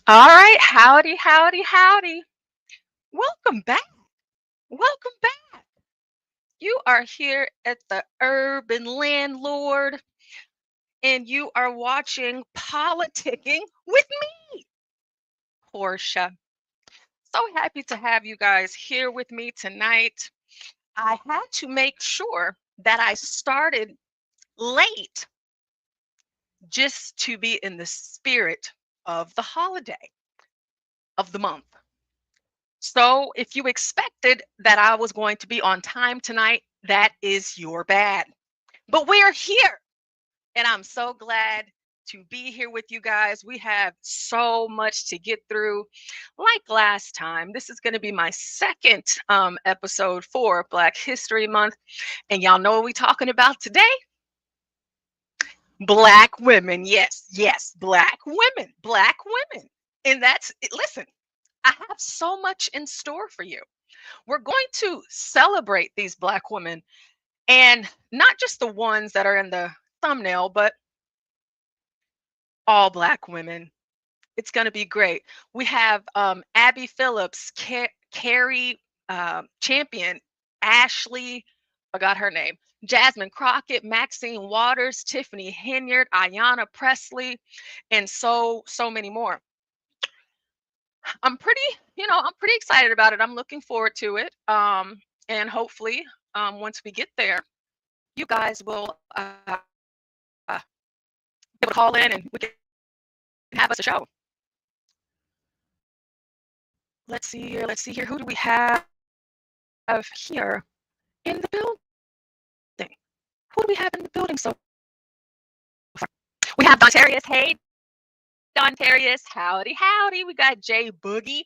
All right, howdy, howdy, howdy. Welcome back. Welcome back. You are here at the Urban Landlord, and you are watching Politicking with me, Portia. So happy to have you guys here with me tonight. I had to make sure that I started late just to be in the spirit of the holiday of the month. So if you expected that I was going to be on time tonight, that is your bad. But we're here, and I'm so glad to be here with you guys. We have so much to get through. Like last time, this is going to be my second episode for Black History Month. And y'all know what we're talking about today? Black women. Yes, yes, Black women. Black women. And listen, I have so much in store for you. We're going to celebrate these Black women, and not just the ones that are in the thumbnail, but all Black women. It's going to be great. We have Abby Phillips, Cari Champion, Ashley, I got her name, Jasmine Crockett, Maxine Waters, Tiffany Henyard, Iyanna Presley, and so many more. I'm pretty, I'm pretty excited about it. I'm looking forward to it. And hopefully, once we get there, you guys will be able to call in and we can have us a show. Let's see here. Let's see here. Who do we have here in the building? Who do we have in the building so far? We have Dontarius. Hey, Dontarius. Howdy, howdy. We got Jay Boogie.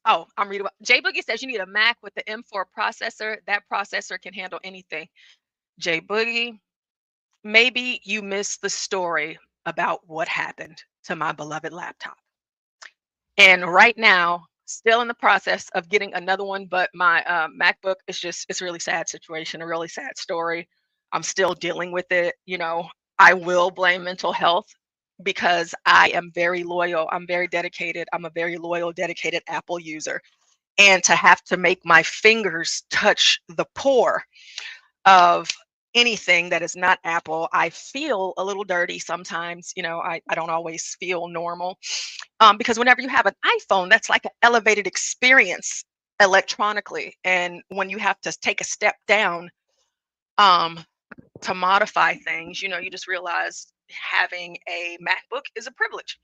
Oh, I'm reading. Jay Boogie says you need a Mac with the M4 processor. That processor can handle anything. Jay Boogie, maybe you missed the story about what happened to my beloved laptop. And right now, still in the process of getting another one, but my MacBook is it's a really sad situation, a really sad story. I'm still dealing with it. I will blame mental health because I am very loyal. I'm very dedicated. I'm a very loyal, dedicated Apple user. And to have to make my fingers touch the pore of anything that is not Apple, I feel a little dirty sometimes. I don't always feel normal. Because whenever you have an iPhone, that's like an elevated experience electronically. And when you have to take a step down to modify things, you just realize having a MacBook is a privilege.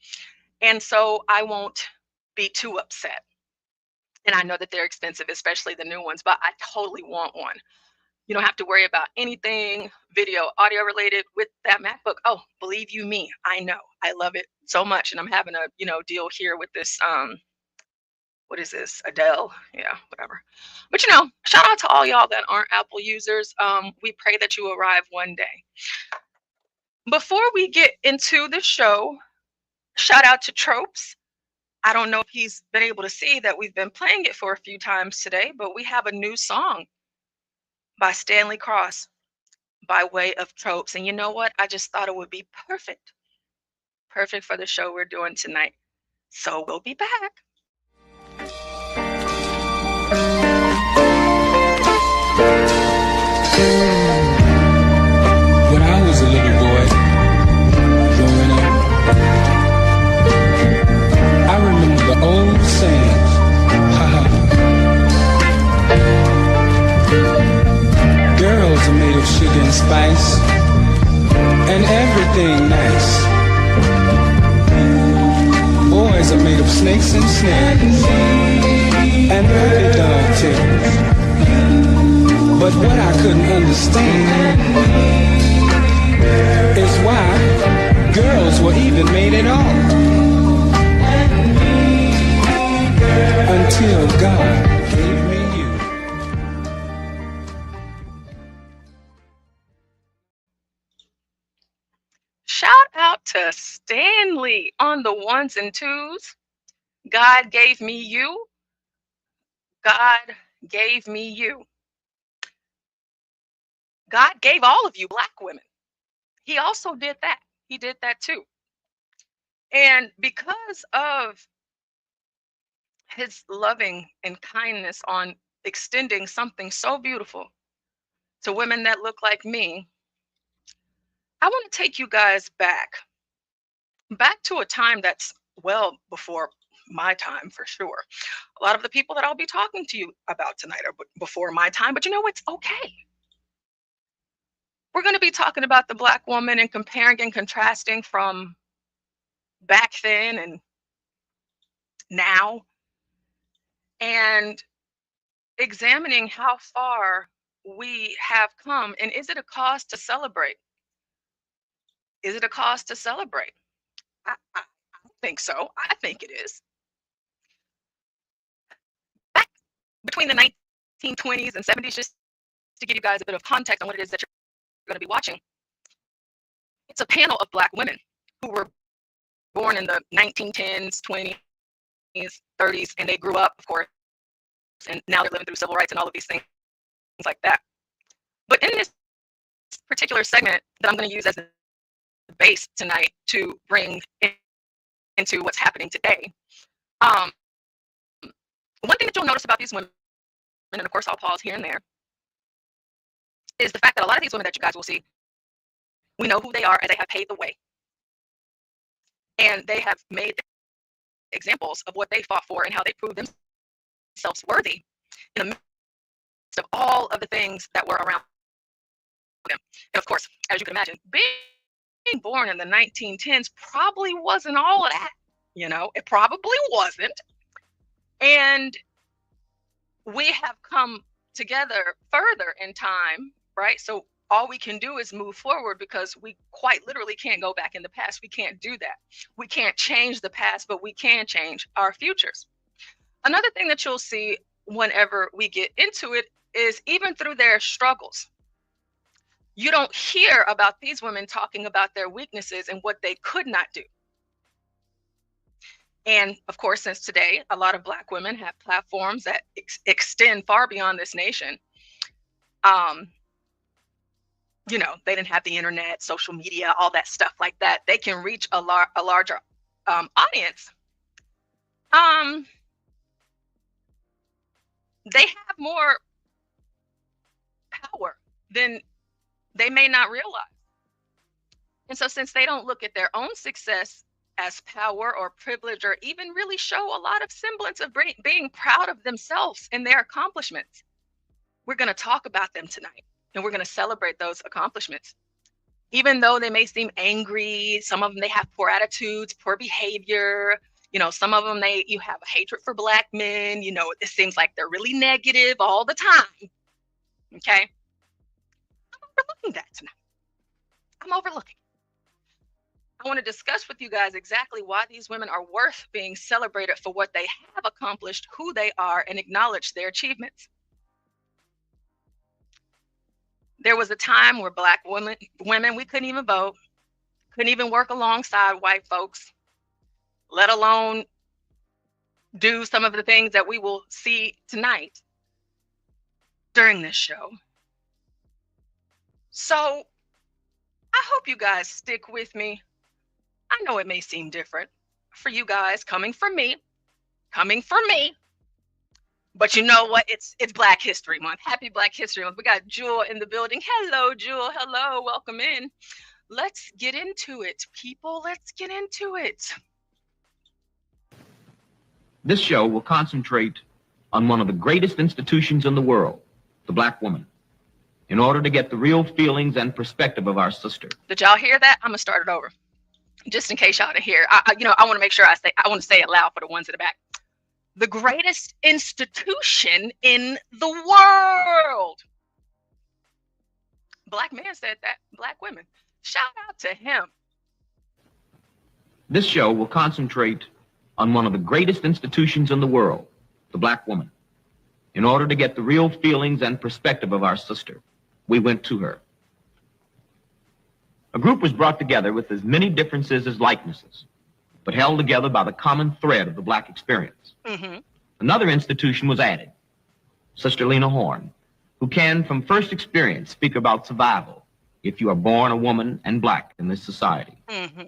And so I won't be too upset. And I know that they're expensive, especially the new ones, but I totally want one. You don't have to worry about anything video, audio related with that MacBook. Oh, believe you me, I know. I love it so much. And I'm having a, deal here with this what is this? Adele? Yeah, whatever. But you know, shout out to all y'all that aren't Apple users. We pray that you arrive one day. Before we get into the show, shout out to Tropes. I don't know if he's been able to see that we've been playing it for a few times today, but we have a new song by Stanley Cross by way of Tropes. And you know what? I just thought it would be perfect. Perfect for the show we're doing tonight. So we'll be back. When I was a little boy, growing up, I remember the old saying, girls are made of sugar and spice, and everything nice. Boys are made of snakes and snares, and puppy dog tails. But what I couldn't understand is why girls were even made at all. Until God gave me you. Shout out to Stanley on the ones and twos. God gave me you. God gave me you. God gave all of you Black women. He also did that. He did that too. And because of his loving and kindness on extending something so beautiful to women that look like me, I want to take you guys back to a time that's well before my time for sure. A lot of the people that I'll be talking to you about tonight are before my time, but you know, it's okay. We're going to be talking about the Black woman and comparing and contrasting from back then and now, and examining how far we have come. And is it a cause to celebrate? Is it a cause to celebrate? I think so. I think it is. Back between the 1920s and 70s, just to give you guys a bit of context on what it is that you're going to be watching, it's a panel of Black women who were born in the 1910s, 20s, 30s, and they grew up, of course, and now they're living through civil rights and all of these things like that. But in this particular segment that I'm going to use as the base tonight to bring into what's happening today, one thing that you'll notice about these women, and of course I'll pause here and there, is the fact that a lot of these women that you guys will see, we know who they are, and they have paved the way. And they have made examples of what they fought for and how they proved themselves worthy in the midst of all of the things that were around them. And of course, as you can imagine, being born in the 1910s probably wasn't all of that. You know, it probably wasn't. And we have come together further in time, right? So all we can do is move forward, because we quite literally can't go back in the past. We can't do that. We can't change the past, but we can change our futures. Another thing that you'll see whenever we get into it is even through their struggles, you don't hear about these women talking about their weaknesses and what they could not do. And of course, since today, a lot of Black women have platforms that extend far beyond this nation. You know, they didn't have the internet, social media, all that stuff like that. They can reach a larger audience. They have more power than they may not realize. And so since they don't look at their own success as power or privilege, or even really show a lot of semblance of being proud of themselves and their accomplishments, we're going to talk about them tonight, and we're going to celebrate those accomplishments. Even though they may seem angry, some of them, they have poor attitudes, poor behavior. You know, some of them, you have a hatred for Black men. You know, it seems like they're really negative all the time. Okay. I'm overlooking that tonight. I'm overlooking. I want to discuss with you guys exactly why these women are worth being celebrated for what they have accomplished, who they are, and acknowledge their achievements. There was a time where Black women, we couldn't even vote, couldn't even work alongside white folks, let alone do some of the things that we will see tonight during this show. So I hope you guys stick with me. I know it may seem different for you guys coming from me, but you know what? It's Black History Month. Happy Black History Month. We got Jewel in the building. Hello, Jewel. Hello, welcome in. Let's get into it, people. Let's get into it. This show will concentrate on one of the greatest institutions in the world, the Black woman, in order to get the real feelings and perspective of our sister. Did y'all hear that? I'm gonna start it over, just in case y'all didn't hear. I want to make sure I want to say it loud for the ones in the back. The greatest institution in the world. Black man said that. Black women. Shout out to him. This show will concentrate on one of the greatest institutions in the world, the Black woman, in order to get the real feelings and perspective of our sister. We went to her. A group was brought together with as many differences as likenesses, but held together by the common thread of the Black experience. Mm-hmm. Another institution was added, Sister Lena Horne, who can, from first experience, speak about survival if you are born a woman and Black in this society. Mm-hmm.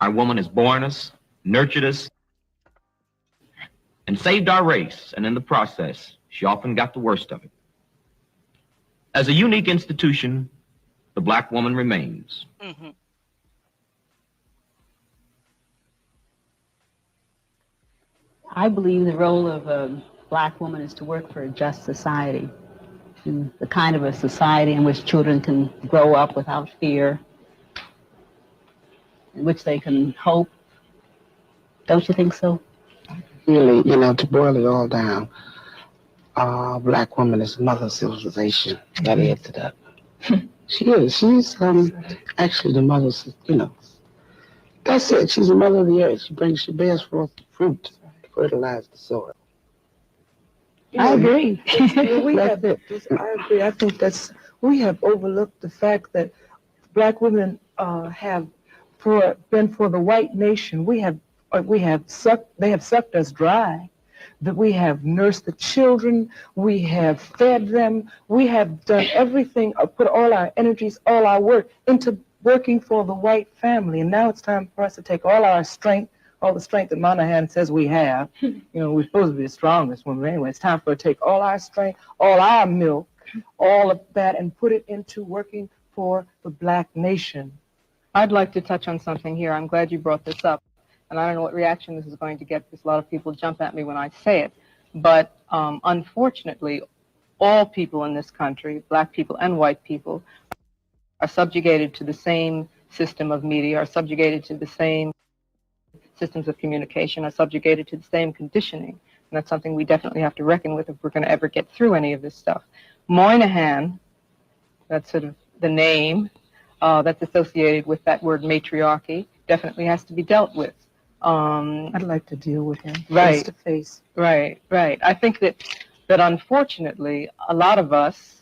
Our woman has borne us, nurtured us, and saved our race, and in the process, she often got the worst of it. As a unique institution, the Black woman remains. Mm-hmm. I believe the role of a Black woman is to work for a just society, and the kind of a society in which children can grow up without fear, in which they can hope. Don't you think so? Really, to boil it all down, Black woman is mother civilization. That adds it up. She is. She's actually the mother. That's it. She's the mother of the earth. She bears forth fruit, fertilize the soil. I agree. I agree. I think we have overlooked the fact that Black women have been for the white nation. They have sucked us dry. That we have nursed the children, we have fed them, we have done everything, put all our energies, all our work into working for the white family. And now it's time for us to take all our strength, all the strength that Monahan says we have. We're supposed to be the strongest women anyway. It's time for us to take all our strength, all our milk, all of that, and put it into working for the Black nation. I'd like to touch on something here. I'm glad you brought this up. And I don't know what reaction this is going to get because a lot of people jump at me when I say it. But unfortunately, all people in this country, Black people and white people, are subjugated to the same system of media, are subjugated to the same systems of communication, are subjugated to the same conditioning. And that's something we definitely have to reckon with if we're going to ever get through any of this stuff. Moynihan, that's sort of the name that's associated with that word matriarchy, definitely has to be dealt with. I'd like to deal with him face to face. Right. I think that unfortunately, a lot of us,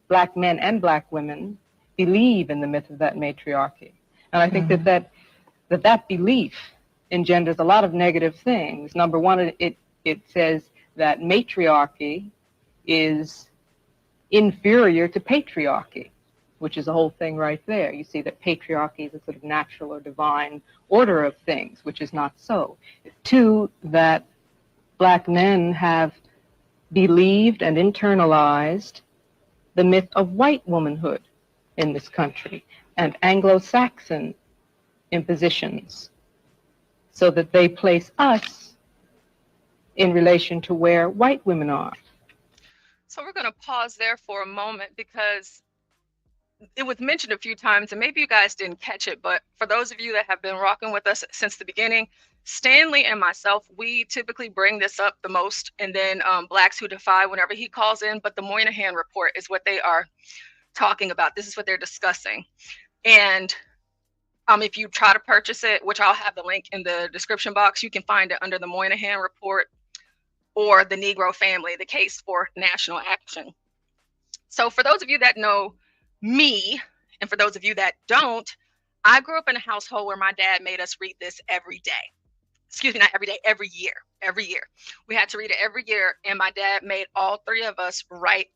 Black men and Black women, believe in the myth of that matriarchy. And I think that belief engenders a lot of negative things. Number one, it says that matriarchy is inferior to patriarchy, which is a whole thing right there. You see that patriarchy is a sort of natural or divine order of things, which is not so. Two, that Black men have believed and internalized the myth of white womanhood in this country and Anglo-Saxon impositions, so that they place us in relation to where white women are. So we're going to pause there for a moment because it was mentioned a few times, and maybe you guys didn't catch it, but for those of you that have been rocking with us since the beginning, Stanley and myself, we typically bring this up the most, and then Blacks Who Defy whenever he calls in, but the Moynihan report is what they are talking about. This is what they're discussing. And If you try to purchase it, which I'll have the link in the description box, you can find it under the Moynihan Report or the Negro Family, the Case for National Action. So for those of you that know me, and for those of you that don't, I grew up in a household where my dad made us read this every day. Excuse me, not every day, every year. Every year. We had to read it every year, and my dad made all three of us write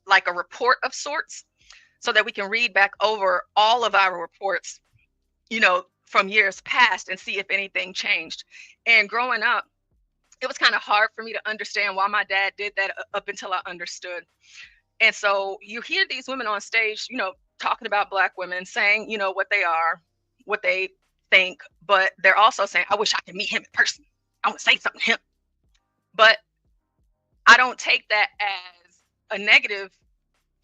like a report of sorts so that we can read back over all of our reports, you know, from years past and see if anything changed. And growing up, it was kind of hard for me to understand why my dad did that up until I understood. And so you hear these women on stage, you know, talking about Black women, saying, you know, what they are, what they think, but they're also saying, I wish I could meet him in person. I want to say something to him. But I don't take that as a negative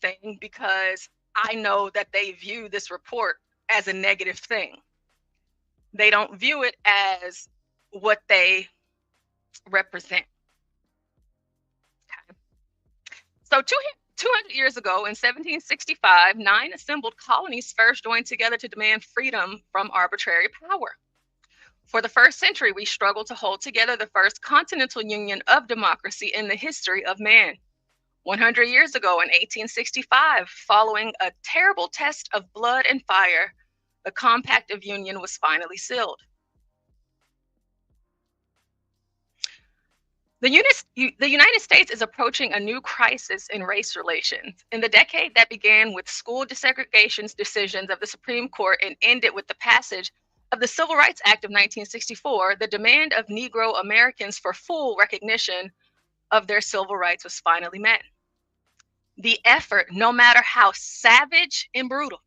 thing, because I know that they view this report as a negative thing. They don't view it as what they represent. Okay. So 200 years ago, in 1765, 9 assembled colonies first joined together to demand freedom from arbitrary power. For the first century, we struggled to hold together the first continental union of democracy in the history of man. 100 years ago, in 1865, following a terrible test of blood and fire, the Compact of Union was finally sealed. The United States is approaching a new crisis in race relations. In the decade that began with school desegregation decisions of the Supreme Court and ended with the passage of the Civil Rights Act of 1964, the demand of Negro Americans for full recognition of their civil rights was finally met. The effort, no matter how savage and brutal,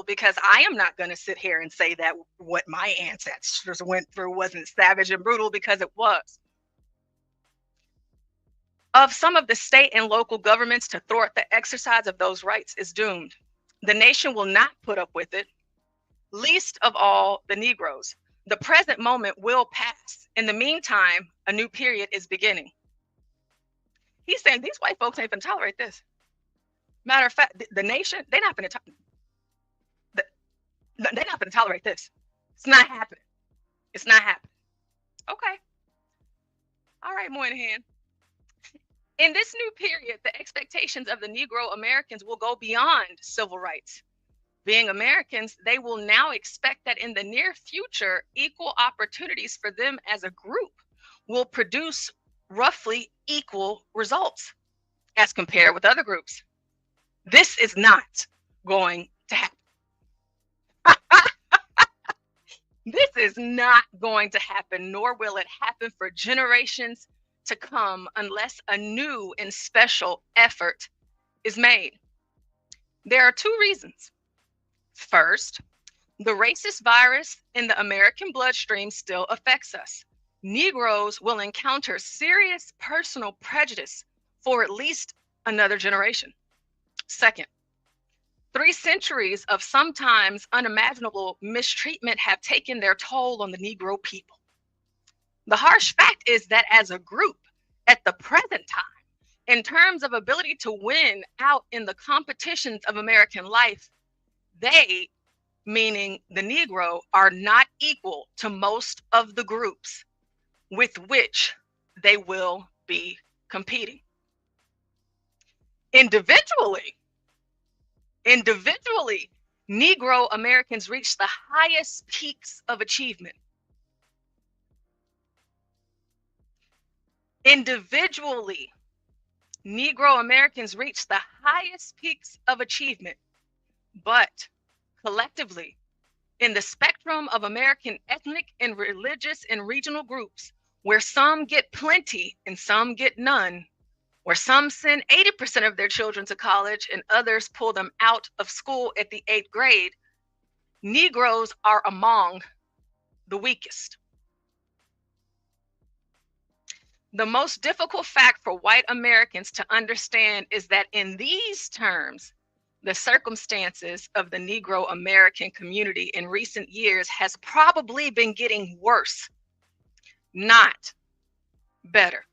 because I am not going to sit here and say that what my ancestors went through wasn't savage and brutal, because it was, of some of the state and local governments to thwart the exercise of those rights is doomed. The nation will not put up with it, least of all the Negroes. The present moment will pass. In the meantime, a new period is beginning. He's saying these white folks ain't gonna tolerate this. Matter of fact, the nation, they're not gonna tolerate this. It's not happening. It's not happening. Okay. All right, Moynihan. In this new period, the expectations of the Negro Americans will go beyond civil rights. Being Americans, they will now expect that in the near future, equal opportunities for them as a group will produce roughly equal results as compared with other groups. This is not going to happen. This is not going to happen, nor will it happen for generations to come unless a new and special effort is made. There are 2 reasons. First, the racist virus in the American bloodstream still affects us. Negroes will encounter serious personal prejudice for at least another generation. Second, 3 centuries of sometimes unimaginable mistreatment have taken their toll on the Negro people. The harsh fact is that as a group, at the present time, in terms of ability to win out in the competitions of American life, they, meaning the Negro, are not equal to most of the groups with which they will be competing. Individually, Negro Americans reach the highest peaks of achievement. Individually, Negro Americans reach the highest peaks of achievement, but collectively, in the spectrum of American ethnic and religious and regional groups, where some get plenty and some get none, where some send 80% of their children to college and others pull them out of school at the 8th grade, Negroes are among the weakest. The most difficult fact for white Americans to understand is that in these terms, the circumstances of the Negro American community in recent years has probably been getting worse, not better.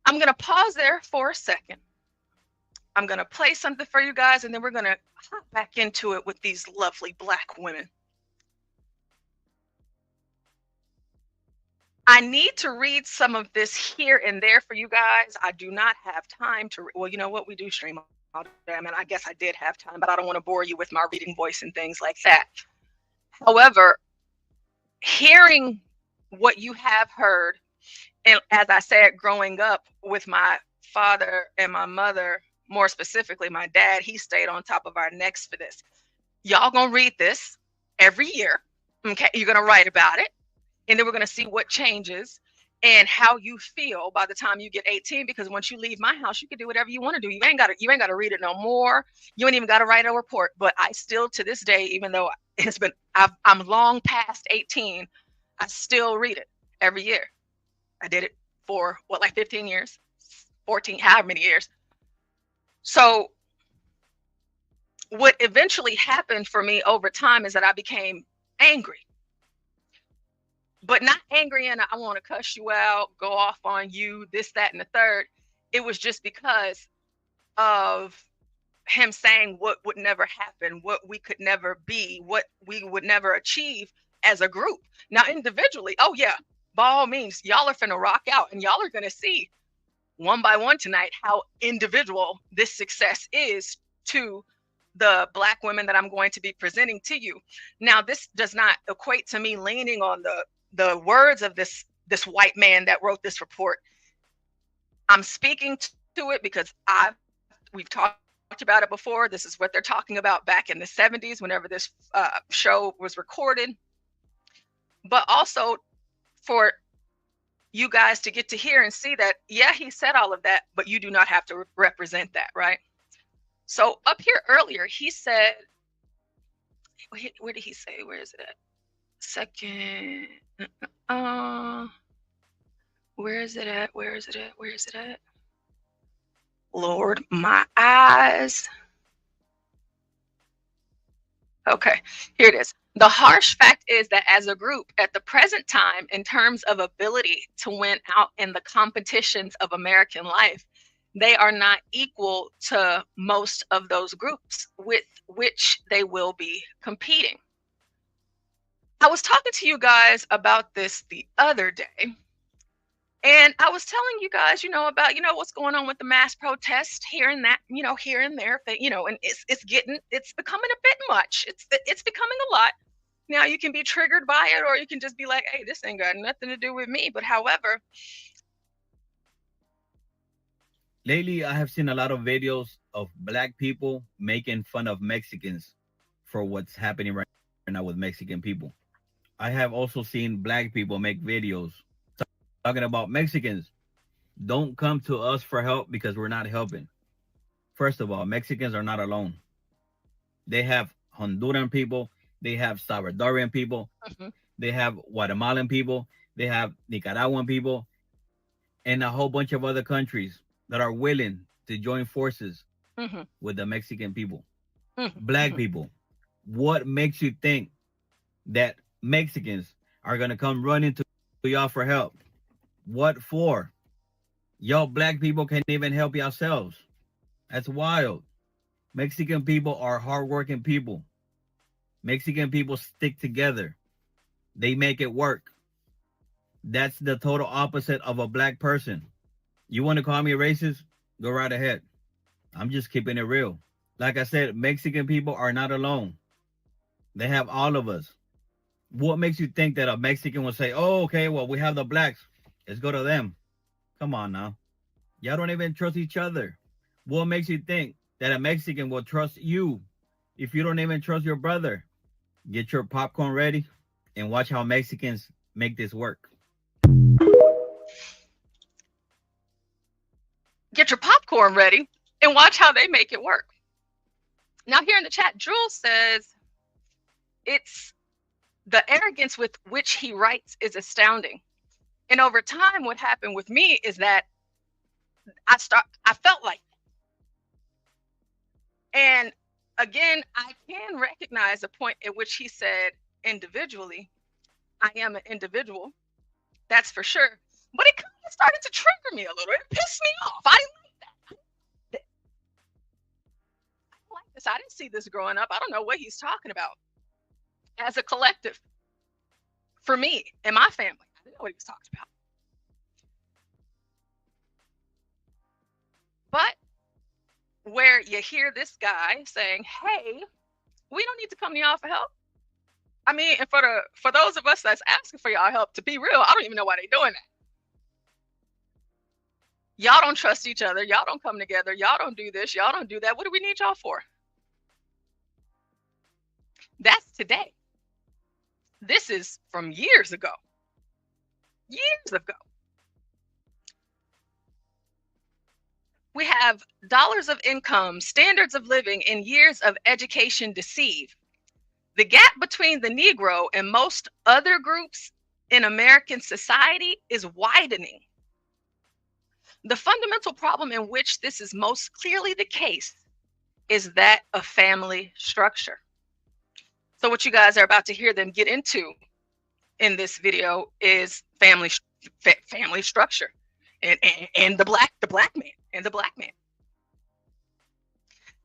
I'm going to pause there for a second I'm going to play something for you guys, and then we're going to hop back into it with these lovely Black women. I need to read some of this here and there for you guys. I do not have time to, well, you know what? We do stream all day. I mean, I guess I did have time, but I don't want to bore you with my reading voice and things like that. However, hearing what you have heard, and as I said, growing up with my father and my mother, more specifically my dad, he stayed on top of our necks for this. Y'all gonna read this every year, okay? You're gonna write about it, and then we're gonna see what changes and how you feel by the time you get 18. Because once you leave my house, you can do whatever you want to do. You ain't gotta read it no more. You ain't even gotta write a report. But I still, to this day, even though I'm long past 18, I still read it every year. I did it for like 15 years, 14, however many years. So what eventually happened for me over time is that I became angry, but not angry and I want to cuss you out, go off on you, this, that, and the third. It was just because of him saying what would never happen, what we could never be, what we would never achieve as a group. Now, individually, oh yeah, by all means, y'all are finna rock out, and y'all are gonna see one by one tonight how individual this success is to the Black women that I'm going to be presenting to you. Now, this does not equate to me leaning on the words of this white man that wrote this report. I'm speaking to it because we've talked about it before. This is what they're talking about back in the 70s, whenever this show was recorded. But also for you guys to get to hear and see that, yeah, he said all of that, but you do not have to represent that, right? So up here earlier, he said, where did he say? Where is it at? Second. Where is it at? Where is it at? Where is it at? Lord, my eyes. Okay, here it is. The harsh fact is that as a group at the present time, in terms of ability to win out in the competitions of American life, they are not equal to most of those groups with which they will be competing. I was talking to you guys about this the other day, and I was telling you guys, about, what's going on with the mass protest here and that, here and there, and it's becoming a bit much. It's becoming a lot. Now you can be triggered by it, or you can just be like, hey, this ain't got nothing to do with me. But however, lately I have seen a lot of videos of Black people making fun of Mexicans for what's happening right now with Mexican people. I have also seen Black people make videos talking about Mexicans don't come to us for help because we're not helping. First of all, Mexicans are not alone. They have Honduran people, they have Salvadorian people, they have Guatemalan people, they have Nicaraguan people, and a whole bunch of other countries that are willing to join forces with the Mexican people. Black people, what makes you think that Mexicans are going to come running to y'all for help? What for? Y'all Black people can't even help yourselves. That's wild. Mexican people are hardworking people. Mexican people stick together. They make it work. That's the total opposite of a Black person. You want to call me racist? Go right ahead. I'm just keeping it real. Like I said, Mexican people are not alone. They have all of us. What makes you think that a Mexican will say, oh, okay, well, we have the Blacks. Let's go to them. Come on now. Y'all don't even trust each other. What makes you think that a Mexican will trust you if you don't even trust your brother? Get your popcorn ready and watch how Mexicans make this work. Get your popcorn ready and watch how they make it work. Now here in the chat, Drew says, it's the arrogance with which he writes is astounding. And over time, what happened with me is that I felt like, and again, I can recognize a point at which he said individually, I am an individual, that's for sure. But it kind of started to trigger me a little. It pissed me off. I didn't like that. this. I didn't see this growing up. I don't know what he's talking about. As a collective, for me and my family, I didn't know what he was talking about. But where you hear this guy saying, hey, we don't need to come to y'all for help. I mean, and for those of us that's asking for y'all help, to be real, I don't even know why they're doing that. Y'all don't trust each other. Y'all don't come together. Y'all don't do this. Y'all don't do that. What do we need y'all for? That's today. This is from years ago. Years ago. We have dollars of income, standards of living, and years of education deceive. The gap between the Negro and most other groups in American society is widening. The fundamental problem in which this is most clearly the case is that of family structure. So what you guys are about to hear them get into in this video is family structure and the black man and the black man.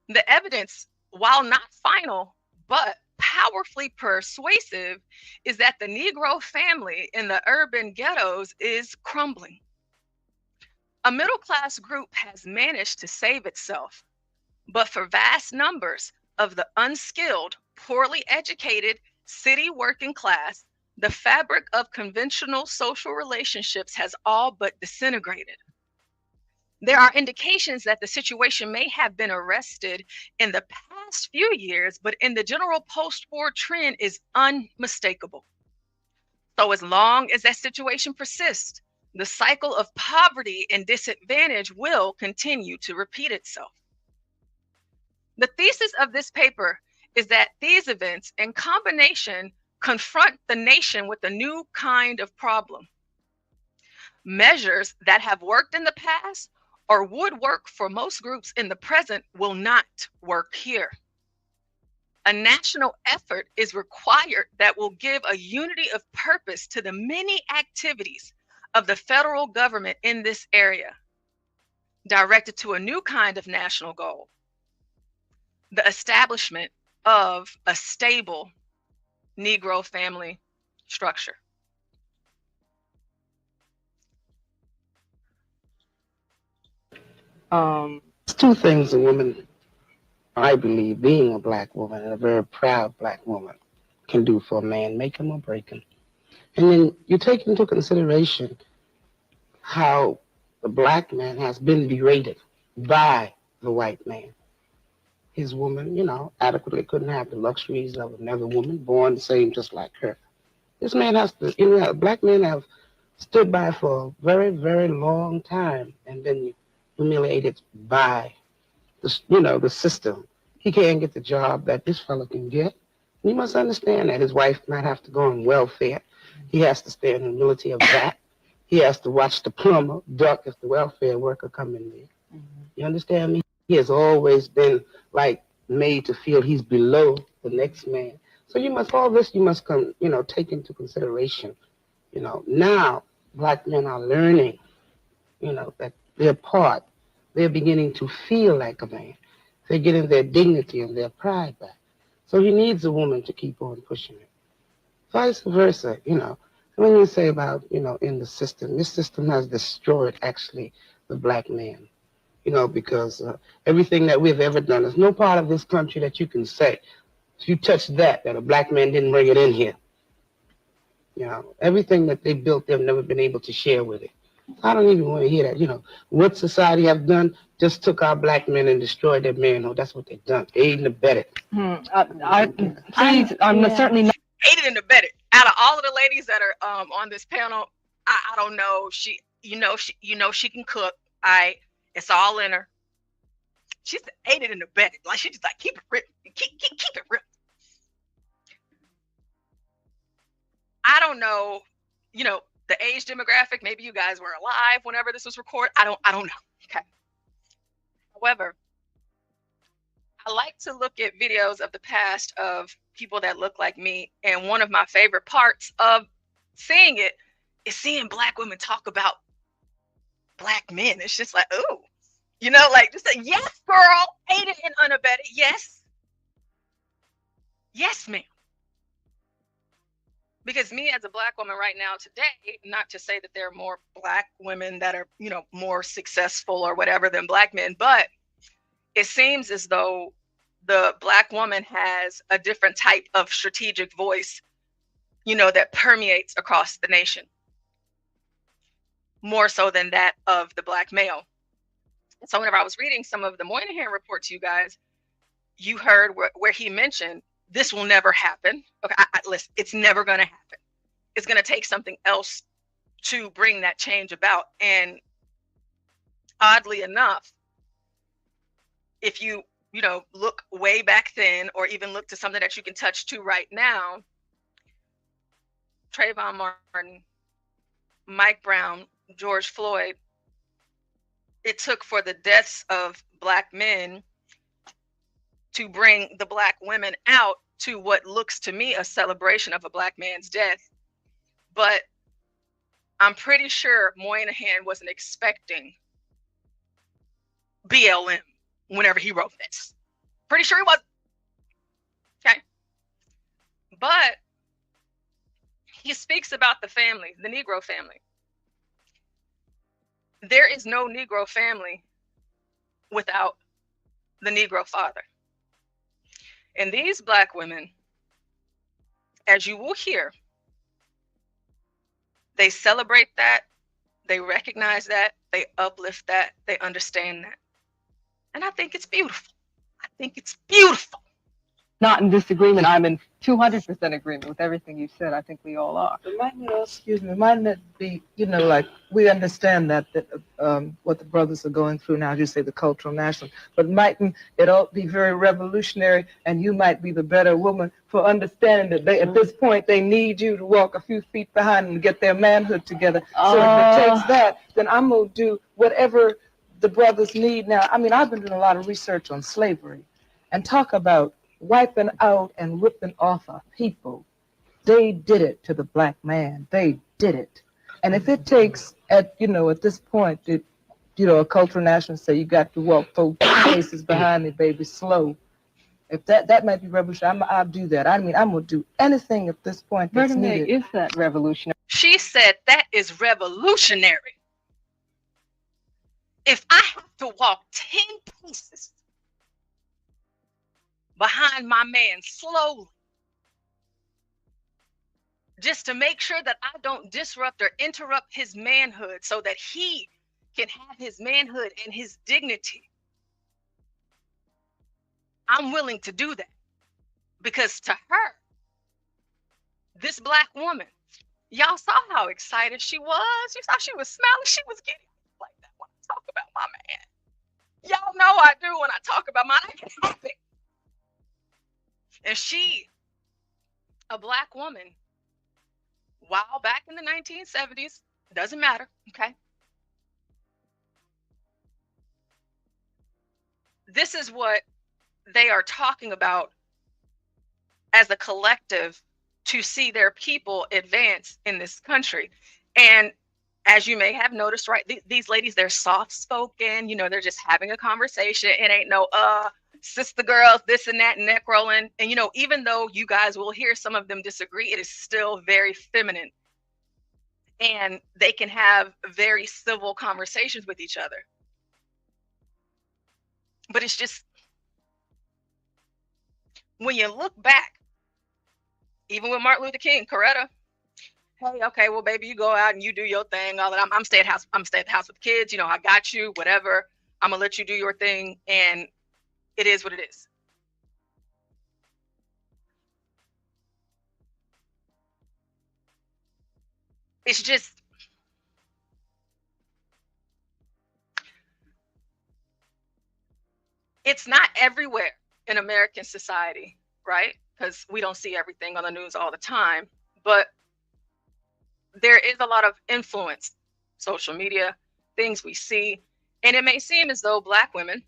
The evidence, while not final, but powerfully persuasive, is that the Negro family in the urban ghettos is crumbling. A middle-class group has managed to save itself, but for vast numbers of the unskilled, poorly educated city working class, the fabric of conventional social relationships has all but disintegrated. There are indications that the situation may have been arrested in the past few years, but in the general post-war trend is unmistakable. So as long as that situation persists, the cycle of poverty and disadvantage will continue to repeat itself. The thesis of this paper is that these events in combination confront the nation with a new kind of problem. Measures that have worked in the past or would work for most groups in the present will not work here. A national effort is required that will give a unity of purpose to the many activities of the federal government in this area, directed to a new kind of national goal: the establishment of a stable Negro family structure. There's two things a woman, I believe, being a black woman and a very proud black woman, can do for a man: make him or break him. And then you take into consideration how the black man has been berated by the white man. His woman, adequately couldn't have the luxuries of another woman born the same just like her. This man has to, black men have stood by for a very, very long time and been humiliated by the system. He can't get the job that this fellow can get. You must understand that his wife might have to go on welfare. He has to stay in the humility of that. He has to watch the plumber duck if the welfare worker come in there. Mm-hmm. You understand me? He has always been made to feel he's below the next man. So you must take into consideration. Now black men are learning, that they're part. They're beginning to feel like a man. They're getting their dignity and their pride back. So he needs a woman to keep on pushing it. Vice versa, when you say about, in the system, this system has destroyed actually the black man, because everything that we've ever done, there's no part of this country that you can say, if you touch that a black man didn't bring it in here. Everything that they built, they've never been able to share with it. I don't even want to hear that. What society have done just took our black men and destroyed their manhood. That's what they've done. Aid and abetted. I'm certainly not. Aided and abetted. Out of all of the ladies that are on this panel, I don't know. She can cook. It's all in her. She's aided and abetted. Like she just keep it real. Keep it real. I don't know. The age demographic. Maybe you guys were alive whenever this was recorded. I don't know. Okay. However, I like to look at videos of the past of people that look like me, and one of my favorite parts of seeing it is seeing black women talk about black men. It's just like, ooh, just like, yes, girl, aided and unabetted. Yes, Yes, ma'am. Because me as a Black woman right now today, not to say that there are more Black women that are, more successful or whatever than Black men, but it seems as though the Black woman has a different type of strategic voice, that permeates across the nation, more so than that of the Black male. So whenever I was reading some of the Moynihan report to you guys, you heard where he mentioned this will never happen. Okay, listen, it's never going to happen. It's going to take something else to bring that change about. And oddly enough, if you look way back then, or even look to something that you can touch to right now, Trayvon Martin, Mike Brown, George Floyd, it took for the deaths of Black men to bring the Black women out to what looks to me a celebration of a Black man's death. But I'm pretty sure Moynihan wasn't expecting BLM whenever he wrote this. Pretty sure he wasn't. Okay. But he speaks about the family, the Negro family. There is no Negro family without the Negro father. And these Black women, as you will hear, they celebrate that, they recognize that, they uplift that, they understand that. And I think it's beautiful. I think it's beautiful. Not in disagreement. I'm in 200% agreement with everything you said. I think we all are. Mightn't it be, like we understand that what the brothers are going through now, as you say, the cultural national, but mightn't it all be very revolutionary, and you might be the better woman for understanding that they, at this point, they need you to walk a few feet behind and get their manhood together. So if it takes that, then I'm going to do whatever the brothers need now. I mean, I've been doing a lot of research on slavery and talk about wiping out and ripping off a people. They did it to the Black man. They did it. And if it takes, at this point, a cultural national say you got to walk 4 paces behind me, baby, slow. If that might be revolutionary, I'll do that. I mean, I'm going to do anything at this point that's needed. Is that revolutionary? She said that is revolutionary. If I have to walk 10 paces behind my man slowly, just to make sure that I don't disrupt or interrupt his manhood so that he can have his manhood and his dignity, I'm willing to do that. Because to her, this Black woman, y'all saw how excited she was. You saw she was smiling. She was getting like that when I talk about my man. Y'all know I do when I talk about mine. I get happy. And she, a Black woman, while back in the 1970s, doesn't matter, okay? This is what they are talking about as a collective to see their people advance in this country. And as you may have noticed, right, these ladies, they're soft-spoken, they're just having a conversation. It ain't no, sister girls, this and that, neck rolling. And, even though you guys will hear some of them disagree, it is still very feminine. And they can have very civil conversations with each other. But it's just, when you look back, even with Martin Luther King, Coretta, hey, okay, well, baby, you go out and you do your thing. All that. I'm stay at house. I'm stay at the house with the kids. I got you, whatever. I'm going to let you do your thing. And it is what it is. It's just, it's not everywhere in American society, right? Because we don't see everything on the news all the time, but there is a lot of influence, social media, things we see, and it may seem as though Black women,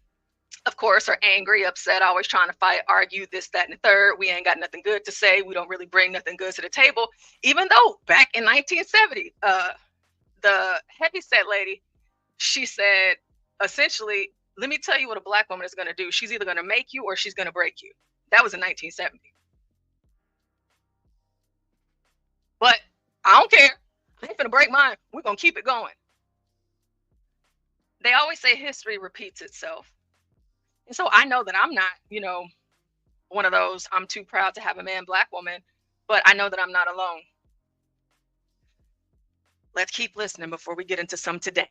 of course, are angry, upset, always trying to fight, argue, this, that, and the third. We ain't got nothing good to say. We don't really bring nothing good to the table. Even though back in 1970, the heavyset lady, she said, essentially, let me tell you what a Black woman is going to do. She's either going to make you or she's going to break you. That was in 1970. break mine. We're going to keep it going. They always say history repeats itself. And so I know that I'm not, you know, one of those, I'm too proud to have a man, black woman, but I know that I'm not alone. Let's keep listening before we get into some today.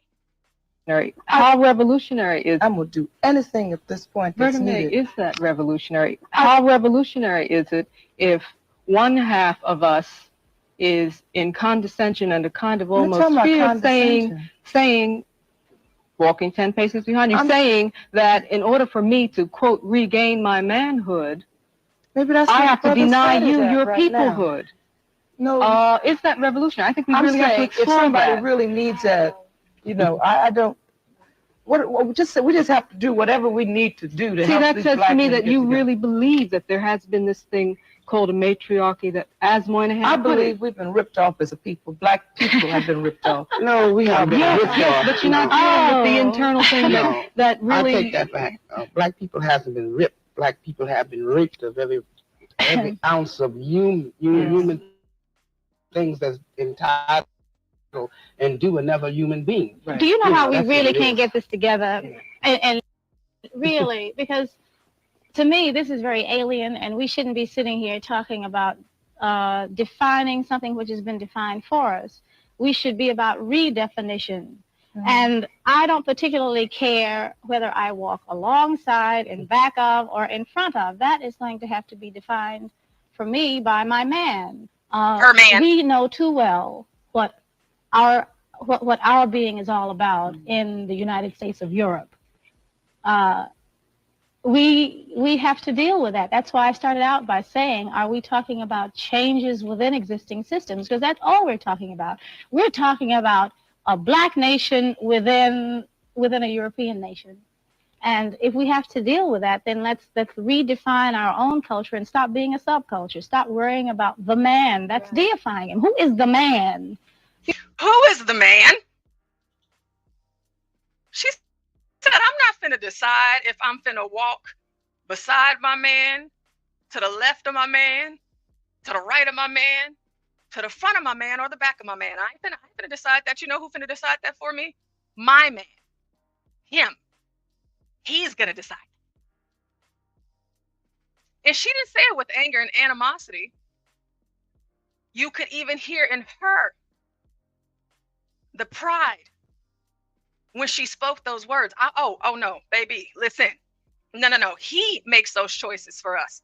How revolutionary is I'm going to do anything at this point that's needed. Is that revolutionary? How revolutionary is it if one half of us is in condescension and a kind of almost fear saying, walking 10 paces behind you, saying that in order for me to, quote, regain my manhood, maybe that's I have to deny you your right peoplehood. No. Is that revolutionary? I think we really have to explore if somebody that. really needs that, you know, I don't. We just have to do whatever we need to do to help that these says black to me men that get you together. really believe that there has been this thing called a matriarchy, that as Moynihan I put believe it, we've been ripped off as a people. Black people have been ripped off. No, we haven't been ripped off. but you're not dealing with the internal thing that really. I take that back. Black people hasn't been ripped. Black people have been raped of every ounce of human things that's entitled and do another human being. Right. Do you know how we really can't get this together? And really, because to me, this is very alien, and we shouldn't be sitting here talking about defining something which has been defined for us. We should be about redefinition. And I don't particularly care whether I walk alongside, in back of, or in front of. That is going to have to be defined for me by my man. Her man. We know too well what our being is all about in the United States of Europe. We have to deal with that. That's why I started out by saying, are we talking about changes within existing systems? Because that's all we're talking about. We're talking about a black nation within a European nation. And if we have to deal with that, then let's redefine our own culture and stop being a subculture. Stop worrying about the man. That's deifying him. Who is the man? Who is the man? She said, I'm not finna decide if I'm finna walk beside my man, to the left of my man, to the right of my man, to the front of my man, or the back of my man. I ain't finna decide that. You know who finna decide that for me? My man. Him. He's gonna decide. And she didn't say it with anger and animosity. You could even hear in her the pride when she spoke those words. Oh no, baby, listen. No. He makes those choices for us.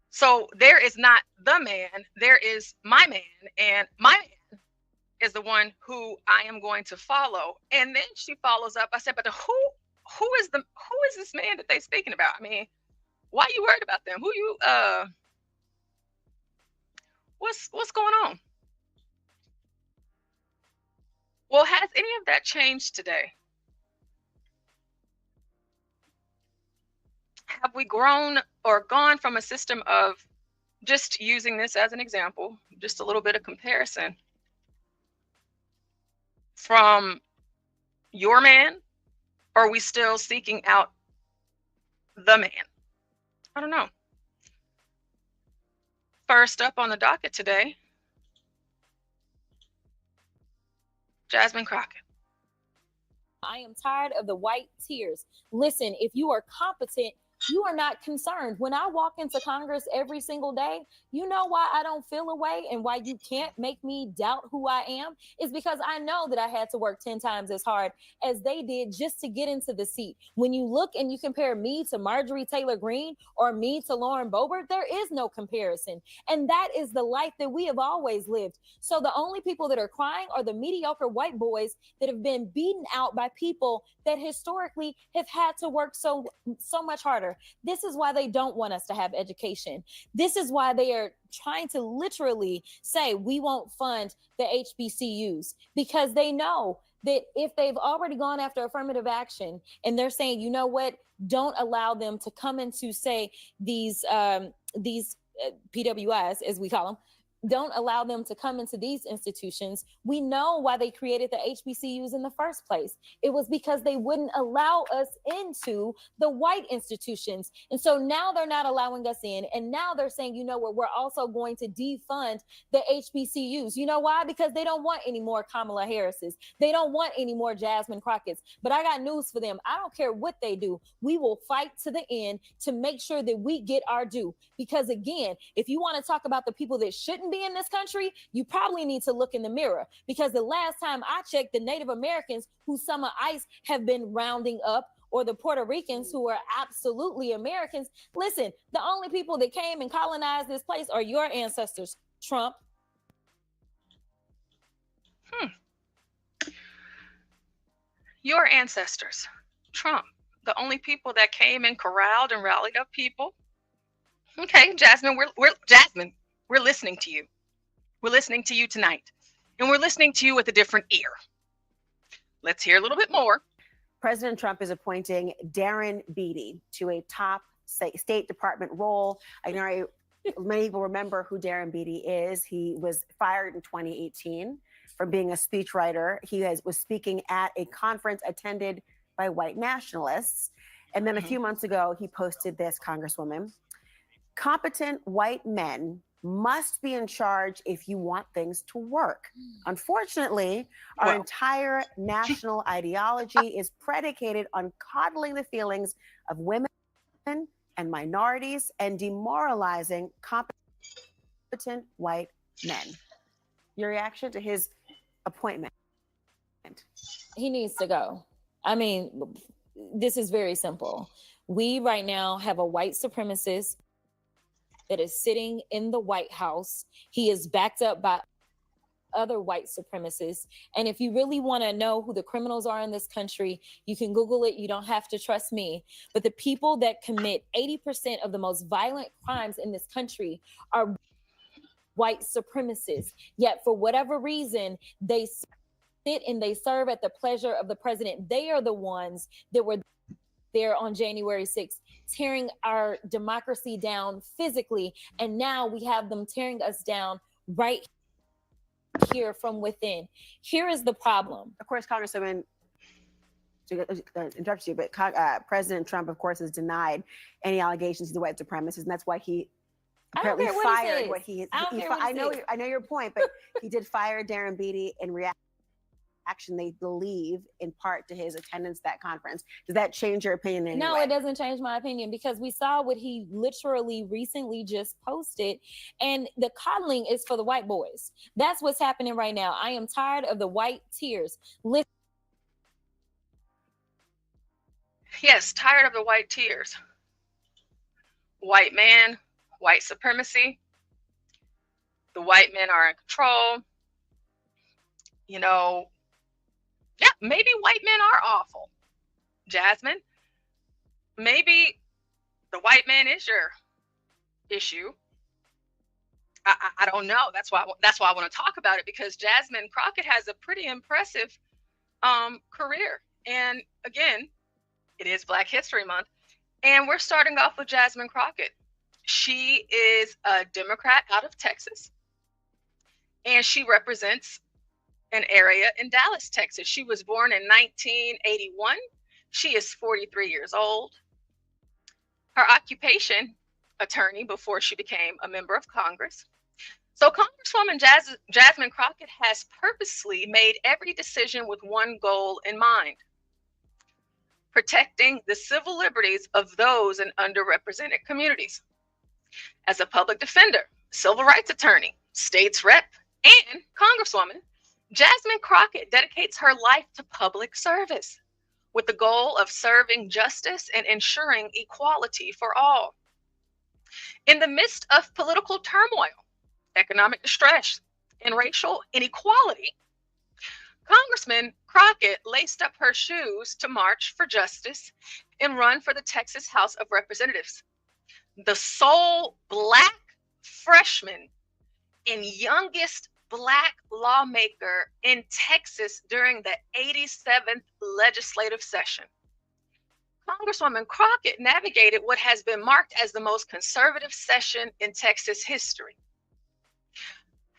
So there is not the man, there is my man, and my man is the one who I am going to follow. And then she follows up. I said, but who is this man that they speaking about? I mean, why are you worried about them? Who you what's going on? Well, has any of that changed today? Have we grown or gone from a system of, just using this as an example, just a little bit of comparison, from your man, or are we still seeking out the man? I don't know. First up on the docket today, Jasmine Crockett. I am tired of the white tears. Listen, if you are competent, you are not concerned. When I walk into Congress every single day, you know why I don't feel away and why you can't make me doubt who I am is because I know that I had to work 10 times as hard as they did just to get into the seat. When you look and you compare me to Marjorie Taylor Greene or me to Lauren Boebert, there is no comparison. And that is the life that we have always lived. So the only people that are crying are the mediocre white boys that have been beaten out by people that historically have had to work so much harder. This is why they don't want us to have education. This is why they are trying to literally say we won't fund the HBCUs, because they know that if they've already gone after affirmative action and they're saying, you know what, don't allow them to come into, say, these PWIs, as we call them, don't allow them to come into these institutions. We know why they created the HBCUs in the first place. It was because they wouldn't allow us into the white institutions. And so now they're not allowing us in. And now they're saying, you know what, we're also going to defund the HBCUs. You know why? Because they don't want any more Kamala Harrises. They don't want any more Jasmine Crockett's. But I got news for them. I don't care what they do. We will fight to the end to make sure that we get our due. Because again, if you want to talk about the people that shouldn't be in this country, you probably need to look in the mirror, because the last time I checked, the Native Americans who Summer ICE have been rounding up, or the Puerto Ricans who are absolutely Americans, listen, the only people that came and colonized this place are your ancestors, Trump. Your ancestors, Trump, the only people that came and corralled and rallied up people. Okay, Jasmine, Jasmine, we're listening to you. We're listening to you tonight, and we're listening to you with a different ear. Let's hear a little bit more. President Trump is appointing Darren Beattie to a top State Department role. I know many people remember who Darren Beattie is. He was fired in 2018 from being a speechwriter. He was speaking at a conference attended by white nationalists. And then a few months ago, he posted this, Congresswoman: competent white men must be in charge if you want things to work. Unfortunately, our entire national ideology is predicated on coddling the feelings of women and minorities and demoralizing competent white men. Your reaction to his appointment? He needs to go. I mean, this is very simple. We right now have a white supremacist that is sitting in the White House. He is backed up by other white supremacists. And if you really want to know who the criminals are in this country, you can Google it. You don't have to trust me. But the people that commit 80% of the most violent crimes in this country are white supremacists. Yet for whatever reason, they sit and they serve at the pleasure of the president. They are the ones that were there on January 6th, tearing our democracy down physically. And now we have them tearing us down right here from within. Here is the problem. Of course, Congresswoman, to interrupt you, but President Trump, of course, has denied any allegations of the white supremacists, and that's why he apparently fired what he. I know your point, but he did fire Darren Beattie in reaction. They believe in part to his attendance at that conference. Does that change your opinion in any way? No, it doesn't change my opinion, because we saw what he literally recently just posted, and the coddling is for the white boys. That's what's happening right now. I am tired of the white tears. Yes, tired of the white tears. White man, white supremacy. The white men are in control. You know, yeah, maybe white men are awful, Jasmine. Maybe the white man is your issue. I don't know. That's why I want to talk about it, because Jasmine Crockett has a pretty impressive career. And again, it is Black History Month, and we're starting off with Jasmine Crockett. She is a Democrat out of Texas, and she represents an area in Dallas, Texas. She was born in 1981. She is 43 years old. Her occupation, attorney, before she became a member of Congress. So Congresswoman Jasmine Crockett has purposely made every decision with one goal in mind: protecting the civil liberties of those in underrepresented communities. As a public defender, civil rights attorney, state's rep, and Congresswoman, Jasmine Crockett dedicates her life to public service with the goal of serving justice and ensuring equality for all. In the midst of political turmoil, economic distress, and racial inequality, Congressman Crockett laced up her shoes to march for justice and run for the Texas House of Representatives. The sole Black freshman and youngest Black lawmaker in Texas during the 87th legislative session. Congresswoman Crockett navigated what has been marked as the most conservative session in Texas history.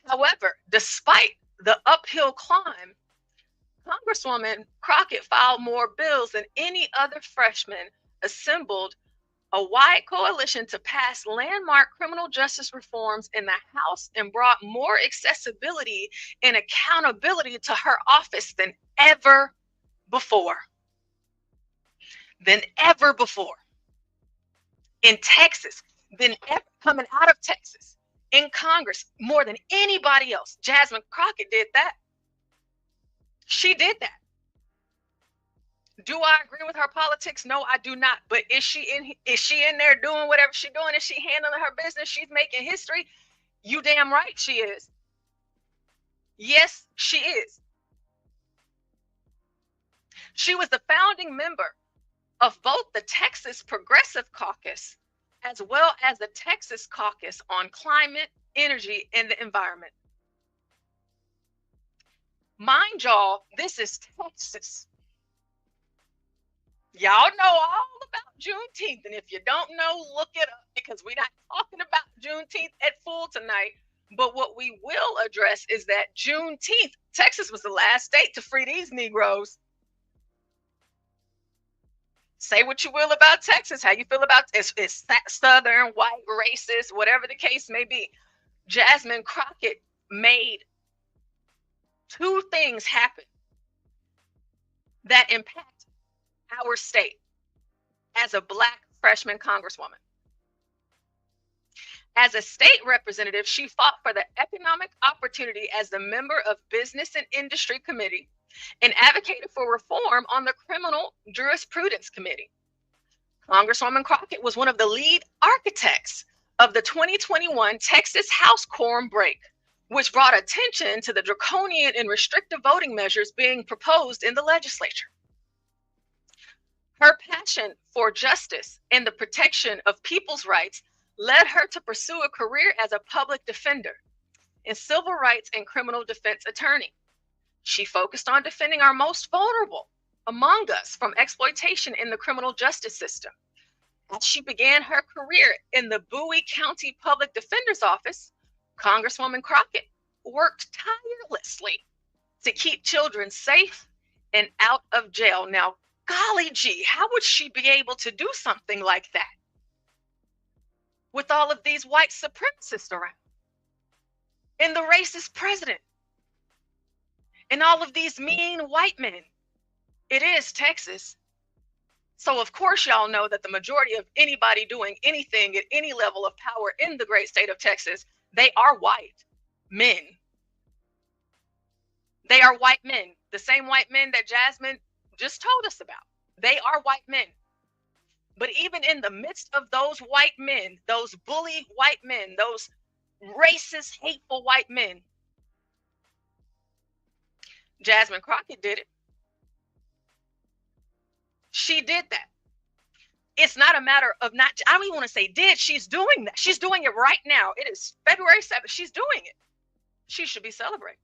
However, despite the uphill climb, Congresswoman Crockett filed more bills than any other freshman assembled a wide coalition to pass landmark criminal justice reforms in the House and brought more accessibility and accountability to her office than ever before. Than ever before. In Texas, than ever coming out of Texas, in Congress, more than anybody else. Jasmine Crockett did that. She did that. Do I agree with her politics? No, I do not. But is she in there doing whatever she's doing? Is she handling her business? She's making history. You damn right she is. Yes, she is. She was the founding member of both the Texas Progressive Caucus as well as the Texas Caucus on Climate, Energy, and the Environment. Mind y'all, this is Texas. Y'all know all about Juneteenth, and if you don't know, look it up, because we're not talking about Juneteenth at full tonight. But what we will address is that Juneteenth, Texas was the last state to free these Negroes. Say what you will about Texas, how you feel about it's Southern, white, racist, whatever the case may be. Jasmine Crockett made two things happen that impact our state as a Black freshman Congresswoman. As a state representative, she fought for the economic opportunity as the member of Business and Industry Committee and advocated for reform on the Criminal Jurisprudence Committee. Congresswoman Crockett was one of the lead architects of the 2021 Texas House Quorum Break, which brought attention to the draconian and restrictive voting measures being proposed in the legislature. Her passion for justice and the protection of people's rights led her to pursue a career as a public defender and civil rights and criminal defense attorney. She focused on defending our most vulnerable among us from exploitation in the criminal justice system. As she began her career in the Bowie County Public Defender's Office, Congresswoman Crockett worked tirelessly to keep children safe and out of jail. Now, golly gee, how would she be able to do something like that with all of these white supremacists around and the racist president and all of these mean white men? It is Texas. So of course y'all know that the majority of anybody doing anything at any level of power in the great state of Texas, they are white men. They are white men, the same white men that Jasmine just told us about. They are white men. But even in the midst of those white men, those bully white men, those racist, hateful white men, Jasmine Crockett did it. She did that. It's not a matter of not, I don't even want to say did, she's doing that. She's doing it right now. It is February 7th. She's doing it. She should be celebrated.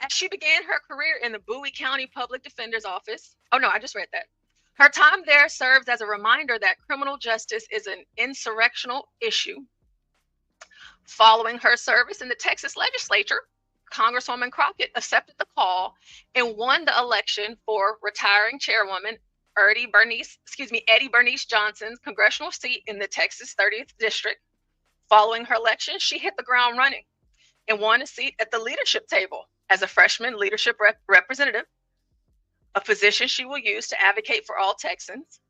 As she began her career in the Bowie County Public Defender's Office, oh no, I just read that. Her time there serves as a reminder that criminal justice is an insurrectional issue. Following her service in the Texas legislature, Congresswoman Crockett accepted the call and won the election for retiring chairwoman Eddie Bernice Johnson's congressional seat in the Texas 30th District. Following her election, she hit the ground running and won a seat at the leadership table as a freshman leadership representative, a position she will use to advocate for all Texans.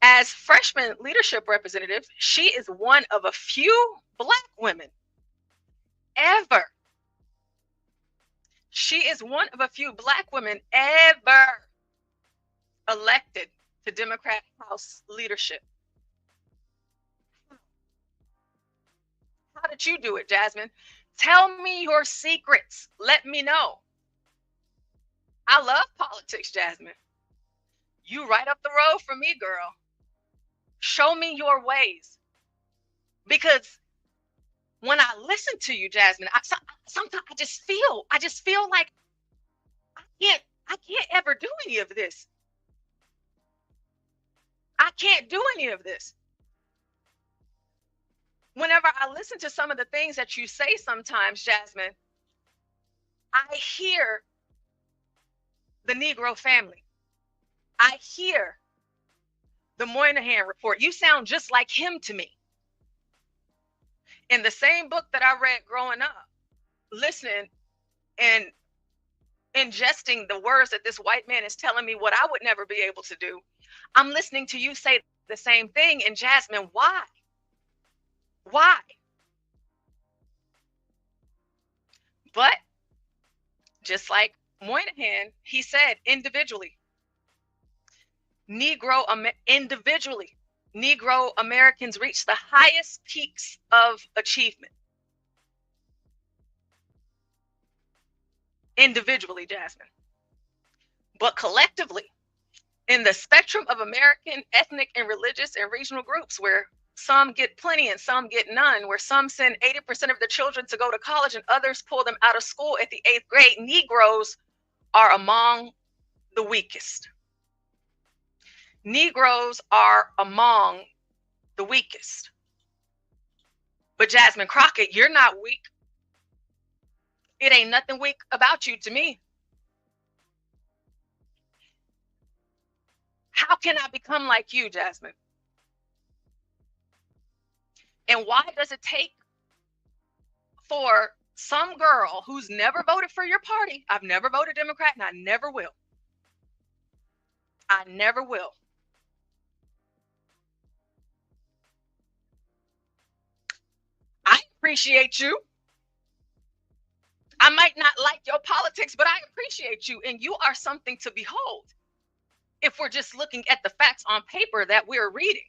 As freshman leadership representative, she is one of a few Black women ever. She is one of a few Black women ever elected to Democrat House leadership. How did you do it, Jasmine? Tell me your secrets. Let me know. I love politics, Jasmine. You right up the road from me, girl. Show me your ways. Because when I listen to you, Jasmine, sometimes I just feel like I can't ever do any of this. I can't do any of this. whenever I listen to some of the things that you say sometimes, Jasmine, I hear the Negro family. I hear the Moynihan report. You sound just like him to me. In the same book that I read growing up, listening and ingesting the words that this white man is telling me what I would never be able to do, I'm listening to you say the same thing. And Jasmine, why? Why? But just like Moynihan, he said individually, individually, Negro Americans reach the highest peaks of achievement. Individually, Jasmine. But collectively, in the spectrum of American ethnic and religious and regional groups, where some get plenty and some get none, where some send 80% of their children to go to college and others pull them out of school at the 8th grade, Negroes are among the weakest. Negroes are among the weakest. But Jasmine Crockett, you're not weak. It ain't nothing weak about you to me. How can I become like you, Jasmine? And why does it take for some girl who's never voted for your party? I've never voted Democrat and I never will. I never will. I appreciate you. I might not like your politics, but I appreciate you. And you are something to behold if we're just looking at the facts on paper that we're reading.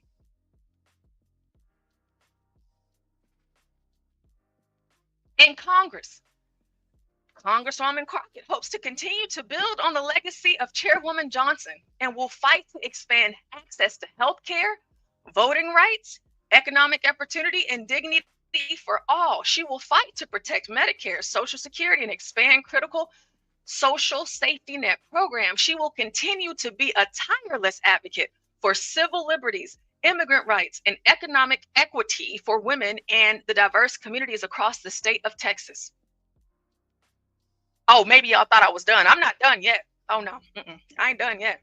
In Congress, Congresswoman Crockett hopes to continue to build on the legacy of Chairwoman Johnson and will fight to expand access to health care, voting rights, economic opportunity, and dignity for all. She will fight to protect Medicare, Social Security, and expand critical social safety net programs. She will continue to be a tireless advocate for civil liberties, immigrant rights, and economic equity for women and the diverse communities across the state of Texas. Oh, maybe y'all thought I was done. I'm not done yet. Oh, no, I ain't done yet.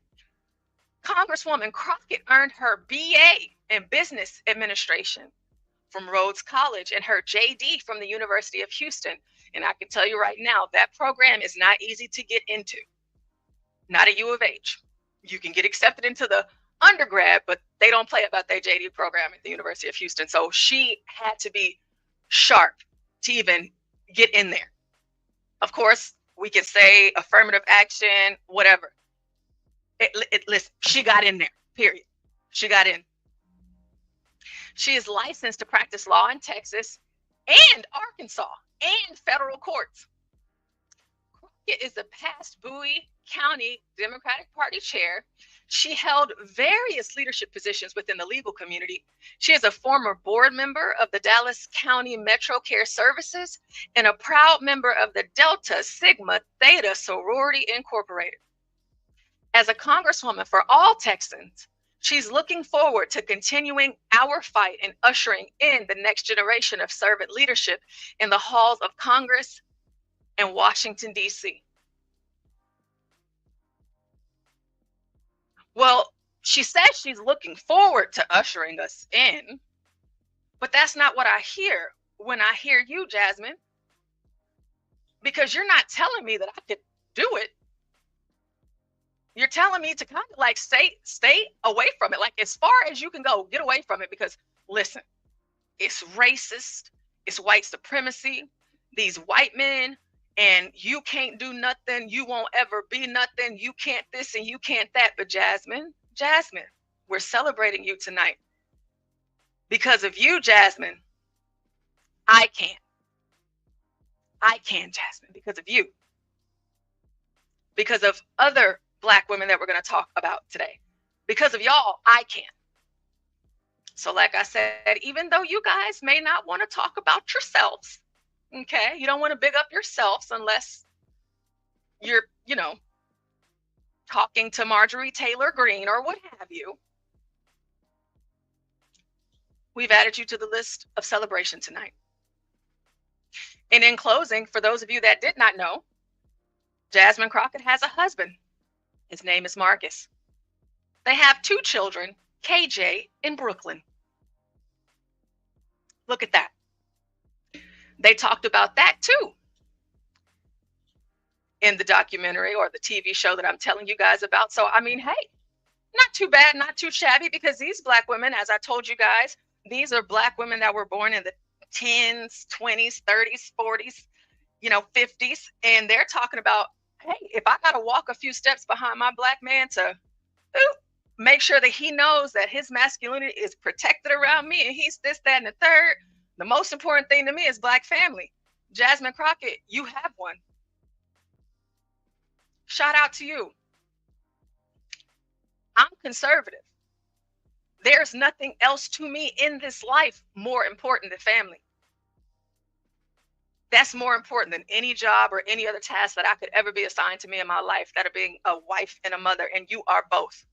Congresswoman Crockett earned her BA in Business Administration from Rhodes College and her JD from the University of Houston. And I can tell you right now, that program is not easy to get into. Not at U of H. You can get accepted into the undergrad, but they don't play about their JD program at the University of Houston. So she had to be sharp to even get in there. Of course, we can say affirmative action, whatever. Listen, she got in there, period. She got in. She is licensed to practice law in Texas and Arkansas and federal courts. Crockett is a past Bowie County Democratic Party chair. She held various leadership positions within the legal community. She is a former board member of the Dallas County Metro Care Services and a proud member of the Delta Sigma Theta Sorority Incorporated. As a congresswoman for all Texans, she's looking forward to continuing our fight and ushering in the next generation of servant leadership in the halls of Congress and Washington, D.C. Well, she says she's looking forward to ushering us in, but that's not what I hear when I hear you, Jasmine, because you're not telling me that I could do it. You're telling me to kind of like stay away from it. Like as far as you can go, get away from it, because listen, it's racist, it's white supremacy, these white men, and you can't do nothing, you won't ever be nothing, you can't this and you can't that. But Jasmine, we're celebrating you tonight. Because of you, Jasmine, I can, Jasmine, because of you. Because of other Black women that we're going to talk about today. Because of y'all, I can. So like I said, even though you guys may not want to talk about yourselves, okay, you don't want to big up yourselves unless you're, talking to Marjorie Taylor Greene or what have you. we've added you to the list of celebration tonight. And in closing, for those of you that did not know, Jasmine Crockett has a husband. His name is Marcus. They have 2 children, KJ and Brooklyn. Look at that. They talked about that too in the documentary or the TV show that I'm telling you guys about. So, I mean, hey, not too bad, not too shabby, because these Black women, as I told you guys, these are Black women that were born in the 10s, 20s, 30s, 40s, 50s. And they're talking about, hey, if I got to walk a few steps behind my Black man to make sure that he knows that his masculinity is protected around me and he's this, that, and the third, the most important thing to me is Black family. Jasmine Crockett, you have one. Shout out to you. I'm conservative. There's nothing else to me in this life more important than family. That's more important than any job or any other task that I could ever be assigned to me in my life, that of being a wife and a mother, and you are both.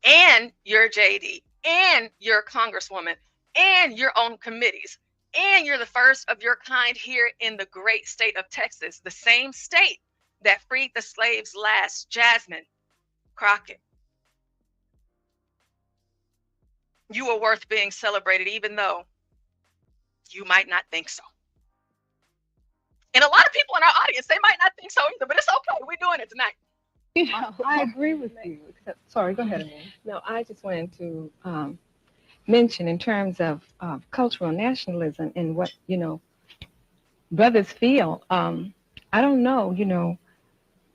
And you're JD, and you're a congresswoman, and your own committees, and you're the first of your kind here in the great state of Texas, the same state that freed the slaves last, Jasmine Crockett. You are worth being celebrated, even though you might not think so. And a lot of people in our audience, they might not think so either, but it's okay. We're doing it tonight. I agree with you. Sorry, go ahead, Amanda. No, I just wanted to mention in terms of cultural nationalism and what, brothers feel. I don't know,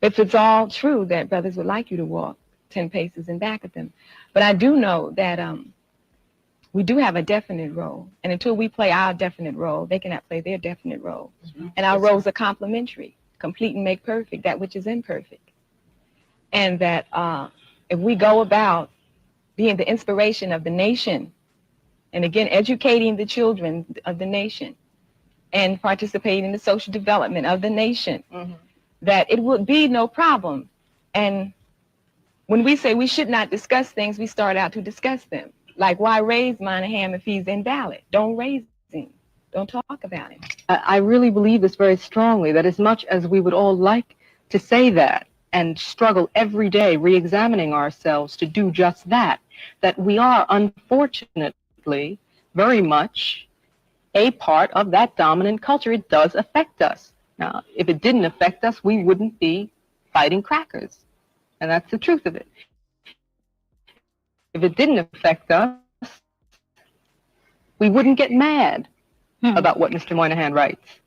if it's all true that brothers would like you to walk 10 paces in back of them. But I do know that we do have a definite role. And until we play our definite role, they cannot play their definite role. And our roles are complementary, complete and make perfect, that which is imperfect. And that if we go about being the inspiration of the nation, and again, educating the children of the nation, and participating in the social development of the nation, that it would be no problem. And when we say we should not discuss things, we start out to discuss them. Like, why raise Monahan if he's invalid? Don't raise him. Don't talk about him. I really believe this very strongly, that as much as we would all like to say that and struggle every day re-examining ourselves to do just that, that we are unfortunately very much a part of that dominant culture. It does affect us. Now, if it didn't affect us, we wouldn't be fighting crackers. And that's the truth of it. If it didn't affect us, we wouldn't get mad about what Mr. Moynihan writes.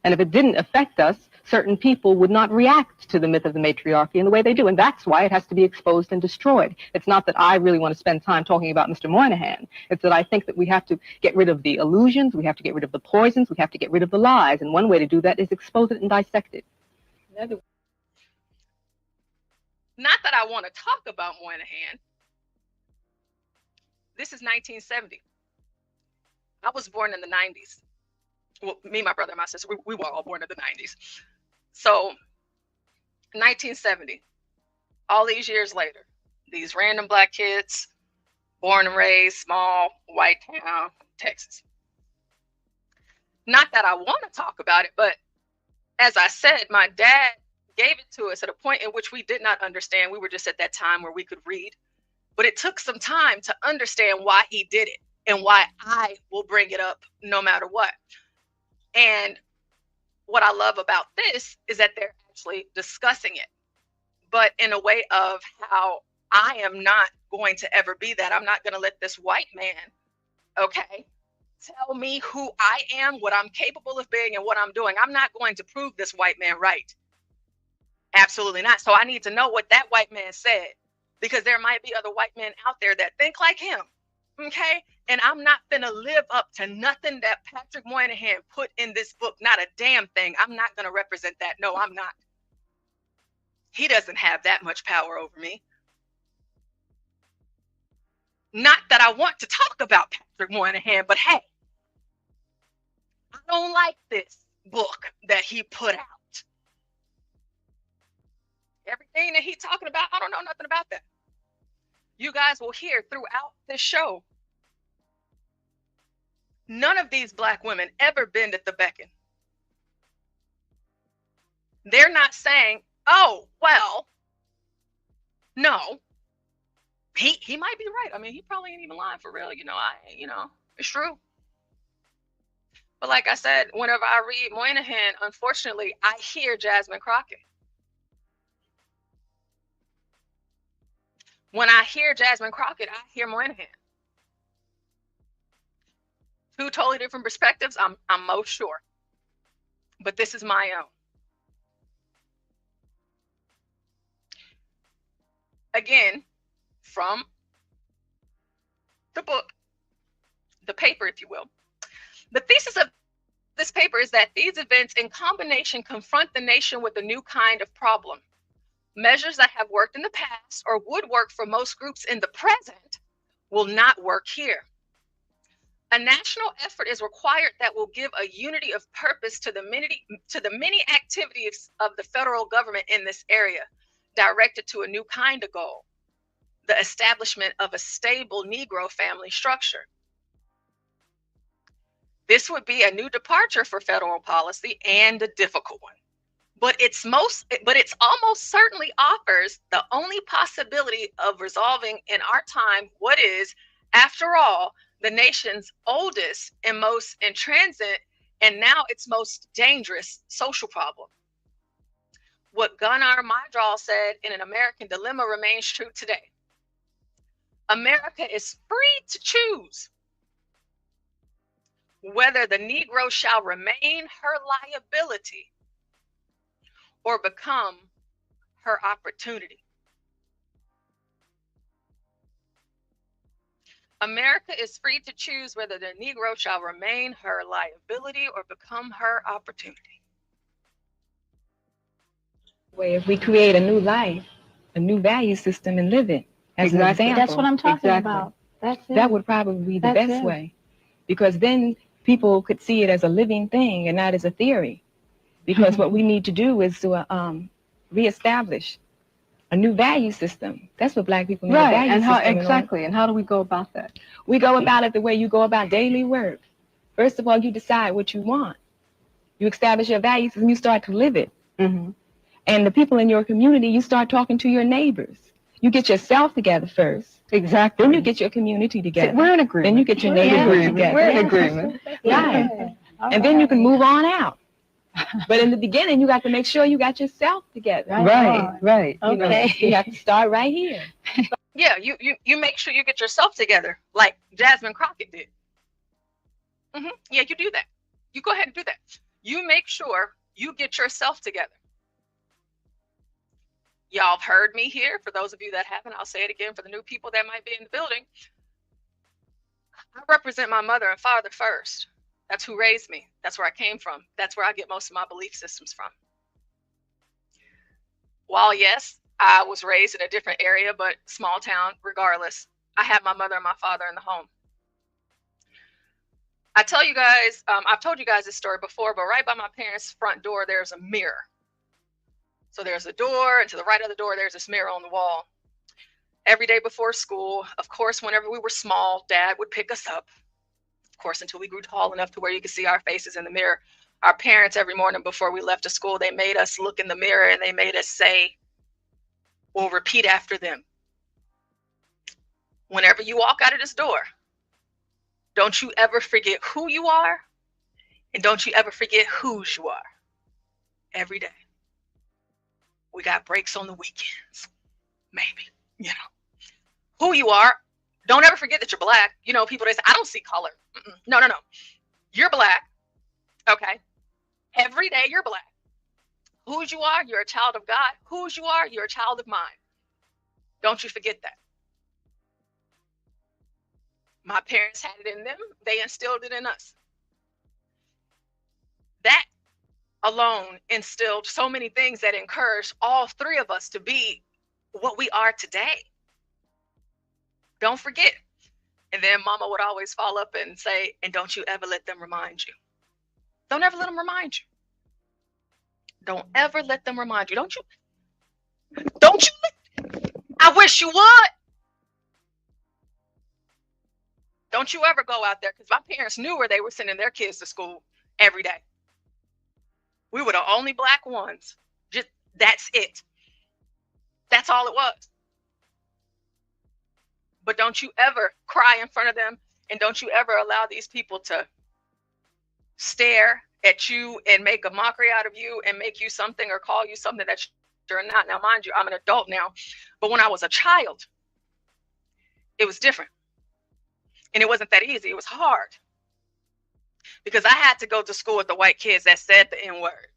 And if it didn't affect us, certain people would not react to the myth of the matriarchy in the way they do. And that's why it has to be exposed and destroyed. It's not that I really want to spend time talking about Mr. Moynihan. It's that I think that we have to get rid of the illusions, we have to get rid of the poisons, we have to get rid of the lies. And one way to do that is expose it and dissect it. Not that I want to talk about Moynihan. This is 1970. I was born in the 90s. Well, me, my brother, and my sister, we were all born in the 90s. So 1970, all these years later, these random Black kids, born and raised, small, white town, Texas. Not that I want to talk about it, but as I said, my dad gave it to us at a point in which we did not understand. We were just at that time where we could read. But it took some time to understand why he did it and why I will bring it up no matter what. And what I love about this is that they're actually discussing it, but in a way of how I am not going to ever be that. I'm not going to let this white man, tell me who I am, what I'm capable of being, and what I'm doing. I'm not going to prove this white man right. Absolutely not. So I need to know what that white man said, because there might be other white men out there that think like him. Okay. And I'm not gonna live up to nothing that Patrick Moynihan put in this book. Not a damn thing. I'm not gonna represent that. No, I'm not. He doesn't have that much power over me. Not that I want to talk about Patrick Moynihan, but hey, I don't like this book that he put out. Everything that he's talking about, I don't know nothing about that. You guys will hear throughout this show None of these Black women ever bend at the beckon. They're not saying, oh, well, no, he might be right. I mean, he probably ain't even lying for real. It's true. But like I said, whenever I read Moynihan, unfortunately, I hear Jasmine Crockett. When I hear Jasmine Crockett, I hear Moynihan. Two totally different perspectives, I'm most sure. But this is my own. Again, from the book, the paper, if you will. The thesis of this paper is that these events in combination confront the nation with a new kind of problem. Measures that have worked in the past or would work for most groups in the present will not work here. A national effort is required that will give a unity of purpose to the many activities of the federal government in this area, directed to a new kind of goal, the establishment of a stable Negro family structure. This would be a new departure for federal policy and a difficult one. But it's almost certainly offers the only possibility of resolving in our time what is, after all, the nation's oldest and most intransigent, and now its most dangerous social problem. What Gunnar Myrdal said in An American Dilemma remains true today. America is free to choose whether the Negro shall remain her liability or become her opportunity. America is free to choose whether the Negro shall remain her liability or become her opportunity. If we create a new life, a new value system, and live it as an example. That's what I'm talking about. That's it. That would probably be the best way, because then people could see it as a living thing and not as a theory. Because what we need to do is to reestablish a new value system. That's what Black people need. Right, a value and how system exactly, and how do we go about that? We go about it the way you go about daily work. First of all, you decide what you want. You establish your values and you start to live it. Mm-hmm. And the people in your community, you start talking to your neighbors. You get yourself together first. Exactly. Then you get your community together. We're in agreement. Then you get your neighborhood together. We're in agreement. Right. And then you can move on out. But in the beginning, you got to make sure you got yourself together. Right. Okay. You have to start right here. Yeah, you make sure you get yourself together, like Jasmine Crockett did. Yeah, you do that. You go ahead and do that. You make sure you get yourself together. Y'all have heard me here. For those of you that haven't, I'll say it again for the new people that might be in the building. I represent my mother and father first. That's who raised me. That's where I came from. That's where I get most of my belief systems from. While yes, I was raised in a different area, but small town regardless, I had my mother and my father in the home. I tell you guys, I've told you guys this story before, but right by my parents' front door, there's a mirror. So there's a door, and to the right of the door, there's this mirror on the wall. Every day before school, of course, whenever we were small, Dad would pick us up. Of course, until we grew tall enough to where you could see our faces in the mirror. Our parents, every morning before we left to school, they made us look in the mirror and they made us say, or repeat after them. Whenever you walk out of this door, don't you ever forget who you are, and don't you ever forget whose you are. Every day. We got breaks on the weekends, maybe, who you are. Don't ever forget that you're Black. People, they say, I don't see color. No. You're Black. Okay. Every day you're Black. Whose you are, you're a child of God. Whose you are, you're a child of mine. Don't you forget that. My parents had it in them. They instilled it in us. That alone instilled so many things that encouraged all three of us to be what we are today. Don't forget. And then Mama would always follow up and say, and don't you ever let them remind you. Don't ever let them remind you. Don't ever let them remind you. Don't you? I wish you would. Don't you ever go out there, because my parents knew where they were sending their kids to school every day. We were the only black ones. Just that's it. That's all it was. But don't you ever cry in front of them, and don't you ever allow these people to stare at you and make a mockery out of you and make you something or call you something that you're not. Now, mind you, I'm an adult now, but when I was a child, it was different. And it wasn't that easy. It was hard. Because I had to go to school with the white kids that said the N-word.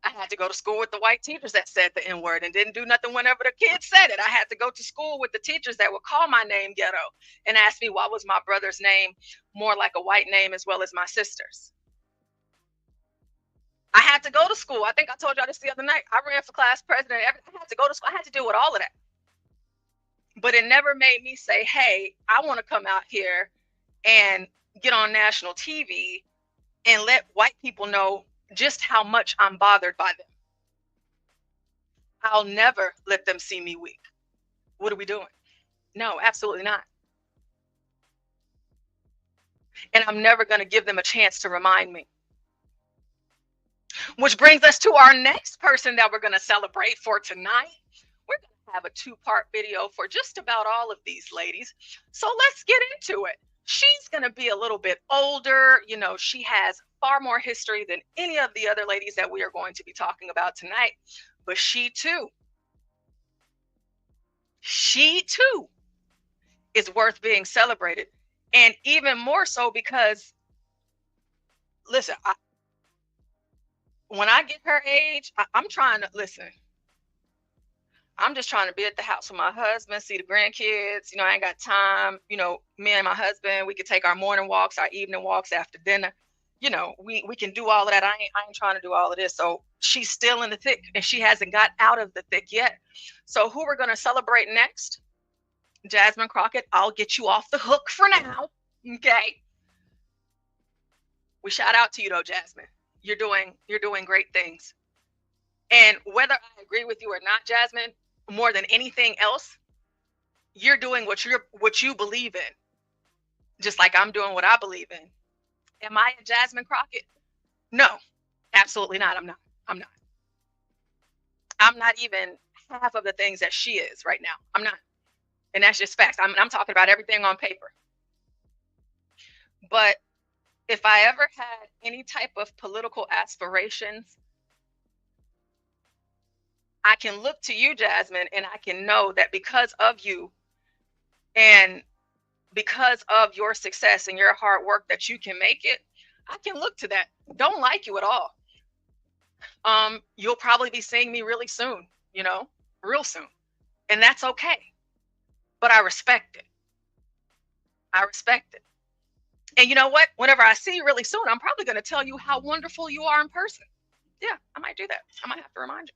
I had to go to school with the white teachers that said the N-word and didn't do nothing whenever the kids said it. I had to go to school with the teachers that would call my name ghetto and ask me why was my brother's name more like a white name as well as my sister's. I had to go to school. I think I told y'all this the other night. I ran for class president. I had to go to school. I had to deal with all of that. But it never made me say, hey, I want to come out here and get on national TV and let white people know just how much I'm bothered by them. I'll never let them see me weak. What are we doing? No, absolutely not. And I'm never going to give them a chance to remind me. Which brings us to our next person that we're going to celebrate for tonight. We're going to have a two-part video for just about all of these ladies. So let's get into it. She's going to be a little bit older. You know, she has far more history than any of the other ladies that we are going to be talking about tonight. But she too is worth being celebrated. And even more so because, listen, when I get her age, I'm trying to, listen, I'm just trying to be at the house with my husband, see the grandkids. You know, I ain't got time. You know, me and my husband, we could take our morning walks, our evening walks after dinner. You know, we can do all of that. I ain't trying to do all of this. So she's still in the thick and she hasn't got out of the thick yet. So who we're going to celebrate next? Jasmine Crockett. I'll get you off the hook for now. Okay. We shout out to you though, Jasmine. You're doing great things. And whether I agree with you or not, Jasmine, more than anything else, you're doing what you believe in. Just like I'm doing what I believe in. Am I a Jasmine Crockett? No, absolutely not. I'm not. I'm not even half of the things that she is right now. I'm not. And that's just facts. I'm talking about everything on paper. But if I ever had any type of political aspirations, I can look to you, Jasmine, and I can know that because of you and because of your success and your hard work that you can make it, I can look to that. Don't like you at all. You'll probably be seeing me really soon, you know, real soon. And that's okay. But I respect it. I respect it. And you know what? Whenever I see you really soon, I'm probably going to tell you how wonderful you are in person. Yeah, I might do that. I might have to remind you.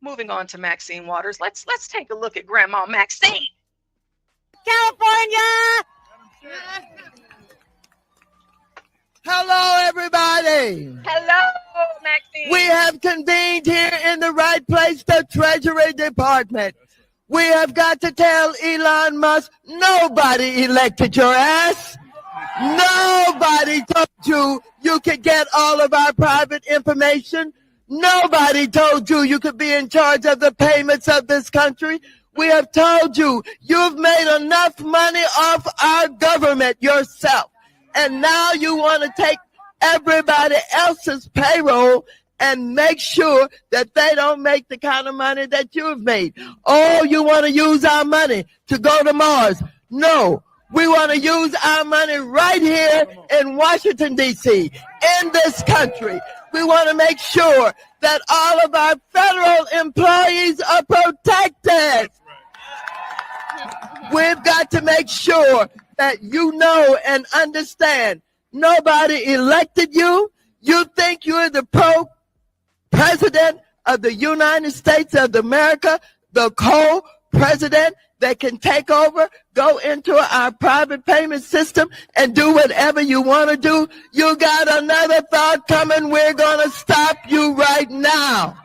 Moving on to Maxine Waters. Let's take a look at Grandma Maxine. California! Hello, everybody. Hello, Maxine. We have convened here in the right place, the Treasury Department. We have got to tell Elon Musk, nobody elected your ass. Nobody told you you could get all of our private information. Nobody told you you could be in charge of the payments of this country. We have told you you've made enough money off our government yourself. And now you want to take everybody else's payroll and make sure that they don't make the kind of money that you've made. Oh, you want to use our money to go to Mars. No, we want to use our money right here in Washington, D.C., in this country. We want to make sure that all of our federal employees are protected. We've got to make sure that you know and understand nobody elected you. You think you're the president of the United States of America, the co-president that can take over, go into our private payment system and do whatever you want to do. You got another thought coming. We're going to stop you right now.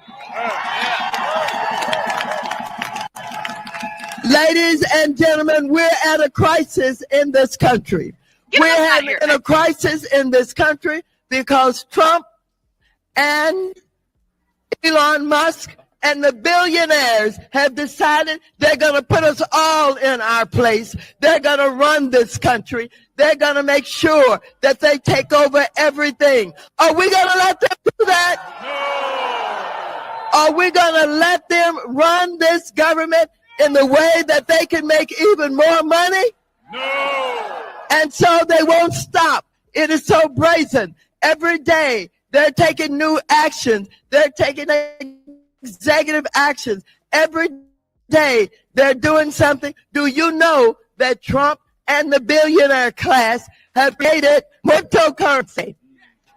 Ladies and gentlemen, we're at a crisis in this country. We're having a crisis in this country because Trump and Elon Musk and the billionaires have decided they're going to put us all in our place. They're going to run this country. They're going to make sure that they take over everything. Are we going to let them do that? No. Are we going to let them run this government in the way that they can make even more money? No. And so they won't stop. It is so brazen. Every day they're taking new actions. They're taking executive actions. Every day they're doing something. Do you know that Trump and the billionaire class have created cryptocurrency?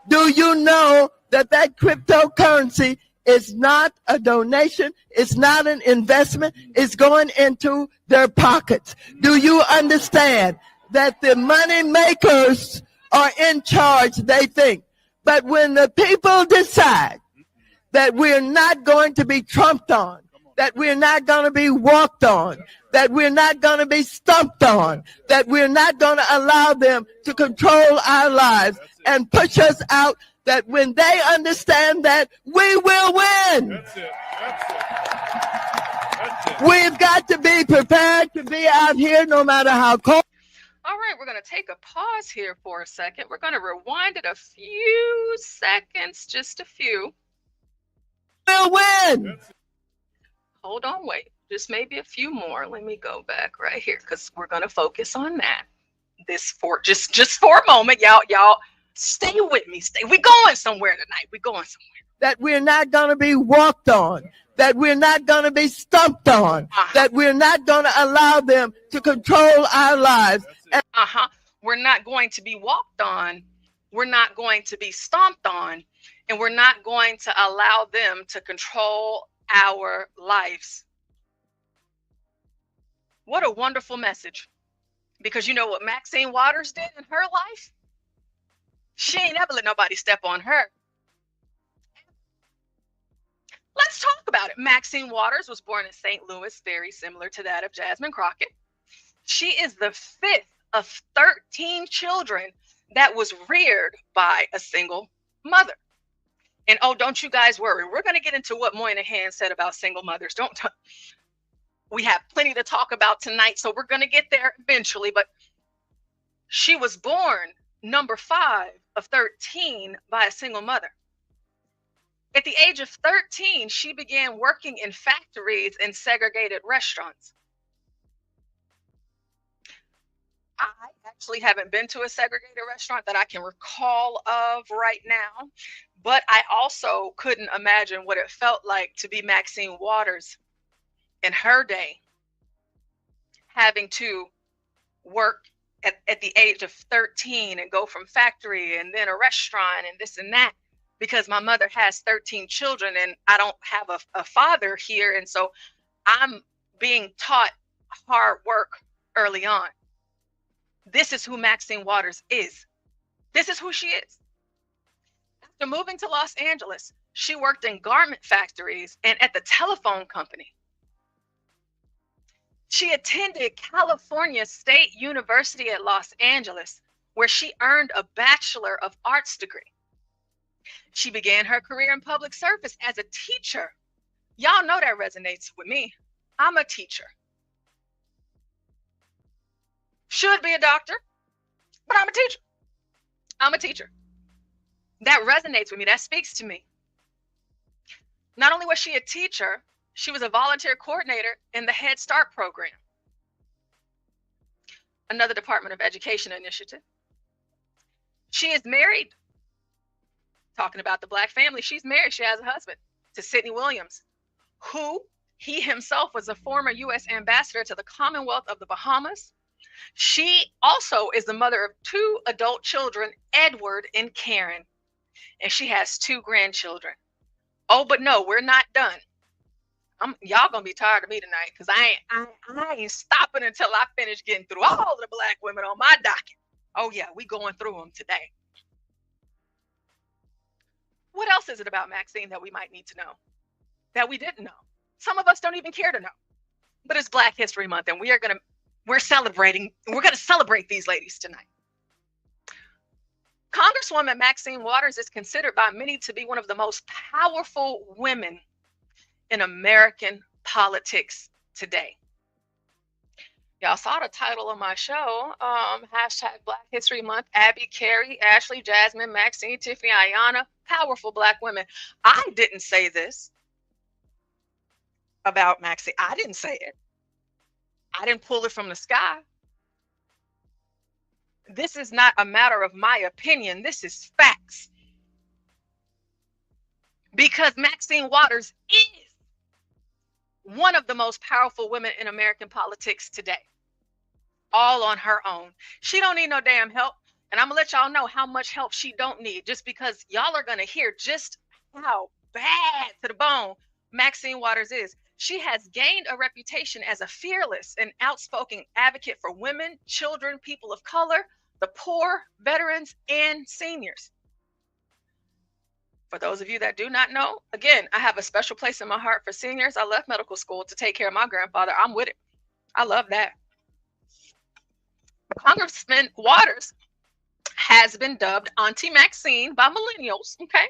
Do you know that that cryptocurrency is not a donation? It's not an investment. It's going into their pockets. Do you understand that the money makers are in charge, they think? But when the people decide that we're not going to be trumped on, that we're not going to be walked on, that we're not going to be stumped on, that we're not going to allow them to control our lives and push us out, that when they understand that, we will win. That's it. That's it. That's it. We've got to be prepared to be out here no matter how cold. All right, we're going to take a pause here for a second. We're going to rewind it a few seconds, just a few. We'll win. Hold on, wait. Just maybe a few more. Let me go back right here because we're going to focus on that. This for just for a moment, y'all stay with me. We're going somewhere tonight. We're going somewhere. That we're not going to be walked on, that we're not going to be stumped on, that we're not going to allow them to control our lives. We're not going to be walked on. We're not going to be stomped on. And we're not going to allow them to control our lives. What a wonderful message. Because you know what Maxine Waters did in her life? She ain't ever let nobody step on her. Let's talk about it. Maxine Waters was born in St. Louis, very similar to that of Jasmine Crockett. She is the 5th of 13 children that was reared by a single mother. And oh, don't you guys worry. We're going to get into what Moynihan said about single mothers. We have plenty to talk about tonight, so we're going to get there eventually. But she was born number 5 of 13 by a single mother. At the age of 13, she began working in factories and segregated restaurants. I actually haven't been to a segregated restaurant that I can recall of right now, but I also couldn't imagine what it felt like to be Maxine Waters in her day, having to work at the age of 13 and go from factory and then a restaurant and this and that, because my mother has 13 children and I don't have a father here. And so I'm being taught hard work early on. This is who Maxine Waters is. This is who she is. After moving to Los Angeles, she worked in garment factories and at the telephone company. She attended California State University at Los Angeles, where she earned a Bachelor of Arts degree. She began her career in public service as a teacher. Y'all know that resonates with me. I'm a teacher. Should be a doctor, but I'm a teacher. I'm a teacher. That resonates with me. That speaks to me. Not only was she a teacher, she was a volunteer coordinator in the Head Start program, another Department of Education initiative. She is married. Talking about the Black family, she's married. She has a husband, to Sidney Williams, who he himself was a former U.S. ambassador to the Commonwealth of the Bahamas. She also is the mother of 2 adult children, Edward and Karen, and she has 2 grandchildren. Oh, but no, we're not done. Y'all gonna be tired of me tonight because I ain't stopping until I finish getting through all the Black women on my docket. Oh yeah, we going through them today. What else is it about Maxine that we might need to know, that we didn't know? Some of us don't even care to know. but it's Black History Month, and we're going to celebrate these ladies tonight. Congresswoman Maxine Waters is considered by many to be one of the most powerful women in American politics today. Y'all saw the title of my show, hashtag Black History Month. Abby, Cari, Ashley, Jasmine, Maxine, Tiffany, Iyanna, powerful Black women. I didn't say this about Maxine. I didn't say it. I didn't pull it from the sky. This is not a matter of my opinion. This is facts. Because Maxine Waters is one of the most powerful women in American politics today. All on her own. She don't need no damn help. And I'm gonna let y'all know how much help she don't need, just because y'all are gonna hear just how bad to the bone Maxine Waters is. She has gained a reputation as a fearless and outspoken advocate for women, children, people of color, the poor, veterans, and seniors. For those of you that do not know, again, I have a special place in my heart for seniors. I left medical school to take care of my grandfather. I'm with it. I love that. Congressman Waters has been dubbed Auntie Maxine by millennials, okay?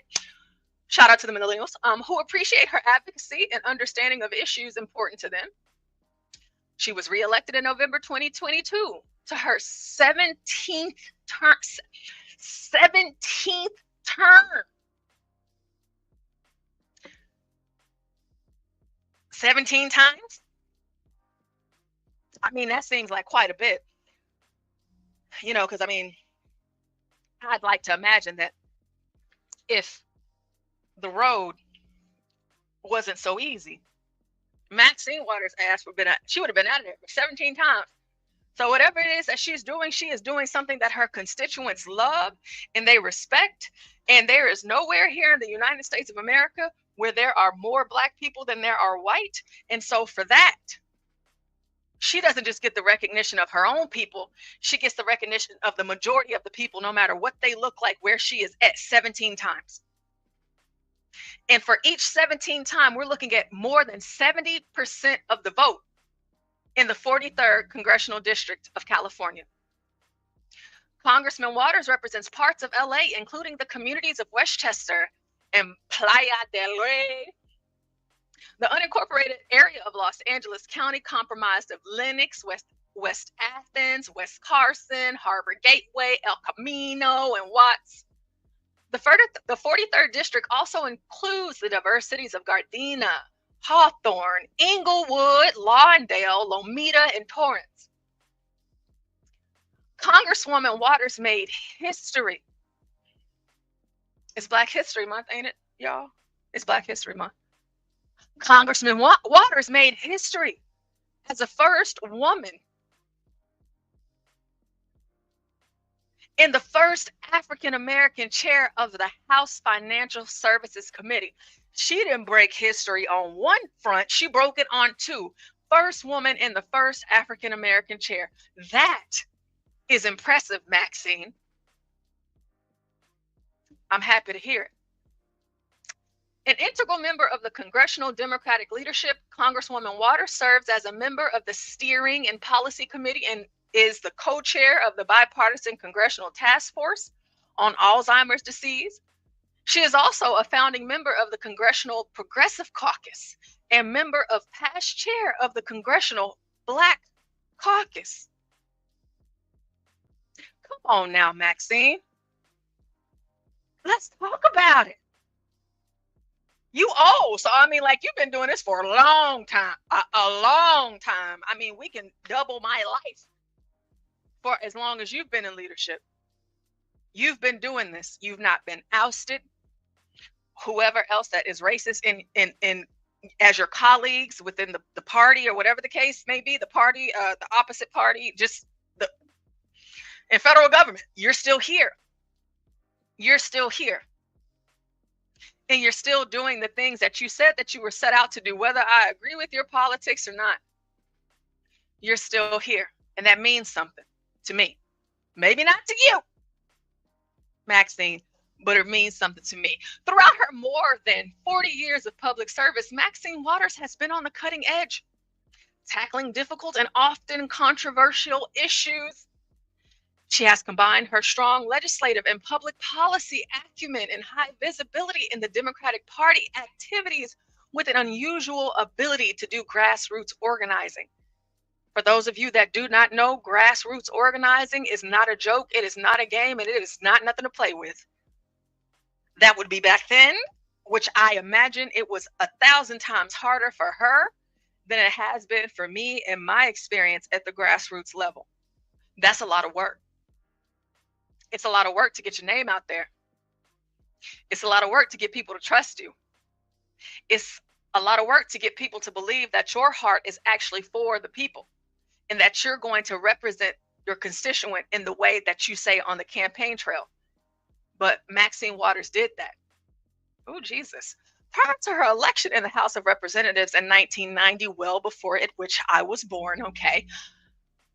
Shout out to the millennials, who appreciate her advocacy and understanding of issues important to them. She was reelected in November 2022 to her 17th term. 17th term. 17 times? I mean, that seems like quite a bit. You know, because I mean, I'd like to imagine that if the road wasn't so easy, Maxine Waters' ass would have been out of there 17 times. So whatever it is that she is doing something that her constituents love and they respect. And there is nowhere here in the United States of America where there are more Black people than there are white. And so for that, she doesn't just get the recognition of her own people. She gets the recognition of the majority of the people, no matter what they look like, where she is at 17 times. And for each 17 time, we're looking at more than 70% of the vote in the 43rd Congressional District of California. Congressman Waters represents parts of LA, including the communities of Westchester and Playa del Rey. The unincorporated area of Los Angeles County, comprised of Lenox, West Athens, West Carson, Harbor Gateway, El Camino, and Watts. The 43rd district also includes the diverse cities of Gardena, Hawthorne, Inglewood, Lawndale, Lomita, and Torrance. Congresswoman Waters made history. It's Black History Month, ain't it, y'all? It's Black History Month. Congressman Waters made history as the first woman in the first African-American chair of the House Financial Services Committee. She didn't break history on one front, she broke it on two. First woman in the first African-American chair. That is impressive, Maxine. I'm happy to hear it. An integral member of the Congressional Democratic leadership, Congresswoman Waters serves as a member of the Steering and Policy Committee and is the co-chair of the Bipartisan Congressional Task Force on Alzheimer's Disease. She is also a founding member of the Congressional Progressive Caucus and member of past chair of the Congressional Black Caucus. Come on now, Maxine. Let's talk about it. You old, so I mean, like, you've been doing this for a long time, a long time. I mean, we can double my life for as long as you've been in leadership. You've been doing this. You've not been ousted. Whoever else that is racist in as your colleagues within the party or whatever the case may be, the party, the opposite party, just in federal government, you're still here. You're still here. And you're still doing the things that you said that you were set out to do, whether I agree with your politics or not. You're still here. And that means something to me. Maybe not to you, Maxine, but it means something to me. Throughout her more than 40 years of public service, Maxine Waters has been on the cutting edge, tackling difficult and often controversial issues. She has combined her strong legislative and public policy acumen and high visibility in the Democratic Party activities with an unusual ability to do grassroots organizing. For those of you that do not know, grassroots organizing is not a joke, it is not a game, and it is not nothing to play with. That would be back then, which I imagine it was 1,000 times harder for her than it has been for me in my experience at the grassroots level. That's a lot of work. It's a lot of work to get your name out there. It's a lot of work to get people to trust you. It's a lot of work to get people to believe that your heart is actually for the people and that you're going to represent your constituent in the way that you say on the campaign trail. But Maxine Waters did that. Oh, Jesus. Prior to her election in the House of Representatives in 1990, well before it, which I was born, okay,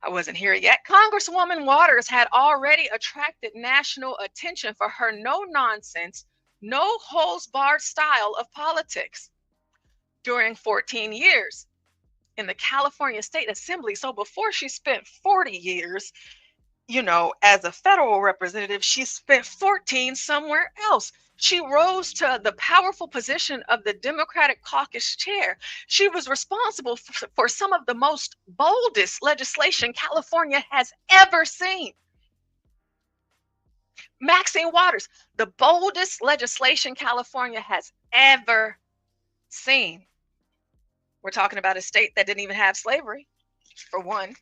I wasn't here yet, Congresswoman Waters had already attracted national attention for her no-nonsense, no-holds-barred style of politics. During 14 years in the California State Assembly, so before she spent 40 years, you know, as a federal representative, she spent 14 somewhere else. She rose to the powerful position of the Democratic caucus chair. She was responsible for some of the most boldest legislation California has ever seen. Maxine Waters, the boldest legislation California has ever seen. We're talking about a state that didn't even have slavery, for one.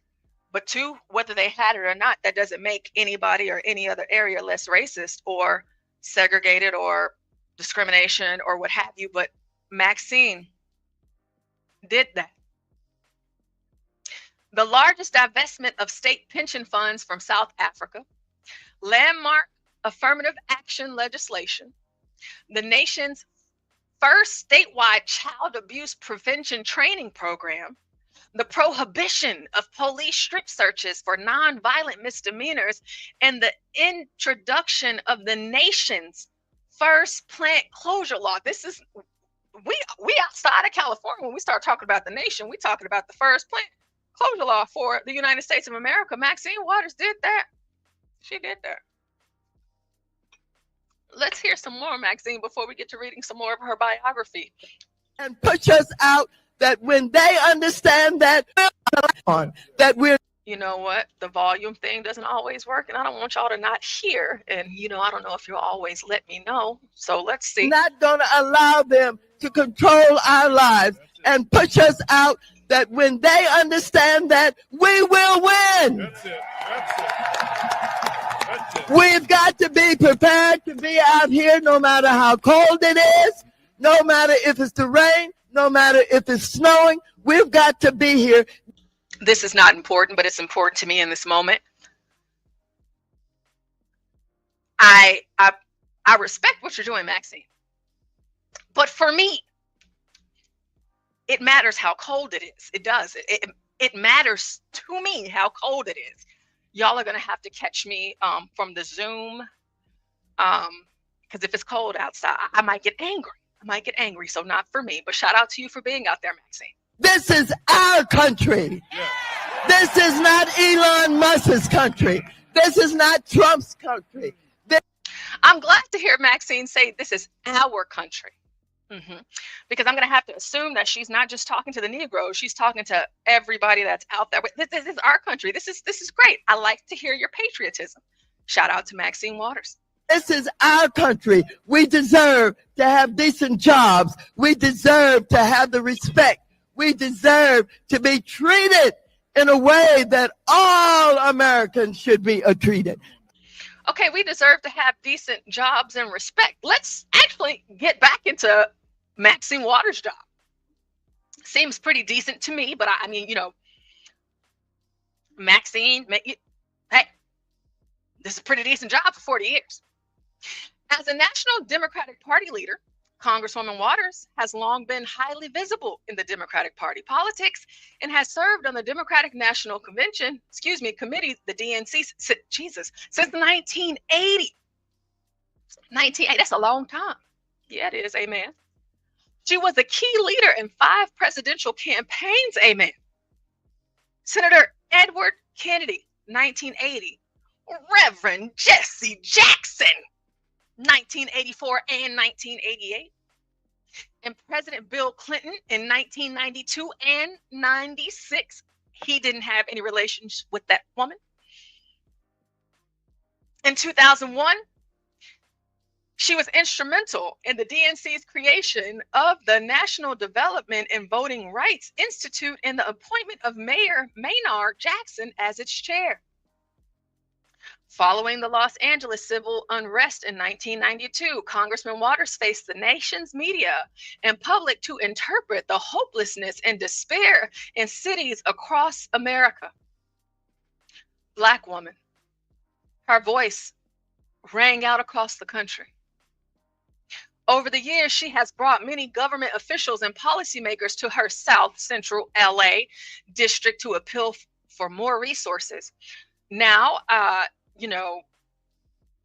But two, whether they had it or not, that doesn't make anybody or any other area less racist or segregated or discrimination or what have you. But Maxine did that. The largest divestment of state pension funds from South Africa, landmark affirmative action legislation, the nation's first statewide child abuse prevention training program, the prohibition of police strip searches for nonviolent misdemeanors, and the introduction of the nation's first plant closure law. This is, we outside of California, when we start talking about the nation, we talking about the first plant closure law for the United States of America. Maxine Waters did that. She did that. Let's hear some more, Maxine, before we get to reading some more of her biography. And push us out, that when they understand that we're, you know what, the volume thing doesn't always work, and I don't want y'all to not hear, and you know, I don't know if you'll always let me know, so let's see. Not going to allow them to control our lives and push us out, that when they understand that, we will win. That's it. That's it. That's it. We've got to be prepared to be out here no matter how cold it is, no matter if it's the rain, no matter if it's snowing. We've got to be here. This is not important, but it's important to me in this moment. I respect what you're doing, Maxine. But for me, it matters how cold it is. It does. It matters to me how cold it is. Y'all are going to have to catch me from the Zoom, because if it's cold outside, I might get angry. So not for me, but shout out to you for being out there, Maxine. This is our country. Yeah. This is not Elon Musk's country. This is not Trump's country. I'm glad to hear Maxine say this is our country. Because I'm going to have to assume that she's not just talking to the Negroes. She's talking to everybody that's out there. This is our country. This is great. I like to hear your patriotism. Shout out to Maxine Waters. This is our country. We deserve to have decent jobs. We deserve to have the respect. We deserve to be treated in a way that all Americans should be treated. Okay, we deserve to have decent jobs and respect. Let's actually get back into Maxine Waters' job. Seems pretty decent to me, but I mean, you know, Maxine, hey, this is a pretty decent job for 40 years. As a National Democratic Party leader, Congresswoman Waters has long been highly visible in the Democratic Party politics and has served on the Democratic National Committee, the DNC, since 1980. 1980, that's a long time. Yeah, it is, amen. She was a key leader in 5 presidential campaigns, amen. Senator Edward Kennedy, 1980. Reverend Jesse Jackson, 1984 and 1988. And President Bill Clinton in 1992 and 96. He didn't have any relations with that woman. In 2001, she was instrumental in the DNC's creation of the National Development and Voting Rights Institute and the appointment of Mayor Maynard Jackson as its chair. Following the Los Angeles civil unrest in 1992, Congressman Waters faced the nation's media and public to interpret the hopelessness and despair in cities across America. Black woman, her voice rang out across the country. Over the years, she has brought many government officials and policymakers to her South Central LA district to appeal for more resources. Now, you know,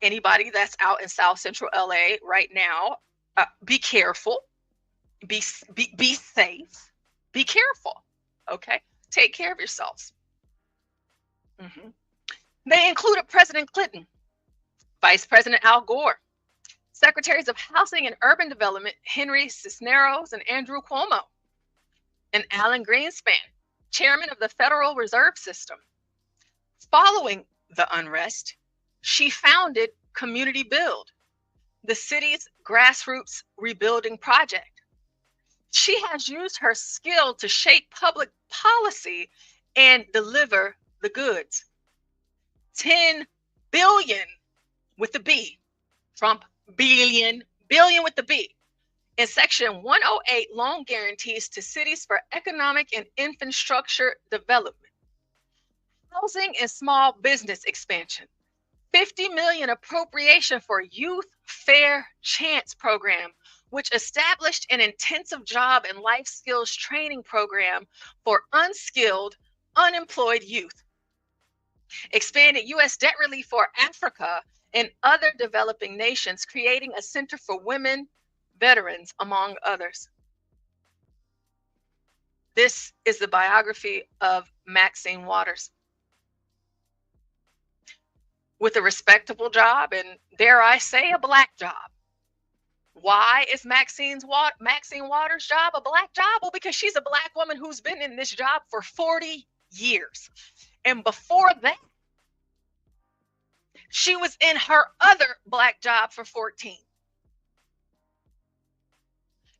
anybody that's out in South Central LA right now, be careful, be safe, be careful, okay? Take care of yourselves. They included President Clinton, Vice President Al Gore, Secretaries of Housing and Urban Development Henry Cisneros and Andrew Cuomo, and Alan Greenspan, Chairman of the Federal Reserve System. Following the unrest, she founded Community Build, the city's grassroots rebuilding project. She has used her skill to shape public policy and deliver the goods. 10 billion with the B, Trump billion with the B, in Section 108 loan guarantees to cities for economic and infrastructure development. Housing and small business expansion. 50 million appropriation for Youth Fair Chance program, which established an intensive job and life skills training program for unskilled, unemployed youth. Expanded U.S. debt relief for Africa and other developing nations, creating a center for women veterans, among others. This is the biography of Maxine Waters. With a respectable job, and dare I say, a black job. Why is Maxine Waters' job a black job? Well, because she's a black woman who's been in this job for 40 years. And before that, she was in her other black job for 14.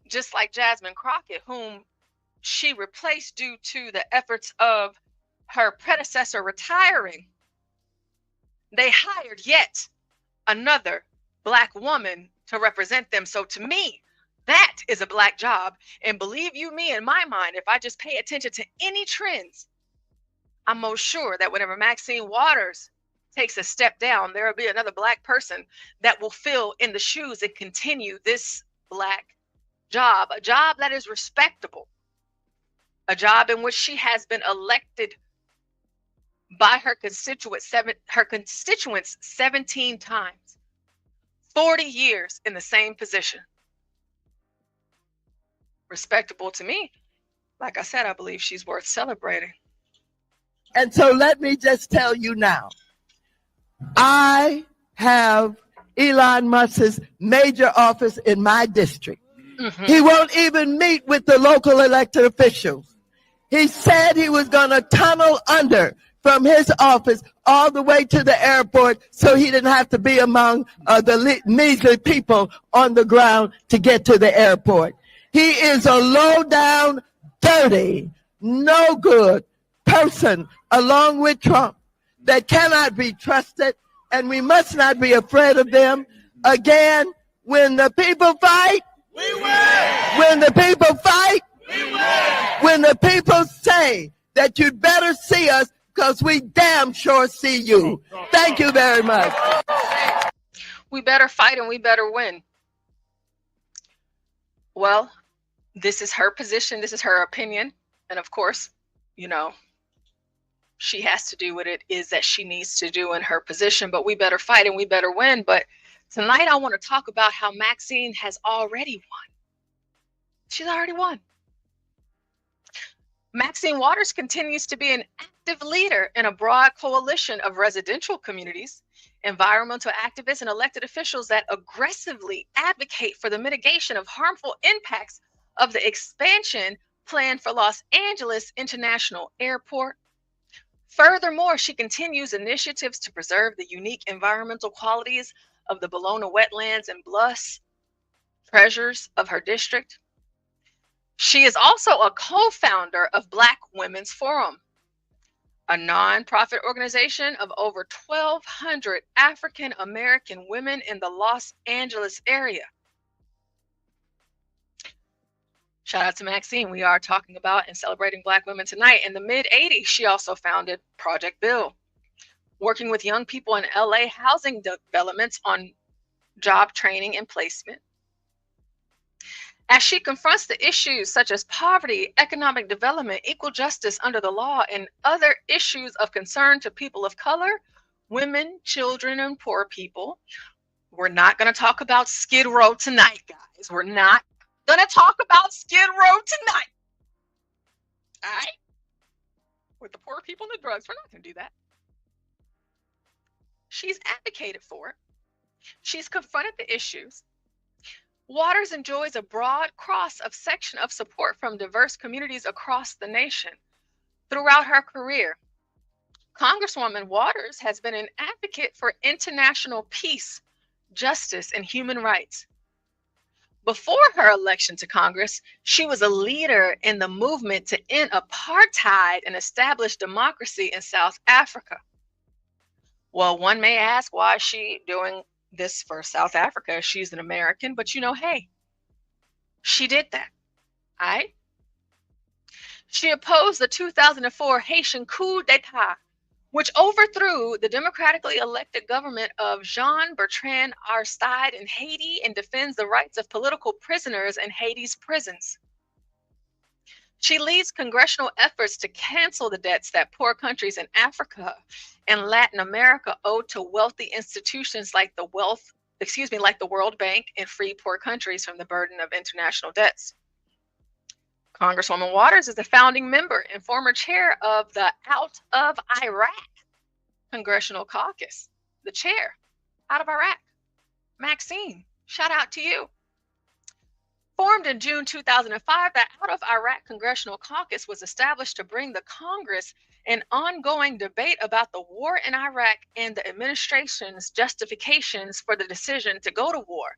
Just like Jasmine Crockett, whom she replaced due to the efforts of her predecessor retiring, they hired yet another black woman to represent them. So to me, that is a black job. And believe you me, in my mind, if I just pay attention to any trends, I'm most sure that whenever Maxine Waters takes a step down, there will be another black person that will fill in the shoes and continue this black job, a job that is respectable, a job in which she has been elected by her constituents 17 times, 40 years in the same position. Respectable to me. Like I said, I believe she's worth celebrating. And so let me just tell you now, I have Elon Musk's major office in my district. He won't even meet with the local elected officials. He said he was going to tunnel under from his office all the way to the airport so he didn't have to be among the measly people on the ground to get to the airport. He is a low down, dirty, no good person along with Trump that cannot be trusted, and we must not be afraid of them. Again, when the people fight, we win. When the people fight, we win. When the people say that you'd better see us because we damn sure see you. Thank you very much. We better fight and we better win. Well, this is her position. This is her opinion. And of course, you know, she has to do what it is that she needs to do in her position, but we better fight and we better win. But tonight I want to talk about how Maxine has already won. She's already won. Maxine Waters continues to be an active leader in a broad coalition of residential communities, environmental activists, and elected officials that aggressively advocate for the mitigation of harmful impacts of the expansion planned for Los Angeles International Airport. Furthermore, she continues initiatives to preserve the unique environmental qualities of the Bologna wetlands and bluffs, treasures of her district. She is also a co-founder of Black Women's Forum, a nonprofit organization of over 1,200 African American women in the Los Angeles area. Shout out to Maxine. We are talking about and celebrating Black women tonight. In the mid-'80s, she also founded Project Bill, working with young people in LA housing developments on job training and placement. As she confronts the issues such as poverty, economic development, equal justice under the law, and other issues of concern to people of color, women, children, and poor people, we're not going to talk about Skid Row tonight, guys. We're not going to talk about Skid Row tonight. All right? With the poor people and the drugs, we're not going to do that. She's advocated for it. She's confronted the issues. Waters enjoys a broad cross of section of support from diverse communities across the nation. Throughout her career, Congresswoman Waters has been an advocate for international peace, justice, and human rights. Before her election to Congress, she was a leader in the movement to end apartheid and establish democracy in South Africa. Well, one may ask, why is she doing this for South Africa? She's an American, but you know, hey, she did that. All right? She opposed the 2004 Haitian coup d'etat, which overthrew the democratically elected government of Jean-Bertrand Aristide in Haiti and defends the rights of political prisoners in Haiti's prisons. She leads congressional efforts to cancel the debts that poor countries in Africa and Latin America owe to wealthy institutions like the World Bank, and free poor countries from the burden of international debts. Congresswoman Waters is a founding member and former chair of the Out of Iraq Congressional Caucus. The chair, Out of Iraq. Maxine, shout out to you. Formed in June 2005, the Out of Iraq Congressional Caucus was established to bring the Congress an ongoing debate about the war in Iraq and the administration's justifications for the decision to go to war,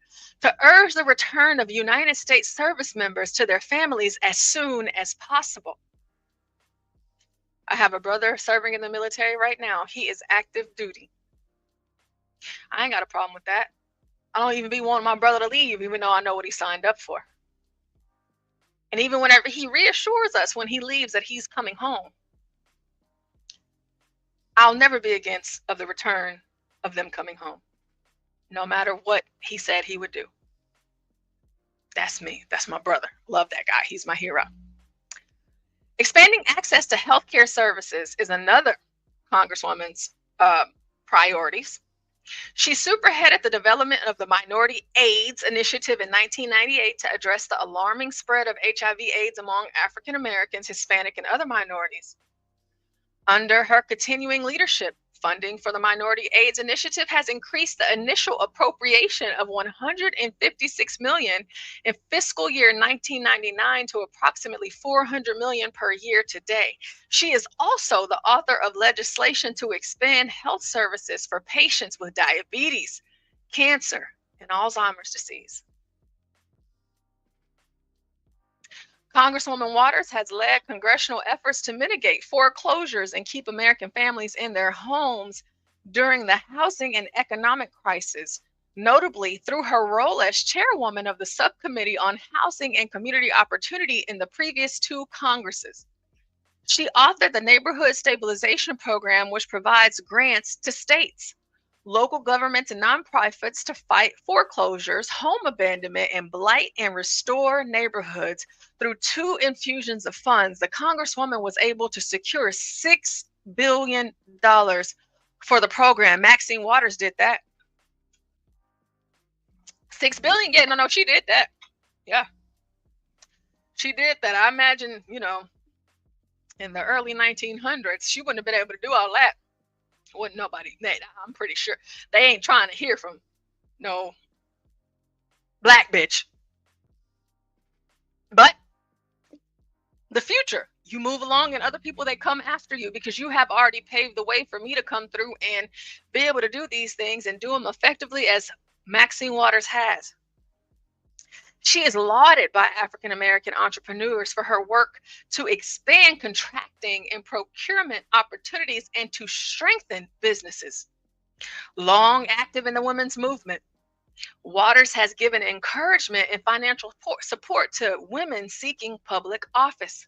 to urge the return of United States service members to their families as soon as possible. I have a brother serving in the military right now. He is active duty. I ain't got a problem with that. I don't even be wanting my brother to leave, even though I know what he signed up for. And even whenever he reassures us when he leaves that he's coming home, I'll never be against of the return of them coming home, no matter what he said he would do. That's me. That's my brother. Love that guy. He's my hero. Expanding access to healthcare services is another Congresswoman's priorities. She spearheaded the development of the Minority AIDS Initiative in 1998 to address the alarming spread of HIV/AIDS among African Americans, Hispanic, and other minorities. Under her continuing leadership, funding for the Minority AIDS Initiative has increased the initial appropriation of $156 million in fiscal year 1999 to approximately $400 million per year today. She is also the author of legislation to expand health services for patients with diabetes, cancer, and Alzheimer's disease. Congresswoman Waters has led congressional efforts to mitigate foreclosures and keep American families in their homes during the housing and economic crisis, notably through her role as chairwoman of the Subcommittee on Housing and Community Opportunity in the previous two Congresses. She authored the Neighborhood Stabilization Program, which provides grants to states, local governments, and nonprofits to fight foreclosures, home abandonment, and blight and restore neighborhoods. Through 2 infusions of funds, the Congresswoman was able to secure $6 billion for the program. Maxine Waters did that. $6 billion, yeah, no, she did that. Yeah. She did that. I imagine, in the early 1900s, she wouldn't have been able to do all that. Wouldn't nobody, I'm pretty sure they ain't trying to hear from no black bitch. But the future, you move along and other people, they come after you because you have already paved the way for me to come through and be able to do these things and do them effectively as Maxine Waters has. She is lauded by African American entrepreneurs for her work to expand contracting and procurement opportunities and to strengthen businesses. Long active in the women's movement, Waters has given encouragement and financial support to women seeking public office.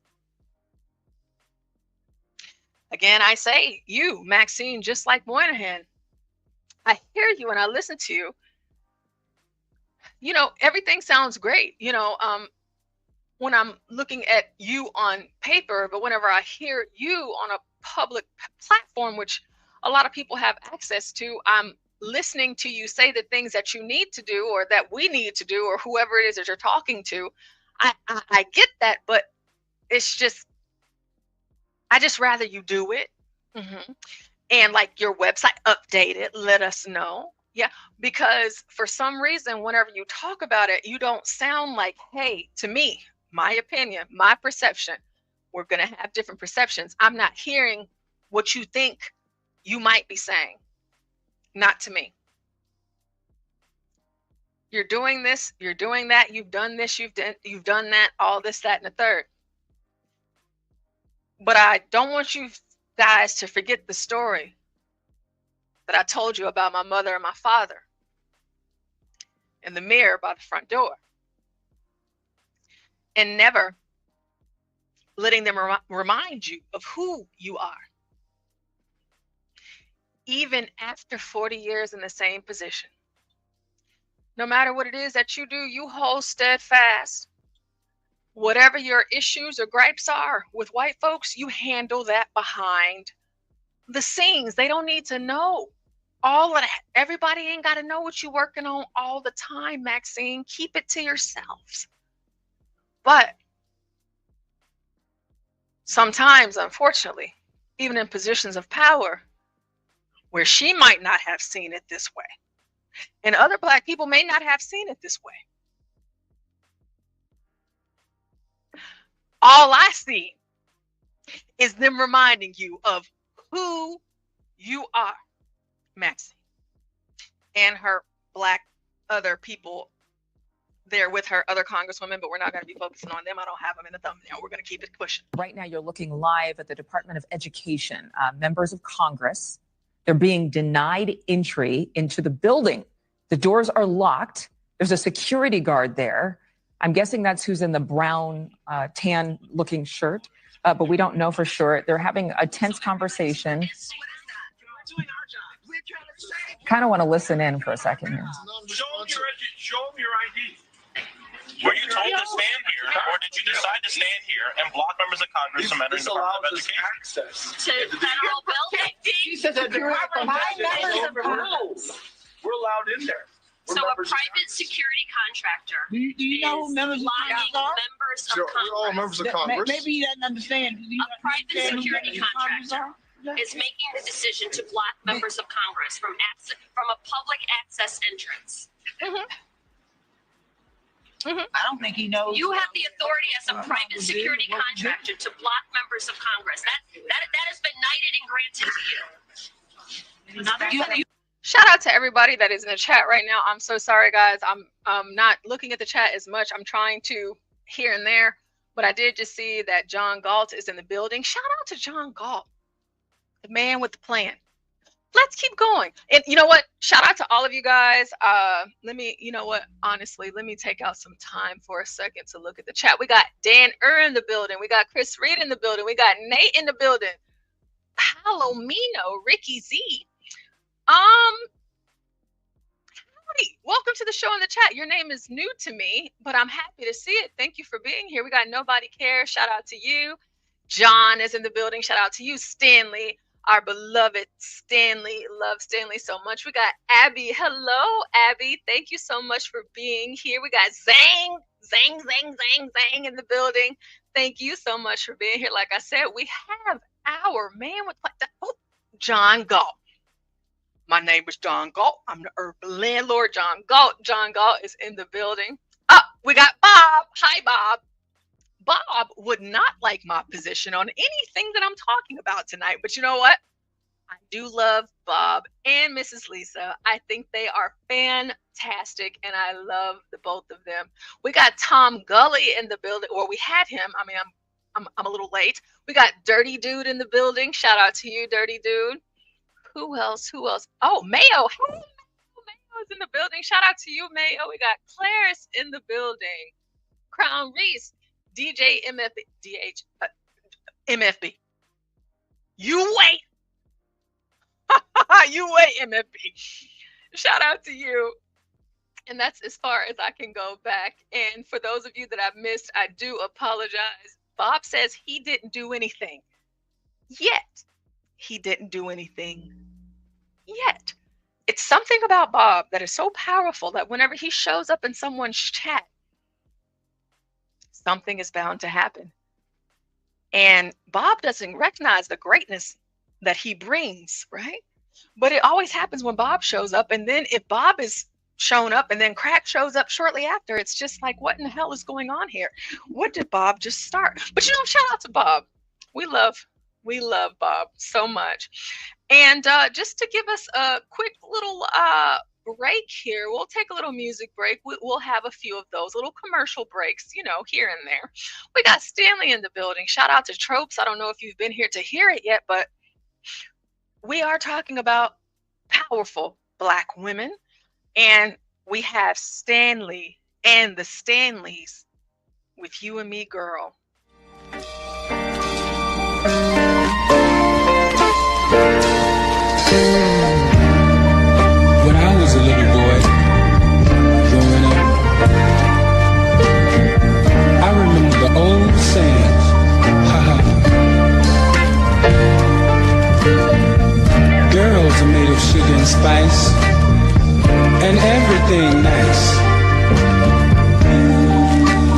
Again, I say, you, Maxine, just like Moynihan, I hear you and I listen to you. You know, everything sounds great, you know, when I'm looking at you on paper, but whenever I hear you on a public platform, which a lot of people have access to, I'm listening to you say the things that you need to do or that we need to do or whoever it is that you're talking to. I get that, but it's just, I just rather you do it. And like your website, update it, let us know. Yeah, because for some reason, whenever you talk about it, you don't sound like, hey, to me, my opinion, my perception, we're going to have different perceptions. I'm not hearing what you think you might be saying. Not to me. You're doing this, you're doing that, you've done this, you've done that, all this, that, and the third. But I don't want you guys to forget the story that I told you about my mother and my father in the mirror by the front door. And never letting them remind you of who you are. Even after 40 years in the same position. No matter what it is that you do, you hold steadfast. Whatever your issues or gripes are with white folks, you handle that behind the scenes. They don't need to know all of that. Everybody ain't got to know what you're working on all the time, Maxine. Keep it to yourselves. But sometimes, unfortunately, even in positions of power, where she might not have seen it this way, and other black people may not have seen it this way. All I see is them reminding you of who you are, Maxine, and her black other people there with her, other congresswomen, but we're not going to be focusing on them. I don't have them in the thumbnail. We're going to keep it pushing. Right now, you're looking live at the Department of Education. Members of Congress, they're being denied entry into the building. The doors are locked. There's a security guard there. I'm guessing that's who's in the brown, tan-looking shirt, but we don't know for sure. They're having a tense conversation. Kind of want to listen in for a second here. Show them your ID. Were you told to stand here, or did you decide to stand here and block members of Congress from entering the Department of Education? Access to federal buildings. We're allowed in there. So a private security contractor do you know who members of blocking members of Congress. We're all members of Congress. Maybe you didn't understand. A private security contractor is making the decision to block members of Congress from a public access entrance. I don't think he knows. You have the authority as a private security contractor to block members of Congress. That has been knighted and granted to you. Shout out to everybody that is in the chat right now. I'm so sorry, guys. I'm not looking at the chat as much. I'm trying to here and there, but I did just see that John Galt is in the building. Shout out to John Galt, the man with the plan. Let's keep going. And you know what? Shout out to all of you guys. You know what? Honestly, let me take out some time for a second to look at the chat. We got Dan in the building. We got Chris Reed in the building. We got Nate in the building. Palomino, Ricky Z. Howdy. Welcome to the show in the chat. Your name is new to me, but I'm happy to see it. Thank you for being here. We got Nobody Cares. Shout out to you. John is in the building. Shout out to you, Stanley. Our beloved Stanley. Love Stanley so much. We got Abby. Hello, Abby. Thank you so much for being here. We got Zang, zang, zang, zang in the building. Thank you so much for being here. Like I said, we have our man with John Galt. My name is John Galt. I'm the urban landlord, John Galt. John Galt is in the building. We got Bob. Hi, Bob. Bob would not like my position on anything that I'm talking about tonight, but you know what? I do love Bob and Mrs. Lisa. I think they are fantastic, and I love the both of them. We got Tom Gully in the building, or we had him. I mean, I'm a little late. We got Dirty Dude in the building. Shout out to you, Dirty Dude. Who else? Who else? Oh, Mayo. Hey, Mayo's in the building. Shout out to you, Mayo. We got Clarice in the building. Crown Reese, DJ MFB. You wait. You wait, MFB. Shout out to you. And that's as far as I can go back. And for those of you that I've missed, I do apologize. Bob says he didn't do anything yet. He didn't do anything yet. It's something about Bob that is so powerful that whenever he shows up in someone's chat, something is bound to happen. And Bob doesn't recognize the greatness that he brings, right? But it always happens when Bob shows up. And then if Bob is shown up and then Crack shows up shortly after, it's just like, what in the hell is going on here? What did Bob just start? But shout out to Bob. We love Bob so much. And just to give us a quick little break here, we'll take a little music break. We'll have a few of those little commercial breaks, here and there. We got Stanley in the building. Shout out to Tropes. I don't know if you've been here to hear it yet, but we are talking about powerful Black women. And we have Stanley and the Stanleys with You and Me, Girl. When I was a little boy, growing up, I remember the old saying, girls are made of sugar and spice, and everything nice.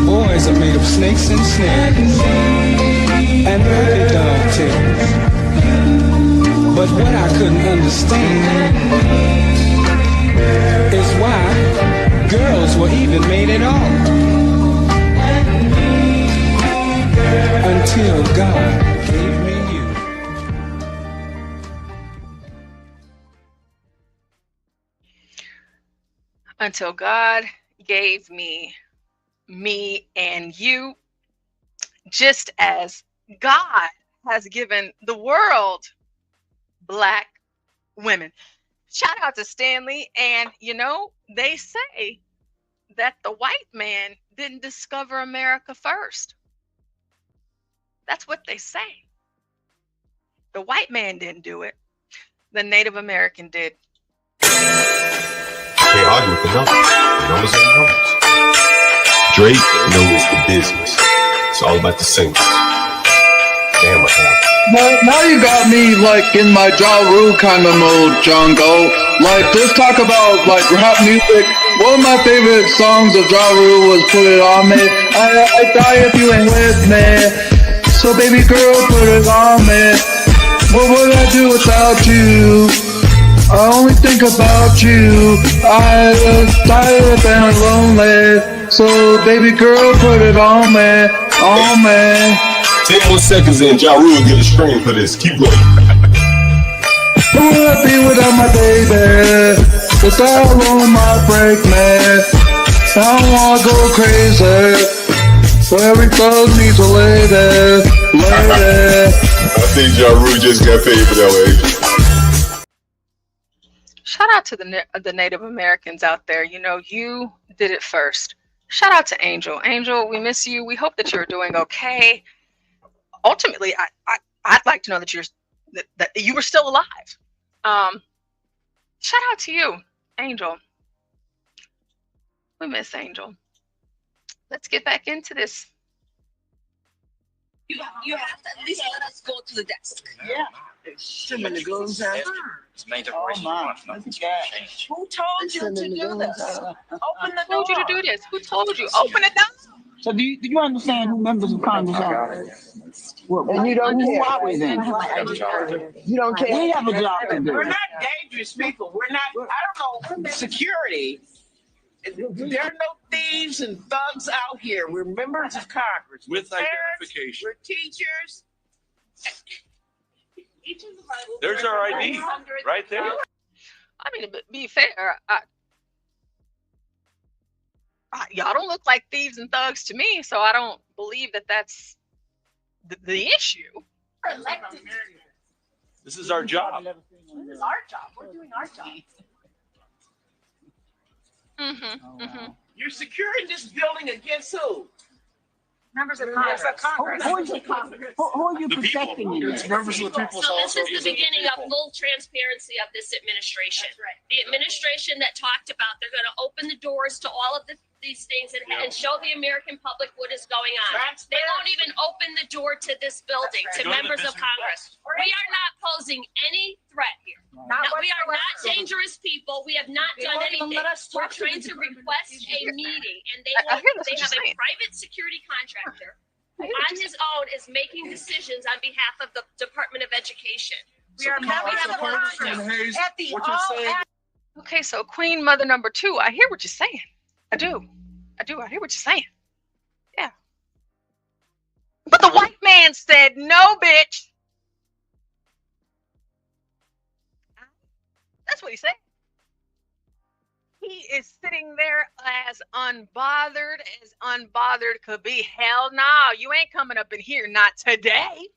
Boys are made of snakes and snares, and dirty dog tails. But what I couldn't understand is why girls were even made at all. Until God gave me you. Until God gave me and you, just as God has given the world Black women. Shout out to Stanley. And they say that the white man didn't discover America first. That's what they say. The white man didn't do it. The Native American did. Can't argue with the numbers. The numbers are the numbers. Drake knows the business. It's all about the singles. Damn, what happened? Now you got me in my Ja Rule kind of mode, John Galt. Just talk about rap music. One of my favorite songs of Ja Rule was Put It On Me. I die if you ain't with me. So baby girl, put it on me. What would I do without you? I only think about you. I was tired and lonely. So baby girl, put it on me, on me. 10 more seconds in, Ja Rule get a string for this. Keep going. Who would I be without my baby? Cause that alone might break me. I don't wanna go crazy. So every thug needs a lady, lady. I think Ja Rule just got paid for that way. Shout out to the Native Americans out there. You did it first. Shout out to Angel. Angel, we miss you. We hope that you're doing okay. Ultimately, I'd like to know that that you were still alive. Shout out to you, Angel. We miss Angel. Let's get back into this. You have to at least let us go to the desk. Yeah. Send the goons out. It's made Oh my, look at that. Who told you to do this? Open the Who told you to door. do this? Who told you? Open it down. So do you understand who members of Congress are? And you don't Who care. are we then? You don't care. We have a job to do. We're not dangerous people. We're not, I don't know, security. There are no thieves and thugs out here. We're members of Congress. With We're parents, identification. we're teachers. There's our ID right there. I mean, to be fair, y'all don't look like thieves and thugs to me, so I don't believe that that's the issue. This is our job. This is our job. We're doing our job. You're securing this building against who? Members of Congress. Who are you protecting in It's this? members of the people. So this is the beginning of full transparency of this administration. The administration that talked about they're going to open the doors to all of these things and show the American public what is going on. They won't even open the door to this building, to members of Congress. We are not posing any threat here. No, we are not dangerous people. We have not done anything. We're trying to request a meeting, and they have a private security contractor who on his own is making decisions on behalf of the Department of Education. We are members of Congress. Okay, so Queen Mother number 2, I hear what you're saying. I do. I hear what you're saying. Yeah. But the white man said, no, bitch. That's what he said. He is sitting there as unbothered could be. Hell no, you ain't coming up in here, not today.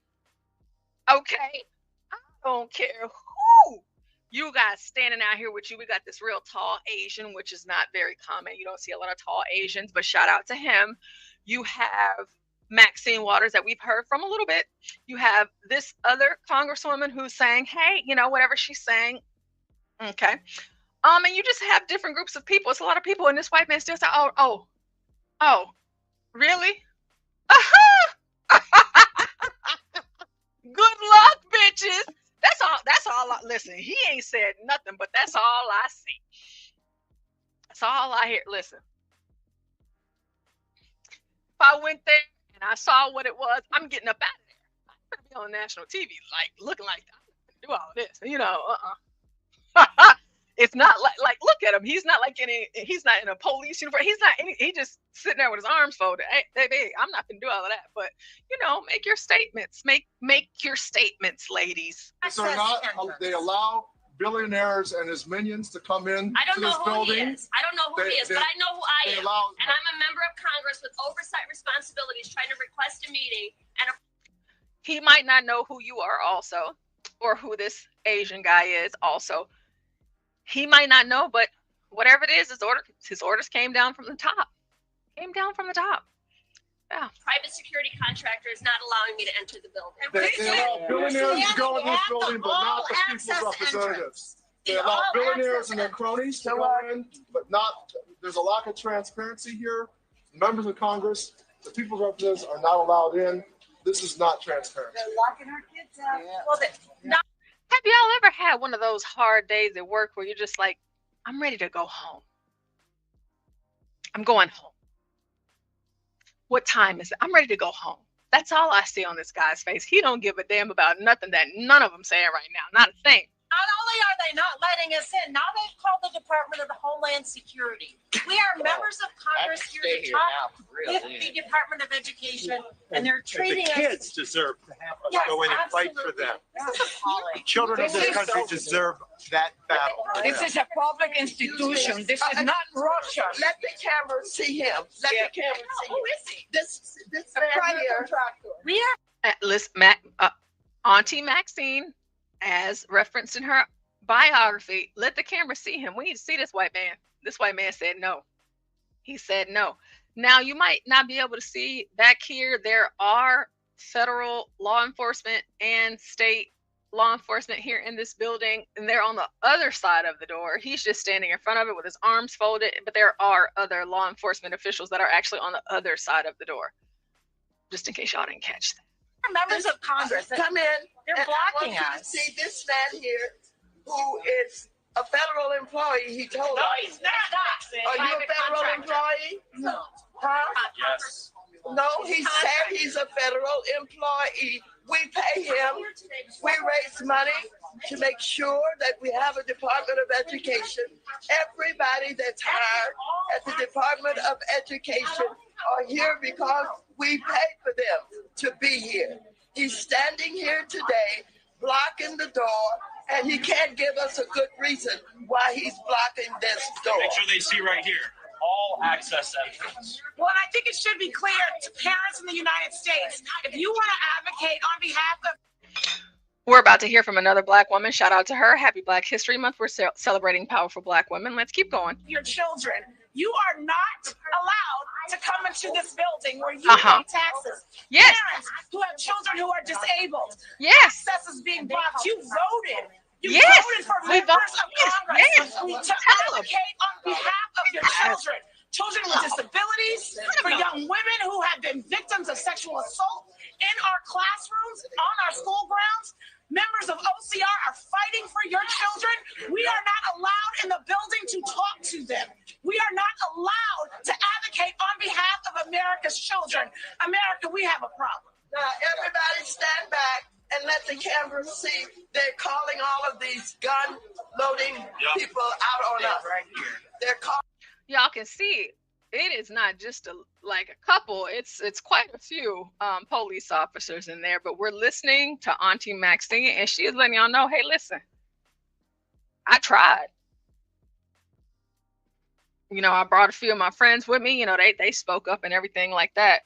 Okay? I don't care who you got standing out here with you. We got this real tall Asian, which is not very common. You don't see a lot of tall Asians, but shout out to him. You have Maxine Waters that we've heard from a little bit. You have this other congresswoman who's saying, hey, you know, whatever she's saying. Okay. And you just have different groups of people. It's a lot of people, and this white man still said, oh, really? Good luck, bitches. That's all listen, he ain't said nothing, but that's all I see. That's all I hear. Listen. If I went there and I saw what it was, I'm getting up out of there. I'm gonna be on national TV, like looking like that. Do all of this, you know. It's not like look at him. He's not in a police uniform. He just sitting there with his arms folded. Hey, baby, I'm not gonna do all of that. But you know, make your statements. Make your statements, ladies. So they allow billionaires and his minions to come in. I don't to know this who building. he is. I don't know who he is, but I know who I am. And I'm a member of Congress with oversight responsibilities, trying to request a meeting. And he might not know who you are, also, or who this Asian guy is, also. He might not know, but whatever it is, his orders came down from the top. Yeah. Private security contractor is not allowing me to enter the building. They allow billionaires to go in this building, but not the people's representatives. They allow billionaires and their cronies to go in, but not. There's a lack of transparency here. Members of Congress, the people's representatives are not allowed in. This is not transparent. They're locking our kids out. Well, Have y'all ever had one of those hard days at work where you're just like, I'm ready to go home. I'm going home. What time is it? I'm ready to go home. That's all I see on this guy's face. He don't give a damn about nothing that none of them saying right now. Not a thing. not only are they not letting us in, now they've called the Department of Homeland Security. We are members of Congress here to talk with the Department of Education, and they're treating the us. kids deserve to have us go in and fight for them. The children of this country deserve that battle. This is a public institution. This is not Russia. Let the camera see him. Let the camera see him. Who is he? This man here. We are. Listen, Auntie Maxine, as referenced in her biography, let the camera see him. We need to see this white man. This white man said no. He said no. Now, you might not be able to see back here, there are federal law enforcement and state law enforcement here in this building, and they're on the other side of the door. He's just standing in front of it with his arms folded, but there are other law enforcement officials that are actually on the other side of the door, just in case y'all didn't catch that. Members of Congress. Come in. They're and blocking I want you us. to see this man here, who is a federal employee. He told No, us. he's not. Are you a federal employee? No. Huh? Yes. No, he said he's a federal employee. We pay him. We raise money to make sure that we have a Department of Education. Everybody that's hired at the Department of Education are here because we pay for them to be here. He's standing here today, blocking the door, and he can't give us a good reason why he's blocking this door. Make sure they see right here. All access entrance. Well, I think it should be clear to parents in the United States, if you want to advocate on behalf of... We're about to hear from another Black woman. Shout out to her. Happy Black History Month. We're celebrating powerful Black women. Let's keep going. Your children, you are not allowed to come into this building where you pay taxes. Yes. Parents who have children who are disabled. Yes. Access is being blocked. You voted. You Yes. voted for We members voted. of Congress Yes. to advocate on behalf of your children. Children with disabilities, for young women who have been victims of sexual assault in our classrooms, on our school grounds. Members of OCR are fighting for your children. We are not allowed in the building to talk to them. We are not allowed to advocate on behalf of America's children. America, we have a problem. Now, everybody stand back and let the camera see. They're calling all of these gun-loading people out on us. They're calling. Y'all can see it is not just like a couple. It's quite a few police officers in there. But we're listening to Auntie Maxine, and she is letting y'all know, hey, listen, I tried. You know, I brought a few of my friends with me. You know, they spoke up and everything like that.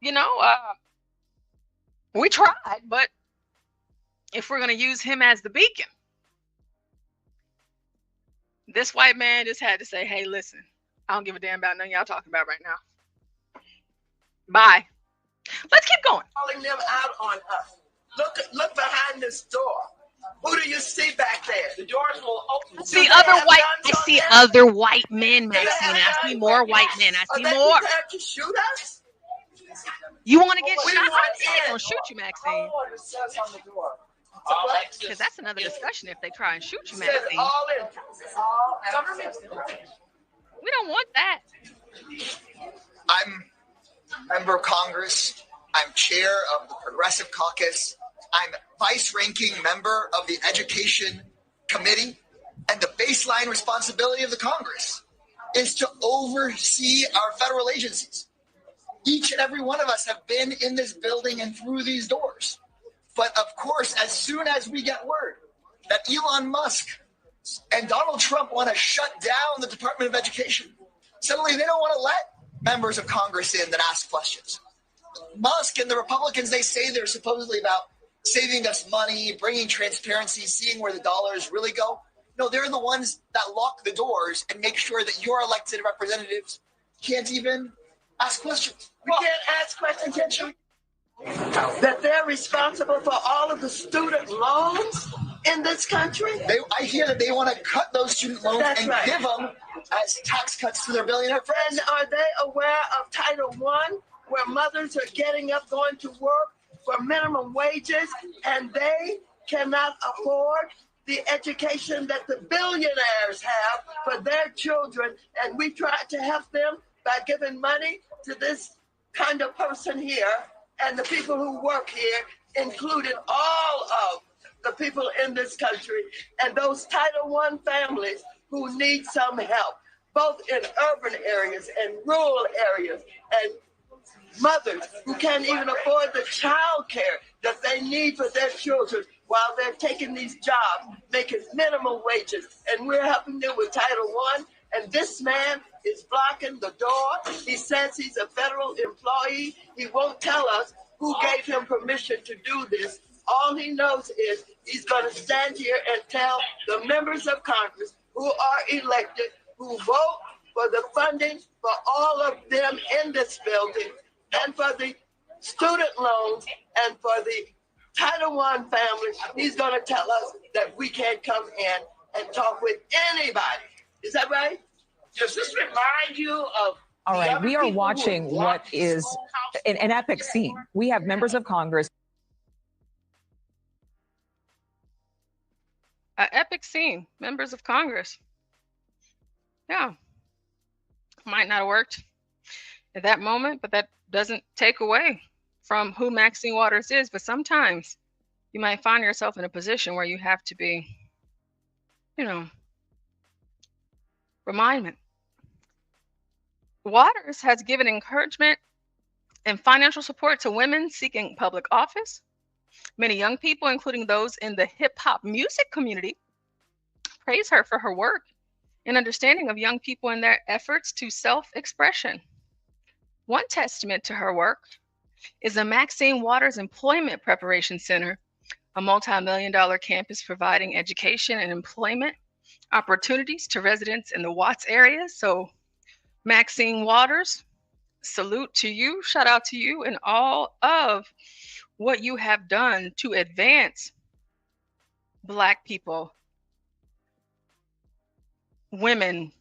You know, we tried, but if we're going to use him as the beacon, this white man just had to say, hey, listen, I don't give a damn about nothing y'all talking about right now. Bye. Let's keep going. Calling them out on us. Look behind this door. Who do you see back there? The doors will open. I see other white men, Maxine. I see more white men. I see more. Prepared to shoot us? You want to get We shot? want I'm in. going to shoot you, Maxine. It says on the door. Because that's another discussion if they try and shoot you, It says Maxine. all entrance. All government. We don't want that. I'm a member of Congress. I'm chair of the Progressive Caucus. I'm vice-ranking member of the Education Committee. And the baseline responsibility of the Congress is to oversee our federal agencies. Each and every one of us have been in this building and through these doors. But of course, as soon as we get word that Elon Musk and Donald Trump want to shut down the Department of Education, suddenly they don't want to let members of Congress in that ask questions. Musk and the Republicans, they say they're supposedly about saving us money, bringing transparency, seeing where the dollars really go. No, they're the ones that lock the doors and make sure that your elected representatives can't even ask questions. We can't ask questions, can't you? That they're responsible for all of the student loans in this country? I hear that they want to cut those student loans and give them as tax cuts to their billionaire friends. And are they aware of Title I, where mothers are getting up, going to work for minimum wages, and they cannot afford the education that the billionaires have for their children? And we try to help them by giving money to this kind of person here, and the people who work here, including all of the people in this country, and those Title I families who need some help, both in urban areas and rural areas, and mothers who can't even afford the child care that they need for their children while they're taking these jobs, making minimum wages, and we're helping them with Title I. And this man is blocking the door. He says he's a federal employee. He won't tell us who gave him permission to do this. All he knows is he's going to stand here and tell the members of Congress who are elected, who vote for the funding for all of them in this building, and for the student loans, and for the Title I families. He's going to tell us that we can't come in and talk with anybody. Is that right? Does this remind you of All right, we are watching what is an epic scene. We have members of Congress. An epic scene. Members of Congress. Yeah. Might not have worked at that moment, but that doesn't take away from who Maxine Waters is. But sometimes you might find yourself in a position where you have to be, you know, reminded. Waters has given encouragement and financial support to women seeking public office. Many young people, including those in the hip hop music community, praise her for her work and understanding of young people in their efforts to self-expression. One testament to her work is the Maxine Waters Employment Preparation Center, a multi-million-dollar campus providing education and employment opportunities to residents in the Watts area. So Maxine Waters, salute to you, shout out to you, and all of what you have done to advance Black people, women,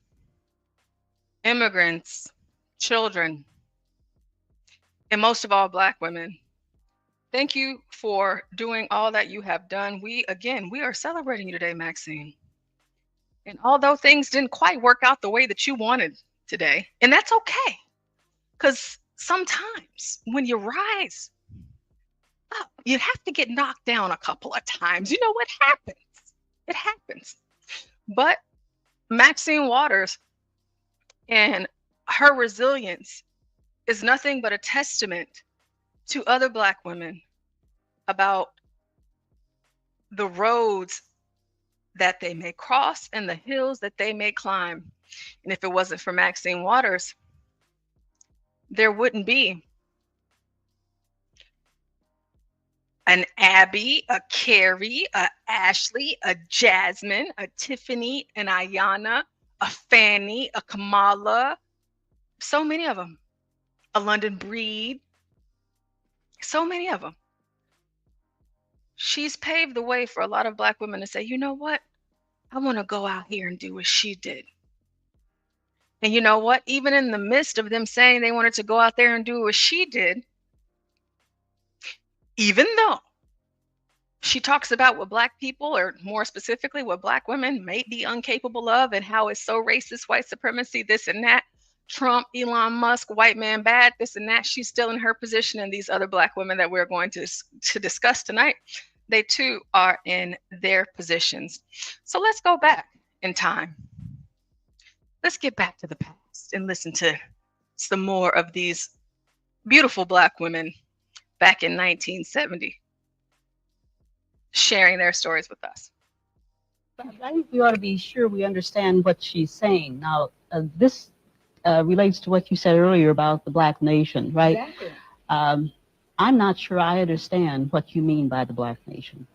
immigrants, children, and most of all, Black women. Thank you for doing all that you have done. We are celebrating you today, Maxine. And although things didn't quite work out the way that you wanted today, and that's okay, because sometimes when you rise up, you have to get knocked down a couple of times. You know what happens? It happens. But Maxine Waters and her resilience is nothing but a testament to other Black women about the roads that they may cross and the hills that they may climb. And if it wasn't for Maxine Waters, there wouldn't be an Abby, a Cari, a Ashley, a Jasmine, a Tiffany, an Iyanna, a Fanny, a Kamala, so many of them, a London Breed, so many of them. She's paved the way for a lot of Black women to say, you know what? I want to go out here and do what she did. And you know what? Even in the midst of them saying they wanted to go out there and do what she did, even though she talks about what Black people, or more specifically, what Black women may be incapable of, and how it's so racist, white supremacy, this and that, Trump, Elon Musk, white man bad, this and that, she's still in her position. And these other Black women that we're going to discuss tonight, they too are in their positions. So let's go back in time. Let's get back to the past and listen to some more of these beautiful Black women back in 1970 sharing their stories with us. I think we ought to be sure we understand what she's saying. Now, this relates to what you said earlier about the Black nation, right? Exactly. I'm not sure I understand what you mean by the Black nation.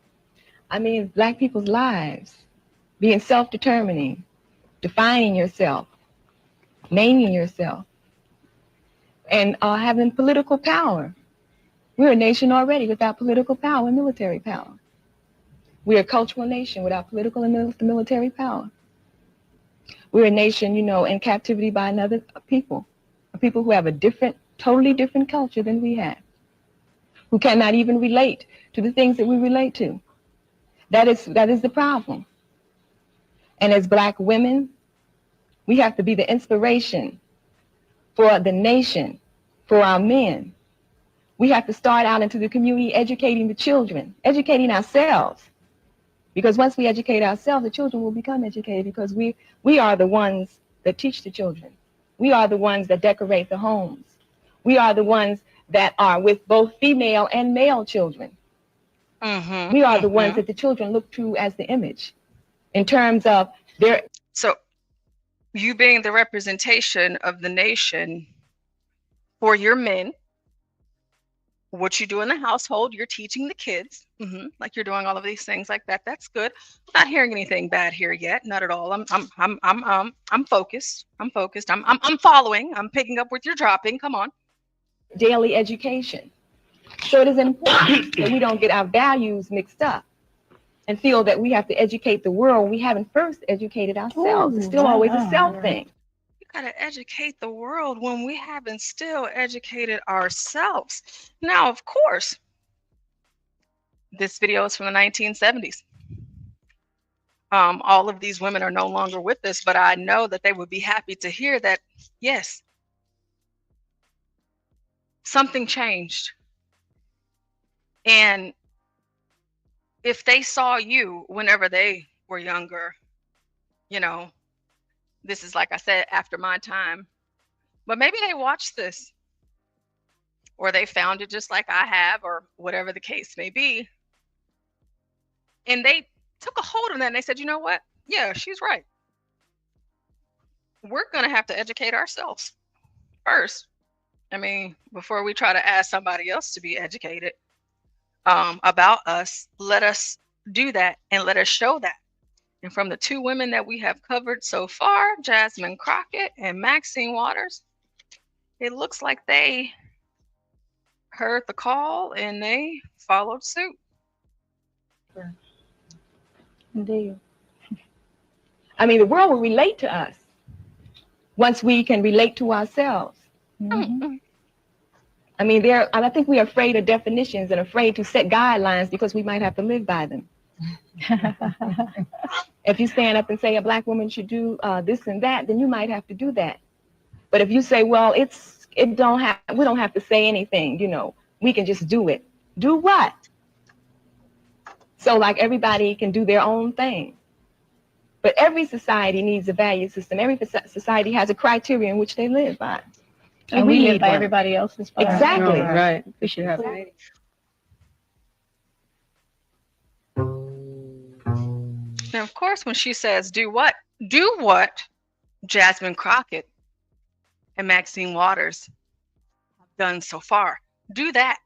I mean, Black people's lives, being self-determining, defining yourself, naming yourself, and having political power. We're a nation already without political power and military power. We're a cultural nation without political and military power. We're a nation, in captivity by another people, a people who have a different, totally different culture than we have, who cannot even relate to the things that we relate to. That is the problem. And as Black women, we have to be the inspiration for the nation, for our men. We have to start out into the community educating the children, educating ourselves. Because once we educate ourselves, the children will become educated, because we are the ones that teach the children. We are the ones that decorate the homes. We are the ones that are with both female and male children. We are the ones that the children look to as the image in terms of their... So you being the representation of the nation for your men, what you do in the household, you're teaching the kids, like you're doing all of these things like that. That's good. I'm not hearing anything bad here yet. Not at all. I'm focused. I'm focused. I'm following. I'm picking up what you're dropping. Come on. Daily education. So it is important that we don't get our values mixed up and feel that we have to educate the world. We haven't first educated ourselves. It's still always a self thing. gotta educate the world when we haven't still educated ourselves. Now, of course, this video is from the 1970s. All of these women are no longer with us, but I know that they would be happy to hear that, yes, something changed. And if they saw you whenever they were younger, you know, this is, like I said, after my time, but maybe they watched this or they found it just like I have, or whatever the case may be. And they took a hold of that and they said, you know what? Yeah, she's right. We're going to have to educate ourselves first. I mean, before we try to ask somebody else to be educated about us, let us do that and let us show that. And from the two women that we have covered so far, Jasmine Crockett and Maxine Waters, it looks like they heard the call and they followed suit. Indeed. I mean, the world will relate to us once we can relate to ourselves. Mm-hmm. I mean, I think we are afraid of definitions and afraid to set guidelines because we might have to live by them. If you stand up and say a black woman should do this and that, then you might have to do that. But if you say, well, we don't have to say anything, you know, we can just do it. Do what? So like everybody can do their own thing. But every society needs a value system. Every society has a criteria in which they live by. And we live by everybody else's. Exactly. Right. We should have Now, of course, when she says do what Jasmine Crockett and Maxine Waters have done so far. Do that.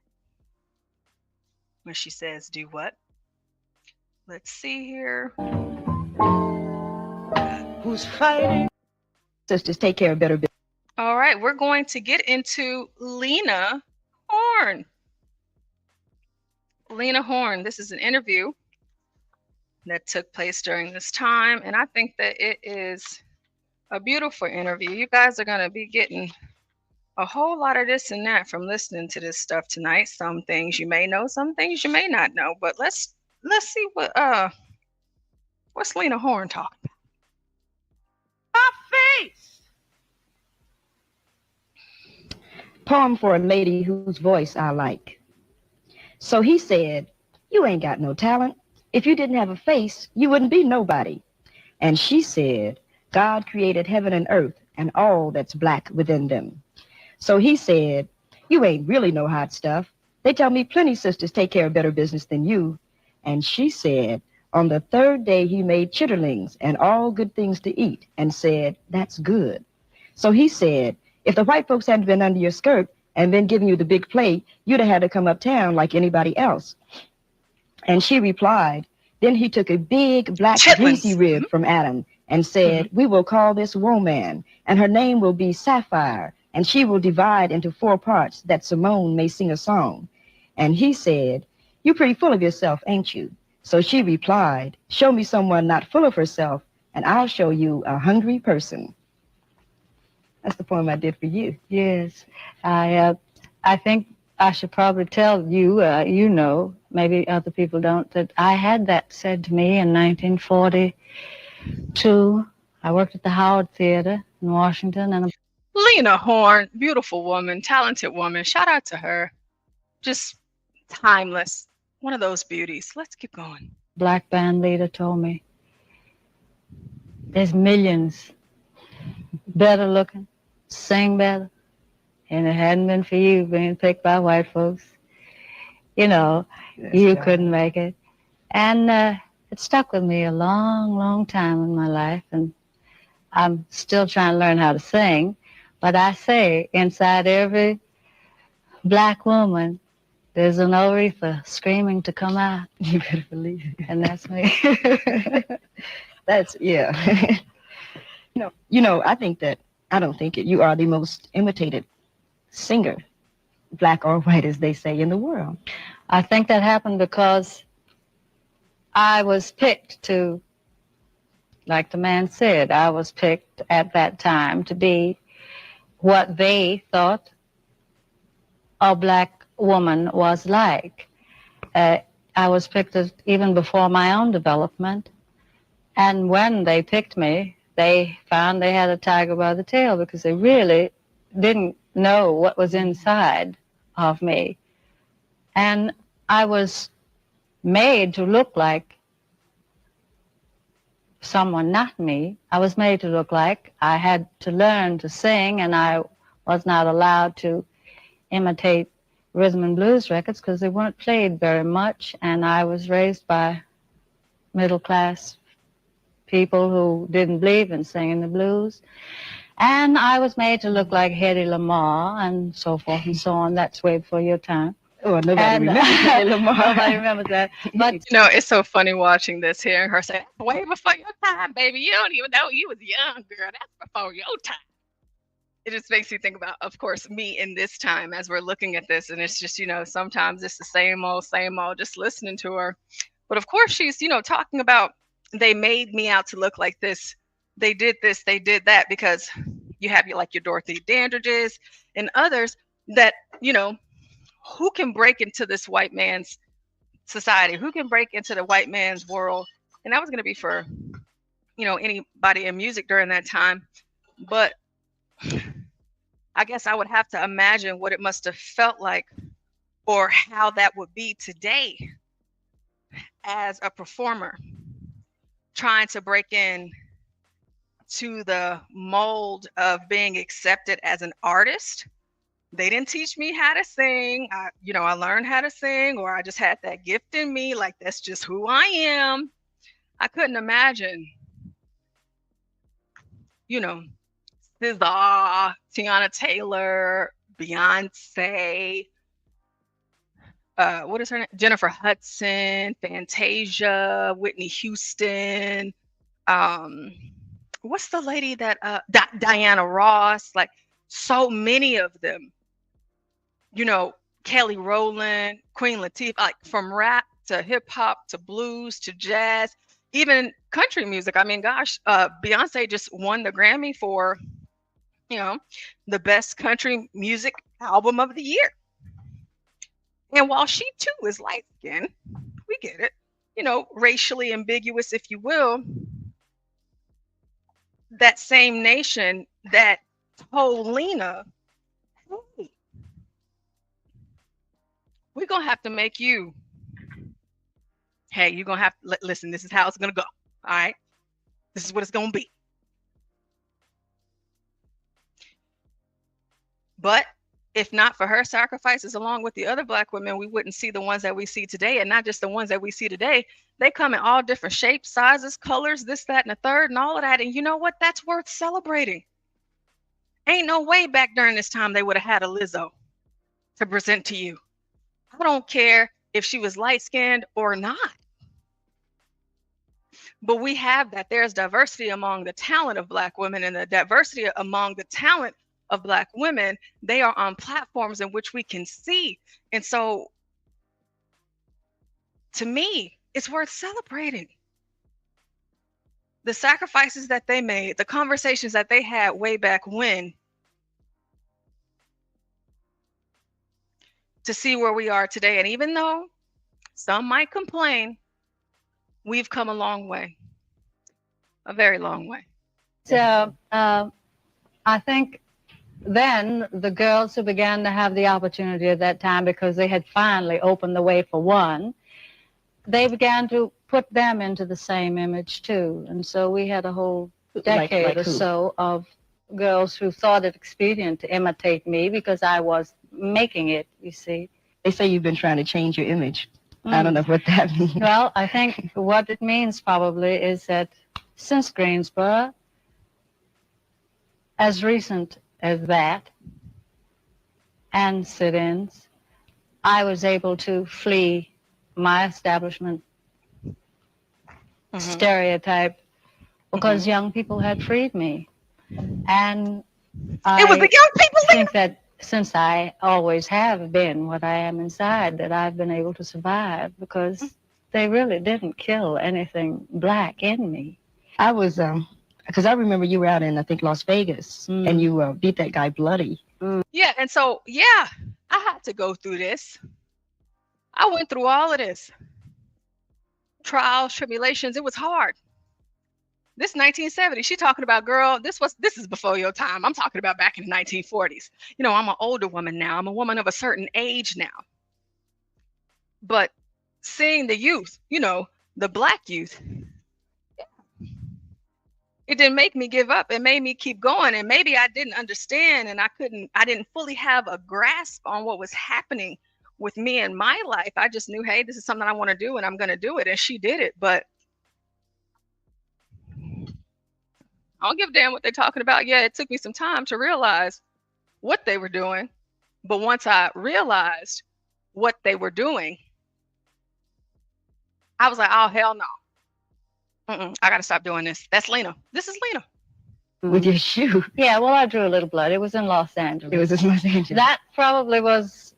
When she says do what? Let's see here. Who's fighting? Sisters, take care of better business. All right, we're going to get into Lena Horne. Lena Horne, this is an interview that took place during this time, and I think that it is a beautiful interview. You guys are going to be getting a whole lot of this and that from listening to this stuff tonight. Some things you may know, some things you may not know, but let's see what's Lena Horne talking about. My face. Poem for a lady whose voice I like. So he said, you ain't got no talent. If you didn't have a face, you wouldn't be nobody. And she said, God created heaven and earth and all that's black within them. So he said, you ain't really no hot stuff. They tell me plenty sisters take care of better business than you. And she said, on the third day he made chitterlings and all good things to eat and said, that's good. So he said, if the white folks hadn't been under your skirt and been giving you the big plate, you'd have had to come uptown like anybody else. And she replied, then he took a big black greasy rib from Adam and said, we will call this woman, and her name will be Sapphire, and she will divide into 4 parts that Simone may sing a song. And he said, you're pretty full of yourself, ain't you? So she replied, show me someone not full of herself, and I'll show you a hungry person. That's the poem I did for you. Yes, I think I should probably tell you, you know, maybe other people don't, that I had that said to me in 1942. I worked at the Howard Theater in Washington. And Lena Horne, beautiful woman, talented woman. Shout out to her. Just timeless. One of those beauties. Let's keep going. Black band leader told me, there's millions better looking, sing better, and it hadn't been for you being picked by white folks, you know, you couldn't make it. And it stuck with me a long, long time in my life, and I'm still trying to learn how to sing, but I say inside every black woman, there's an Aretha screaming to come out. You better believe it. And that's me. That's, yeah. You know, I don't think it. You are the most imitated singer, black or white, as they say, in the world. I think that happened because I was picked to like the man said, I was picked at that time to be what they thought a black woman was like. I was picked even before my own development. And when they picked me, they found they had a tiger by the tail because they really didn't know what was inside of me. And I was made to look like someone, not me. I was made to look like I had to learn to sing, and I was not allowed to imitate rhythm and blues records because they weren't played very much, and I was raised by middle-class people who didn't believe in singing the blues. And I was made to look like Hedy Lamarr and so forth and so on. That's way before your time. Oh, nobody remembers Hedy Lamarr. Nobody remembers that. But You know, it's so funny watching this, hearing her say, way before your time, baby. You don't even know you was young, girl. That's before your time. It just makes you think about, of course, me in this time as we're looking at this. And it's just, you know, sometimes it's the same old, just listening to her. But of course, she's, you know, talking about they made me out to look like this. They did this, they did that, because you have your Dorothy Dandridges and others that, you know, who can break into this white man's society? Who can break into the white man's world? And that was going to be for, you know, anybody in music during that time. But I guess I would have to imagine what it must have felt like, or how that would be today as a performer trying to break in to the mold of being accepted as an artist. They didn't teach me how to sing. I learned how to sing, or I just had that gift in me. Like, that's just who I am. I couldn't imagine, you know, SZA, Tiana Taylor, Beyonce, what is her name? Jennifer Hudson, Fantasia, Whitney Houston. What's the lady that Diana Ross? Like, so many of them. You know, Kelly Rowland, Queen Latifah, like from rap to hip hop to blues to jazz, even country music. I mean, gosh, Beyonce just won the Grammy for, you know, the best country music album of the year. And while she too is light skinned, we get it, you know, racially ambiguous, if you will, that same nation that told Lena, hey, we're going to have to make you, hey, you're going to have to, listen, this is how it's going to go. All right. This is what it's going to be. But if not for her sacrifices along with the other Black women, we wouldn't see the ones that we see today. And not just the ones that we see today. They come in all different shapes, sizes, colors, this, that, and the third, and all of that. And you know what? That's worth celebrating. Ain't no way back during this time they would have had a Lizzo to present to you. I don't care if she was light-skinned or not. But we have that. There's diversity among the talent of Black women, and the diversity among the talent of Black women, they are on platforms in which we can see. And so, to me, it's worth celebrating. The sacrifices that they made, the conversations that they had way back when, to see where we are today. And even though some might complain, we've come a long way, a very long way. So I think then the girls who began to have the opportunity at that time, because they had finally opened the way for one, they began to put them into the same image too. And so we had a whole decade or so of girls who thought it expedient to imitate me because I was making it, you see. They say you've been trying to change your image. I don't know what that means. Well, I think what it means probably is that since Greensboro, as recent as that, and sit-ins, I was able to flee my establishment stereotype because young people had freed me. And it was the young people. I think that since I always have been what I am inside, that I've been able to survive because they really didn't kill anything Black in me. I was, because I remember you were out in, I think, Las Vegas, and you beat that guy bloody. Yeah, and so, yeah, I had to go through this. I went through all of this. Trials, tribulations, it was hard. This 1970, she talking about, girl, this is before your time. I'm talking about back in the 1940s. You know, I'm an older woman now. I'm a woman of a certain age now. But seeing the youth, you know, the Black youth, it didn't make me give up. It made me keep going. And maybe I didn't understand, and I didn't fully have a grasp on what was happening with me in my life. I just knew, hey, this is something I want to do and I'm going to do it. And she did it. But I don't give a damn what they're talking about. Yeah, it took me some time to realize what they were doing. But once I realized what they were doing, I was like, oh, hell no. I got to stop doing this. That's Lena. This is Lena. With your shoe. Yeah, well, I drew a little blood. It was in Los Angeles. It was in Los Angeles. That probably was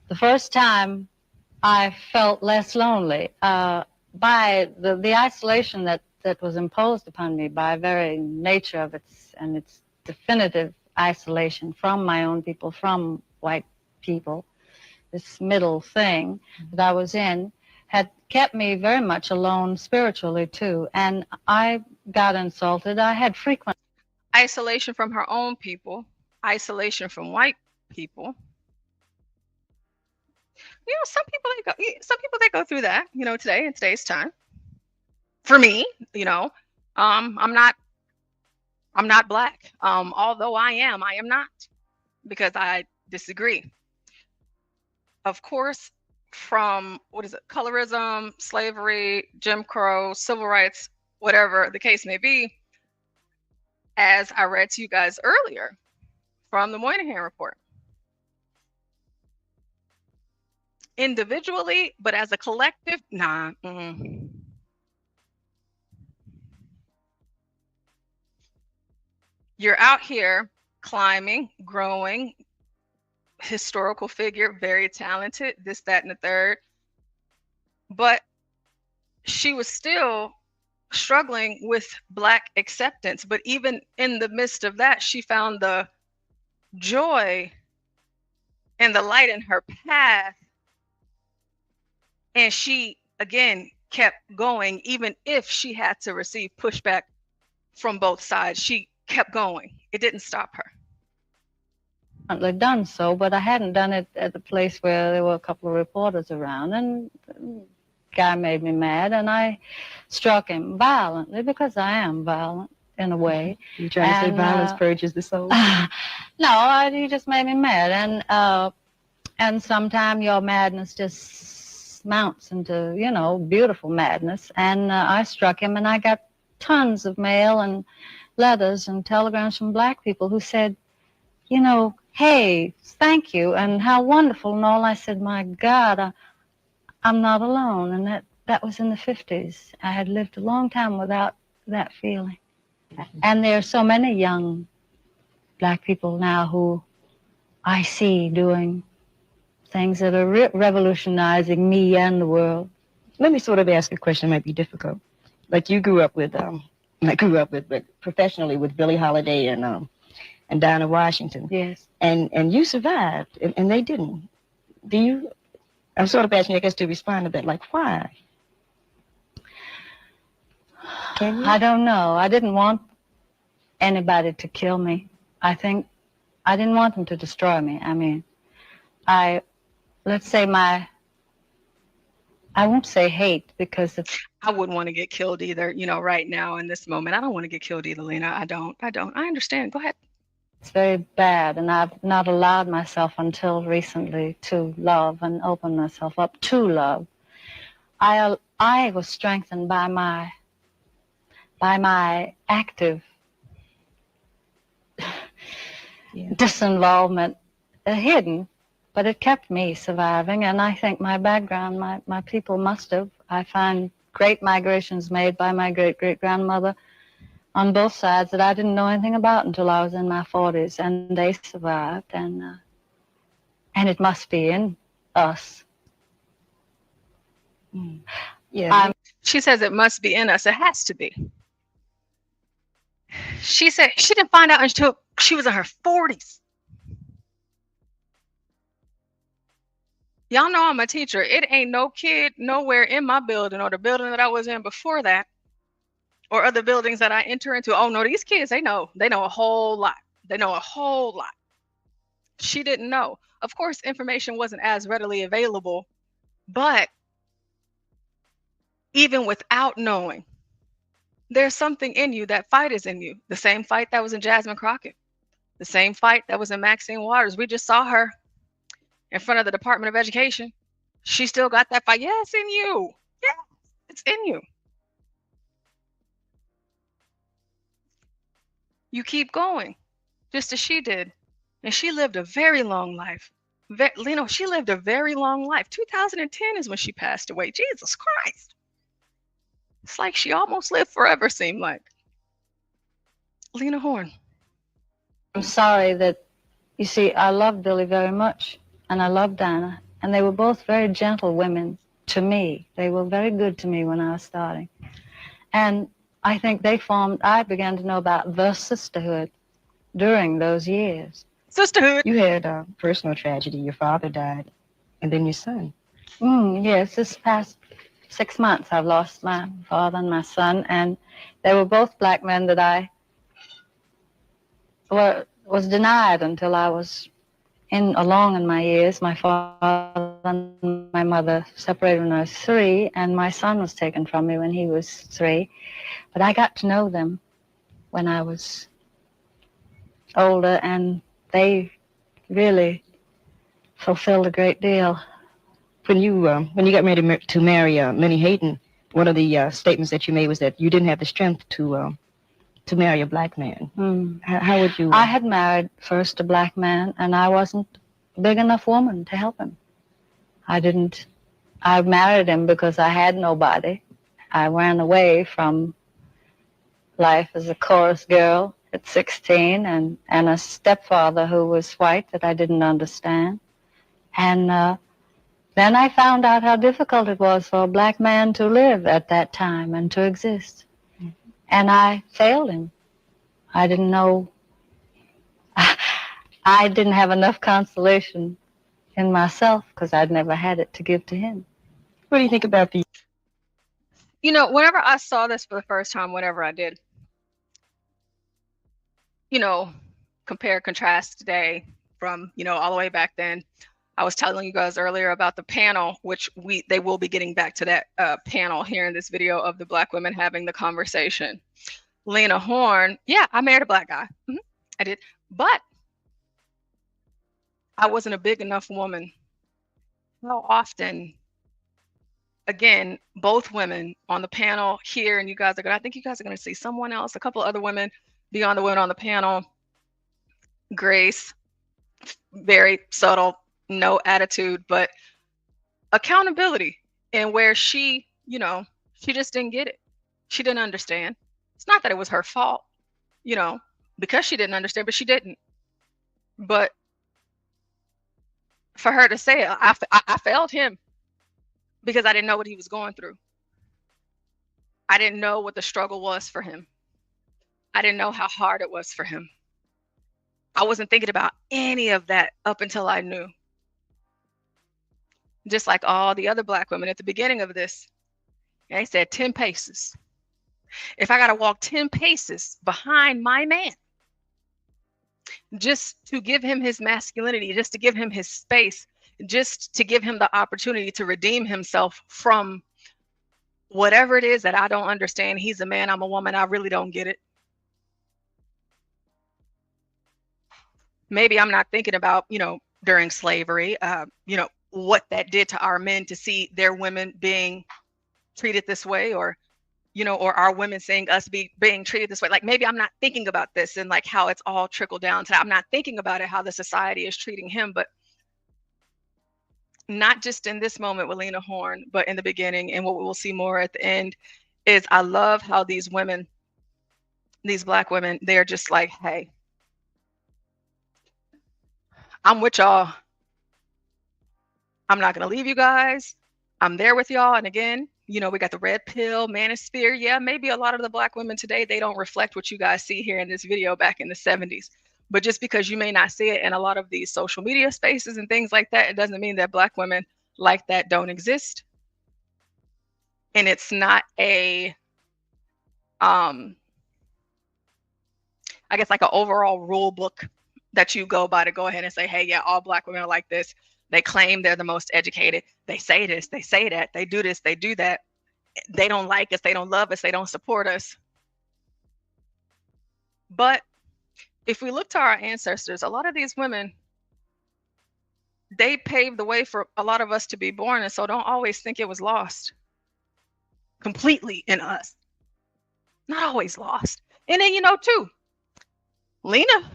the first time I felt less lonely. By the isolation that was imposed upon me by very nature of its definitive isolation from my own people, from white people, this middle thing that I was in, had kept me very much alone spiritually too. And I got insulted. I had frequent isolation from her own people, isolation from white people. You know, some people they go through that, you know, today in today's time. For me, you know, I'm not Black. Although I am not, because I disagree. Of course, from colorism, slavery, Jim Crow, civil rights, whatever the case may be, as I read to you guys earlier from the Moynihan Report. Individually, but as a collective, nah. You're out here climbing, growing, historical figure, very talented, this, that, and the third. But she was still struggling with Black acceptance. But even in the midst of that, she found the joy and the light in her path. And she, again, kept going, even if she had to receive pushback from both sides. She kept going. It didn't stop her. I'd done so, but I hadn't done it at the place where there were a couple of reporters around, and the guy made me mad, and I struck him violently, because I am violent in a way. You trying to say violence purges the soul? No, he just made me mad, and sometimes your madness just mounts into, you know, beautiful madness. And I struck him, and I got tons of mail and letters and telegrams from Black people who said, you know, hey, thank you, and how wonderful, and all. I said, my God, I'm not alone. And that was in the 50s. I had lived a long time without that feeling. And there are so many young Black people now who I see doing things that are revolutionizing me and the world. Let me sort of ask a question that might be difficult. Like you grew up with, but professionally with Billie Holiday and Dinah Washington. Yes. And you survived, and they didn't. I'm sort of asking you, I guess, to respond to that. Like, why? Can you? I don't know. I didn't want anybody to kill me. I think I didn't want them to destroy me. I mean, let's say I won't say hate, because I wouldn't want to get killed either, you know, right now in this moment. I don't want to get killed either, Lena. I don't. I understand. Go ahead. It's very bad, and I've not allowed myself until recently to love and open myself up to love. I was strengthened by my active disinvolvement, hidden, but it kept me surviving. And I think my background, my people must have. I find great migrations made by my great-great-grandmother on both sides that I didn't know anything about until I was in my 40s, and they survived, and it must be in us. Yeah. She says it must be in us. It has to be. She said she didn't find out until she was in her 40s. Y'all know I'm a teacher. It ain't no kid nowhere in my building or the building that I was in before that or other buildings that I enter into. Oh no, these kids, they know a whole lot. They know a whole lot. She didn't know. Of course, information wasn't as readily available, but even without knowing, there's something in you. That fight is in you. The same fight that was in Jasmine Crockett, the same fight that was in Maxine Waters. We just saw her in front of the Department of Education. She still got that fight. Yeah, it's in you. Yeah, it's in you. You keep going, just as she did. And she lived a very long life. She lived a very long life. 2010 is when she passed away. Jesus Christ. It's like she almost lived forever, seemed like. Lena Horne. I'm sorry that, you see, I love Billy very much, and I love Dinah, and they were both very gentle women to me. They were very good to me when I was starting. And I think I began to know about the sisterhood during those years. Sisterhood. You had a personal tragedy. Your father died, and then your son. Yes, this past 6 months I've lost my father and my son, and they were both black men that I was denied until I was along in my years. My father and my mother separated when I was 3, and my son was taken from me when he was 3. But I got to know them when I was older, and they really fulfilled a great deal. When you got ready to marry Minnie Hayden, one of the statements that you made was that you didn't have the strength to marry a black man. How would you? I had married first a black man, and I wasn't a big enough woman to help him. I married him because I had nobody. I ran away from life as a chorus girl at 16, and a stepfather who was white that I didn't understand. And then I found out how difficult it was for a black man to live at that time and to exist. And I failed him. I didn't know. I didn't have enough consolation in myself because I'd never had it to give to him. What do you think about the? Whenever I saw this for the first time, whenever I did, compare, contrast today from, all the way back then. I was telling you guys earlier about the panel, which they will be getting back to that panel here in this video of the black women having the conversation. Lena Horne, yeah, I married a black guy. I did, but I wasn't a big enough woman. How often, again, both women on the panel here, and I think you guys are going to see someone else, a couple other women beyond the women on the panel. Grace, very subtle, no attitude, but accountability, and where she just didn't get it. She didn't understand. It's not that it was her fault, because she didn't understand, but she didn't. But for her to say, I failed him because I didn't know what he was going through. I didn't know what the struggle was for him. I didn't know how hard it was for him. I wasn't thinking about any of that up until I knew. Just like all the other black women at the beginning of this, they said 10 paces. If I got to walk 10 paces behind my man, just to give him his masculinity, just to give him his space, just to give him the opportunity to redeem himself from whatever it is that I don't understand. He's a man, I'm a woman, I really don't get it. Maybe I'm not thinking about, during slavery, what that did to our men to see their women being treated this way, or our women seeing us being treated this way. Like, maybe I'm not thinking about this and like how it's all trickled down to, I'm not thinking about it, how the society is treating him, but not just in this moment with Lena Horne, but in the beginning, and what we will see more at the end is, I love how these women, these black women, they're just like, hey, I'm with y'all. I'm not going to leave you guys. I'm there with y'all. And again, You know, we got the red pill, manosphere. Yeah, maybe a lot of the Black women today, they don't reflect what you guys see here in this video back in the 70s. But just because you may not see it in a lot of these social media spaces and things like that, it doesn't mean that Black women like that don't exist. And it's not a, I guess like an overall rule book that you go by to go ahead and say, hey, yeah, all Black women are like this. They claim they're the most educated. They say this, they say that, they do this, they do that. They don't like us, they don't love us, they don't support us. But if we look to our ancestors, a lot of these women, they paved the way for a lot of us to be born. And so don't always think it was lost completely in us. Not always lost. And then, you know, too, Lena,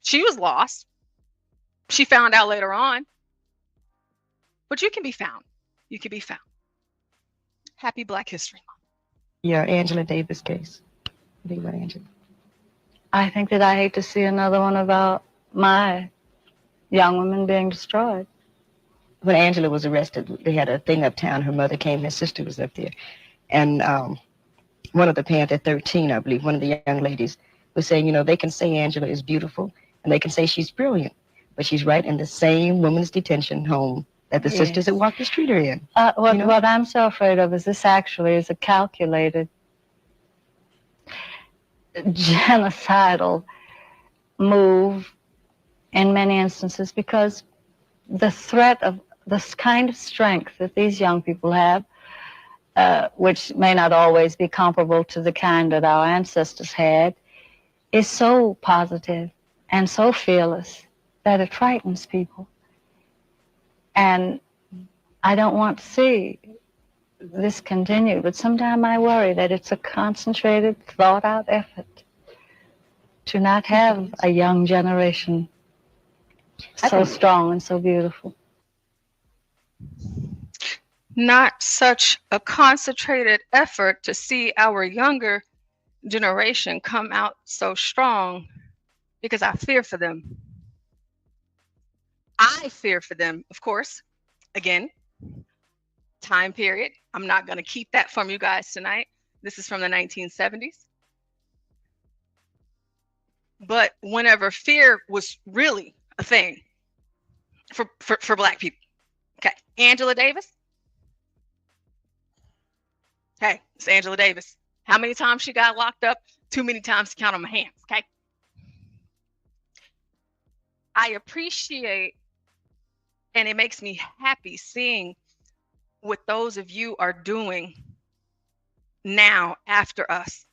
she was lost. She found out later on. But you can be found. You can be found. Happy Black History Month. Yeah, Angela Davis case. What do you think about Angela? I think that I hate to see another one about my young women being destroyed. When Angela was arrested, they had a thing uptown. Her mother came, her sister was up there. And one of the parents at 13, I believe, one of the young ladies was saying, you know, they can say Angela is beautiful and they can say she's brilliant, but she's right in the same women's detention home that the sisters that walk the street are in. What I'm so afraid of is this actually is a calculated genocidal move in many instances, because the threat of this kind of strength that these young people have, which may not always be comparable to the kind that our ancestors had, is so positive and so fearless that it frightens people. And I don't want to see this continue, but sometimes I worry that it's a concentrated, thought-out effort to not have a young generation so strong and so beautiful. Not such a concentrated effort to see our younger generation come out so strong, because I fear for them. I fear for them, of course. Again, time period. I'm not going to keep that from you guys tonight. This is from the 1970s. But whenever fear was really a thing for Black people. Okay, Angela Davis. Hey, it's Angela Davis. How many times she got locked up? Too many times to count on my hands, okay? I appreciate, and it makes me happy seeing what those of you are doing now after us.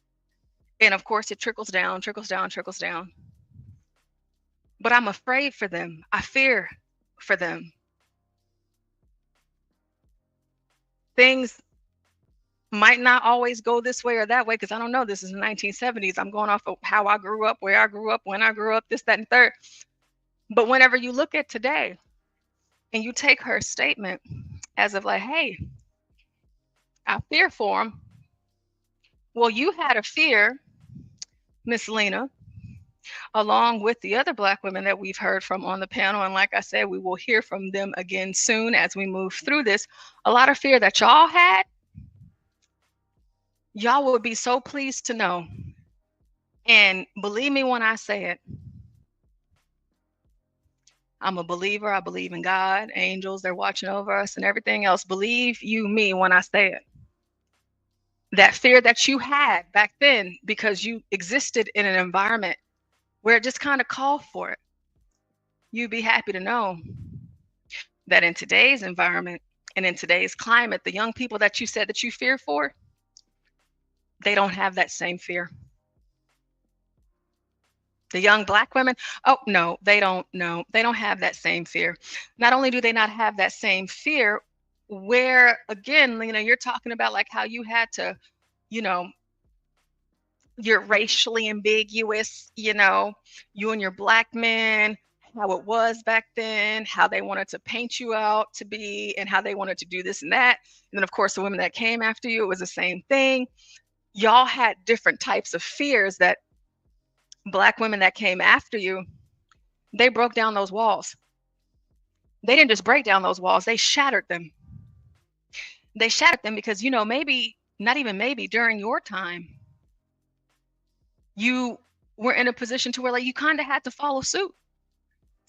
And of course, it trickles down, trickles down, trickles down. But I'm afraid for them. I fear for them. Things might not always go this way or that way, because I don't know. This is the 1970s. I'm going off of how I grew up, where I grew up, when I grew up, this, that, and third. But whenever you look at today and you take her statement as of like, hey, I fear for him. Well, you had a fear, Miss Lena, along with the other Black women that we've heard from on the panel. And like I said, we will hear from them again soon as we move through this. A lot of fear that y'all had, y'all would be so pleased to know. And believe me when I say it, I'm a believer. I believe in God, angels, they're watching over us and everything else. Believe you me when I say it. That fear that you had back then because you existed in an environment where it just kind of called for it. You'd be happy to know that in today's environment and in today's climate, the young people that you said that you fear for, they don't have that same fear. The young Black women, oh no, they don't have that same fear. Not only do they not have that same fear, where again, you know, you're talking about like how you had to, you know, you're racially ambiguous, you know, you and your Black men, how it was back then, how they wanted to paint you out to be, and how they wanted to do this and that. And then of course, the women that came after you, it was the same thing. Y'all had different types of fears that Black women that came after you, they broke down those walls. They didn't just break down those walls, they shattered them. they shattered them because, you know, maybe, not even maybe, during your time, you were in a position to where like you kind of had to follow suit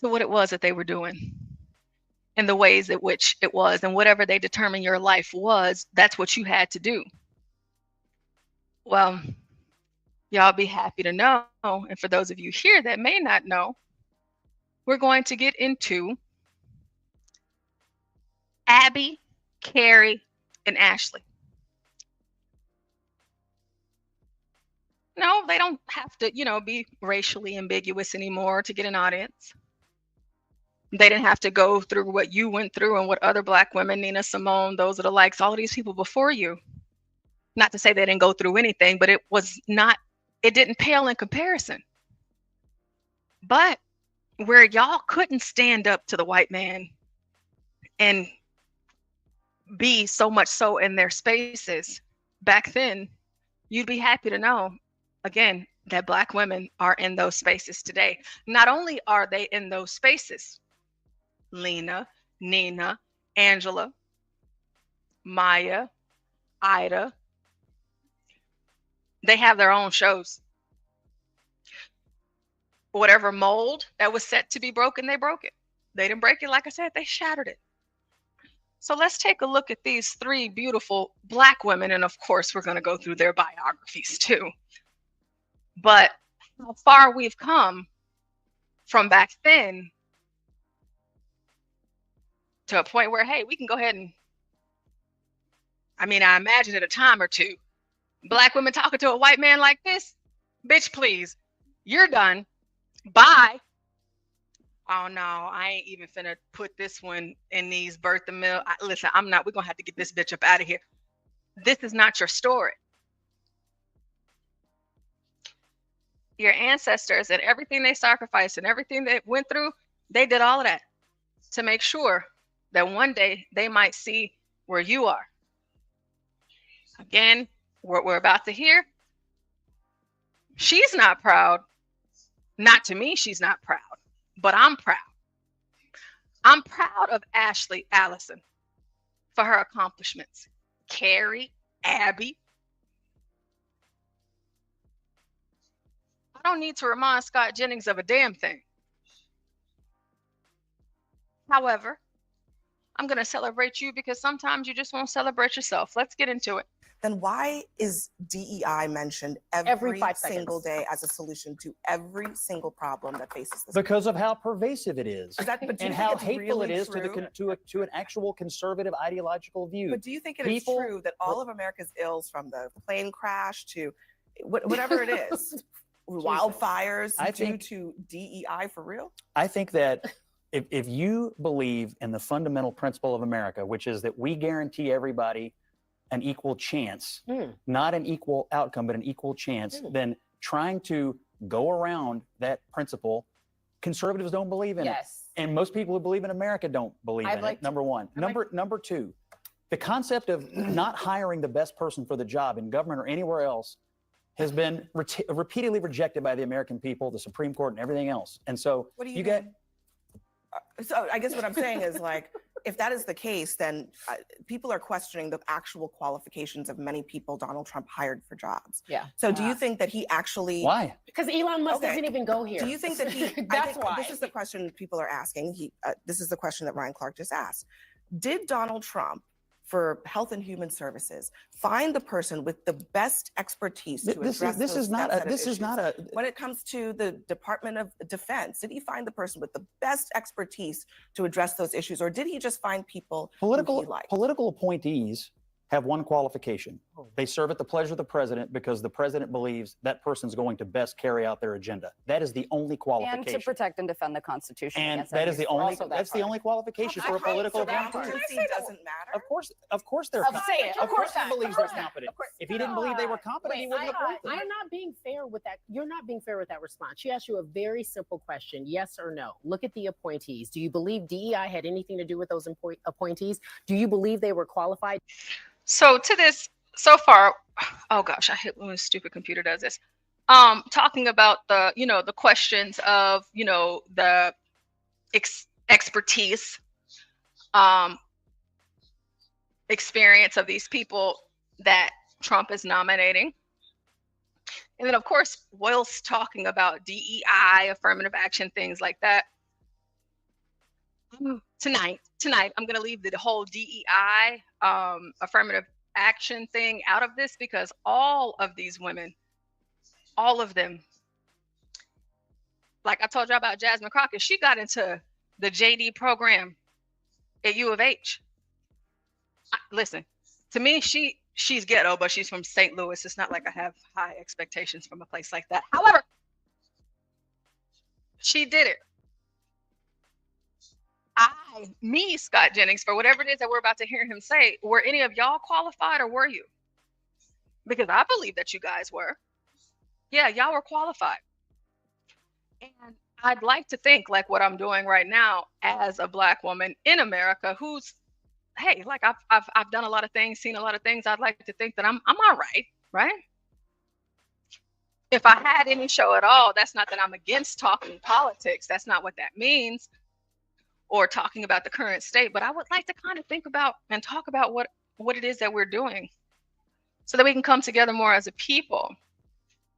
to what it was that they were doing and the ways in which it was, and whatever they determined your life was, that's what you had to do. Well, y'all be happy to know, and for those of you here that may not know, we're going to get into Abby, Cari, and Ashley. No, they don't have to, you know, be racially ambiguous anymore to get an audience. They didn't have to go through what you went through and what other Black women, Nina Simone, those are the likes, all of these people before you. Not to say they didn't go through anything, but it didn't pale in comparison. But where y'all couldn't stand up to the white man and be so much so in their spaces back then, you'd be happy to know, again, that Black women are in those spaces today. Not only are they in those spaces, Lena, Nina, Angela, Maya, Ida, they have their own shows. Whatever mold that was set to be broken, they broke it. They didn't break it, like I said, they shattered it. So let's take a look at these three beautiful Black women, and of course we're going to go through their biographies too. But how far we've come from back then to a point where, hey, we can go ahead and, I mean, I imagine at a time or two, Black women talking to a white man like this, bitch, please, you're done. Bye. Oh no, I ain't even finna put this one in these Bertha Mill. Listen, we're gonna have to get this bitch up out of here. This is not your story. Your ancestors and everything they sacrificed and everything they went through, they did all of that to make sure that one day they might see where you are. Again, what we're about to hear, she's not proud. Not to me, she's not proud, but I'm proud. I'm proud of Ashley Allison for her accomplishments. Cari, Abby. I don't need to remind Scott Jennings of a damn thing. However, I'm going to celebrate you because sometimes you just won't celebrate yourself. Let's get into it. Then why is DEI mentioned every 5 single day as a solution to every single problem that faces this? Because of how pervasive it is, and how hateful it is to an actual conservative ideological view. But do you think it is true that all of America's ills, from the plane crash to whatever it is, wildfires, due to DEI for real? I think that if you believe in the fundamental principle of America, which is that we guarantee everybody an equal chance, not an equal outcome, but an equal chance, then trying to go around that principle, conservatives don't believe in it. And most people who believe in America don't believe in it, number one. Number two, the concept of not hiring the best person for the job in government or anywhere else has been repeatedly rejected by the American people, the Supreme Court, and everything else. And so what do you get? So I guess what I'm saying is, like, if that is the case, then people are questioning the actual qualifications of many people Donald Trump hired for jobs. Yeah. So do you think that he actually... Why? Because Elon Musk doesn't even go here. Do you think that he... That's why. This is the question people are asking. This is the question that Ryan Clark just asked. Did Donald Trump, for Health and Human Services, find the person with the best expertise to address this is not a when it comes to the Department of Defense? Did he find the person with the best expertise to address those issues, or did he just find people who he liked? Political appointees have one qualification. They serve at the pleasure of the president because the president believes that person's going to best carry out their agenda. That is the only qualification. And to protect and defend the Constitution. And that is the only qualification for a political appointee. Doesn't matter. Of course they're competent. Of course he believes they're competent. If he didn't believe they were competent, he wouldn't appoint them. I'm not being fair with that. You're not being fair with that response. She asked you a very simple question, yes or no. Look at the appointees. Do you believe DEI had anything to do with those appointees? Do you believe they were qualified? So to this, so far, oh gosh, I hate when this stupid computer does this. Talking about the, the questions of, the expertise. experience of these people that Trump is nominating. And then, of course, whilst talking about DEI, affirmative action, things like that, tonight, I'm going to leave the whole DEI, affirmative action thing out of this, because all of these women, all of them, like I told you about Jasmine Crockett, she got into the JD program at U of H. Listen, to me, she's ghetto, but she's from St. Louis. It's not like I have high expectations from a place like that. However, she did it. Me, Scott Jennings, for whatever it is that we're about to hear him say, were any of y'all qualified, or were you? Because I believe that you guys were. Yeah, y'all were qualified. And I'd like to think like what I'm doing right now as a Black woman in America who's, hey, like I've done a lot of things, seen a lot of things. I'd like to think that I'm all right, right? If I had any show at all, that's not that I'm against talking politics. That's not what that means, or talking about the current state. But I would like to kind of think about and talk about what it is that we're doing so that we can come together more as a people.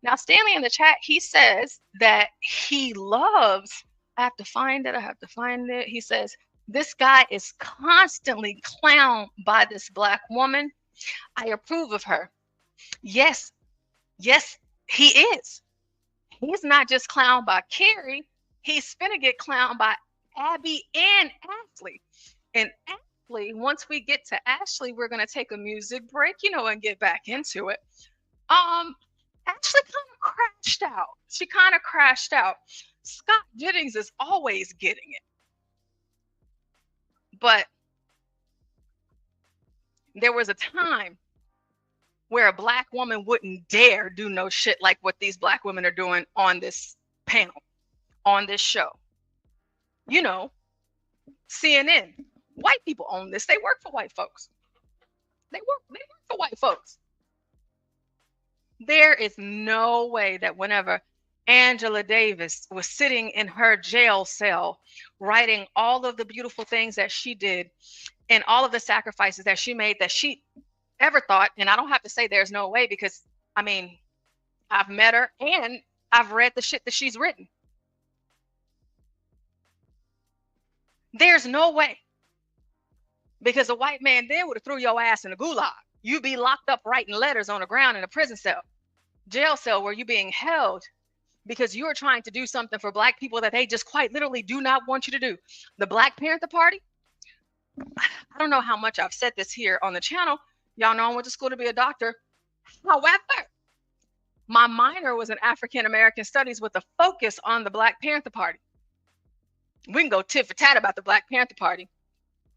Now, Stanley in the chat, he says that he loves, I have to find it. He says, this guy is constantly clowned by this Black woman. I approve of her. Yes, he is. He's not just clowned by Cari. He's finna get clowned by Abby and Ashley. And Ashley, once we get to Ashley, we're gonna take a music break, and get back into it. Ashley kind of crashed out. She kind of crashed out. Scott Jennings is always getting it. But there was a time where a Black woman wouldn't dare do no shit like what these Black women are doing on this panel, on this show. CNN. White people own this. They work for white folks. They work for white folks. There is no way that whenever Angela Davis was sitting in her jail cell, writing all of the beautiful things that she did and all of the sacrifices that she made, that she ever thought, and I don't have to say there's no way, because I've met her and I've read the shit that she's written. There's no way, because a white man then would have threw your ass in a gulag. You'd be locked up writing letters on the ground in a prison cell, jail cell, where you're being held because you're trying to do something for Black people that they just quite literally do not want you to do. The Black Panther Party, I don't know how much I've said this here on the channel. Y'all know I went to school to be a doctor. However, my minor was in African American studies with a focus on the Black Panther Party. We can go tit for tat about the Black Panther Party.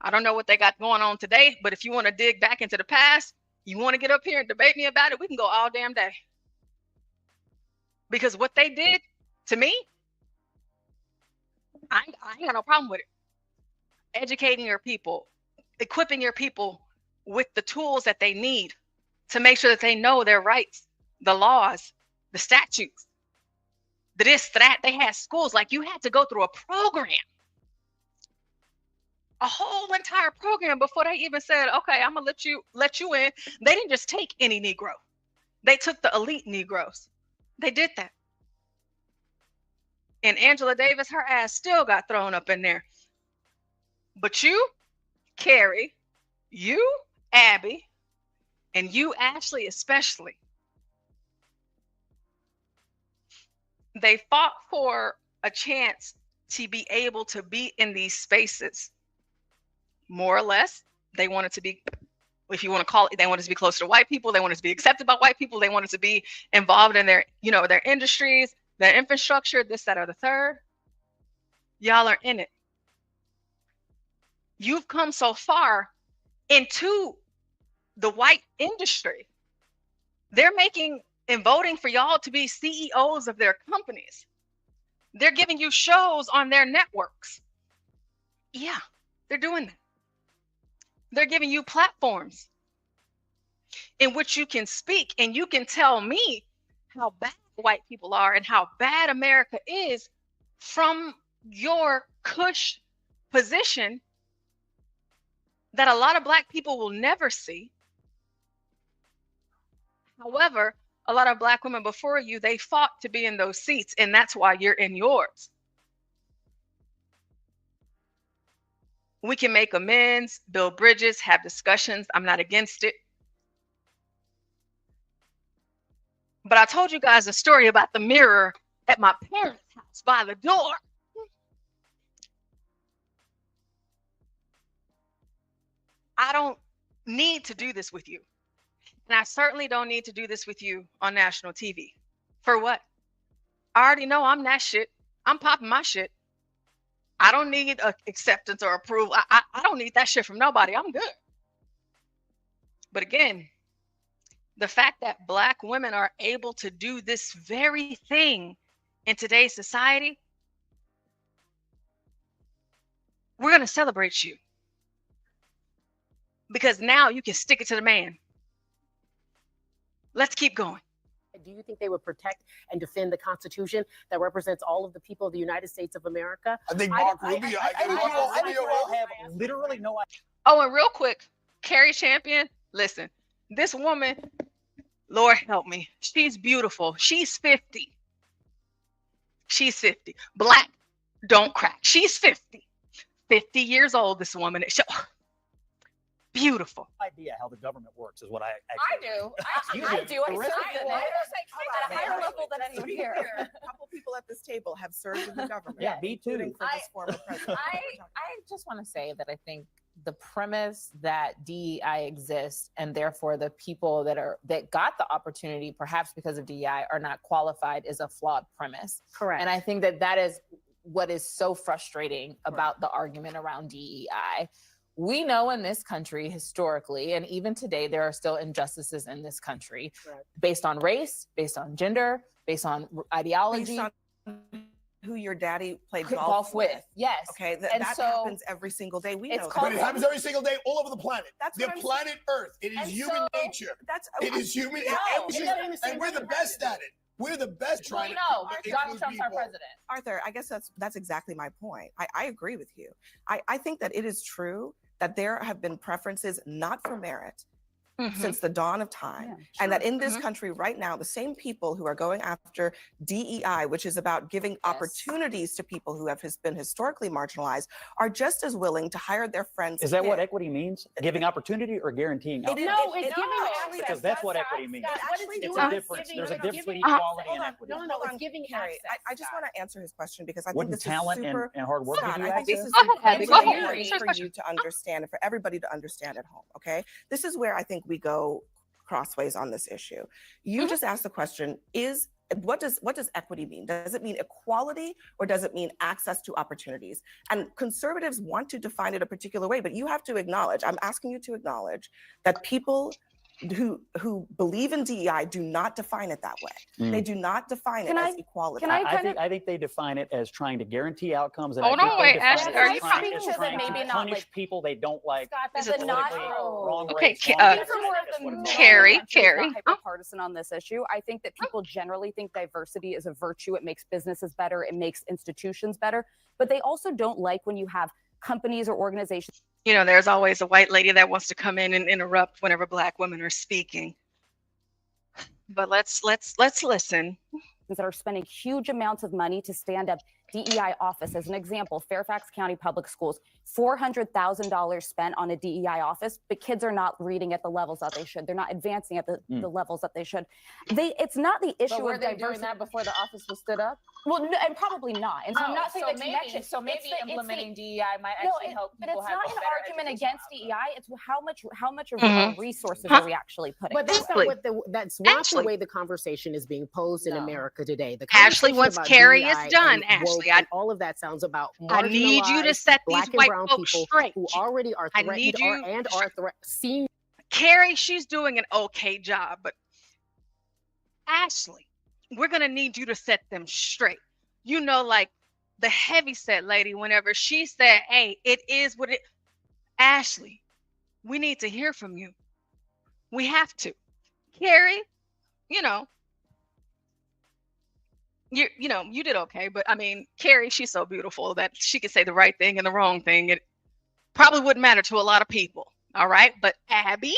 I don't know what they got going on today, but if you want to dig back into the past, you want to get up here and debate me about it, we can go all damn day. Because what they did to me, I ain't got no problem with it. Educating your people, equipping your people with the tools that they need to make sure that they know their rights, the laws, the statutes, the this, that. They had schools, like you had to go through a program, a whole entire program before they even said, okay, I'm gonna let you in. They didn't just take any Negro. They took the elite Negroes. They did that. And Angela Davis, her ass still got thrown up in there. But you, Cari, you, Abby, and you, Ashley, especially, they fought for a chance to be able to be in these spaces. More or less, they wanted to be, if you want to call it, they wanted to be closer to white people. They wanted to be accepted by white people. They wanted to be involved in their, their industries, their infrastructure, this, that, or the third. Y'all are in it. You've come so far into the white industry. They're making and voting for y'all to be CEOs of their companies. They're giving you shows on their networks. Yeah, they're doing that. They're giving you platforms in which you can speak and you can tell me how bad white people are and how bad America is from your cush position that a lot of Black people will never see. However, a lot of Black women before you, they fought to be in those seats, and that's why you're in yours. We can make amends, build bridges, have discussions. I'm not against it. But I told you guys a story about the mirror at my parents' house by the door. I don't need to do this with you. And I certainly don't need to do this with you on national TV. For what? I already know I'm that shit. I'm popping my shit. I don't need acceptance or approval. I don't need that shit from nobody. I'm good. But again, the fact that Black women are able to do this very thing in today's society, we're going to celebrate you. Because now you can stick it to the man. Let's keep going. Do you think they would protect and defend the Constitution that represents all of the people of the United States of America? I think Mark Rubio. I think Mark Rubio have literally no idea. Oh, and real quick, Cari Champion, listen, this woman, Lord help me, she's beautiful. She's 50. She's 50. Black, don't crack. She's 50. 50 years old, this woman. Beautiful. Idea how the government works is what I do. You I do. do. I Really? served at a higher level than anyone here. A couple people at this table have served in the government. Yeah, me too. Including for this former president. I just want to say that I think the premise that DEI exists and therefore the people that got the opportunity, perhaps because of DEI, are not qualified is a flawed premise. Correct. And I think that is what is so frustrating about the argument around DEI. We know in this country historically, and even today, there are still injustices in this country based on race, based on gender, based on ideology. Based on who your daddy played Golf golf with. Yes. Okay, And that so happens every single day. We know But it that. happens every single day all over the planet. That's the what I'm planet Earth. It is And human so- nature. That's It is human. No, and we're the best at it. We're the best trying to Donald Trump's our president. Arthur, I guess that's exactly my point. I agree with you. I think that it is true that there have been preferences not for merit since the dawn of time. And that in this country right now, the same people who are going after DEI, which is about giving opportunities to people who have been historically marginalized, are just as willing to hire their friends. Is that what equity means? Giving opportunity or guaranteeing It is- outcomes? it's giving access. Because that's what equity means. It's a difference. There's a difference between equality and equity. No, it's giving Cari, I just want to answer his question because I think Wouldn't this talent is super. and hard work give Scott, you I think this access? is Go ahead, super Abby. Go ahead. important Sure, for question. you to understand and for everybody to understand at home. Okay, this is where I think we go crossways on this issue. You just asked the question: what does equity mean? Does it mean equality or does it mean access to opportunities? And conservatives want to define it a particular way, but you have to acknowledge. I'm asking you to acknowledge that people who believe in DEI do not define it that way. They do not define it as equality. I think they define it as trying to guarantee outcomes. And Hold I think on, they wait, define Ashley, it are as you trying, talking as to trying maybe to not punish like- people they don't like. Scott, Is that's it not politically true. wrong Okay, race, Ca- wrong uh, race? For more of That's the what it is. Cari, It's Cari. not hyperpartisan on this issue. I think that people generally think diversity is a virtue. It makes businesses better. It makes institutions better. But they also don't like when you have companies or organizations. You know, there's always a white lady that wants to come in and interrupt whenever Black women are speaking. But let's listen. That are spending huge amounts of money to stand up DEI office. As an example, Fairfax County Public Schools, $400,000 spent on a DEI office, but kids are not reading at the levels that they should. They're not advancing at the levels that they should. It's not the issue But were of they doing diversity. that before the office was stood up? Well, no, and probably not. And so I'm not saying so that maybe, connection. so maybe It's the- implementing DEI might No, actually help but people it's have not a an better argument education against DEI. It's how much Mhm. resources Huh? are we actually putting? But that's Ashley. that's not Ashley. the way the conversation is being posed in No. America today. The Ashley, conversation once about Cari DEI is done, and woke Ashley, and all of that sounds about I need you to marginalized set these Black and white brown folks people straight. who already are I threatened need you- and are seen. Cari, she's doing an okay job, but Ashley, we're gonna need you to set them straight. You know, like the heavyset lady, whenever she said, "Hey, it is what it." Ashley, we need to hear from you. We have to. Cari, you know, you did okay, but I mean, Cari, she's so beautiful that she could say the right thing and the wrong thing. Probably wouldn't matter to a lot of people. All right. But Abby,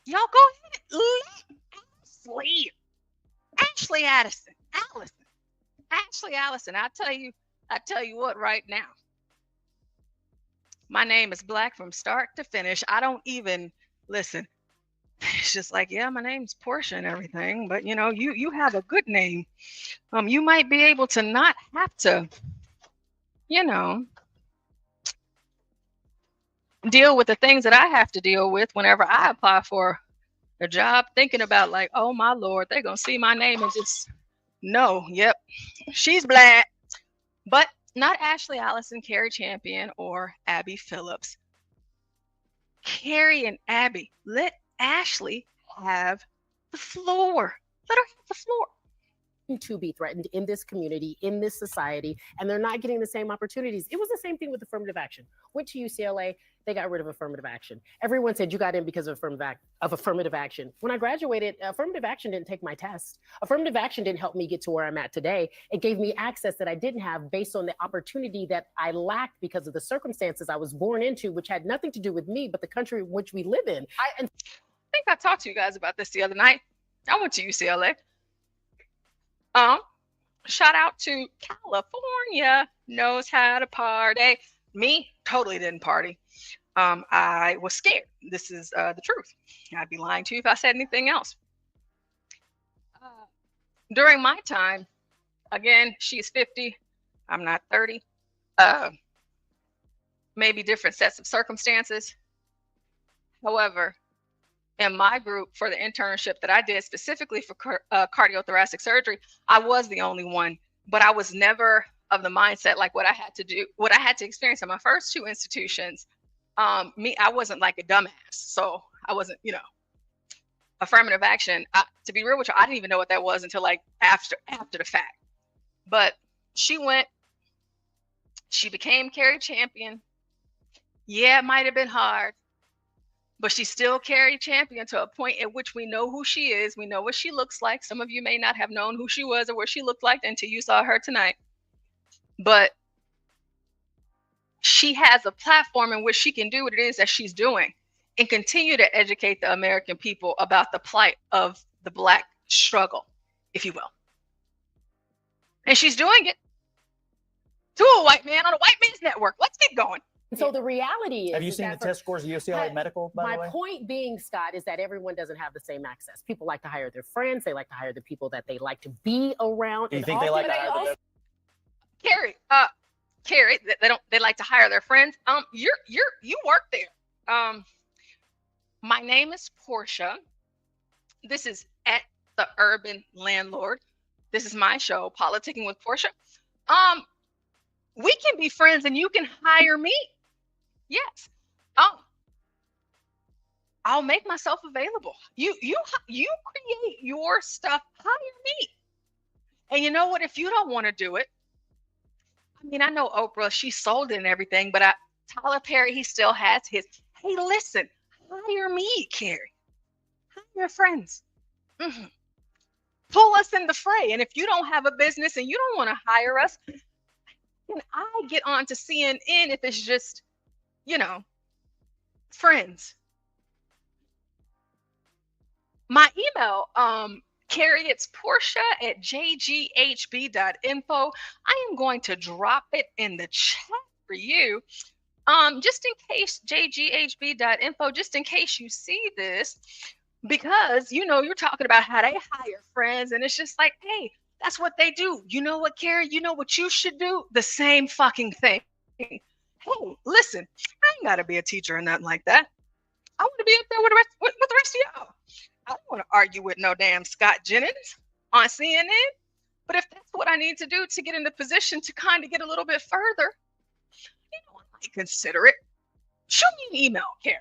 y'all go ahead. Ashley Addison. Ashley Allison. I tell you what right now. My name is Black from start to finish. I don't even listen. It's just like, yeah, my name's Portia and everything, but you know, you have a good name. You might be able to not have to, you know, deal with the things that I have to deal with whenever I apply for a job, thinking about like, oh my Lord, they're gonna see my name and just no, yep, she's Black. But not Ashley Allison, Cari Champion, or Abby Phillips. Cari and Abby, let Ashley have the floor. Let her have the floor. To be threatened in this community, in this society, and they're not getting the same opportunities. It was the same thing with affirmative action. Went to UCLA, they got rid of affirmative action. Everyone said you got in because of affirmative action. When I graduated, affirmative action didn't take my test. Affirmative action didn't help me get to where I'm at today. It gave me access that I didn't have based on the opportunity that I lacked because of the circumstances I was born into, which had nothing to do with me, but the country in which we live in. I think I talked to you guys about this the other night. I went to UCLA. Shout out to California, knows how to party. Me, totally didn't party. I was scared. This is the truth. I'd be lying to you if I said anything else. During my time, again, she's 50. I'm not 30. Maybe different sets of circumstances. However, in my group for the internship that I did specifically for cardiothoracic surgery, I was the only one, but I was never of the mindset like what I had to experience in my first two institutions. I wasn't like a dumbass, so I wasn't, you know, affirmative action. To be real with you, I didn't even know what that was until like after the fact. But she became Cari Champion. Yeah, it might have been hard, but she's still Cari Champion to a point at which we know who she is. We know what she looks like. Some of you may not have known who she was or what she looked like until you saw her tonight. But she has a platform in which she can do what it is that she's doing and continue to educate the American people about the plight of the Black struggle, if you will. And she's doing it to a white man on a white man's network. Let's get going. So the reality is— Have you seen the test scores of UCLA Medical, by the way? My point being, Scott, is that everyone doesn't have the same access. People like to hire their friends. They like to hire the people that they like to be around. Do you think they like to hire the— Cari, they like to hire their friends. You work there. My name is Portia. This is at The Urban Landlord. This is my show, Politicking with Portia. We can be friends and you can hire me. Yes. I'll make myself available. You create your stuff, hire me. And you know what? If you don't want to do it, I mean, I know Oprah, she sold it and everything, but Tyler Perry, he still has his. Hey, listen, hire me, Cari. Hire your friends. Mm-hmm. Pull us in the fray. And if you don't have a business and you don't want to hire us, then I get on to CNN if it's just, you know, friends. My email, Cari, it's Portia@jghb.info. I am going to drop it in the chat for you. Just in case, jghb.info, just in case you see this, because, you know, you're talking about how they hire friends, and it's just like, hey, that's what they do. You know what, Cari? You know what you should do? The same fucking thing. Hey, listen, I ain't got to be a teacher or nothing like that. I want to be up there with the rest of y'all. I don't want to argue with no damn Scott Jennings on CNN. But if that's what I need to do to get in the position to kind of get a little bit further, you know, I might consider it. Shoot me an email, Cari.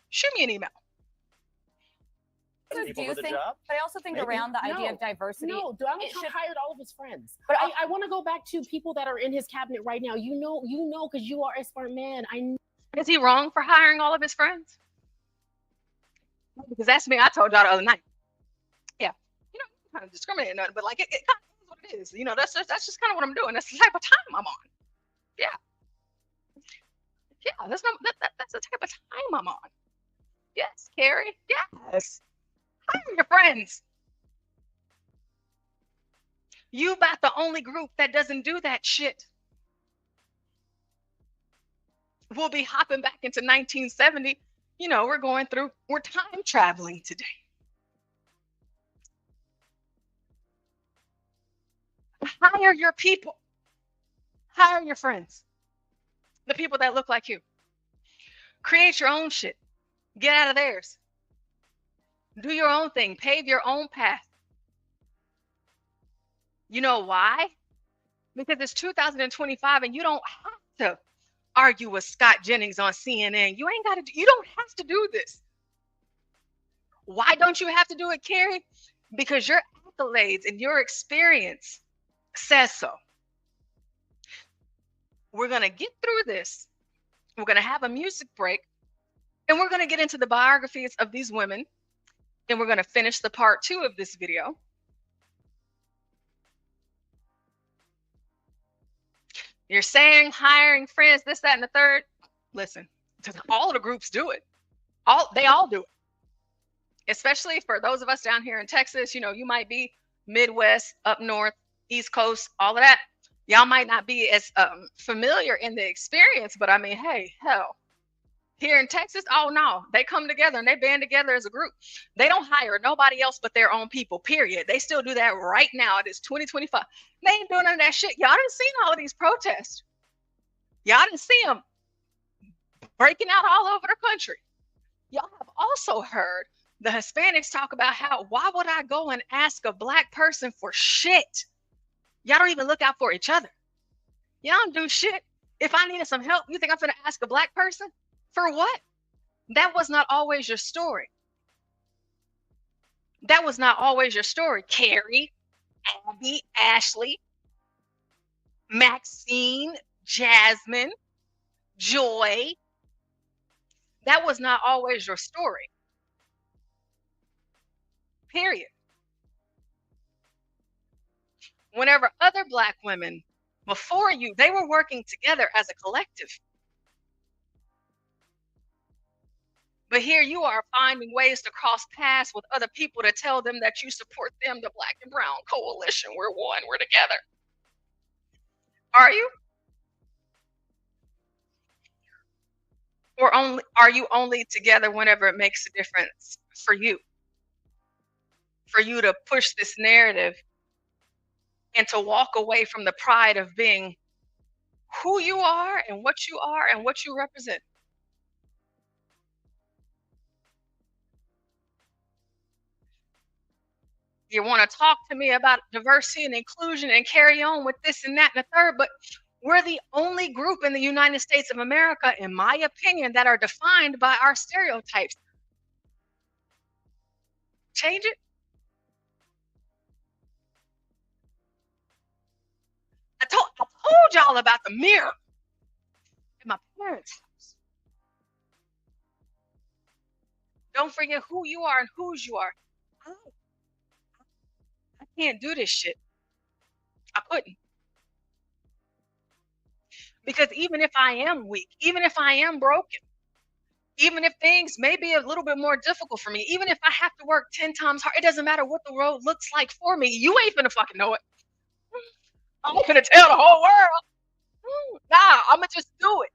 Shoot me an email. Do you think, but I also think around the idea of diversity. No, Donald Trump hired all of his friends. But I want to go back to people that are in his cabinet right now. You know, because you are a smart man. Is he wrong for hiring all of his friends? Because that's me. I told y'all the other night. Yeah, you know, I'm kind of discriminating, but like it kind of is what it is. You know, that's just kind of what I'm doing. That's the type of time I'm on. Yeah. Yeah, that's the type of time I'm on. Yes, Cari. Yes. Hire your friends. You about the only group that doesn't do that shit. We'll be hopping back into 1970. You know, we're time traveling today. Hire your people. Hire your friends. The people that look like you. Create your own shit. Get out of theirs. Do your own thing. Pave your own path. You know why? Because it's 2025 and you don't have to argue with Scott Jennings on CNN. You don't have to do this. Why don't you have to do it, Cari? Because your accolades and your experience says so. We're going to get through this. We're going to have a music break and we're going to get into the biographies of these women. And we're going to finish the part 2 of this video. You're saying hiring friends, this, that, and the third. Listen, all the groups do it. They all do it. Especially for those of us down here in Texas, you know, you might be Midwest, up north, East Coast, all of that. Y'all might not be as familiar in the experience, but I mean, hey, hell, here in Texas, oh no, they come together and they band together as a group. They don't hire nobody else but their own people, period. They still do that right now. It is 2025. They ain't doing none of that shit. Y'all didn't see all of these protests. Y'all didn't see them breaking out all over the country. Y'all have also heard the Hispanics talk about how, why would I go and ask a black person for shit? Y'all don't even look out for each other. Y'all don't do shit. If I needed some help, you think I'm gonna ask a black person? For what? That was not always your story. That was not always your story. Cari, Abby, Ashley, Maxine, Jasmine, Joy. That was not always your story. Period. Whenever other black women before you, they were working together as a collective. But here you are finding ways to cross paths with other people to tell them that you support them, the Black and Brown Coalition. We're one, we're together. Are you? Or are you only together whenever it makes a difference for you? For you to push this narrative and to walk away from the pride of being who you are and what you represent. You want to talk to me about diversity and inclusion and carry on with this and that and the third, but we're the only group in the United States of America, in my opinion, that are defined by our stereotypes. Change it. I told y'all about the mirror in my parents' house. Don't forget who you are and whose you are. I can't do this shit. I couldn't. Because even if I am weak, even if I am broken, even if things may be a little bit more difficult for me, even if I have to work 10 times hard, it doesn't matter what the road looks like for me. You ain't finna fucking know it. I'm gonna tell the whole world. Nah, I'm gonna just do it.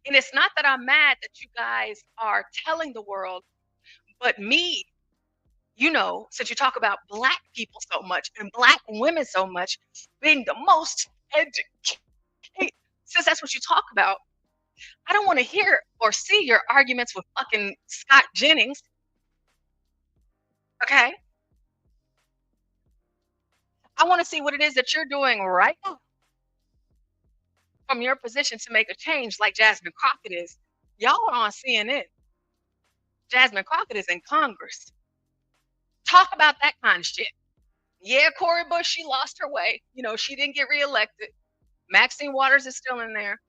And it's not that I'm mad that you guys are telling the world, but me, you know, since you talk about black people so much and black women so much, being the most educated, since that's what you talk about, I don't want to hear or see your arguments with fucking Scott Jennings. Okay? I want to see what it is that you're doing right now from your position to make a change, like Jasmine Crockett is. Y'all are on CNN. Jasmine Crockett is in Congress. Talk about that kind of shit. Yeah, Cori Bush, she lost her way. You know, she didn't get reelected. Maxine Waters is still in there.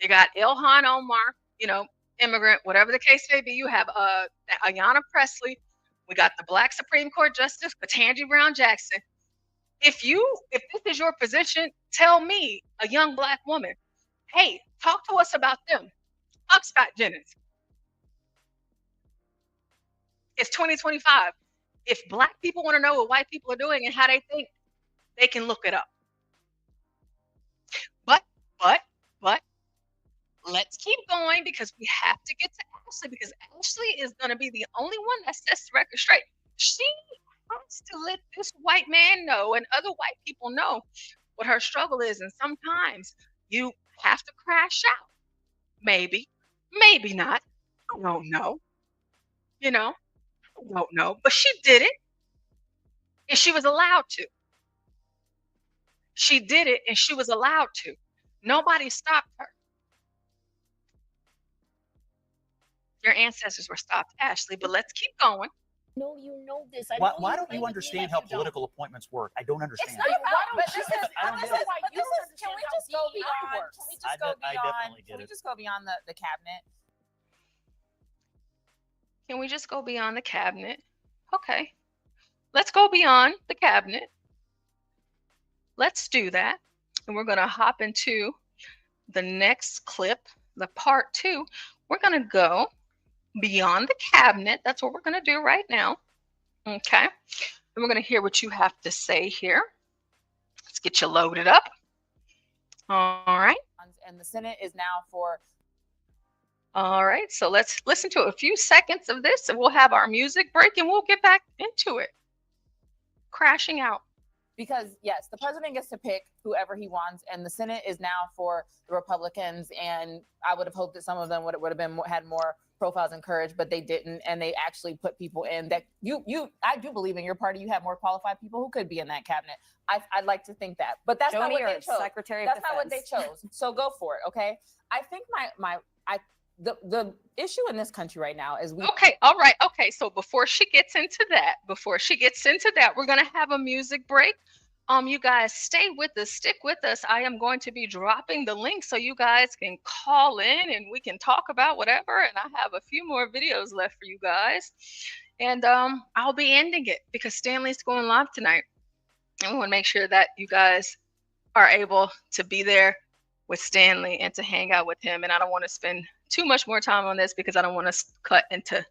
You got Ilhan Omar, you know, immigrant, whatever the case may be. You have Iyanna Pressley. We got the Black Supreme Court Justice, Ketanji Brown Jackson. If this is your position, tell me, a young black woman, Hey, talk to us about them. Fuck Scott Jennings. It's 2025. If Black people want to know what white people are doing and how they think, they can look it up. But, let's keep going because we have to get to Ashley, because Ashley is going to be the only one that sets the record straight. She has to let this white man know and other white people know what her struggle is. And sometimes you have to crash out. Maybe, maybe not. I don't know. I don't know. But she did it. And she was allowed to. She did it and she was allowed to. Nobody stopped her. Your ancestors were stopped, Ashley, but let's keep going. No, you know this. Why don't you understand how political appointments work? I don't understand. It's not about, but this is, I don't this get is, it. but this is, can we just go beyond, can we just go I beyond, definitely get can we it. just go beyond the cabinet? Can we just go beyond the cabinet? Okay. Let's go beyond the cabinet. Let's do that. And we're going to hop into the next clip, the part 2. We're going to go beyond the cabinet. That's what we're going to do right now. Okay. And we're going to hear what you have to say here. Let's get you loaded up. All right. And the Senate is now for. All right. So let's listen to a few seconds of this and we'll have our music break and we'll get back into it. Crashing out. Because yes, the president gets to pick whoever he wants, and the Senate is now for the Republicans. And I would have hoped that some of them would have been had more profiles and courage, but they didn't, and they actually put people in that I do believe in your party you have more qualified people who could be in that cabinet. I'd like to think that, but that's not what they chose. Secretary of That's not what they Defense. chose. So go for it, okay? I think the issue in this country right now is we. Okay, all right, okay. So before she gets into that, we're gonna have a music break. You guys stay with us, stick with us. I am going to be dropping the link so you guys can call in and we can talk about whatever. And I have a few more videos left for you guys. And I'll be ending it because Stanley's going live tonight. And we want to make sure that you guys are able to be there with Stanley and to hang out with him. And I don't want to spend too much more time on this because I don't want to cut into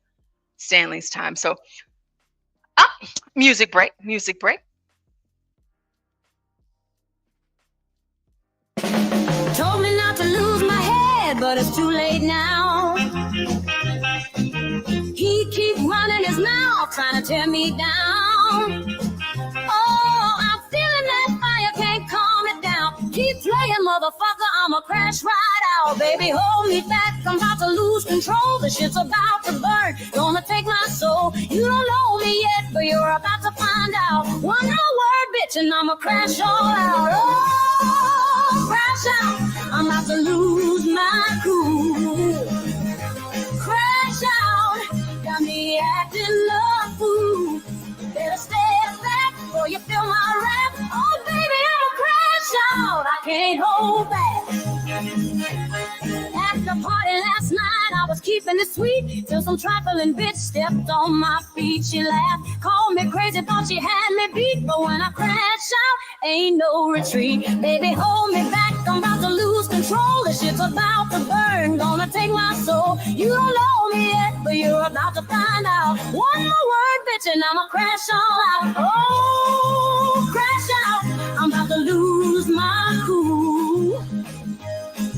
Stanley's time. So music break. Told me not to lose my head, but it's too late now. He keep running his mouth, trying to tear me down. Oh, I'm feeling that fire, can't calm it down. Keep playing, motherfucker, I'ma crash right out. Baby, hold me back, I'm about to lose control. The shit's about to burn, gonna take my soul. You don't know me yet, but you're about to find out. One more word, bitch, and I'ma crash all out. Oh, crash out, I'm about to lose my cool. Crash out, got me acting a fool. Better step back before you feel my wrath. Oh, baby, I'ma crash out, I can't hold back. At the party last night, I was keeping it sweet till some trifling bitch stepped on my feet. She laughed, called me crazy, thought she had me beat. But when I crash out, ain't no retreat. Baby, hold me back, I'm about to lose control. This shit's about to burn, gonna take my soul. You don't know me yet, but you're about to find out. One more word, bitch, and I'ma crash all out. Oh, crash out, I'm about to lose my cool.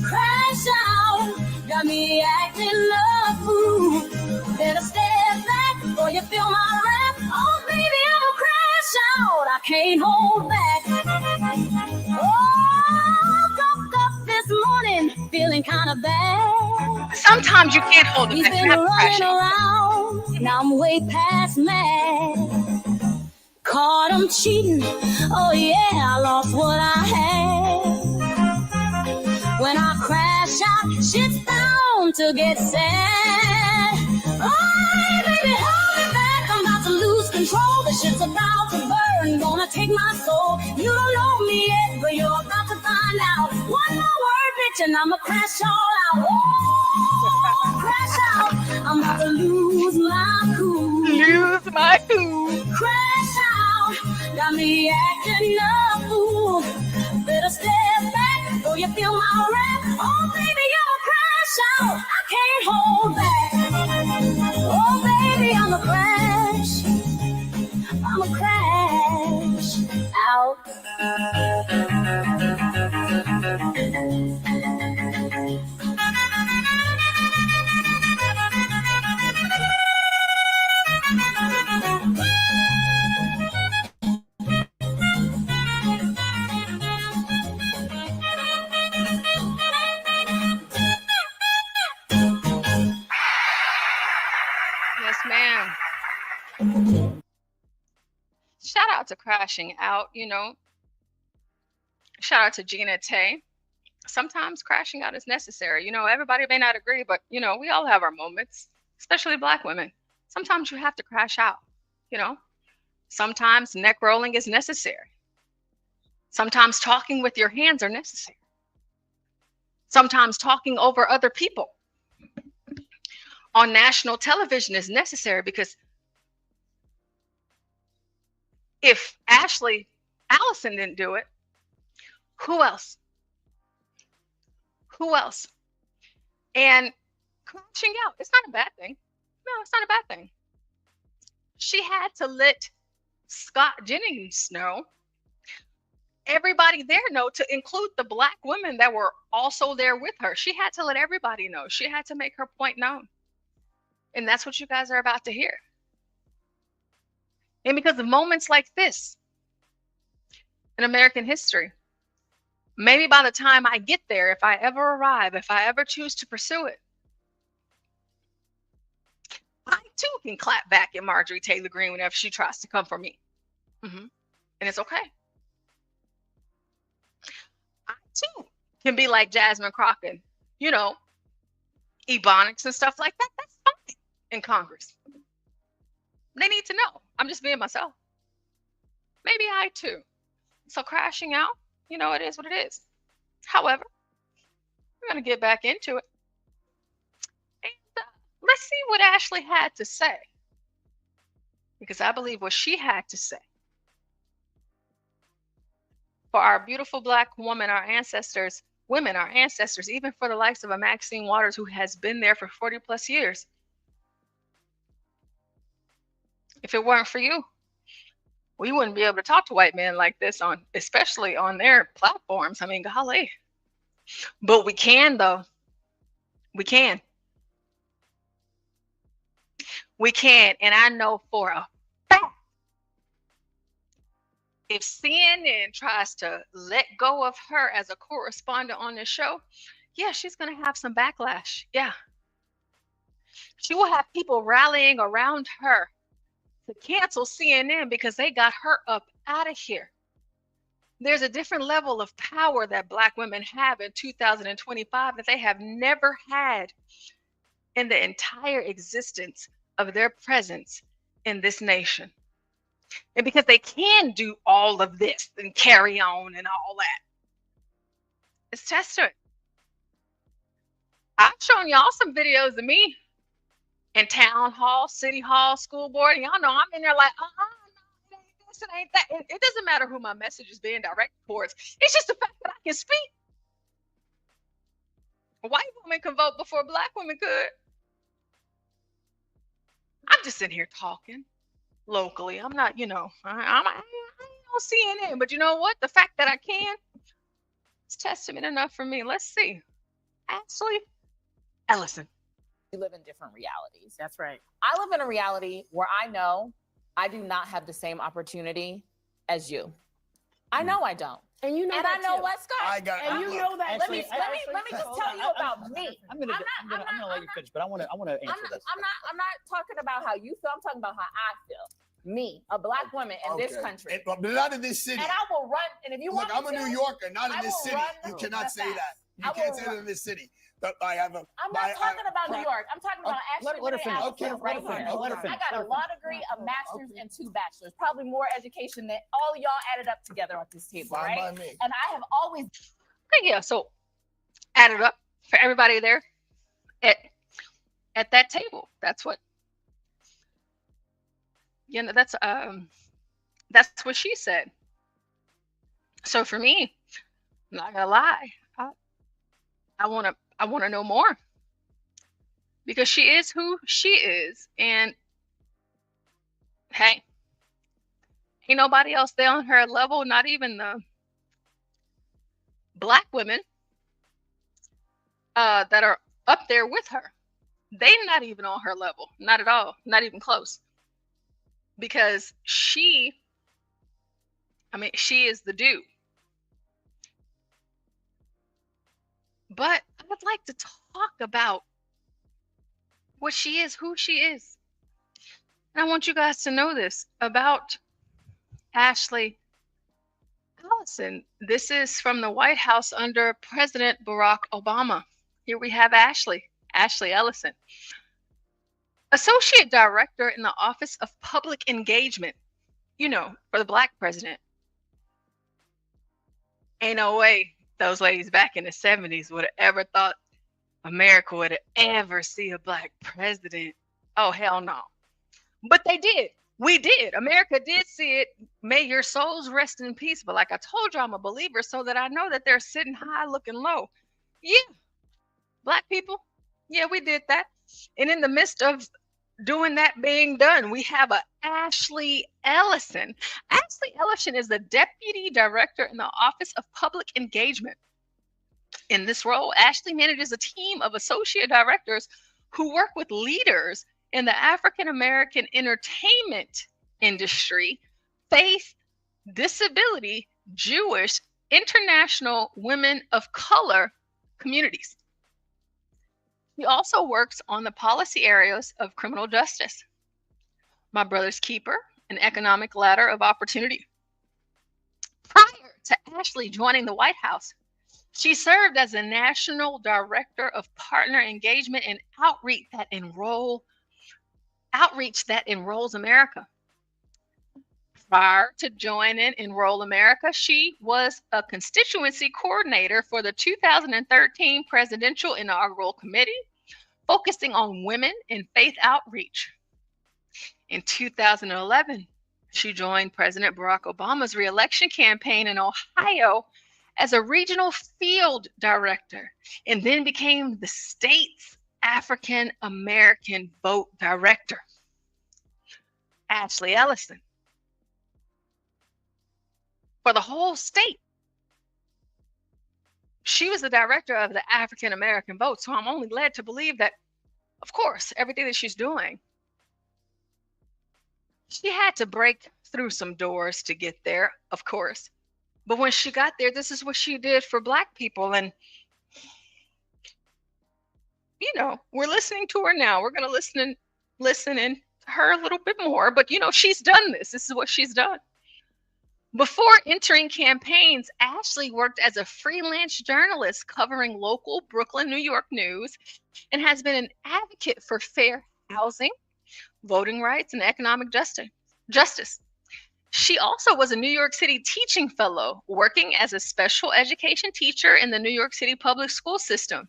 Crash out, got me acting a fool. Better step back before you feel my wrath. Oh, baby, I'ma crash out, I can't hold back. Oh, woke up this morning feeling kind of bad. Sometimes you can't hold it He's back. been You have to crash running out. around, now I'm way past mad. Caught him cheating, oh yeah, I lost what I had. When I crash out, shit's bound to get sad. Oh, baby, hold me back, I'm about to lose control. The shit's about to burn, gonna take my soul. You don't know me yet, but you're about to find out. One more word, bitch, and I'ma crash all out. Oh, crash out, I'm about to lose my cool. Lose my cool. Crash out, got me acting a fool. Better step back. know you feel my wrath. Oh, baby, you're a crash out. I can't hold back. Oh, baby, I'm a crash. I'm a crash out. Yes, ma'am. Shout out to Crashing Out, you know. Shout out to Gina Tay. Sometimes crashing out is necessary. You know, everybody may not agree, but, you know, we all have our moments, especially Black women. Sometimes you have to crash out, you know. Sometimes neck rolling is necessary. Sometimes talking with your hands are necessary. Sometimes talking over other people on national television is necessary, because if Allison didn't do it, who else? Who else? And crashing out, it's not a bad thing. No, it's not a bad thing. She had to let Scott Jennings know, everybody there know, to include the Black women that were also there with her. She had to let everybody know. She had to make her point known. And that's what you guys are about to hear. And because of moments like this in American history, maybe by the time I get there, if I ever arrive, if I ever choose to pursue it, I too can clap back at Marjorie Taylor Greene whenever she tries to come for me. And it's okay. I too can be like Jasmine Crockett, you know, Ebonics and stuff like that. That's fine in Congress. They need to know. I'm just being myself. Maybe I too. So crashing out, you know, it is what it is. However, we're going to get back into it. And let's see what Ashley had to say. Because I believe what she had to say for our beautiful Black woman, our ancestors, women, our ancestors, even for the likes of a Maxine Waters who has been there for 40 plus years. If it weren't for you, we wouldn't be able to talk to white men like this, on, especially on their platforms. I mean, golly. But we can, though. We can. We can. And I know for a fact, if CNN tries to let go of her as a correspondent on this show, yeah, she's going to have some backlash. Yeah. She will have people rallying around her to cancel CNN because they got her up out of here. There's a different level of power that Black women have in 2025 that they have never had in the entire existence of their presence in this nation. And because they can do all of this and carry on and all that, it's testament. I've shown y'all some videos of me in town hall, city hall, school board, and y'all know I'm in there like, no, it ain't that. It doesn't matter who my message is being directed towards. It's just the fact that I can speak. White women can vote before Black women could. I'm just in here talking locally. I'm not, you know, I ain't on CNN, but you know what? The fact that I can, it's testament enough for me. Let's see. Ashley Ellison. We live in different realities. That's right. I live in a reality where I know I do not have the same opportunity as you. I know I don't. And you know and that I know too. what Scott. And you know that. Let me just tell you about me. I'm gonna let you finish, but I want to answer this. I'm not talking about how you feel. I'm talking about how I feel. Me, a Black woman in this country. Not in this city. And I will run. And if you want, I'm a New Yorker, not in this city. You cannot say that. You can't say that in this city. I have a. I'm not talking about New York. I'm talking about actually let her finish. right here. I got a law degree, a master's, and 2 bachelors. Probably more education than all of y'all added up together at this table, right? And I have always. Okay, yeah. So added up for everybody there at that table. That's what. You know, that's what she said. So for me, I'm not gonna lie. I want to know more, because she is who she is. And hey, ain't nobody else there on her level, not even the Black women that are up there with her. They're not even on her level, not at all, not even close. Because she is the dude. But I would like to talk about what she is, who she is. And I want you guys to know this about Ashley Ellison. This is from the White House under President Barack Obama. Here we have Ashley Ellison, Associate Director in the Office of Public Engagement, for the Black president. Ain't no way those ladies back in the 70s would have ever thought America would ever see a Black president. Oh, hell no. But they did. We did. America did see it. May your souls rest in peace. But like I told you, I'm a believer, so that I know that they're sitting high looking low. Yeah. Black people. Yeah, we did that. And in the midst of doing that being done, we have a Ashley Ellison. Ashley Ellison is the Deputy Director in the Office of Public Engagement. In this role, Ashley manages a team of associate directors who work with leaders in the African American entertainment industry, faith, disability, Jewish, international, women of color communities. He also works on the policy areas of criminal justice, my brother's keeper, an economic ladder of opportunity. Prior to Ashley joining the White House, she served as the National Director of Partner Engagement and Outreach that Enrolls America. Prior to joining Enroll America, she was a constituency coordinator for the 2013 Presidential Inaugural Committee, focusing on women in faith outreach. In 2011, she joined President Barack Obama's re-election campaign in Ohio as a regional field director, and then became the state's African American vote director. Ashley Ellison. For the whole state. She was the director of the African American vote, so I'm only led to believe that, of course, everything that she's doing, she had to break through some doors to get there, of course. But when she got there, this is what she did for Black people. And, we're listening to her now. We're going to listen in to her a little bit more. But, she's done this. This is what she's done. Before entering campaigns, Ashley worked as a freelance journalist covering local Brooklyn, New York news, and has been an advocate for fair housing, voting rights, and economic justice. She also was a New York City teaching fellow, working as a special education teacher in the New York City public school system.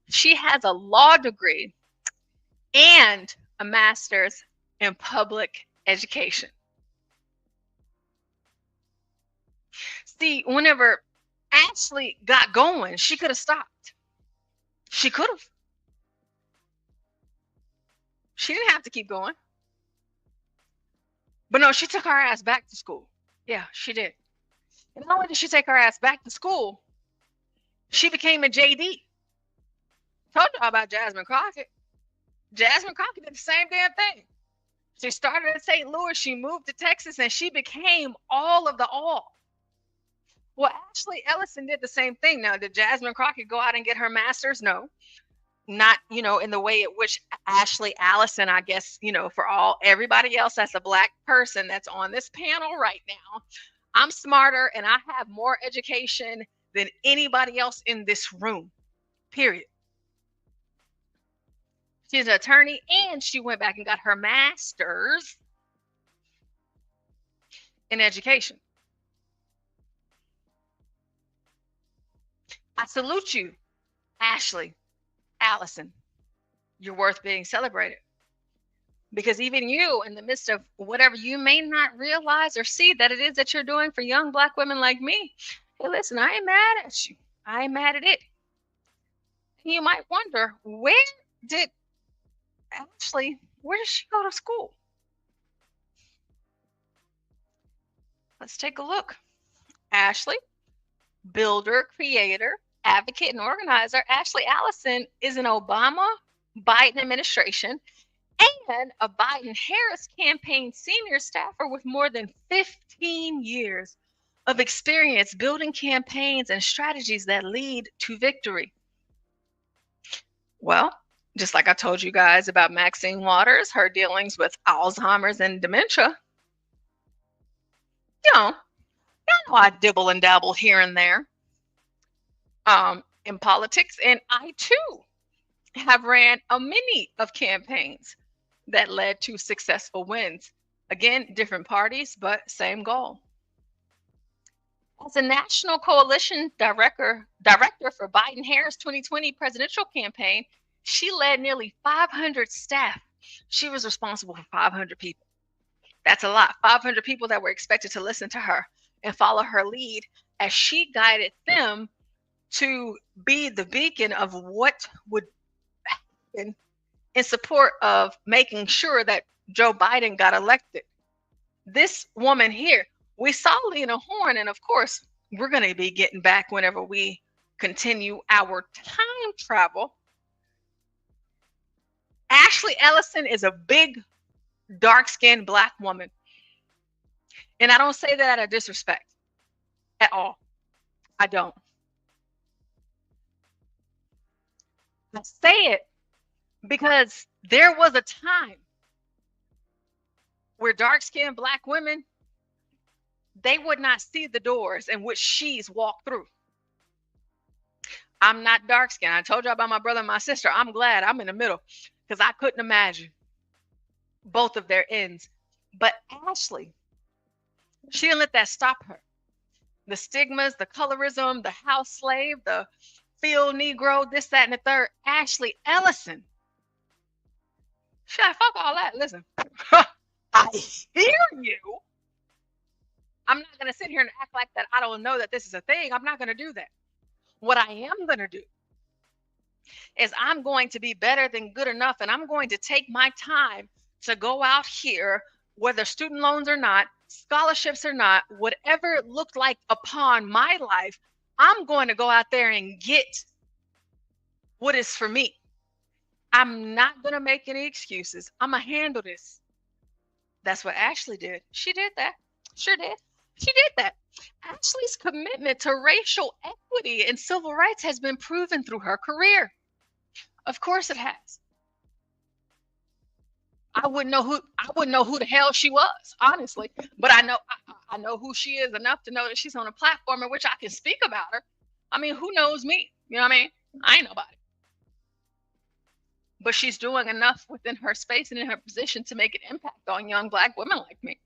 She has a law degree and a master's in public education. See, whenever Ashley got going, she could have stopped. She could have. She didn't have to keep going. But no, she took her ass back to school. Yeah, she did. And not only did she take her ass back to school, she became a JD. Told y'all about Jasmine Crockett. Jasmine Crockett did the same damn thing. She started in St. Louis, she moved to Texas, and she became all of the all. Well, Ashley Ellison did the same thing. Now, did Jasmine Crockett go out and get her master's? No. Not, in the way at which Ashley Ellison, I guess, for everybody else that's a Black person that's on this panel right now, I'm smarter and I have more education than anybody else in this room, period. She's an attorney and she went back and got her master's in education. I salute you, Ashley Ellison. You're worth being celebrated. Because even you, in the midst of whatever you may not realize or see that it is that you're doing for young Black women like me, hey, listen, I ain't mad at you. I ain't mad at it. You might wonder, where did she go to school? Let's take a look. Ashley, builder, creator, advocate, and organizer, Ashley Allison is an Obama Biden administration and a Biden-Harris campaign senior staffer with more than 15 years of experience building campaigns and strategies that lead to victory. Well, just like I told you guys about Maxine Waters, her dealings with Alzheimer's and dementia, y'all know I dibble and dabble here and there in politics, and I too have ran a many of campaigns that led to successful wins. Again, different parties, but same goal. As a national coalition director for Biden-Harris 2020 presidential campaign, she led nearly 500 staff. She was responsible for 500 people. That's a lot. 500 people that were expected to listen to her and follow her lead as she guided them to be the beacon of what would happen in support of making sure that Joe Biden got elected. This woman here, we saw Lena Horne, and of course, we're going to be getting back whenever we continue our time travel. Ashley Ellison is a big, dark-skinned Black woman. And I don't say that out of disrespect at all. I don't. I say it because there was a time where dark-skinned Black women, they would not see the doors in which she's walked through. I'm not dark-skinned. I told you about my brother and my sister. I'm glad I'm in the middle because I couldn't imagine both of their ends. But Ashley, she didn't let that stop her. The stigmas, the colorism, the house slave, the field Negro, this, that, and the third. Ashley Ellison. Fuck all that. Listen, I hear you. I'm not going to sit here and act like that I don't know that this is a thing. I'm not going to do that. What I am going to do is I'm going to be better than good enough, and I'm going to take my time to go out here, whether student loans or not, scholarships or not, whatever it looked like upon my life, I'm going to go out there and get what is for me. I'm not going to make any excuses. I'm going to handle this. That's what Ashley did. She did that. Sure did. She did that. Ashley's commitment to racial equity and civil rights has been proven through her career. Of course it has. I wouldn't know who the hell she was, honestly, but I know who she is enough to know that she's on a platform in which I can speak about her. I mean, who knows me? You know what I mean? I ain't nobody. But she's doing enough within her space and in her position to make an impact on young Black women like me.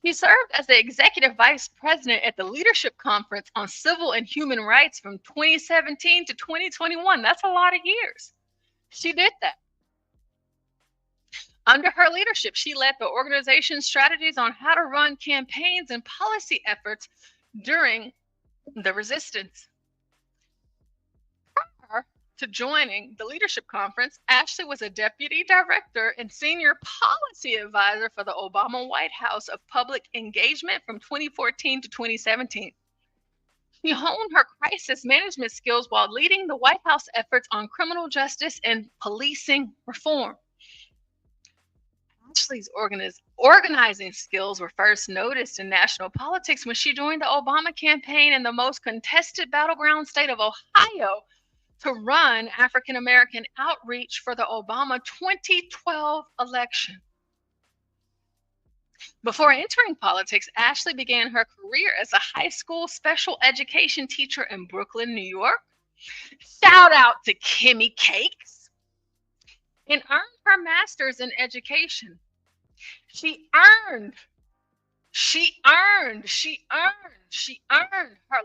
She served as the executive vice president at the Leadership Conference on Civil and Human Rights from 2017 to 2021. That's a lot of years. She did that. Under her leadership, she led the organization's strategies on how to run campaigns and policy efforts during the resistance. Prior to joining the Leadership Conference, Ashley was a deputy director and senior policy advisor for the Obama White House of Public Engagement from 2014 to 2017. She honed her crisis management skills while leading the White House efforts on criminal justice and policing reform. Ashley's organizing skills were first noticed in national politics when she joined the Obama campaign in the most contested battleground state of Ohio to run African American outreach for the Obama 2012 election. Before entering politics, Ashley began her career as a high school special education teacher in Brooklyn, New York. Shout out to Kimmy Cakes. And earned her master's in education. She earned her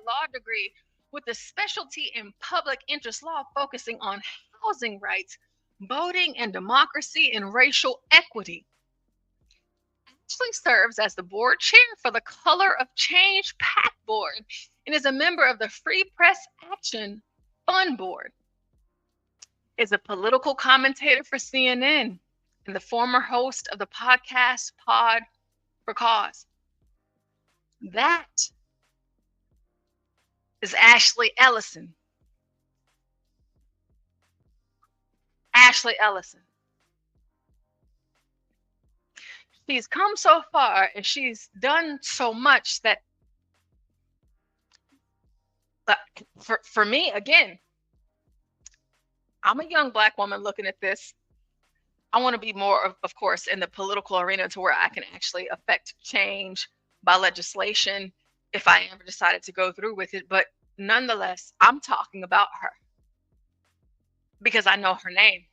law degree with a specialty in public interest law focusing on housing rights, voting and democracy, and racial equity. Ashley serves as the board chair for the Color of Change PAC board and is a member of the Free Press Action Fund board. is a political commentator for CNN and the former host of the podcast Pod for Cause. That is Ashley Ellison. Ashley Ellison. She's come so far and she's done so much that for me, again, I'm a young Black woman looking at this. I want to be more, of course, in the political arena to where I can actually affect change by legislation if I ever decided to go through with it. But nonetheless, I'm talking about her because I know her name.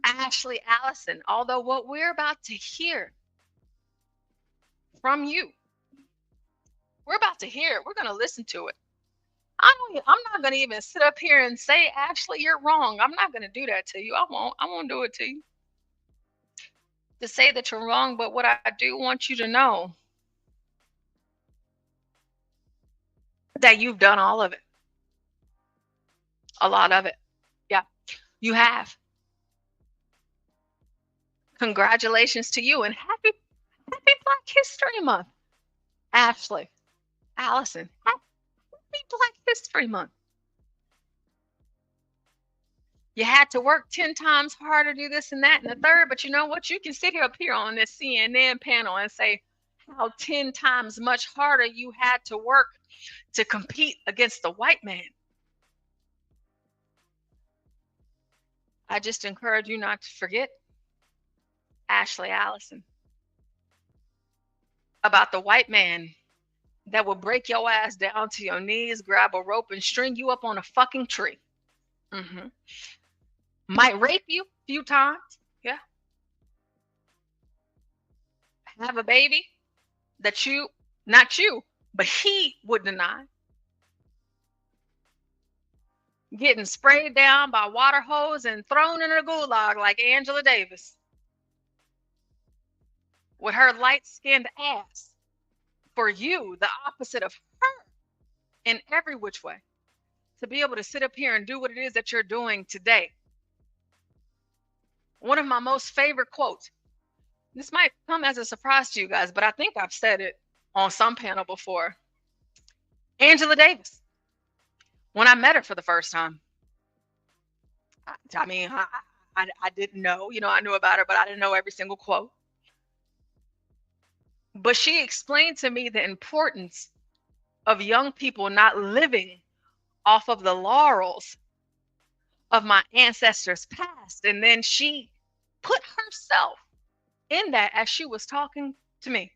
Ashley Allison, although what we're about to hear from you, we're going to listen to it. I'm not going to even sit up here and say, Ashley, you're wrong. I'm not going to do that to you. I won't do it to you. To say that you're wrong, but what I do want you to know, that you've done all of it. A lot of it. Yeah, you have. Congratulations to you and happy Black History Month, Ashley Allison. Happy Black History Month. You had to work 10 times harder to do this and that and the third, but you know what? You can sit up here on this CNN panel and say how 10 times much harder you had to work to compete against the white man. I just encourage you not to forget Ashley Allison, about the white man that will break your ass down to your knees, grab a rope, and string you up on a fucking tree. Might rape you a few times, yeah. Have a baby that not you, but he would deny. Getting sprayed down by water hose and thrown in a gulag like Angela Davis with her light-skinned ass. For you, the opposite of her in every which way. To be able to sit up here and do what it is that you're doing today. One of my most favorite quotes. This might come as a surprise to you guys, but I think I've said it on some panel before. Angela Davis. When I met her for the first time, I mean, I didn't know, I knew about her, but I didn't know every single quote. But she explained to me the importance of young people not living off of the laurels of my ancestors' past. And then she put herself in that as she was talking to me.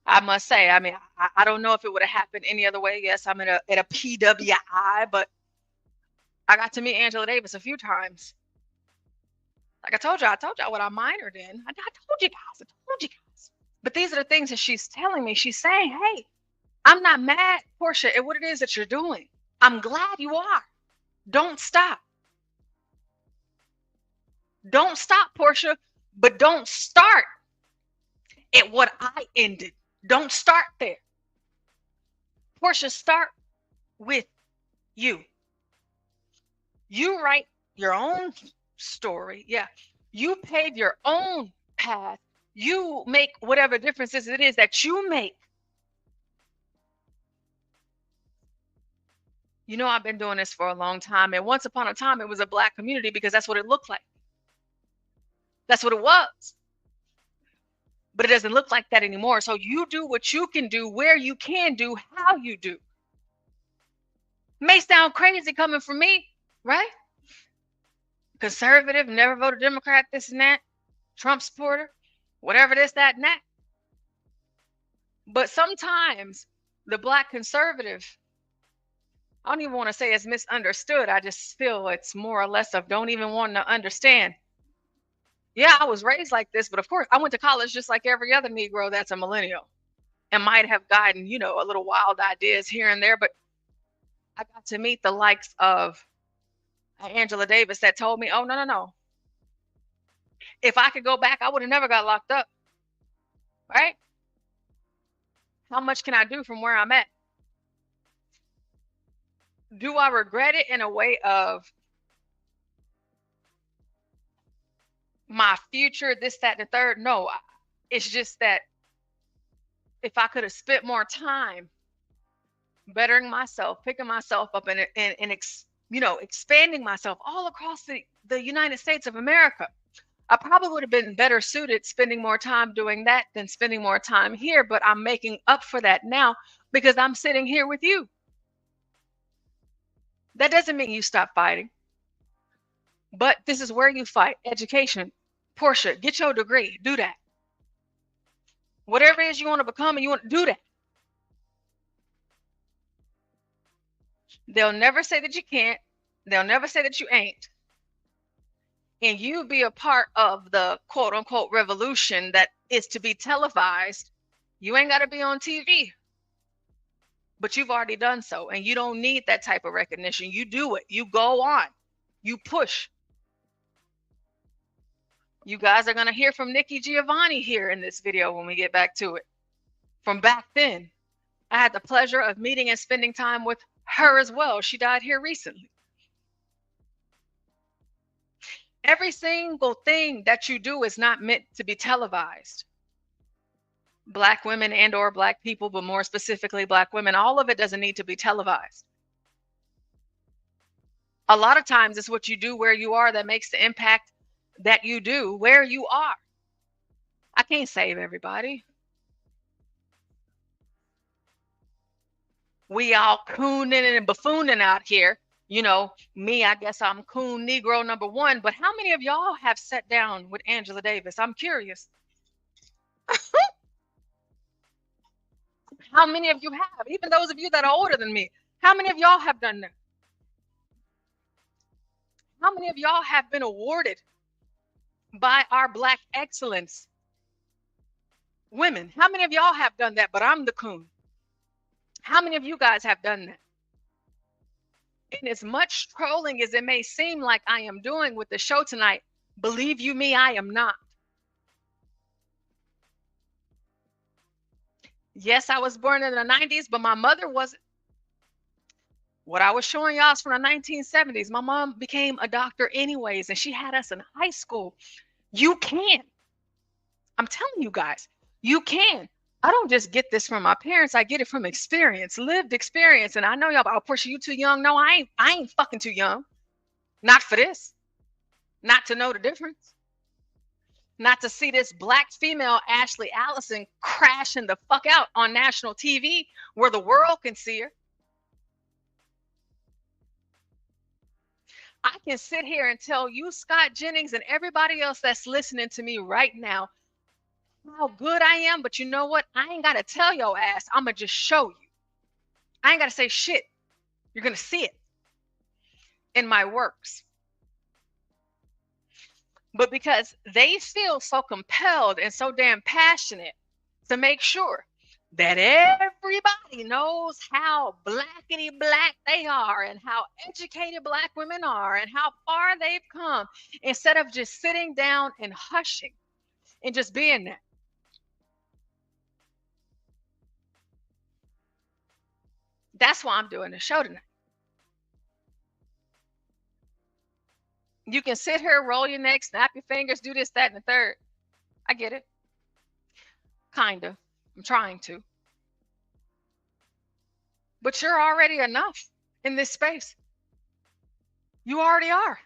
I must say, I mean, I don't know if it would have happened any other way. Yes, I'm at a PWI, but I got to meet Angela Davis a few times. Like I told you what I minored in. I told you guys. But these are the things that she's telling me. She's saying, hey, I'm not mad, Portia, at what it is that you're doing. I'm glad you are. Don't stop. Don't stop, Portia, but don't start at what I ended. Don't start there. Portia, start with you. You write your own story. Yeah. You pave your own path. You make whatever differences it is that you make. I've been doing this for a long time. And once upon a time, it was a Black community because that's what it looked like. That's what it was. But it doesn't look like that anymore. So you do what you can do, where you can do, how you do. May sound crazy coming from me, right? Conservative, never voted Democrat, this and that. Trump supporter, whatever this, that, and that. But sometimes the Black conservative, I don't even want to say it's misunderstood. I just feel it's more or less of don't even want to understand. Yeah, I was raised like this, but of course I went to college just like every other Negro that's a millennial and might have gotten, a little wild ideas here and there. But I got to meet the likes of Angela Davis that told me, oh, no. If I could go back, I would have never got locked up. right? How much can I do from where I'm at? Do I regret it in a way of my future, this, that, and the third? No, it's just that if I could have spent more time bettering myself, picking myself up, and expanding myself all across the United States of America, I probably would have been better suited spending more time doing that than spending more time here. But I'm making up for that now because I'm sitting here with you. That doesn't mean you stop fighting. But this is where you fight. Education. Portia, get your degree. Do that. Whatever it is you want to become, and you want to do that. They'll never say that you can't. They'll never say that you ain't. And you be a part of the quote unquote revolution that is to be televised. You ain't got to be on TV. But you've already done so. And you don't need that type of recognition. You do it. You go on. You push. You guys are going to hear from Nikki Giovanni here in this video when we get back to it. From back then, I had the pleasure of meeting and spending time with her as well. She died here recently. Every single thing that you do is not meant to be televised. Black women and or Black people, but more specifically Black women, all of it doesn't need to be televised. A lot of times it's what you do where you are that makes the impact that you do where you are. I can't save everybody. We all cooning and buffooning out here. You know, me, I guess I'm coon Negro number one, but how many of y'all have sat down with Angela Davis? I'm curious. How many of you have? Even those of you that are older than me, how many of y'all have done that? How many of y'all have been awarded by our Black excellence women? How many of y'all have done that? But I'm the coon. How many of you guys have done that? And as much trolling as it may seem like I am doing with the show tonight, believe you me, I am not. Yes, I was born in the 90s, but my mother wasn't. What I was showing y'all is from the 1970s. My mom became a doctor anyways, and she had us in high school. You can. I'm telling you guys, you can. I don't just get this from my parents. I get it from experience, lived experience. And I know y'all, oh, Portia, you too young. No, I ain't fucking too young. Not for this. Not to know the difference. Not to see this Black female Ashley Allison crashing the fuck out on national TV where the world can see her. I can sit here and tell you, Scott Jennings, and everybody else that's listening to me right now, how good I am, but you know what? I ain't got to tell your ass. I'm going to just show you. I ain't got to say shit. You're going to see it in my works. But because they feel so compelled and so damn passionate to make sure that everybody knows how blackety black they are and how educated Black women are and how far they've come, instead of just sitting down and hushing and just being that. That's why I'm doing the show tonight. You can sit here, roll your neck, snap your fingers, do this, that, and the third. I get it. Kind of. I'm trying to. But you're already enough in this space. You already are.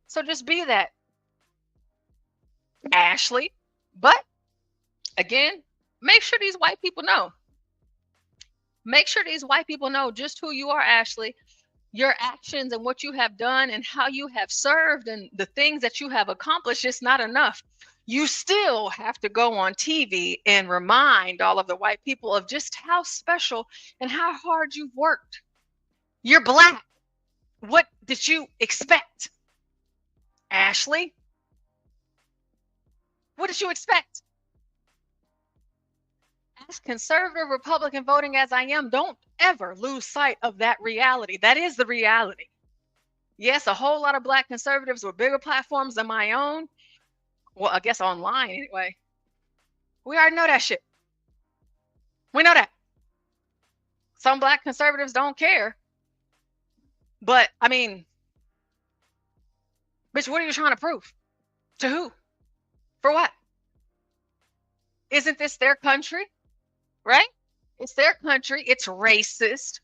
So just be that. Ashley. But, again, make sure these white people know. Make sure these white people know just who you are, Ashley. Your actions and what you have done and how you have served and the things that you have accomplished is not enough. You still have to go on TV and remind all of the white people of just how special and how hard you've worked. You're Black. What did you expect? Ashley? What did you expect? As conservative Republican voting as I am, don't ever lose sight of that reality. That is the reality. Yes, a whole lot of Black conservatives with bigger platforms than my own. Well, I guess online anyway. We already know that shit. We know that. Some black conservatives don't care. But, I mean, bitch, what are you trying to prove? To who? For what? Isn't this their country? Right? It's their country. It's racist,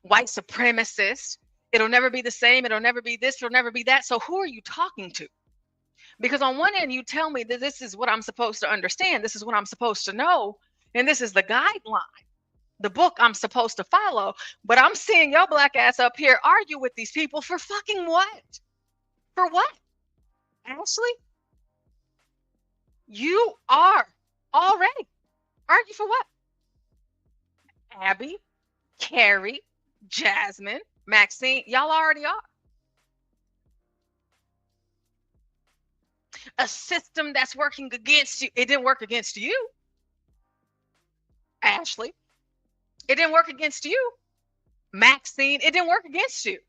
white supremacist. It'll never be the same. It'll never be this. It'll never be that. So who are you talking to? Because on one end, you tell me that this is what I'm supposed to understand. This is what I'm supposed to know. And this is the guideline, the book I'm supposed to follow. But I'm seeing your black ass up here argue with these people for fucking what? For what? Ashley, you are already. Argue for what? Abby, Cari, Jasmine, Maxine, y'all already are. A system that's working against you. It didn't work against you, Ashley. It didn't work against you, Maxine. It didn't work against you.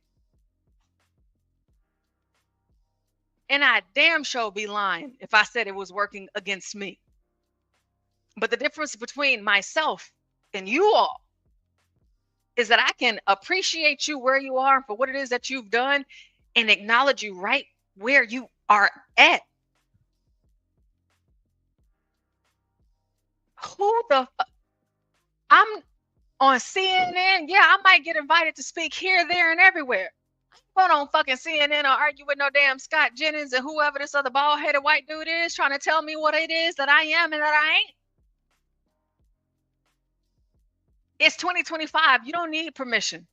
And I damn sure be lying if I said it was working against me. But the difference between myself and you all is that I can appreciate you where you are for what it is that you've done and acknowledge you right where you are at. Who the I'm on CNN. Yeah, I might get invited to speak here, there, and everywhere. I'm on fucking CNN or argue with no damn Scott Jennings and whoever this other bald-headed white dude is trying to tell me what it is that I am and that I ain't. It's 2025. You don't need permission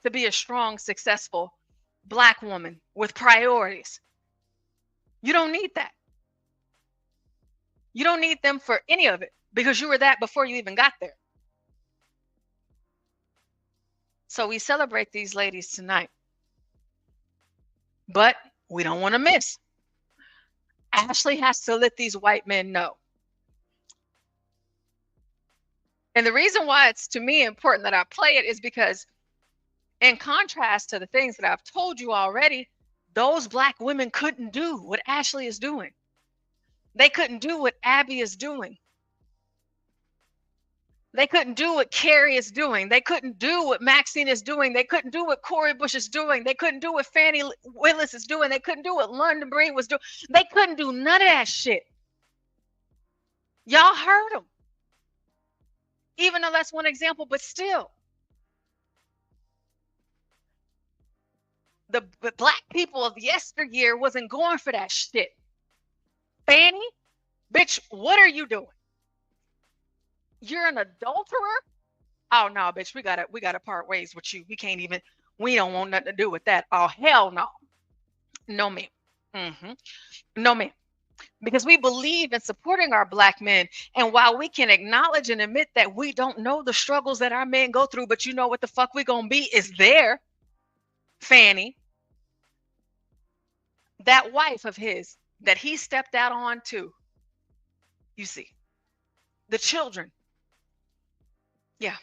to be a strong, successful black woman with priorities. You don't need that. You don't need them for any of it because you were that before you even got there. So we celebrate these ladies tonight. But we don't want to miss. Ashley has to let these white men know. And the reason why it's, to me, important that I play it is because in contrast to the things that I've told you already, those black women couldn't do what Ashley is doing. They couldn't do what Abby is doing. They couldn't do what Cari is doing. They couldn't do what Maxine is doing. They couldn't do what Cori Bush is doing. They couldn't do what Fannie Willis is doing. They couldn't do what London Breed was doing. They couldn't do none of that shit. Y'all heard them. Even though that's one example, but still. The black people of yesteryear wasn't going for that shit. Fannie, bitch, what are you doing? You're an adulterer? Oh no, bitch, we gotta part ways with you. We don't want nothing to do with that. Oh hell no. No ma'am. No ma'am. Because we believe in supporting our black men. And while we can acknowledge and admit that we don't know the struggles that our men go through, but you know what the fuck we gonna be is there, Fannie. That wife of his that he stepped out on too. You see, the children. Yeah.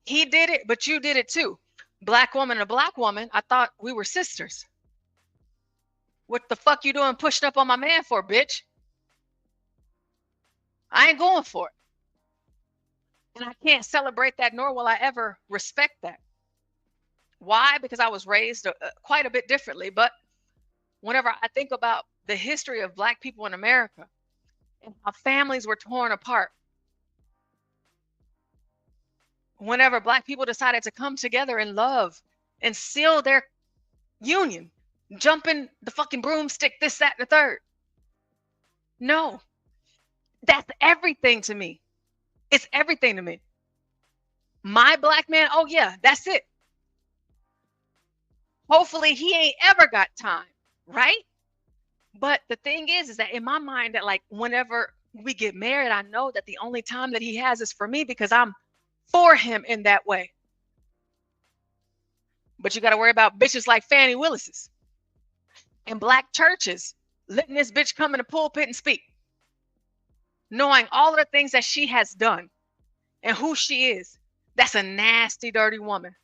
He did it, but you did it too. Black woman and a black woman, I thought we were sisters. What the fuck you doing pushing up on my man for, bitch? I ain't going for it. And I can't celebrate that, nor will I ever respect that. Why? Because I was raised quite a bit differently. But whenever I think about the history of black people in America and how families were torn apart, whenever black people decided to come together in love and seal their union, jumping the fucking broomstick, this, that, and the third. No, that's everything to me. It's everything to me. My black man, oh yeah, that's it. Hopefully he ain't ever got time, right? But the thing is that in my mind that like whenever we get married, I know that the only time that he has is for me because I'm for him in that way. But you got to worry about bitches like Fannie Willis's and black churches letting this bitch come in the pulpit and speak, knowing all of the things that she has done and who she is. That's a nasty, dirty woman.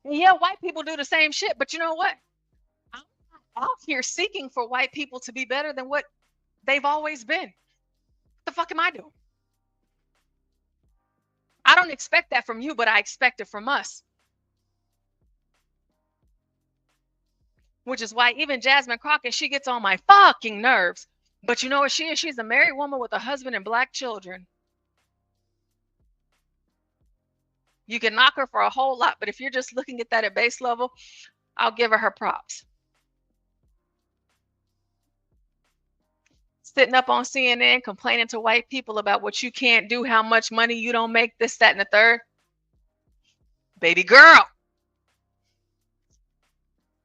And yeah, white people do the same shit, but you know what? I'm not out here seeking for white people to be better than what they've always been. What the fuck am I doing? I don't expect that from you, but I expect it from us. Which is why even Jasmine Crockett, she gets on my fucking nerves. But you know what she is? She's a married woman with a husband and black children. You can knock her for a whole lot, but if you're just looking at that at base level, I'll give her props. Sitting up on CNN complaining to white people about what you can't do, how much money you don't make, this, that, and the third. Baby girl.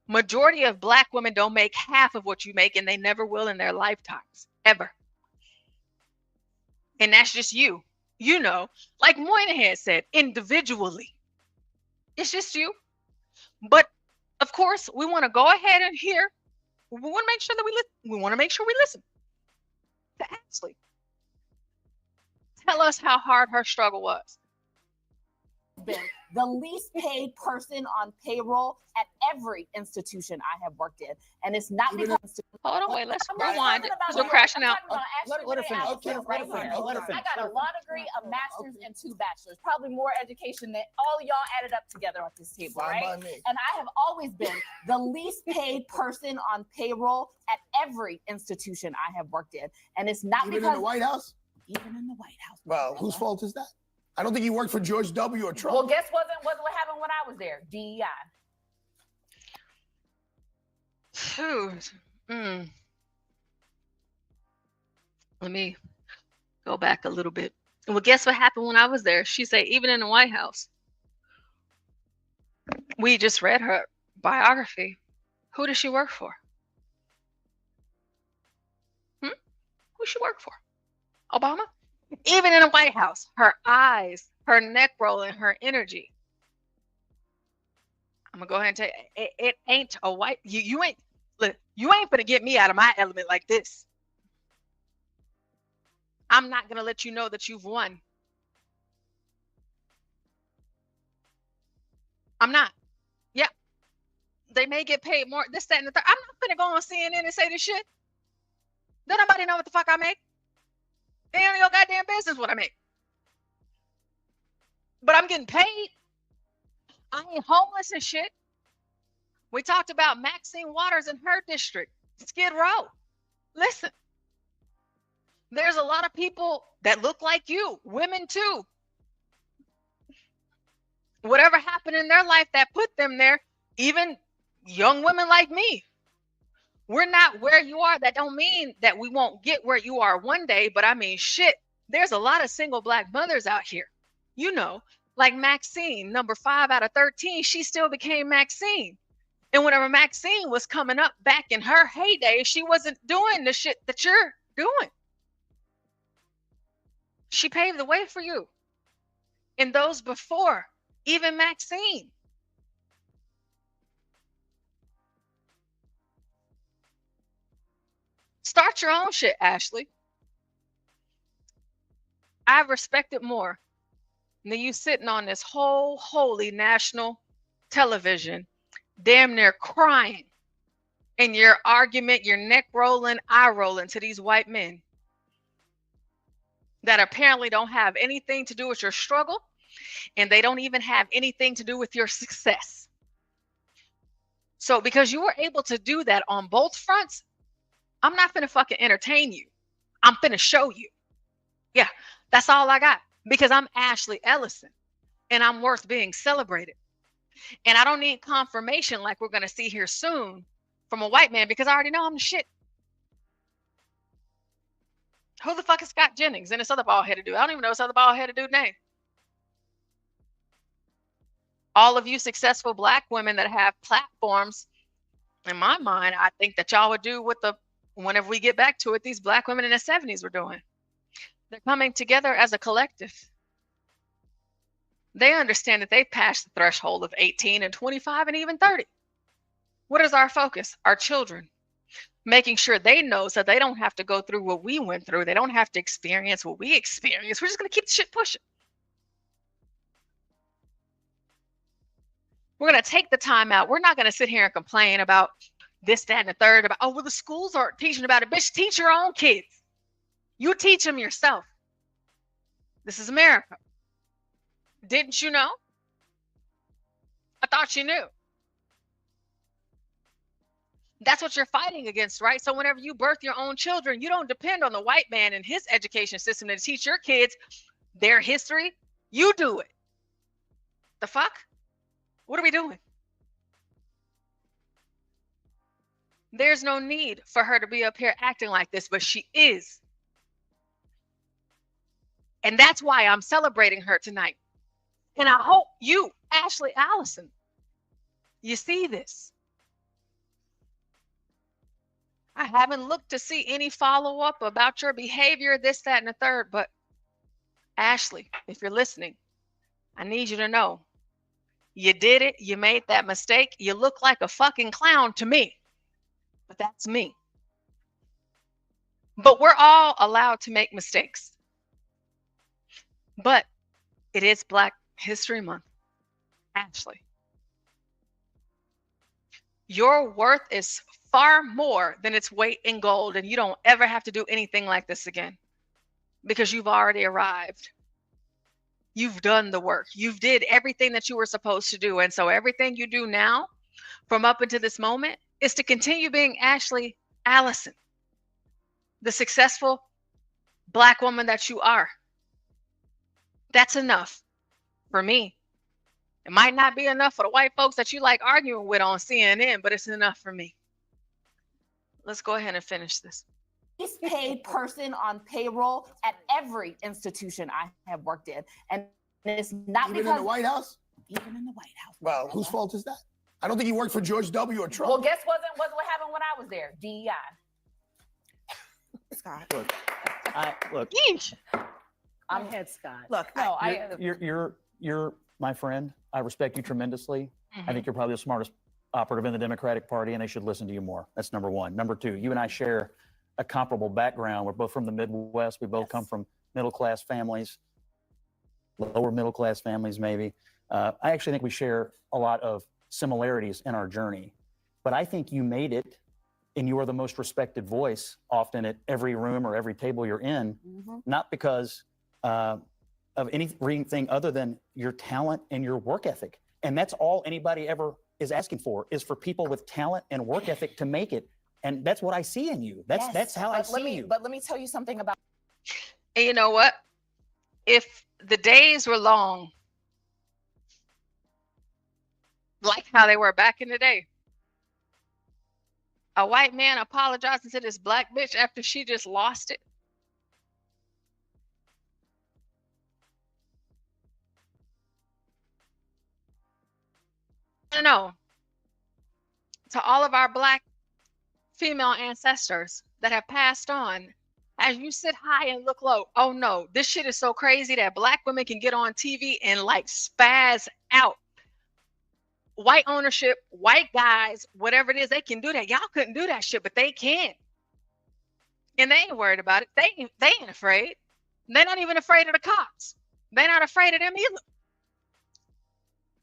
Majority of black women don't make half of what you make, and they never will in their lifetimes, ever. And that's just you. You know, like Moynihan said, individually. It's just you. But of course, we want to go ahead and hear. We want to make sure that we want to make sure we listen to Ashley. Tell us how hard her struggle was. Been the least paid person on payroll at every institution I have worked in, and it's not because. Hold on, wait. Let's rewind it. We're crashing out. Let her finish. I got a law degree, a master's, and 2 bachelors. Probably more education than all y'all added up together at this table, right? And I have always been the least paid person on payroll at every institution I have worked in, and it's not Even because in the White House. Even in the White House. Well, whose fault is that? I don't think you worked for George W. or Trump. Well, guess what happened when I was there? DEI. Let me go back a little bit. Well, guess what happened when I was there? She said, even in the White House. We just read her biography. Who does she work for? Who she work for? Obama? Even in the White House, her eyes, her neck rolling, her energy. I'm gonna go ahead and tell you, it ain't a white. You ain't gonna get me out of my element like this. I'm not gonna let you know that you've won. I'm not. Yeah, they may get paid more. This, that, and the third. I'm not gonna go on CNN and say this shit. Don't nobody know what the fuck I make. They ain't your goddamn business what I make. But I'm getting paid. I ain't homeless and shit. We talked about Maxine Waters in her district, Skid Row. Listen, there's a lot of people that look like you, women too. Whatever happened in their life that put them there, even young women like me. We're not where you are. That don't mean that we won't get where you are one day, but I mean, shit, there's a lot of single black mothers out here. You know, like Maxine, number 5 out of 13, she still became Maxine. And whenever Maxine was coming up back in her heyday, she wasn't doing the shit that you're doing. She paved the way for you. And those before, even Maxine. Start your own shit, Ashley. I respect it more than you sitting on this whole holy national television, damn near crying in your argument, your neck rolling, eye rolling to these white men that apparently don't have anything to do with your struggle, and they don't even have anything to do with your success. So because you were able to do that on both fronts, I'm not finna fucking entertain you. I'm finna show you. Yeah, that's all I got. Because I'm Ashley Ellison and I'm worth being celebrated. And I don't need confirmation like we're gonna see here soon from a white man because I already know I'm the shit. Who the fuck is Scott Jennings and this other bald-headed dude? I don't even know this other bald-headed dude's name. All of you successful black women that have platforms, in my mind, I think that y'all would do what whenever we get back to it, these black women in the 70s were doing. They're coming together as a collective. They understand that they've passed the threshold of 18 and 25 and even 30. What is our focus? Our children. Making sure they know so they don't have to go through what we went through. They don't have to experience what we experienced. We're just going to keep the shit pushing. We're going to take the time out. We're not going to sit here and complain about this, that, and the third about, oh, well, the schools aren't teaching about it. Bitch, teach your own kids. You teach them yourself. This is America. Didn't you know? I thought you knew. That's what you're fighting against, right? So whenever you birth your own children, you don't depend on the white man and his education system to teach your kids their history. You do it. The fuck? What are we doing? There's no need for her to be up here acting like this, but she is. And that's why I'm celebrating her tonight. And I hope you, Ashley Allison, you see this. I haven't looked to see any follow-up about your behavior, this, that, and the third, but Ashley, if you're listening, I need you to know you did it. You made that mistake. You look like a fucking clown to me, but that's me. But we're all allowed to make mistakes. But it is Black History Month. Ashley, your worth is far more than its weight in gold, and you don't ever have to do anything like this again because you've already arrived. You've done the work. You've did everything that you were supposed to do. And so everything you do now from up until this moment is to continue being Ashley Allison, the successful Black woman that you are. That's enough for me. It might not be enough for the white folks that you like arguing with on CNN, but it's enough for me. Let's go ahead and finish this. Least paid person on payroll at every institution I have worked in. And it's not Even because in the White House? Even in the White House. Well, whose fault is that? I don't think he worked for George W. or Trump. Well, guess what happened when I was there? DEI. Scott. Look, I'm head Scott. Look, you're my friend. I respect you tremendously. I think you're probably the smartest operative in the Democratic Party, and they should listen to you more. That's number one. Number two, you and I share a comparable background. We're both from the Midwest. We both come from middle-class families, lower middle-class families maybe. I actually think we share a lot of similarities in our journey. But I think you made it, and you are the most respected voice often at every room or every table you're in, not because of anything other than your talent and your work ethic. And that's all anybody ever is asking for, is for people with talent and work ethic to make it. And that's what I see in you. That's how I see you. But let me tell you something about. And you know what? If the days were long, like how they were back in the day, a white man apologizing to this Black bitch after she just lost it. No. To all of our Black female ancestors that have passed on, as you sit high and look low, oh no, this shit is so crazy that Black women can get on TV and like spaz out. White ownership, white guys, whatever it is, they can do that. Y'all couldn't do that shit, but they can. And they ain't worried about it. They ain't afraid. They're not even afraid of the cops. They're not afraid of them either.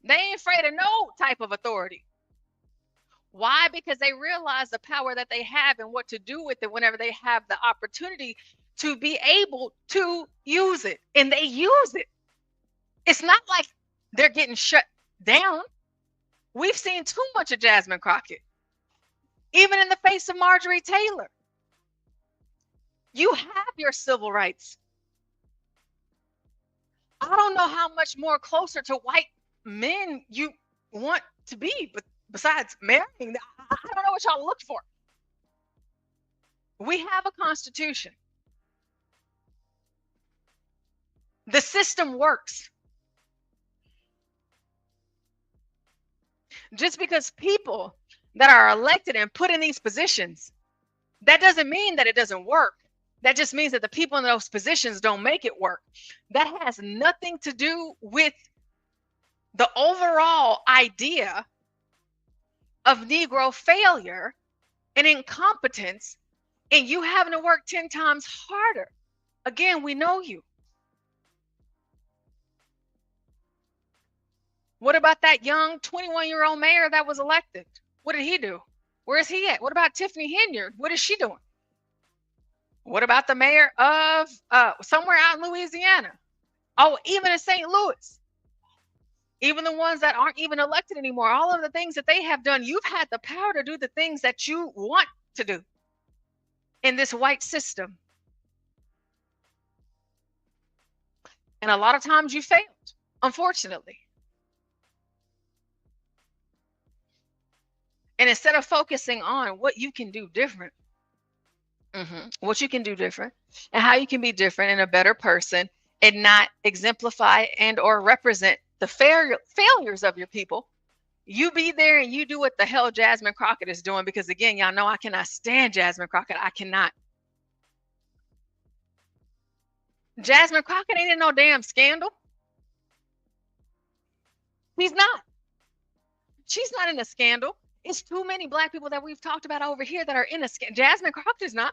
They ain't afraid of no type of authority. Why? Because they realize the power that they have and what to do with it whenever they have the opportunity to be able to use it. And they use it. It's not like they're getting shut down. We've seen too much of Jasmine Crockett, even in the face of Marjorie Taylor. You have your civil rights. I don't know how much more closer to white men you want to be, but besides marrying, I don't know what y'all look for. We have a constitution. The system works. Just because people that are elected and put in these positions, that doesn't mean that it doesn't work. That just means that the people in those positions don't make it work. That has nothing to do with the overall idea of Negro failure and incompetence and you having to work 10 times harder. Again, we know you. What about that young 21-year-old mayor that was elected? What did he do? Where is he at? What about Tiffany Henyard? What is she doing? What about the mayor of somewhere out in Louisiana? Oh, even in St. Louis. Even the ones that aren't even elected anymore, all of the things that they have done, you've had the power to do the things that you want to do in this white system. And a lot of times you failed, unfortunately. And instead of focusing on what you can do different, what you can do different and how you can be different and a better person and not exemplify and or represent the failures of your people, you be there and you do what the hell Jasmine Crockett is doing, because again, y'all know I cannot stand Jasmine Crockett. I cannot. Jasmine Crockett ain't in no damn scandal. She's not. She's not in a scandal. It's too many black people that we've talked about over here that are in a scandal. Jasmine Crockett is not.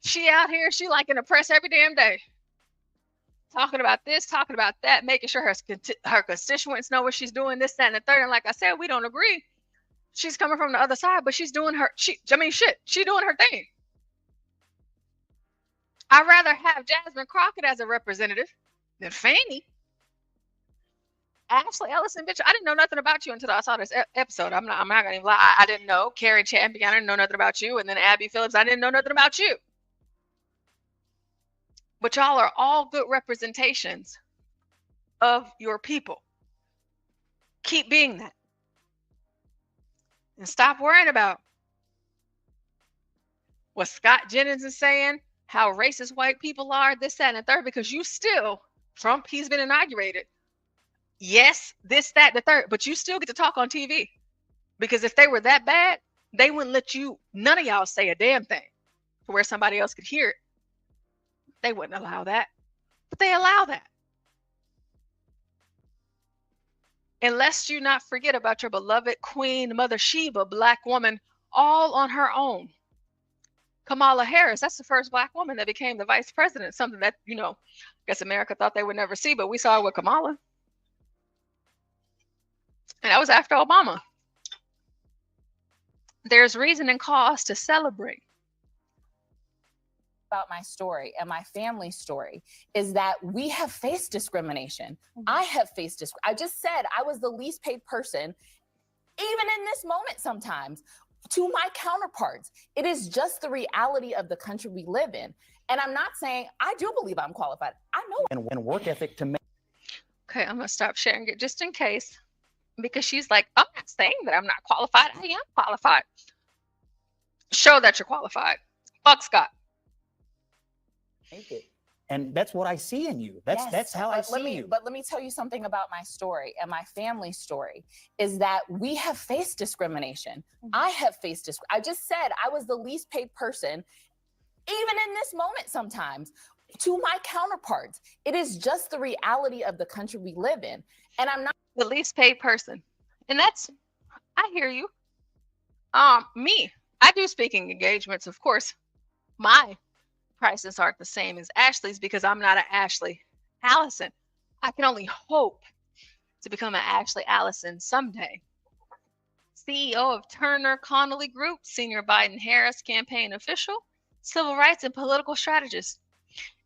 She out here, she like in the press every damn day. Talking about this, talking about that, making sure her constituents know what she's doing, this, that, and the third. And like I said, we don't agree. She's coming from the other side, but she's doing her, she's doing her thing. I'd rather have Jasmine Crockett as a representative than Fannie. Ashley Ellison, bitch, I didn't know nothing about you until I saw this episode. I'm not gonna even lie. I didn't know. Cari Champion, I didn't know nothing about you. And then Abby Phillips, I didn't know nothing about you. But y'all are all good representations of your people. Keep being that. And stop worrying about what Scott Jennings is saying, how racist white people are, this, that, and the third, because you still, Trump, he's been inaugurated. Yes, this, that, the third, but you still get to talk on TV. Because if they were that bad, they wouldn't let you, none of y'all say a damn thing to where somebody else could hear it. They wouldn't allow that, but they allow that. And lest you not forget about your beloved Queen Mother Sheba, black woman, all on her own. Kamala Harris, that's the first black woman that became the vice president, something that, you know, I guess America thought they would never see, but we saw it with Kamala. And that was after Obama. There's reason and cause to celebrate. About my story and my family story is that we have faced discrimination. I have faced discrimination. I just said I was the least paid person, even in this moment sometimes, to my counterparts. It is just the reality of the country we live in. And I'm not saying, I do believe I'm qualified. I know. And work ethic to make. Okay, I'm gonna stop sharing it just in case, because she's like, I'm not saying that I'm not qualified. I am qualified. Show that you're qualified. Fuck Scott. Make it. And that's what I see in you. That's how I see you. But let me tell you something about my story and my family story is that we have faced discrimination. I have faced discrimination. I just said I was the least paid person, even in this moment sometimes, to my counterparts. It is just the reality of the country we live in. And I'm not the least paid person. And that's, I hear you. Me, I do speaking engagements, of course. My prices aren't the same as Ashley's because I'm not an Ashley Allison. I can only hope to become an Ashley Allison someday. CEO of Turner Connolly Group, Senior Biden-Harris campaign official, civil rights and political strategist.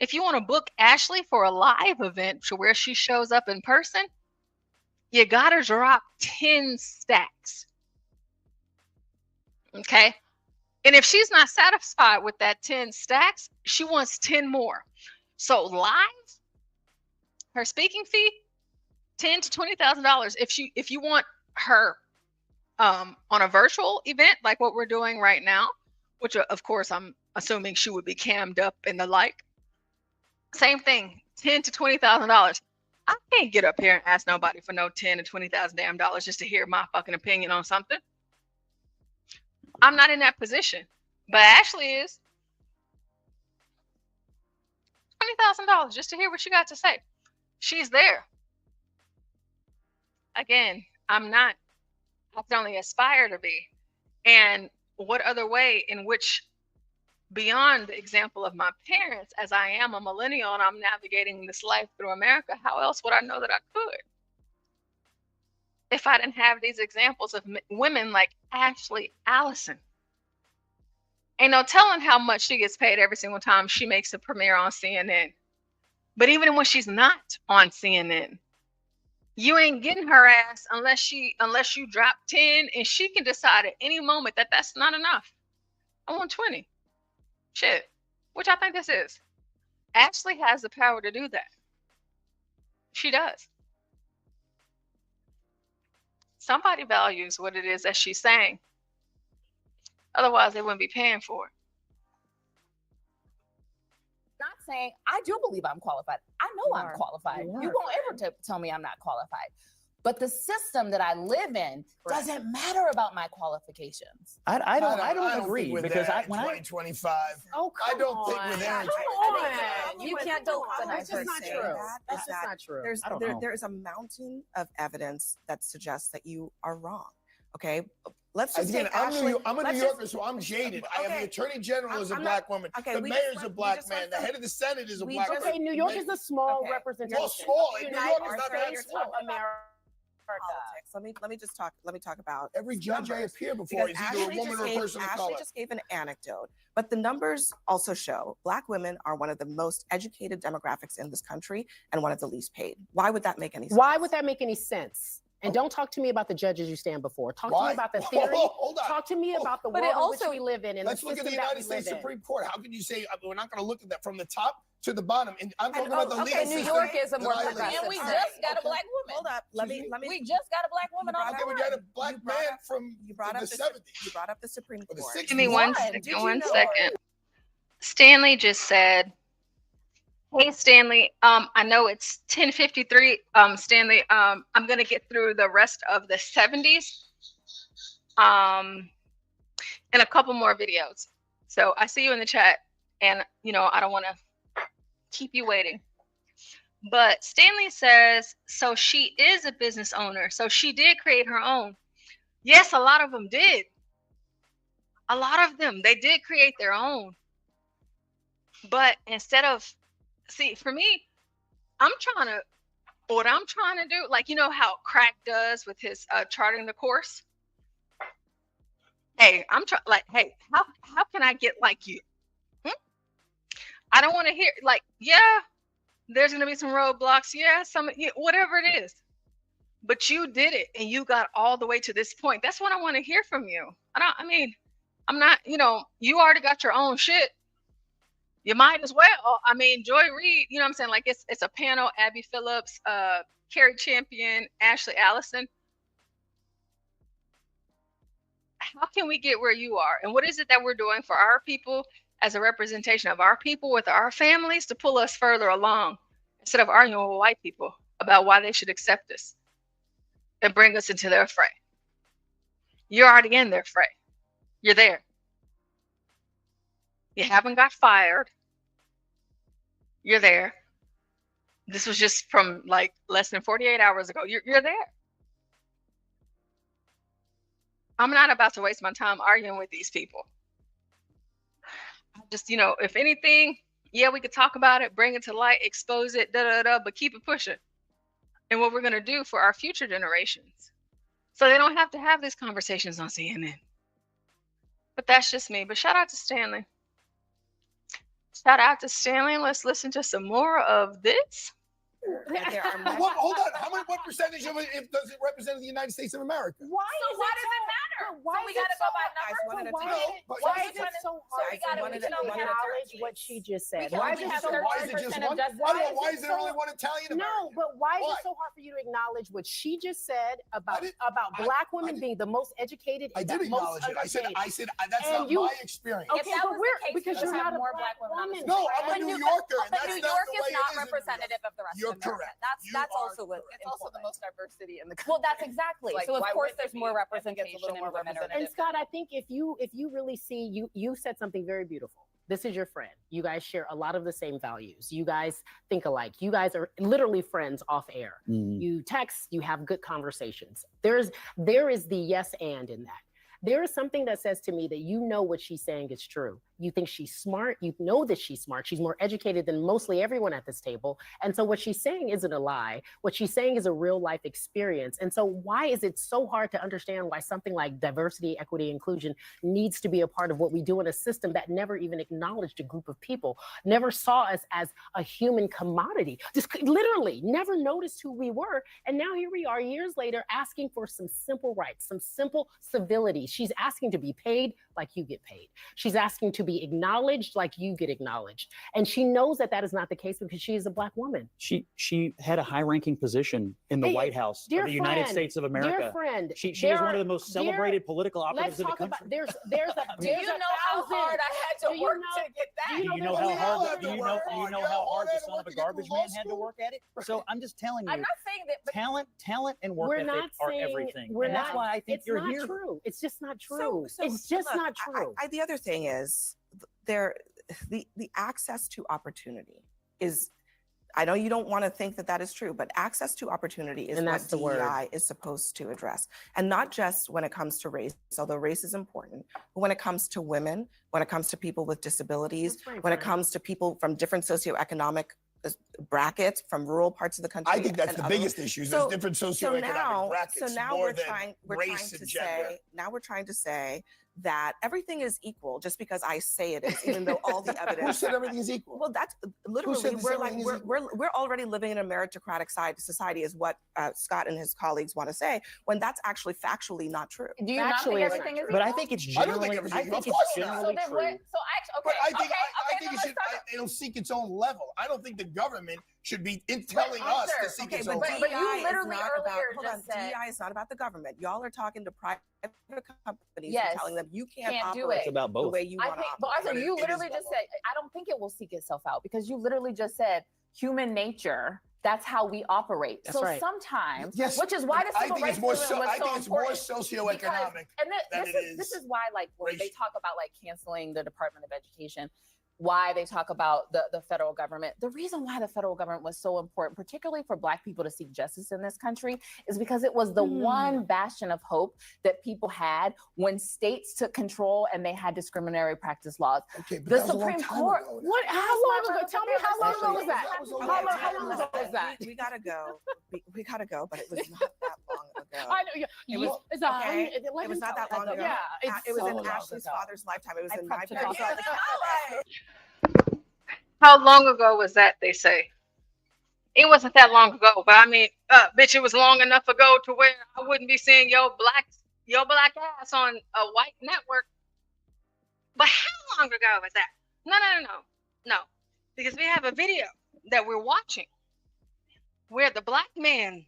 If you want to book Ashley for a live event to where she shows up in person, you gotta drop 10 stacks. Okay? And if she's not satisfied with that 10 stacks, she wants 10 more. So live, her speaking fee, $10,000 to $20,000. If you want her on a virtual event like what we're doing right now, which of course I'm assuming she would be cammed up and the like, same thing, $10,000 to $20,000. I can't get up here and ask nobody for no $10,000 to $20,000 damn dollars just to hear my fucking opinion on something. I'm not in that position, but Ashley is. $20,000 just to hear what you got to say. She's there. Again, I'm not. I can only aspire to be. And what other way in which, beyond the example of my parents, as I am a millennial and I'm navigating this life through America, how else would I know that I could? If I didn't have these examples of women like Ashley Allison. Ain't no telling how much she gets paid every single time she makes a premiere on CNN. But even when she's not on CNN, you ain't getting her ass unless you drop 10, and she can decide at any moment that that's not enough. I want 20. Shit. Which I think this is. Ashley has the power to do that. She does. Somebody values what it is that she's saying. Otherwise, they wouldn't be paying for it. Not saying I do believe I'm qualified. I know I'm qualified. You won't ever tell me I'm not qualified. But the system that I live in doesn't matter about my qualifications. I don't agree because when 2025. Oh, I don't think we're there. You can't do That's just not true. That's just not true. There is a mountain of evidence that suggests that you are wrong. Okay, let's just Again, take Ashley. I'm a New Yorker, so I'm jaded. I have the Attorney General is a black woman. The mayor's a black man. The head of the Senate is a black man. Okay, New York is a small representation. Well, small. New York is not very States small. of America. Politics. Let me talk about every judge I numbers, appear before is either a Ashley woman or a person of Ashley color. just gave an anecdote, but the numbers also show black women are one of the most educated demographics in this country and one of the least paid. Why would that make any sense? Why would that make any sense? And don't talk to me about the judges you stand before. Talk to me about the theory. Hold on. Talk to me about the world in which we live in. And let's look at the United States Supreme Court. How can you say we're not going to look at that from the top to the bottom? And I'm talking about the legal system. New York is a more progressive. And we just got a black woman. Hold up. Let me. We just got a black woman on the board. We got a black man from the 70s. You brought up the Supreme Court. Give me one second. Stanley just said, "Hey Stanley, I know it's 10:53. Stanley, I'm gonna get through the rest of the 70s, and a couple more videos. So I see you in the chat, and I don't want to keep you waiting. But Stanley says, so she is a business owner. So she did create her own. Yes, a lot of them did. A lot of them, they did create their own. But instead of, see, for me, what I'm trying to do, like, how Crack does with his charting the course. Hey, hey, how can I get like you? I don't want to hear, like, yeah, there's going to be some roadblocks. Yeah, whatever it is. But you did it and you got all the way to this point. That's what I want to hear from you. I'm not, you already got your own shit. You might as well. Joy Reid, what I'm saying? Like, it's a panel, Abby Phillips, Cari Champion, Ashley Allison. How can we get where you are? And what is it that we're doing for our people as a representation of our people with our families to pull us further along instead of arguing with white people about why they should accept us and bring us into their fray? You're already in their fray. You're there. You haven't got fired. You're there. This was just from like less than 48 hours ago. You're there. I'm not about to waste my time arguing with these people. Just, if anything, yeah, we could talk about it, bring it to light, expose it, but keep it pushing. And what we're going to do for our future generations. So they don't have to have these conversations on CNN. But that's just me. But shout out to Stanley. Shout out to Stanley. Let's listen to some more of this. Hold on. What percentage of it does it represent the United States of America? Why does it matter? Why we gotta go by numbers? Why is it so hard to acknowledge what she just said? Why is it just one? Why is there only one Italian American? No, but why is it so hard for you to acknowledge what she just said about black women being the most educated? I did acknowledge it. I said that's not my experience. Okay, but because you're not a black woman. No, I'm a New Yorker. But New York is not representative of the rest of America. Correct. That's also what it's also the most diverse city in the country. Well, that's exactly. So of course there's more representation in women. And Scott, I think if you really see, you said something very beautiful. This is your friend. You guys share a lot of the same values. You guys think alike. You guys are literally friends off air. You text, you have good conversations. There is the yes and in that. There is something that says to me that you know what she's saying is true. You think she's smart. You know that she's smart. She's more educated than mostly everyone at this table. And so what she's saying isn't a lie. What she's saying is a real life experience. And so why is it so hard to understand why something like diversity, equity, inclusion needs to be a part of what we do in a system that never even acknowledged a group of people, never saw us as a human commodity, just literally never noticed who we were. And now here we are years later asking for some simple rights, some simple civility. She's asking to be paid like you get paid. She's asking to be acknowledged like you get acknowledged. And she knows that that is not the case because she is a Black woman. She had a high-ranking position in the White House of the United States of America. Dear friend, she is one of the most celebrated political operatives in the country. Do you know how hard I had to work to get that? Do you know how hard? Do you know how hard the son of a garbage man had to work at it? So I'm just telling you. I'm not saying that. But talent, and work ethic are everything. And that's why I think you're here. It's not true. It's just not true. It's just not true. The other thing is the access to opportunity is, I know you don't want to think that that is true, but access to opportunity is what DEI is supposed to address. And not just when it comes to race, although race is important, but when it comes to women, when it comes to people with disabilities, when it comes to people from different socioeconomic brackets, from rural parts of the country. I think that's the biggest issue. There's different socioeconomic brackets. So now more we're than trying race to and gender. say, now we're trying to say that everything is equal just because I say it is, even though all the evidence. Who said everything is equal? Well, that's literally, we're already living in a meritocratic society is what Scott and his colleagues want to say, when that's actually factually not true. Do you not think everything is equal? But I think it's generally, true. So it'll seek its own level. I don't think the government should be telling us to seek its own level. But you literally DEI is not about the government. Y'all are talking to private companies and telling them you can't do operate it. It's about both. the way you want to But operate. Arthur, you literally just said, I don't think it will seek itself out, because you literally just said human nature. That's how we operate. That's so right. sometimes, which is why the civil rights movement was so important. More socioeconomic This is why, like, when they talk about like canceling the Department of Education, why they talk about the federal government. The reason why the federal government was so important, particularly for Black people to seek justice in this country, is because it was the one bastion of hope that people had when states took control and they had discriminatory practice laws. The Supreme Court. What? How long ago? Tell me how long ago was that? How long ago was that? We gotta go. We gotta go, but it was not that long ago. I know. It was not that long ago. Yeah, it was in Ashley's father's lifetime. It was in my parents' lifetime. How long ago was that, they say? It wasn't that long ago, but I mean, bitch, it was long enough ago to where I wouldn't be seeing your black ass on a white network. But how long ago was that? No. Because we have a video that we're watching where the Black man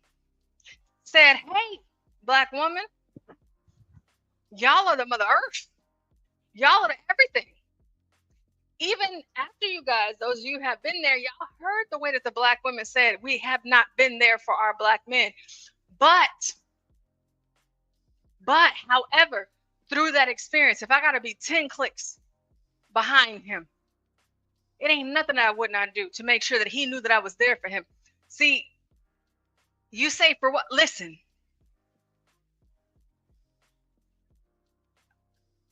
said, hey, Black woman, y'all are the Mother Earth. Y'all are the everything. Even after you guys, those of you who have been there, y'all heard the way that the Black women said, we have not been there for our Black men. But however, through that experience, if I got to be 10 clicks behind him, it ain't nothing I would not do to make sure that he knew that I was there for him. See, you say for what? Listen.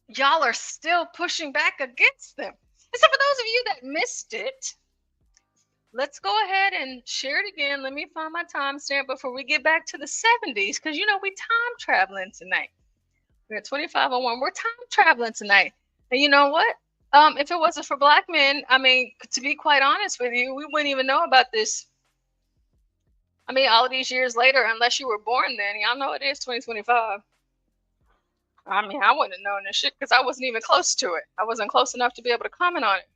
Y'all are still pushing back against them. And so for those of you that missed it, let's go ahead and share it again. Let me find my timestamp before we get back to the 70s, because you know we time traveling tonight. We're at 25:01. We're time traveling tonight. And you know what? If it wasn't for Black men, I mean, to be quite honest with you, we wouldn't even know about this. I mean, all of these years later, unless you were born then, y'all know it is 2025. I mean, I wouldn't have known this shit because I wasn't even close to it. I wasn't close enough to be able to comment on it.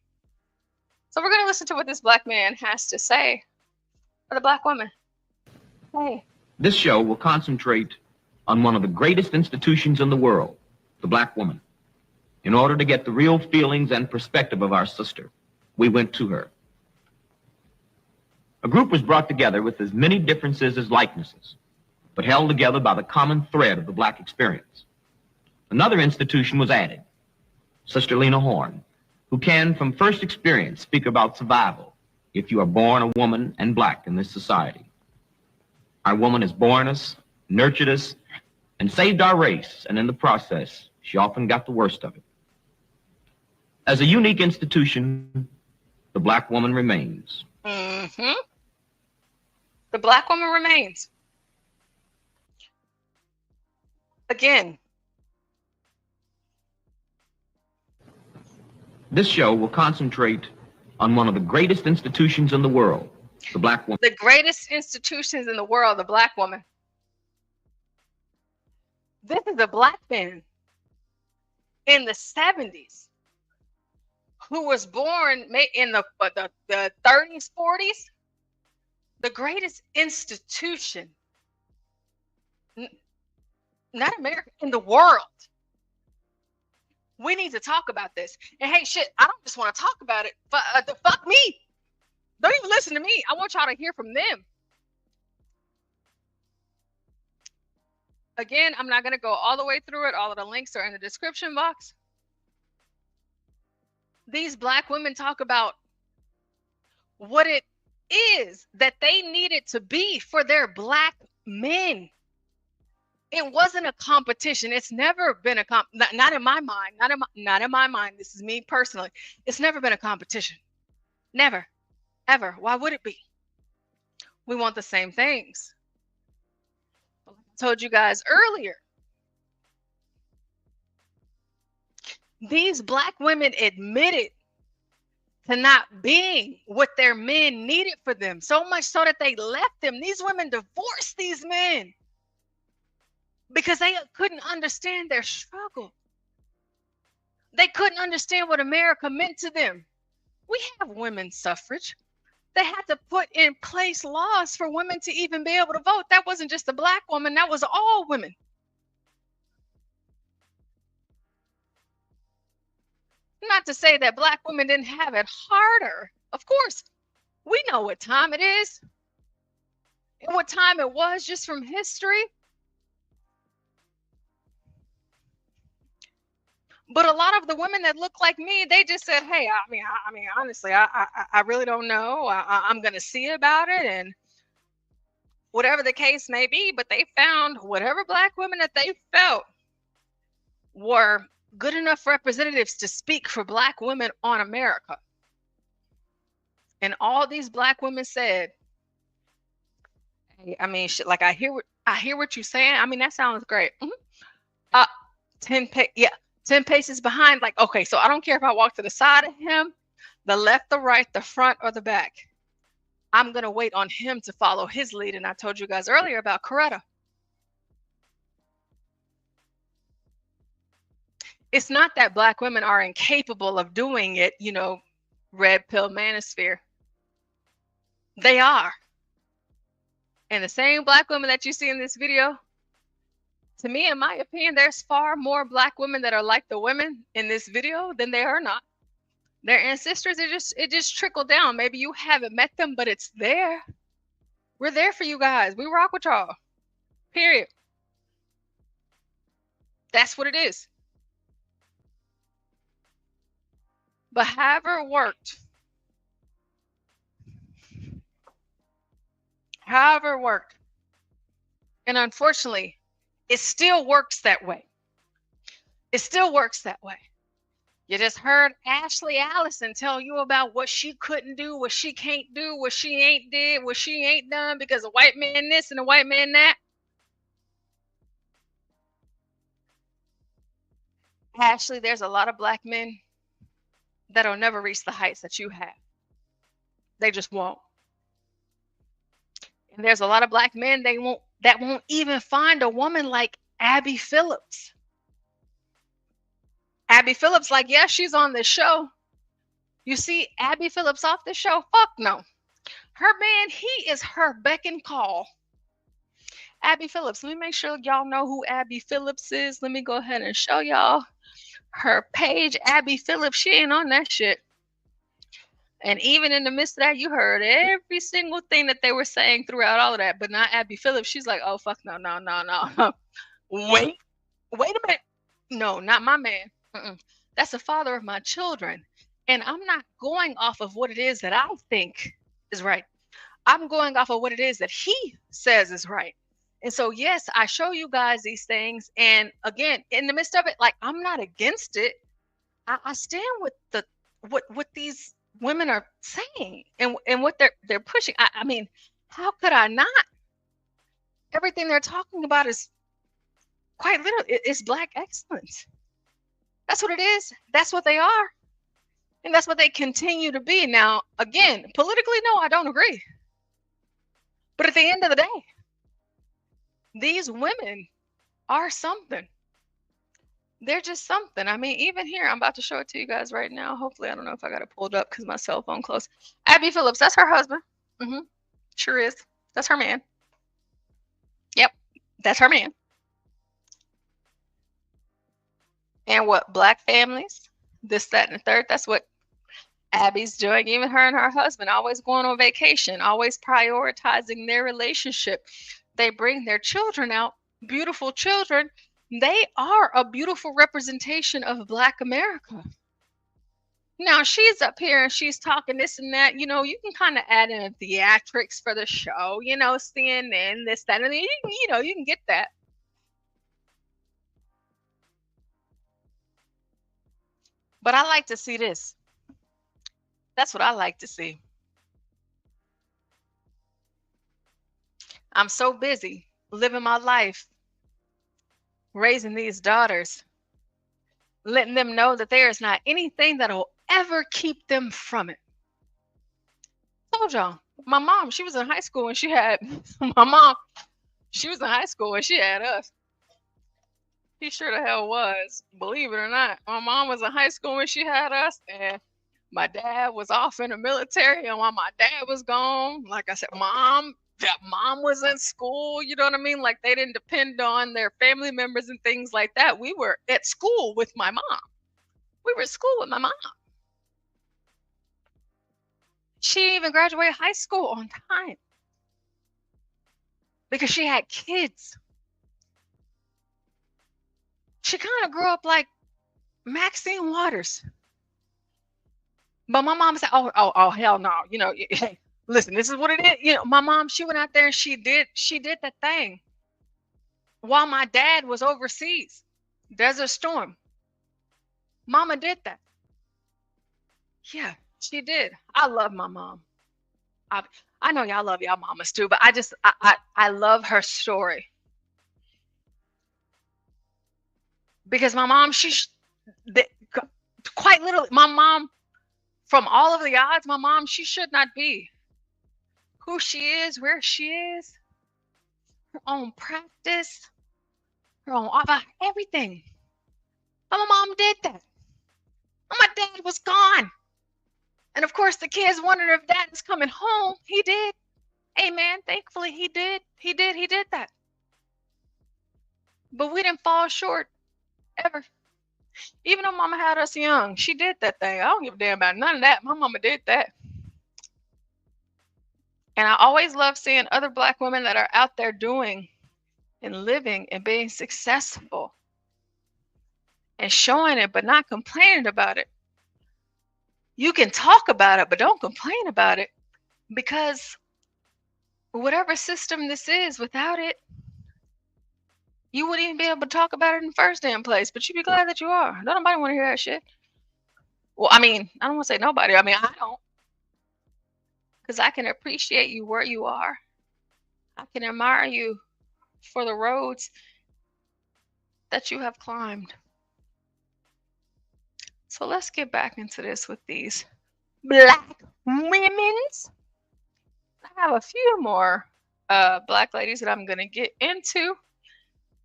So we're going to listen to what this Black man has to say for the Black woman. Hey. This show will concentrate on one of the greatest institutions in the world, the Black woman. In order to get the real feelings and perspective of our sister, we went to her. A group was brought together with as many differences as likenesses, but held together by the common thread of the Black experience. Another institution was added, Sister Lena Horne, who can, from first experience, speak about survival if you are born a woman and Black in this society. Our woman has borne us, nurtured us, and saved our race, and in the process, she often got the worst of it. As a unique institution, the black woman remains. Mm-hmm. The black woman remains. Again. This show will concentrate on one of the greatest institutions in the world, the black woman. The greatest institutions in the world, the black woman. This is a black man in the 70s who was born in the 30s, 40s. The greatest institution, not America, in the world. We need to talk about this. And hey, shit, I don't just want to talk about it. Fuck me. Don't even listen to me. I want y'all to hear from them. Again, I'm not going to go all the way through it. All of the links are in the description box. These black women talk about what it is that they needed to be for their black men. It wasn't a competition. It's never been a not in my mind. Not in my mind. This is me personally. It's never been a competition. Never, ever. Why would it be? We want the same things. I told you guys earlier. These black women admitted to not being what their men needed for them, so much so that they left them. These women divorced these men because they couldn't understand their struggle. They couldn't understand what America meant to them. We have women's suffrage. They had to put in place laws for women to even be able to vote. That wasn't just a black woman, that was all women. Not to say that black women didn't have it harder. Of course, we know what time it is and what time it was just from history. But a lot of the women that look like me, they just said, hey, I mean, honestly, I really don't know. I'm going to see about it and whatever the case may be. But they found whatever black women that they felt were good enough representatives to speak for black women on America. And all these black women said, hey, I mean, shit, like I hear what you're saying. I mean, that sounds great. 10 paces behind, like, okay, so I don't care if I walk to the side of him, the left, the right, the front, or the back. I'm going to wait on him to follow his lead. And I told you guys earlier about Coretta. It's not that black women are incapable of doing it, you know, red pill manosphere. They are. And the same black women that you see in this video, to me, in my opinion, there's far more black women that are like the women in this video than they are not. Their ancestors, it just trickled down. Maybe you haven't met them, but it's there. We're there for you guys. We rock with y'all. Period. That's what it is. But however it worked, and unfortunately, it still works that way. It still works that way. You just heard Ashley Allison tell you about what she couldn't do, what she can't do, what she ain't did, what she ain't done because a white man this and a white man that. Ashley, there's a lot of black men that'll never reach the heights that you have. They just won't. And there's a lot of black men that won't even find a woman like Abby Phillips. Abby Phillips, like, yeah, she's on this show. You see Abby Phillips off the show? Fuck no. Her man, he is her beck and call. Abby Phillips, let me make sure y'all know who Abby Phillips is. Let me go ahead and show y'all her page. Abby Phillips, she ain't on that shit. And even in the midst of that, you heard every single thing that they were saying throughout all of that, but not Abby Phillips. She's like, oh, fuck, no. Wait a minute. No, not my man. That's the father of my children. And I'm not going off of what it is that I think is right. I'm going off of what it is that he says is right. And so, yes, I show you guys these things. And again, in the midst of it, like, I'm not against it. I stand with what these women are saying and what they're pushing. I mean, how could I not? Everything they're talking about is quite literally, it's Black excellence. That's what it is. That's what they are. And that's what they continue to be. Now, again, politically, no, I don't agree. But at the end of the day, these women are something. They're just something. I mean, even here, I'm about to show it to you guys right now. Hopefully, I don't know if I got it pulled up because my cell phone closed. Abby Phillips, that's her husband. Sure is. That's her man. Yep, that's her man. And what? Black families, this, that, and the third. That's what Abby's doing. Even her and her husband always going on vacation, always prioritizing their relationship. They bring their children out, beautiful children. They are a beautiful representation of Black America. Now she's up here and she's talking this and that. You know, you can kind of add in theatrics for the show, you know, CNN, this, that, and the, you know, you can get that. But I like to see this. That's what I like to see. I'm so busy living my life, raising these daughters, letting them know that there is not anything that will ever keep them from it. I told y'all, my mom, she was in high school and she had, she was in high school and she had us. She sure the hell was, believe it or not. My mom was in high school when she had us, and my dad was off in the military. And while my dad was gone, like I said, mom was in school, you know what I mean? Like, they didn't depend on their family members and things like that. We were at school with my mom. We were at school with my mom. She even graduated high school on time because she had kids. She kind of grew up like Maxine Waters. But my mom said, oh, hell no. You know, hey, listen, this is what it is. You know, my mom, she went out there and she did that thing while my dad was overseas. Desert Storm. Mama did that. Yeah, she did. I love my mom. I know y'all love y'all mamas too, but I love her story. Because my mom, quite literally, my mom, from all of the odds, my mom, she should not be who she is, where she is, her own practice, her own everything. But my mom did that. And my dad was gone. And of course, the kids wondered if dad is coming home. He did. Amen. Thankfully, he did. He did that. But we didn't fall short ever. Even though mama had us young, she did that thing. I don't give a damn about none of that. My mama did that. And I always love seeing other Black women that are out there doing and living and being successful and showing it, but not complaining about it. You can talk about it, but don't complain about it, because whatever system this is, without it, you wouldn't even be able to talk about it in the first damn place. But you'd be glad that you are. Nobody want to hear that shit. Well, I mean, I don't want to say nobody. I mean, I don't. Because I can appreciate you where you are. I can admire you for the roads that you have climbed. So let's get back into this with these Black women's. I have a few more Black ladies that I'm going to get into.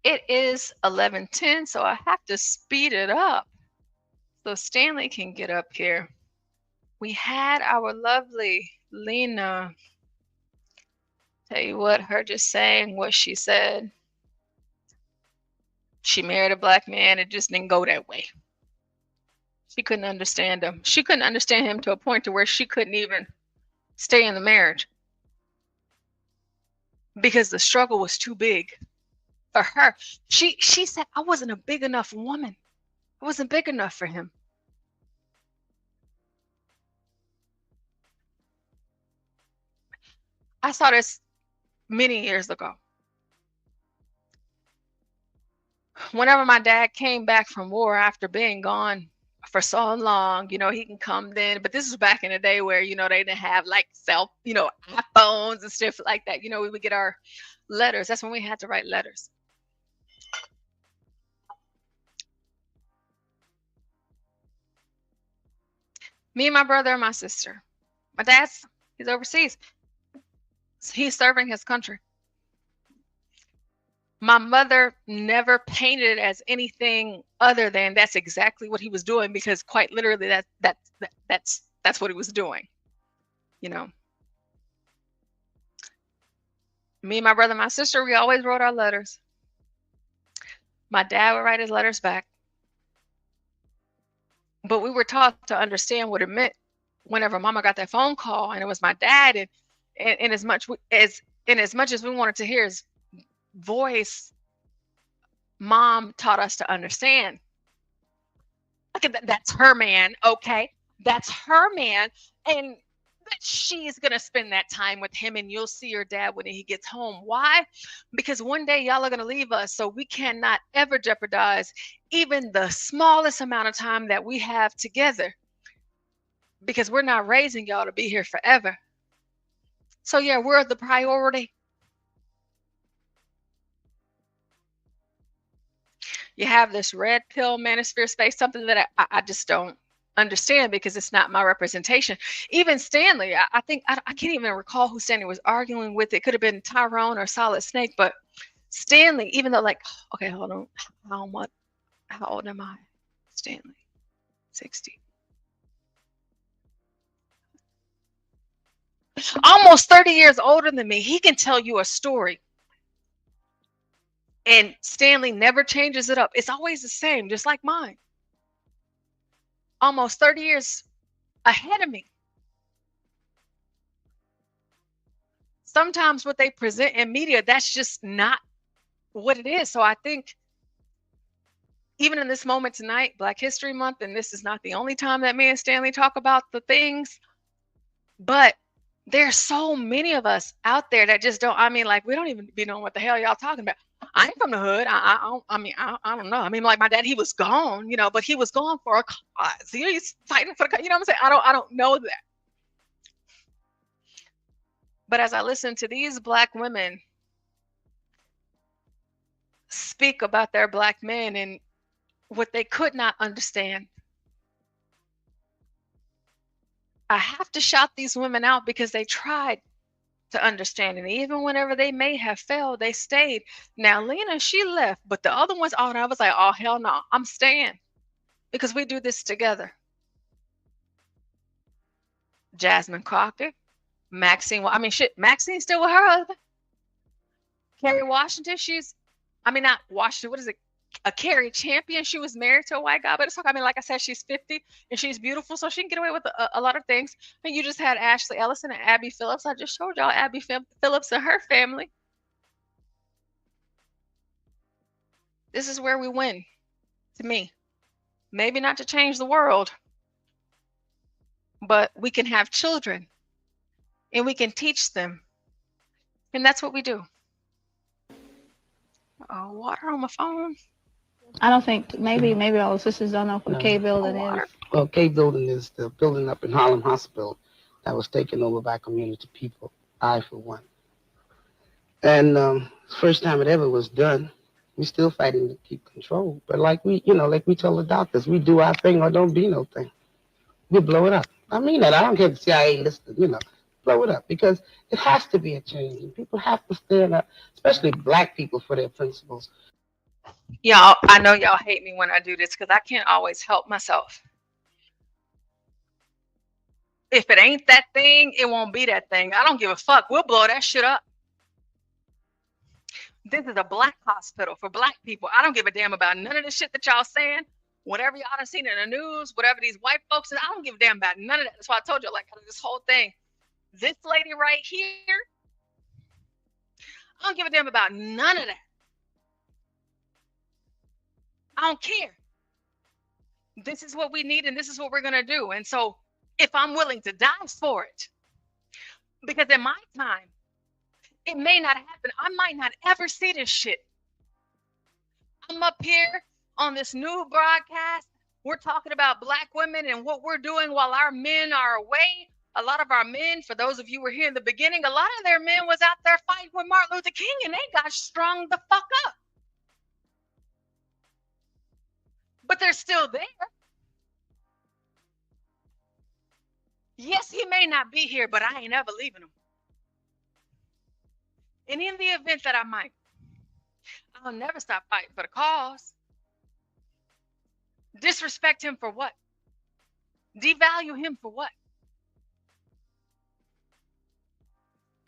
It is 11:10, so I have to speed it up so Stanley can get up here. We had our lovely Lena. Tell you what, her just saying what she said. She married a Black man. It just didn't go that way. She couldn't understand him. She couldn't understand him to a point to where she couldn't even stay in the marriage because the struggle was too big for her. She said, I wasn't a big enough woman. I wasn't big enough for him. I saw this many years ago. whenever my dad came back from war after being gone for so long, you know, he can come then. But this was back in the day where, you know, they didn't have like iPhones and stuff like that. You know, we would get our letters. That's when we had to write letters. Me and my brother and my sister. My dad's, he's overseas. He's serving his country. My mother never painted it as anything other than that's exactly what he was doing, because quite literally that's what he was doing. You know. Me and my brother and my sister, we always wrote our letters. My dad would write his letters back. But we were taught to understand what it meant whenever mama got that phone call and it was my dad, and as much as we wanted to hear his voice, mom taught us to understand. Okay, that's her man, okay? That's her man, and she's gonna spend that time with him, and you'll see your dad when he gets home. Why? Because one day y'all are gonna leave us, so we cannot ever jeopardize even the smallest amount of time that we have together, because we're not raising y'all to be here forever. So yeah, we're the priority. You have this red pill manosphere space, something that I just don't understand, because it's not my representation. Even Stanley, I think I can't even recall who Stanley was arguing with. It could have been Tyrone or Solid Snake, but Stanley, even though, like, okay, hold on, how old am I? Stanley, 60. Almost 30 years older than me. He can tell you a story. And Stanley never changes it up. It's always the same, just like mine. Almost 30 years ahead of me. Sometimes what they present in media, that's just not what it is. So I think even in this moment tonight, Black History Month, and this is not the only time that me and Stanley talk about the things, but there's so many of us out there that just don't, I mean, like, we don't even be knowing what the hell y'all talking about. I ain't from the hood. I don't know. I mean, like, my dad, he was gone, you know, but he was gone for a cause. He's fighting for the cause, you know what I'm saying? I don't know that. But as I listen to these Black women speak about their Black men and what they could not understand, I have to shout these women out, because they tried to understand, and even whenever they may have failed, they stayed. Now Lena, she left, but the other ones, and I was like, oh hell no, I'm staying, because we do this together. Jasmine Crockett, Maxine, well, I mean, shit, Maxine's still with her husband. Kerry Washington, not Washington, what is it? A Cari champion. She was married to a white guy, but it's okay. I mean, like I said, she's 50 and she's beautiful, so she can get away with a lot of things. I mean, you just had Ashley Ellison and Abby Phillips. I just showed y'all Abby Phillips and her family. This is where we win, to me. Maybe not to change the world, but we can have children and we can teach them, and that's what we do. Oh, water on my phone. I don't think, maybe all the sisters don't know what K building is. Well, K building is the building up in Harlem Hospital that was taken over by community people, I for one. And first time it ever was done. We're still fighting to keep control. But like we tell the doctors, we do our thing or don't be no thing. We blow it up. I mean that. I don't care if the CIA listen, blow it up, because it has to be a change. And people have to stand up, especially Black people, for their principles. Y'all, I know y'all hate me when I do this, because I can't always help myself. If it ain't that thing, it won't be that thing. I don't give a fuck. We'll blow that shit up. This is a Black hospital for Black people. I don't give a damn about none of the shit that y'all saying. Whatever y'all done seen in the news, whatever these white folks, I don't give a damn about none of that. That's why I told you, like, this whole thing. This lady right here, I don't give a damn about none of that. I don't care. This is what we need, and this is what we're going to do. And so if I'm willing to die for it, because in my time, it may not happen. I might not ever see this shit. I'm up here on this new broadcast. We're talking about Black women and what we're doing while our men are away. A lot of our men, for those of you who were here in the beginning, a lot of their men was out there fighting with Martin Luther King, and they got strung the fuck up. But they're still there. Yes, he may not be here, but I ain't ever leaving him. And in the event that I might, I'll never stop fighting for the cause. Disrespect him for what? Devalue him for what?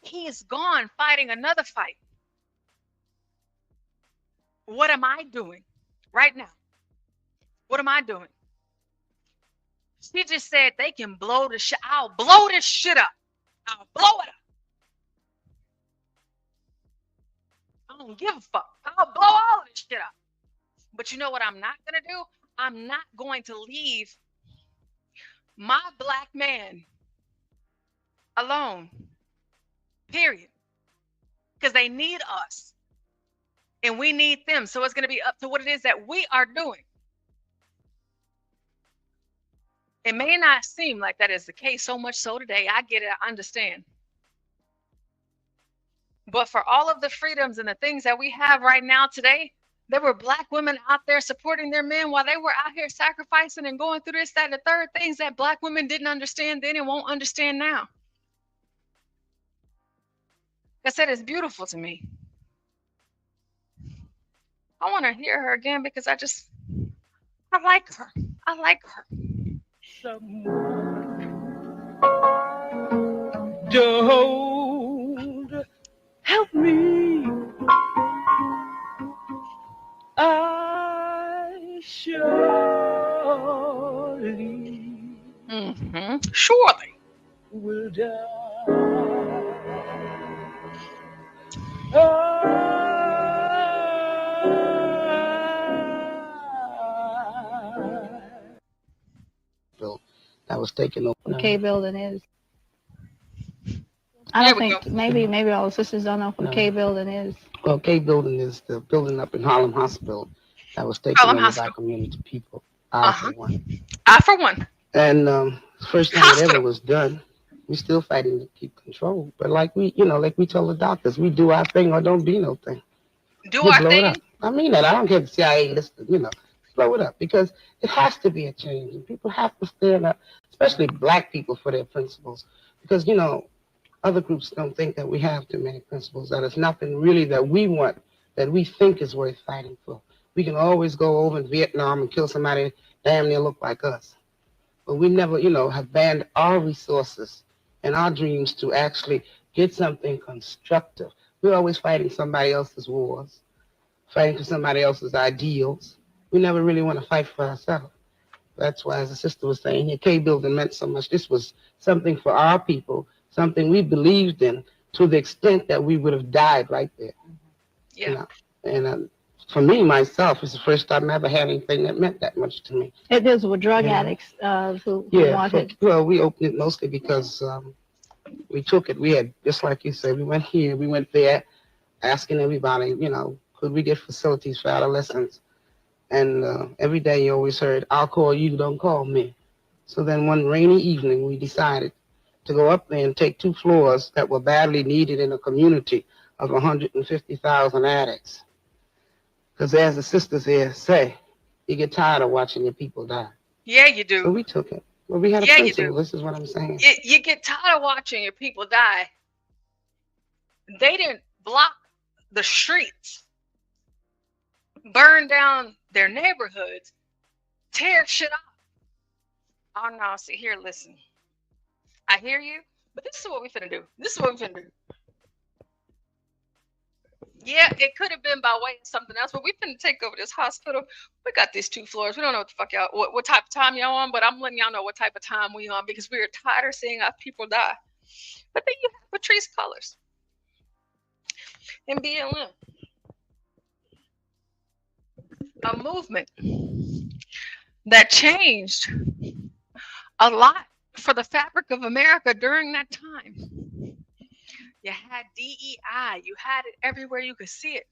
He is gone fighting another fight. What am I doing right now? What am I doing? She just said they can blow the shit. I'll blow this shit up. I'll blow it up. I don't give a fuck. I'll blow all of this shit up. But you know what I'm not going to do? I'm not going to leave my Black man alone. Period. Because they need us. And we need them. So it's going to be up to what it is that we are doing. It may not seem like that is the case, so much so today. I get it. I understand. But for all of the freedoms and the things that we have right now today, there were Black women out there supporting their men while they were out here sacrificing and going through this, that, and the third, things that Black women didn't understand then and won't understand now. Like I said, it's beautiful to me. I want to hear her again because I like her. I like her. Don't help me. I surely surely will die. That was taken over. What K building is. I don't think maybe all the sisters don't know what K building is. Well, K building is the building up in Harlem Hospital that was taken over by community people. I for one. And first time it ever was done, we still fighting to keep control. But like we tell the doctors, we do our thing or don't be no thing. Do our thing. It up. I mean that. I don't care if the CIA listen, blow it up because it has to be a change. And people have to stand up, especially Black people, for their principles. Because, other groups don't think that we have too many principles, that it's nothing really that we want, that we think is worth fighting for. We can always go over in Vietnam and kill somebody damn near look like us. But we never, have banned our resources and our dreams to actually get something constructive. We're always fighting somebody else's wars, fighting for somebody else's ideals. We never really want to fight for ourselves. That's why, as the sister was saying here, K building meant so much. This was something for our people, something we believed in to the extent that we would have died right there. Yeah. And for me, myself, it's the first time I ever had anything that meant that much to me. It deals with drug addicts who wanted. Well, we opened it mostly because we took it. We had, just like you said, we went here, we went there, asking everybody, could we get facilities for adolescents? And every day you always heard, I'll call you, don't call me. So then one rainy evening, we decided to go up there and take 2 floors that were badly needed in a community of 150,000 addicts. Because as the sisters here say, you get tired of watching your people die. Yeah, you do. So we took it. Well, we had a principle. This is what I'm saying. You get tired of watching your people die. They didn't block the streets, burn down their neighborhoods, tear shit up. Oh no, see here, listen. I hear you, but this is what we finna do. Yeah, it could have been by way of something else, but we finna take over this hospital. We got these 2 floors. We don't know what the fuck y'all, what type of time y'all on, but I'm letting y'all know what type of time we on because we are tired of seeing our people die. But then you have Patrice Colors and BLM. A movement that changed a lot for the fabric of America during that time. You had DEI, you had it everywhere you could see it.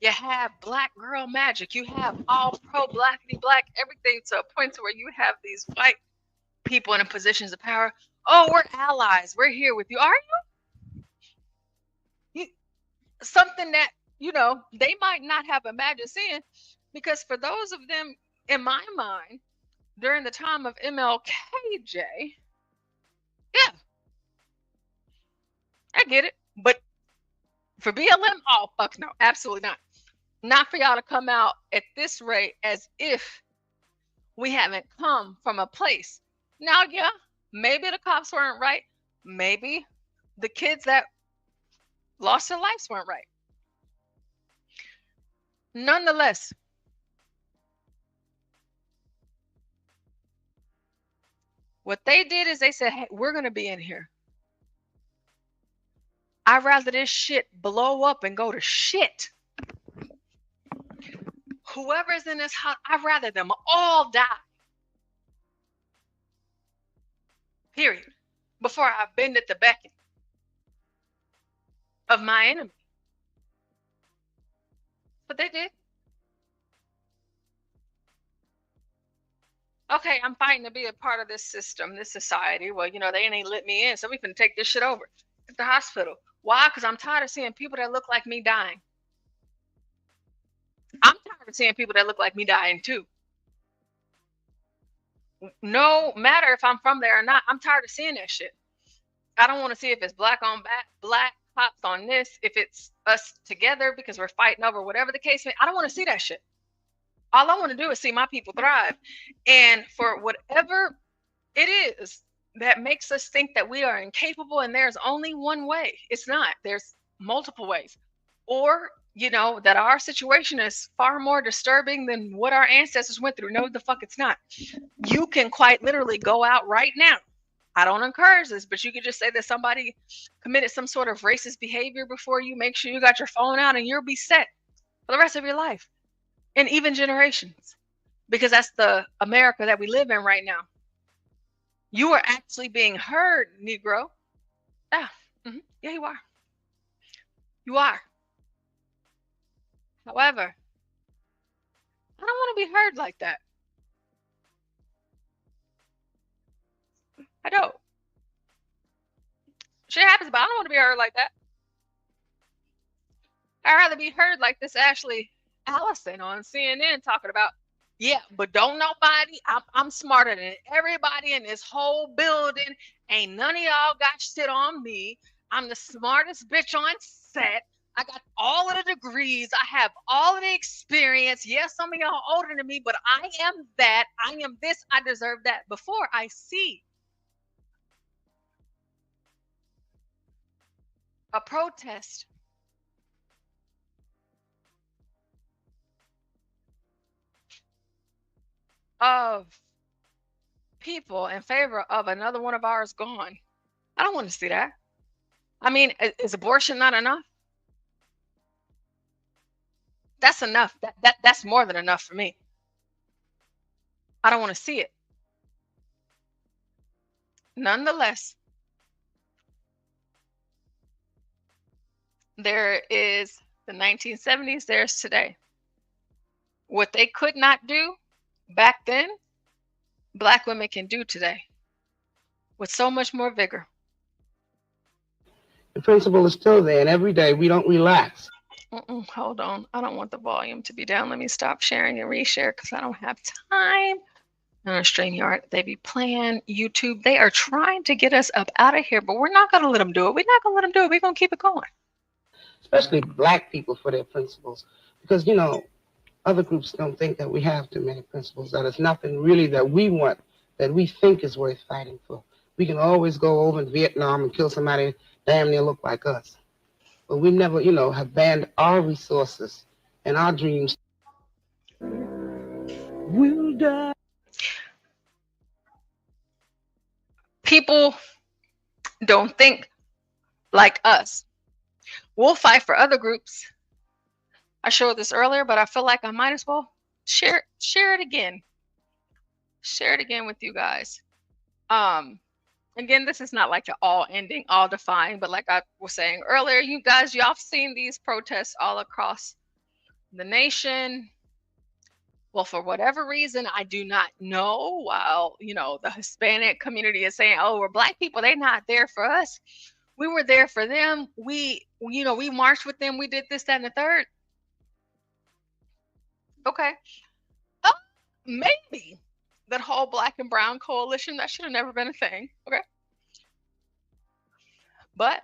You have black girl magic. You have all pro blackity black everything to a point to where you have these white people in positions of power. Oh, we're allies. We're here with you. Are you? Something that, you know, they might not have imagined seeing, because for those of them, in my mind, during the time of MLKJ, yeah, I get it. But for BLM, oh, fuck no, absolutely not. Not for y'all to come out at this rate as if we haven't come from a place. Now, yeah, maybe the cops weren't right. Maybe the kids that lost their lives weren't right. Nonetheless, what they did is they said, hey, we're going to be in here. I'd rather this shit blow up and go to shit. Whoever's in this house, I'd rather them all die. Period. Before I bend at the beckon of my enemy. But they did. Okay, I'm fighting to be a part of this system, this society. Well, you know, they ain't let me in, so we can take this shit over at the hospital. Why? Because I'm tired of seeing people that look like me dying. I'm tired of seeing people that look like me dying too. No matter if I'm from there or not, I'm tired of seeing that shit. I don't want to see if it's black on black cops on this, if it's us together because we're fighting over whatever the case may be. I don't want to see that shit. All I want to do is see my people thrive. And for whatever it is that makes us think that we are incapable and there's only one way, it's not. There's multiple ways. Or, you know, that our situation is far more disturbing than what our ancestors went through. No, the fuck it's not. You can quite literally go out right now. I don't encourage this, but you could just say that somebody committed some sort of racist behavior before you. Make sure you got your phone out and you'll be set for the rest of your life. And even generations, because that's the America that we live in right now. You are actually being heard, Negro. Ah, yeah, you are. You are. However, I don't want to be heard like that. I don't. Shit happens, but I don't want to be heard like that. I'd rather be heard like this Ashley Allison on CNN talking about, yeah, but don't nobody, I'm smarter than everybody in this whole building. Ain't none of y'all got shit on me. I'm the smartest bitch on set. I got all of the degrees. I have all of the experience. Yes, some of y'all older than me, but I am that. I am this. I deserve that. Before I see a protest of people in favor of another one of ours gone, I don't want to see that. I mean, is abortion not enough? That's enough. That's more than enough for me. I don't want to see it. Nonetheless, there is the 1970s, there's today. What they could not do back then, Black women can do today with so much more vigor. The principle is still there, and every day we don't relax. Hold on. I don't want the volume to be down. Let me stop sharing and reshare because I don't have time. On StreamYard, they be playing YouTube. They are trying to get us up out of here, but we're not going to let them do it. We're not going to let them do it. We're going to keep it going. Especially Black people for their principles. Because, you know, other groups don't think that we have too many principles, that it's nothing really that we want, that we think is worth fighting for. We can always go over in Vietnam and kill somebody damn near look like us. But we never, you know, have banned our resources and our dreams. We'll die. People don't think like us. We'll fight for other groups. I showed this earlier, but I feel like I might as well share it again. Share it again with you guys. Again, this is not like an all ending, all defying, but like I was saying earlier, you guys, y'all have seen these protests all across the nation, well, for whatever reason, I do not know, while, you know, the Hispanic community is saying, oh, we're Black people, they're not there for us. We were there for them. We, you know, we marched with them. We did this, that, and the third. Okay. Maybe that whole Black and brown coalition, that should have never been a thing. Okay. But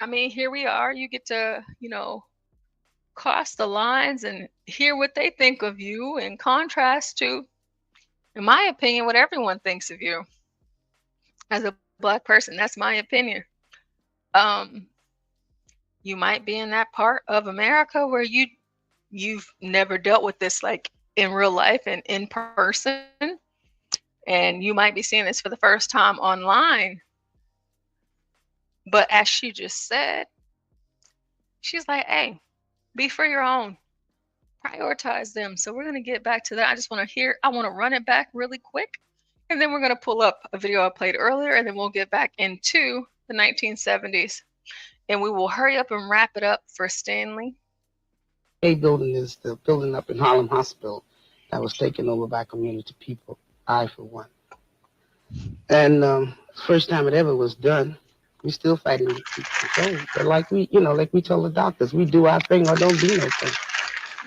I mean, here we are. You get to, you know, cross the lines and hear what they think of you, in contrast to, in my opinion, what everyone thinks of you as a Black person. That's my opinion. You might be in that part of America where you've never dealt with this like in real life and in person, and you might be seeing this for the first time online. But as she just said, she's like, hey, be for your own, prioritize them. So we're going to get back to that. I want to run it back really quick, and then we're going to pull up a video I played earlier, and then we'll get back into the 1970s, and we will hurry up and wrap it up for Stanley. A building is the building up in Harlem Hospital that was taken over by community people, I for one. And first time it ever was done, we still fighting to keep control. But like we told the doctors, we do our thing or don't do no thing.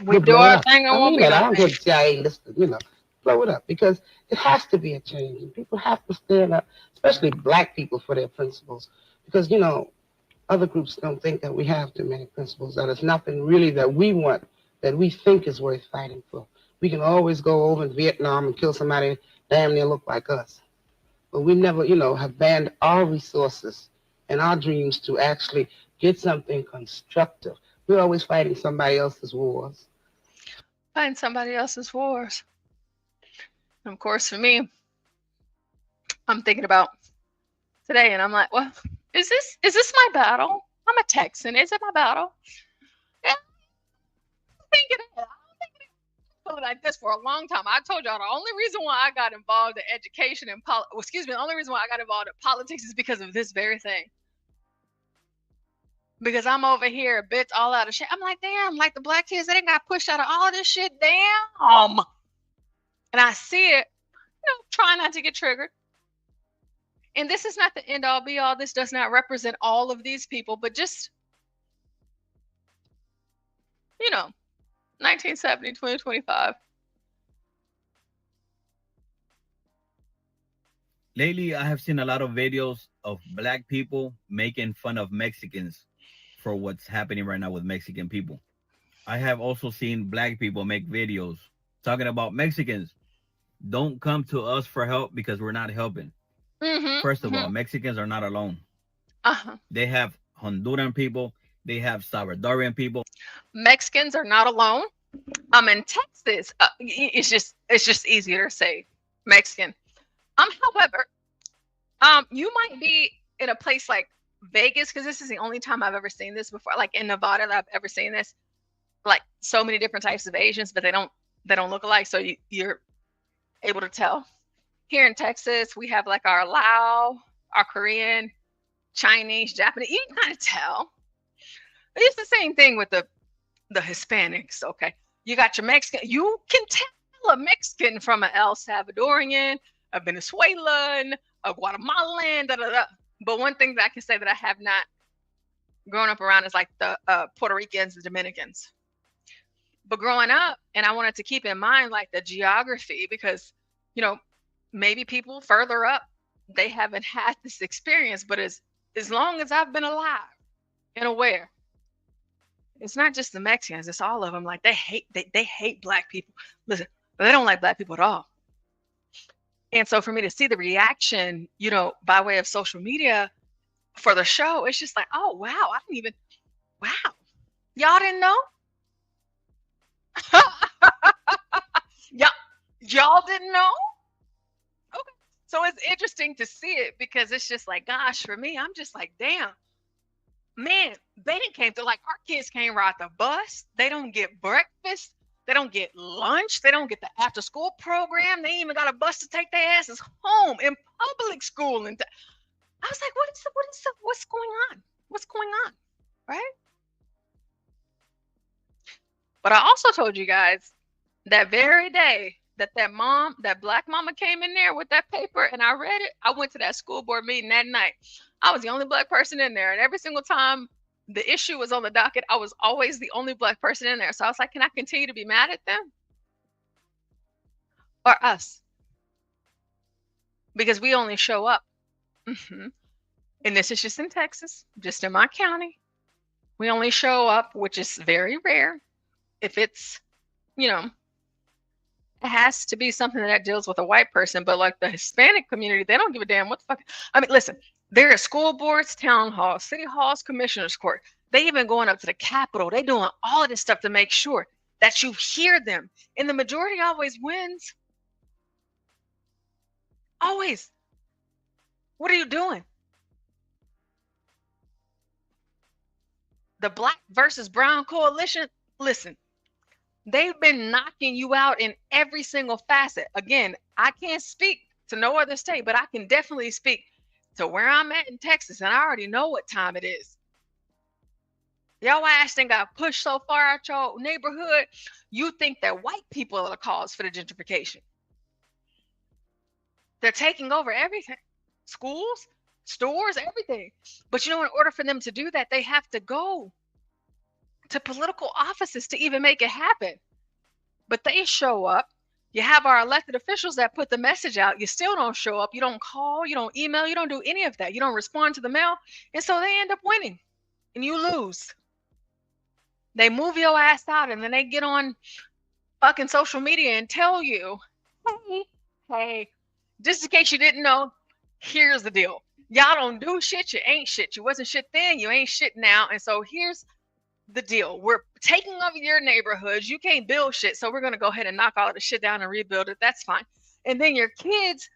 We do our thing or won't be no I don't thing. get CIA listen, blow it up, because it has to be a change, and people have to stand up, especially Black people, for their principles, because other groups don't think that we have too many principles, that it's nothing really that we want, that we think is worth fighting for. We can always go over in Vietnam and kill somebody damn near look like us. But we never, have banned our resources and our dreams to actually get something constructive. We're always fighting somebody else's wars. Fighting somebody else's wars. And of course, for me, I'm thinking about today, and I'm like, well, is this my battle? I'm a Texan. Is it my battle? Yeah, I'm thinking like this for a long time. I told y'all the only reason why I got involved in education and the only reason why I got involved in politics is because of this very thing. Because I'm over here bits all out of shit. I'm like, damn, like the Black kids, they got pushed out of all this shit. Damn. And I see it, try not to get triggered. And this is not the end all be all. This does not represent all of these people, but just, 1970, 2025. Lately, I have seen a lot of videos of Black people making fun of Mexicans for what's happening right now with Mexican people. I have also seen Black people make videos talking about Mexicans. Don't come to us for help because we're not helping. First of all, Mexicans are not alone. They have Honduran people. They have Salvadorian people. Mexicans are not alone. I'm in Texas. It's just easier to say Mexican. However, you might be in a place like Vegas, because this is the only time I've ever seen this before. Like in Nevada, I've ever seen this. Like so many different types of Asians, but they don't look alike. So you're able to tell. Here in Texas, we have like our Lao, our Korean, Chinese, Japanese. You can kind of tell. It's the same thing with the Hispanics. Okay, you got your Mexican. You can tell a Mexican from an El Salvadorian, a Venezuelan, a Guatemalan. But one thing that I can say that I have not grown up around is like the Puerto Ricans, the Dominicans. But growing up, and I wanted to keep in mind like the geography, because maybe people further up, they haven't had this experience. But as long as I've been alive and aware, it's not just the Mexicans, it's all of them. Like they hate Black people. Listen, they don't like Black people at all. And so for me to see the reaction, by way of social media for the show, it's just like, oh wow, wow, y'all didn't know? Y'all didn't know? Okay. So it's interesting to see it, because it's just like, gosh, for me, I'm just like, damn, man, they didn't came through. Like our kids can't ride the bus. They don't get breakfast. They don't get lunch. They don't get the after school program. They ain't even got a bus to take their asses home in public school. And I was like, what's going on? What's going on? Right? But I also told you guys that very day that that black mama came in there with that paper and I read it, I went to that school board meeting that night. I was the only black person in there. And every single time the issue was on the docket, I was always the only black person in there. So I was like, can I continue to be mad at them? Or us? Because we only show up. And this is just in Texas, just in my county. We only show up, which is very rare. If it's, you know, it has to be something that deals with a white person, but like the Hispanic community, they don't give a damn what the fuck. I mean, listen, there are school boards, town halls, city halls, commissioners court. They even going up to the Capitol. They doing all of this stuff to make sure that you hear them. And the majority always wins. Always. What are you doing? The Black versus Brown coalition, listen, they've been knocking you out in every single facet. Again, I can't speak to no other state, but I can definitely speak to where I'm at in Texas, and I already know what time it is. Y'all ass done got pushed so far out your neighborhood, you think that white people are the cause for the gentrification. They're taking over everything. Schools, stores, everything. But you know, in order for them to do that, they have to go to political offices to even make it happen. But they show up. You have our elected officials that put the message out. You still don't show up. You don't call. You don't email. You don't do any of that. You don't respond to the mail. And so they end up winning and you lose. They move your ass out and then they get on fucking social media and tell you, hey, just in case you didn't know, here's the deal. Y'all don't do shit. You ain't shit. You wasn't shit then. You ain't shit now. And so here's the deal. We're taking over your neighborhoods. You can't build shit. So we're going to go ahead and knock all of the shit down and rebuild it. That's fine. And then your kids,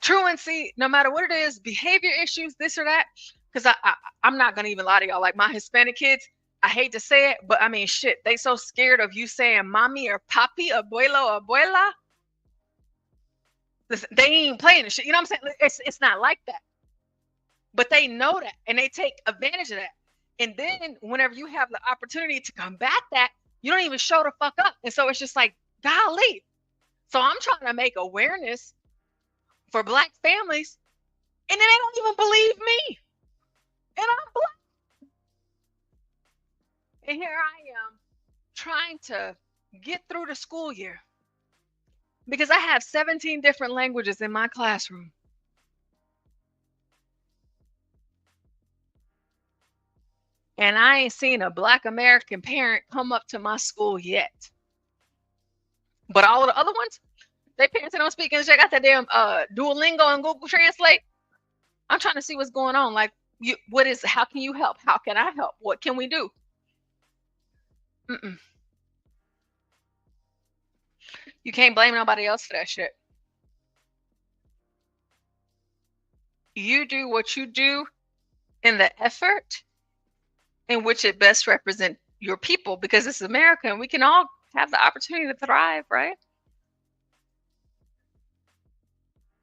truancy, no matter what it is, behavior issues, this or that. Because I'm not going to even lie to y'all. Like my Hispanic kids, I hate to say it, but I mean, shit, they so scared of you saying mommy or papi, abuelo, abuela. Listen, they ain't playing the shit. You know what I'm saying? It's not like that. But they know that and they take advantage of that. And then whenever you have the opportunity to combat that, you don't even show the fuck up. And so it's just like, golly. So I'm trying to make awareness for Black families, and then they don't even believe me. And I'm Black. And here I am trying to get through the school year because I have 17 different languages in my classroom. And I ain't seen a Black American parent come up to my school yet. But all of the other ones, they parents that don't speak English, they got that damn Duolingo and Google Translate. I'm trying to see what's going on. Like, how can you help? How can I help? What can we do? You can't blame nobody else for that shit. You do what you do in the effort in which it best represents your people, because it's America and we can all have the opportunity to thrive, right?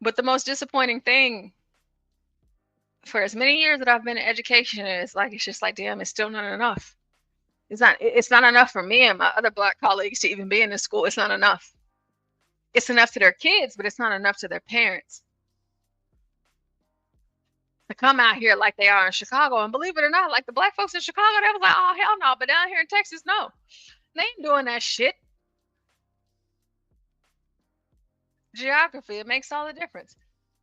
But the most disappointing thing for as many years that I've been in education is like, it's just like, damn, it's still not enough. It's not enough for me and my other Black colleagues to even be in this school. It's not enough. It's enough to their kids, but it's not enough to their parents. To come out here like they are in Chicago, and believe it or not, like the Black folks in Chicago, they was like, oh hell no, but down here in Texas, no, they ain't doing that shit. Geography, it makes all the difference.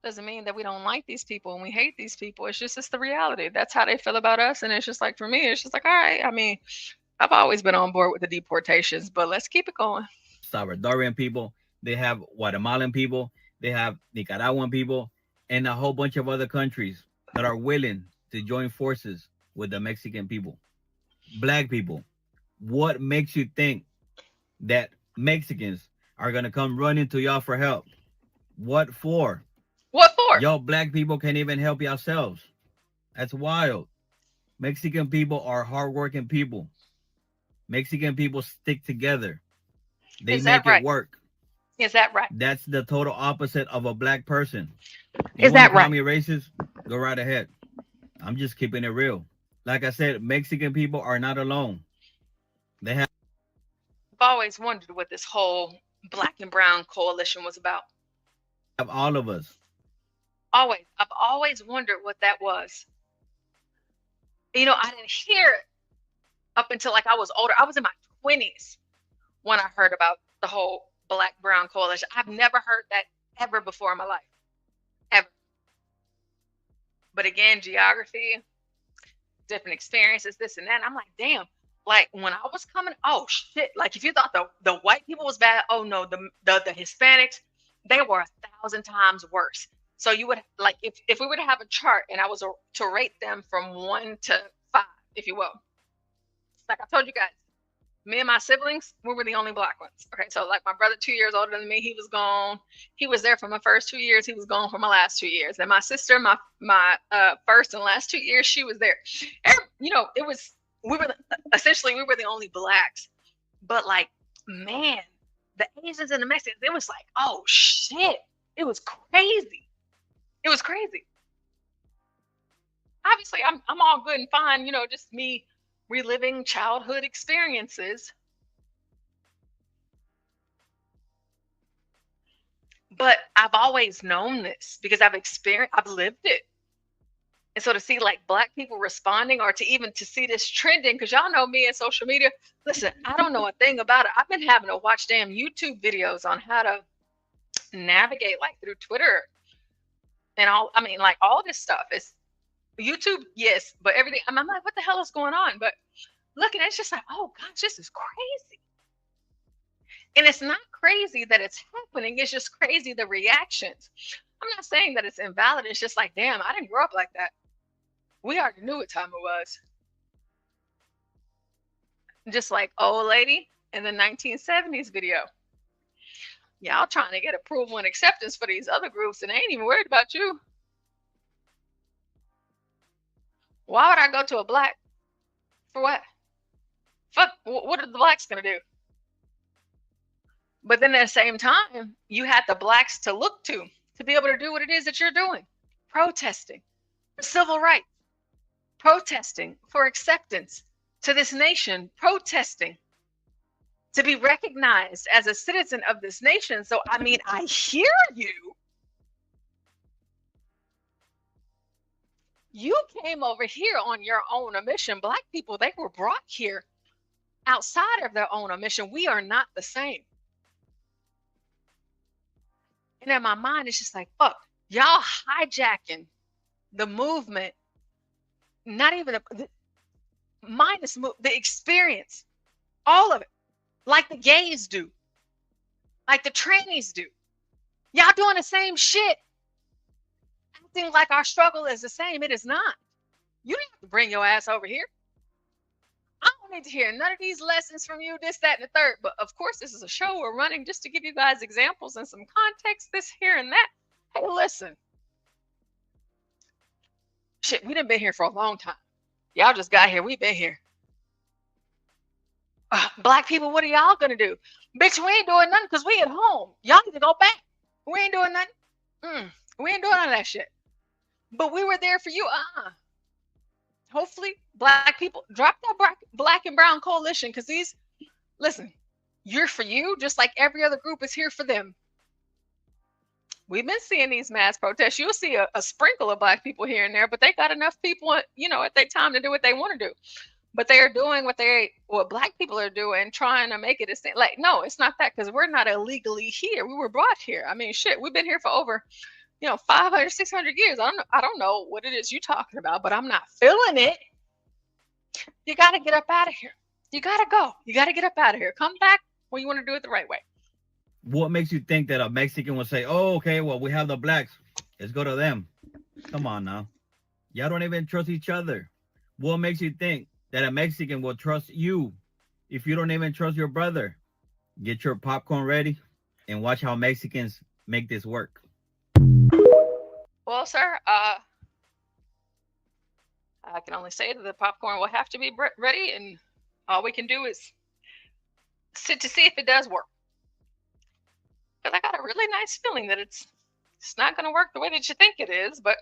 Doesn't mean that we don't like these people and we hate these people. It's the reality. That's how they feel about us. And it's just like, for me, it's just like, all right, I mean, I've always been on board with the deportations, but let's keep it going. Salvadorian people, they have Guatemalan people, they have Nicaraguan people, and a whole bunch of other countries that are willing to join forces with the Mexican people. Black people, what makes you think that Mexicans are going to come running to y'all for help? What for? What for? Y'all Black people can't even help yourselves. That's wild. Mexican people are hardworking people. Mexican people stick together. They make it work. Is that right? That's the total opposite of a Black person. Is that right? Call me racist? Go right ahead. I'm just keeping it real. Like I said, Mexican people are not alone. They have. I've always wondered what this whole black and brown coalition was about. Of all of us. Always. I've always wondered what that was. You know, I didn't hear it up until like I was older. I was in my 20s when I heard about the whole black brown coalition. I've never heard that ever before in my life. Ever. But again, geography, different experiences, this and that. I'm like, damn. Like when I was coming, oh shit. Like if you thought the white people was bad, oh no, the Hispanics, they were 1,000 times worse. So you would like if we were to have a chart and I was to rate them from 1 to 5, if you will. Like I told you guys, me and my siblings, we were the only black ones. Okay, so like my brother 2 years older than me, he was gone. He was there for my first 2 years. He was gone for my last 2 years. And my sister, my first and last 2 years, she was there. You know, we were the only blacks. But like, man, the Asians and the Mexicans, it was like, oh shit, it was crazy. It was crazy. Obviously, I'm all good and fine, you know, just me reliving childhood experiences. But I've always known this because I've lived it. And so to see like black people responding or to see this trending, because y'all know me and social media, listen, I don't know a thing about it. I've been having to watch damn YouTube videos on how to navigate like through Twitter and all this stuff is YouTube, yes, but everything. I'm like, what the hell is going on? But looking, it's just like, oh gosh, this is crazy. And it's not crazy that it's happening. It's just crazy the reactions. I'm not saying that it's invalid. It's just like, damn, I didn't grow up like that. We already knew what time it was. Just like old lady in the 1970s video. Y'all trying to get approval and acceptance for these other groups and they ain't even worried about you. Why would I go to a black? For what? Fuck, what are the blacks gonna do? But then at the same time, you had the blacks to look to be able to do what it is that you're doing. Protesting for civil rights. Protesting for acceptance to this nation. Protesting to be recognized as a citizen of this nation. So, I mean, I hear you. You came over here on your own mission. Black people, they were brought here outside of their own mission. We are not the same. And in my mind, it's just like, fuck, y'all hijacking the movement. Not even minus the experience, all of it, like the gays do, like the trannies do. Y'all doing the same shit. Acting like our struggle is the same. It is not. You don't have to bring your ass over here. I don't need to hear none of these lessons from you, this, that, and the third. But of course, this is a show we're running just to give you guys examples and some context, this, here, and that. Hey, listen. Shit, we done been here for a long time. Y'all just got here. We've been here. Black people, what are y'all gonna do? Bitch, we ain't doing nothing because we at home. Y'all need to go back. We ain't doing nothing. We ain't doing none of that shit. But we were there for you. Hopefully, black people drop that black and brown coalition because listen, you're for you just like every other group is here for them. We've been seeing these mass protests. You'll see a sprinkle of black people here and there, but they got enough people, at their time to do what they want to do. But they are doing what black people are doing, trying to make it a thing. Like, no, it's not that because we're not illegally here. We were brought here. I mean, shit, we've been here for over 500, 600 years. I don't know what it is you're talking about, but I'm not feeling it. You got to get up out of here. You got to go. You got to get up out of here. Come back when you want to do it the right way. What makes you think that a Mexican will say, oh, okay, well, we have the blacks. Let's go to them. Come on now. Y'all don't even trust each other. What makes you think that a Mexican will trust you if you don't even trust your brother? Get your popcorn ready and watch how Mexicans make this work. Well, sir, I can only say that the popcorn will have to be ready, and all we can do is sit to see if it does work. Because I got a really nice feeling that it's not going to work the way that you think it is, but,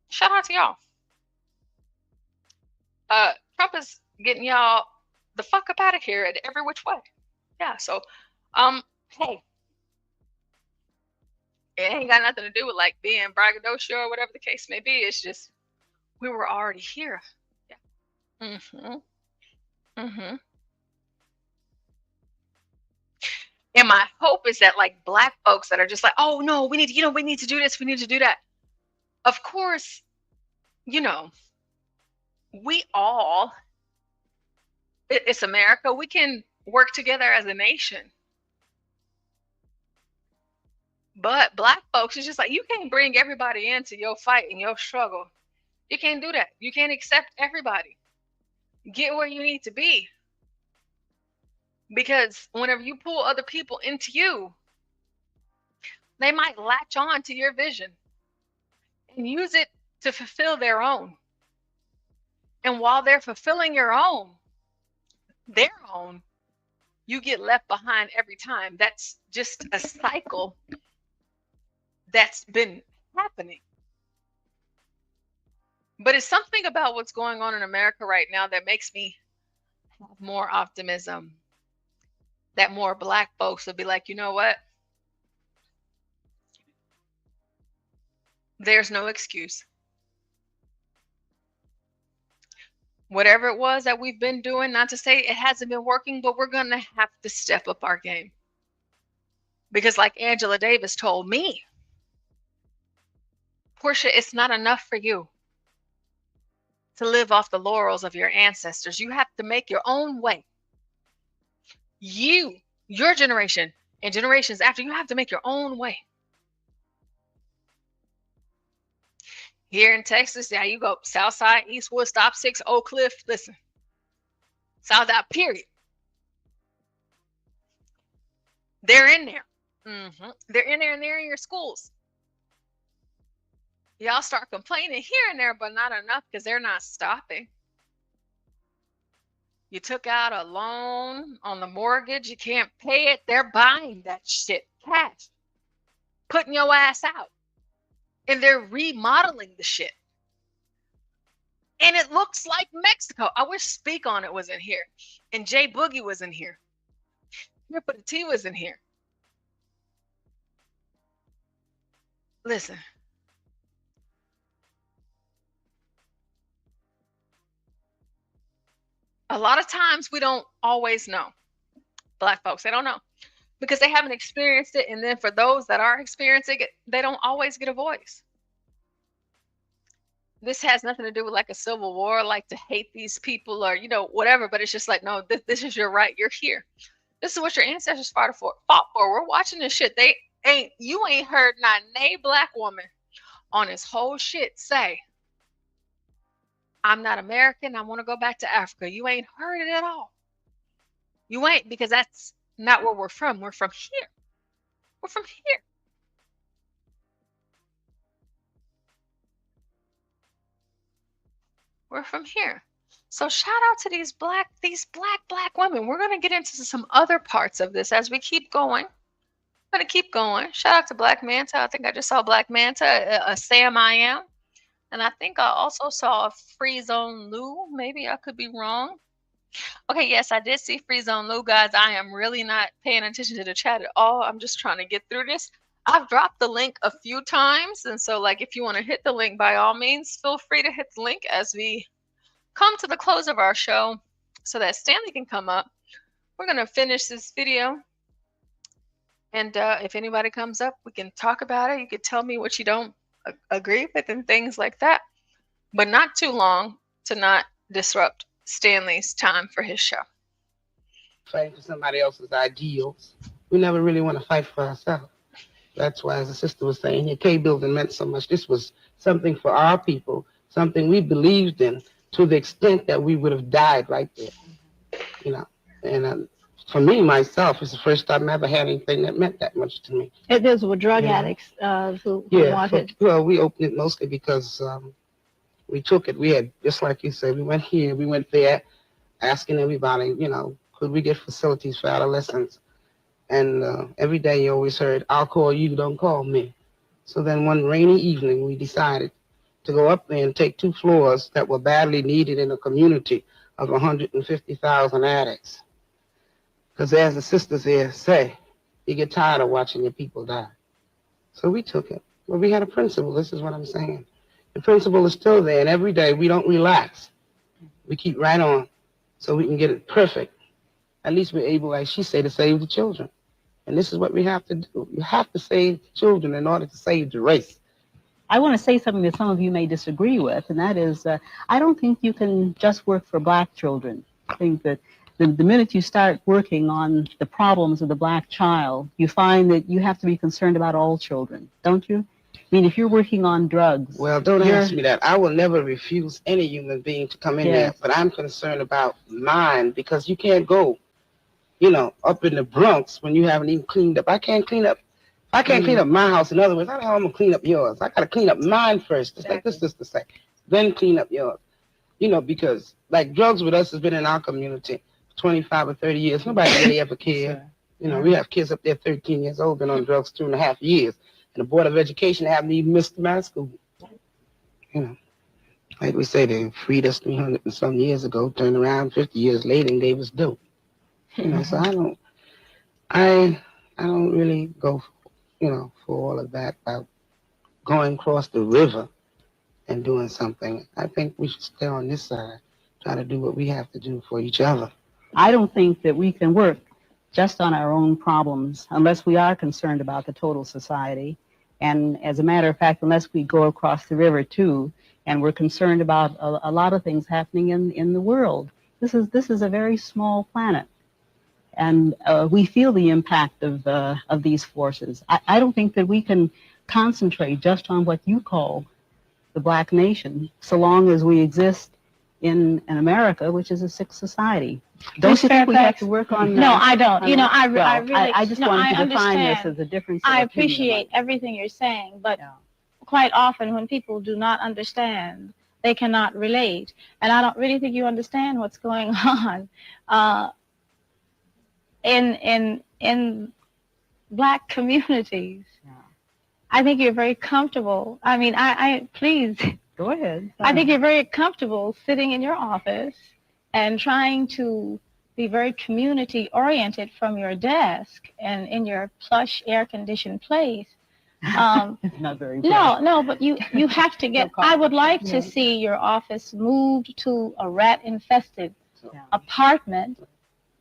shout out to y'all. Trump is getting y'all the fuck up out of here at every which way. Yeah. So, hey, it ain't got nothing to do with like being braggadocio or whatever the case may be. It's just we were already here. Yeah. And my hope is that like Black folks that are just like, oh no, we need to do this, we need to do that. Of course, we all, it's America. We can work together as a nation. But Black folks, it's just like, you can't bring everybody into your fight and your struggle. You can't do that. You can't accept everybody. Get where you need to be. Because whenever you pull other people into you, they might latch on to your vision and use it to fulfill their own. And while they're fulfilling their own, you get left behind every time. That's just a cycle that's been happening. But it's something about what's going on in America right now that makes me have more optimism. That more Black folks will be like, you know what? There's no excuse. Whatever it was that we've been doing, not to say it hasn't been working, but we're going to have to step up our game. Because like Angela Davis told me, Portia, it's not enough for you to live off the laurels of your ancestors. You have to make your own way. Your generation, and generations after, you have to make your own way. Here in Texas, yeah, you go Southside, Eastwood, Stop 6, Oak Cliff. Listen, South out, period. They're in there. They're in there, and they're in your schools. Y'all start complaining here and there, but not enough because they're not stopping. You took out a loan on the mortgage. You can't pay it. They're buying that shit cash, putting your ass out. And they're remodeling the shit. And it looks like Mexico. I wish Speak On It was in here. And Jay Boogie was in here. Ripper the T was in here. Listen. A lot of times we don't always know. Black folks, they don't know. Because they haven't experienced it. And then for those that are experiencing it, they don't always get a voice. This has nothing to do with like a civil war, like to hate these people or, whatever. But it's just like, no, this is your right. You're here. This is what your ancestors fought for. We're watching this shit. You ain't heard not a Black woman on this whole shit say, I'm not American. I want to go back to Africa. You ain't heard it at all. You ain't, because that's not where we're from. We're from here. We're from here. We're from here. So shout out to these black women. We're going to get into some other parts of this as we keep going. I'm going to keep going. Shout out to Black Manta. I think I just saw Black Manta, Sam I Am. And I think I also saw Free Zone Lou. Maybe I could be wrong. Okay, yes, I did see Free Zone Lou, guys. I am really not paying attention to the chat at all. I'm just trying to get through this. I've dropped the link a few times. And so, like, if you want to hit the link, by all means, feel free to hit the link as we come to the close of our show so that Stanley can come up. We're going to finish this video. And if anybody comes up, we can talk about it. You can tell me what you don't agree with and things like that. But not too long to not disrupt Stanley's time for his show. Fighting for somebody else's ideals. We never really want to fight for ourselves. That's why, as the sister was saying, the K building meant so much. This was something for our people, something we believed in to the extent that we would have died right there. And for me, myself, it's the first time I ever had anything that meant that much to me. It is with drug addicts who wanted. Well, we opened it mostly because we took it. We had, just like you said, we went here, we went there, asking everybody, could we get facilities for adolescents? And every day you always heard, I'll call you, don't call me. So then one rainy evening, we decided to go up there and take 2 floors that were badly needed in a community of 150,000 addicts. Because as the sisters here say, you get tired of watching your people die. So we took it. But we had a principle. This is what I'm saying. The principle is still there, and every day we don't relax. We keep right on so we can get it perfect. At least we're able, like she said, to save the children. And this is what we have to do. You have to save children in order to save the race. I want to say something that some of you may disagree with, and that is, I don't think you can just work for black children. I think that the minute you start working on the problems of the black child, you find that you have to be concerned about all children, don't you? I mean, if you're working on drugs... Well, don't ask me that. I will never refuse any human being to come in there, but I'm concerned about mine, because you can't go, you know, up in the Bronx when you haven't even cleaned up. I can't clean up my house. In other words, how the hell I'm going to clean up yours? I got to clean up mine first, just like this sister say. Then clean up yours. You know, because, like, drugs with us has been in our community 25 or 30 years. Nobody really ever cared. You know, we have kids up there 13 years old, been on drugs 2.5 years. And the Board of Education haven't even missed my school. You know, like we say, they freed us 300 and some years ago, turned around 50 years later and gave us dope. You know, so I don't really go, you know, for all of that about going across the river and doing something. I think we should stay on this side, try to do what we have to do for each other. I don't think that we can work just on our own problems unless we are concerned about the total society. And as a matter of fact, unless we go across the river too, and we're concerned about a lot of things happening in the world. This is a very small planet. And we feel the impact of these forces. I don't think that we can concentrate just on what you call the black nation, so long as we exist in America, which is a sick society. Don't you think we have to work on that? No, I don't. You know, I really, I just wanted to define this as a difference. I appreciate everything you're saying, but quite often when people do not understand, they cannot relate. And I don't really think you understand what's going on in black communities. I think you're very comfortable. I mean, please. Go ahead. I think you're very comfortable sitting in your office and trying to be very community oriented from your desk and in your plush air conditioned place. Not very no, but you have to get, I would like to see your office moved to a rat infested apartment.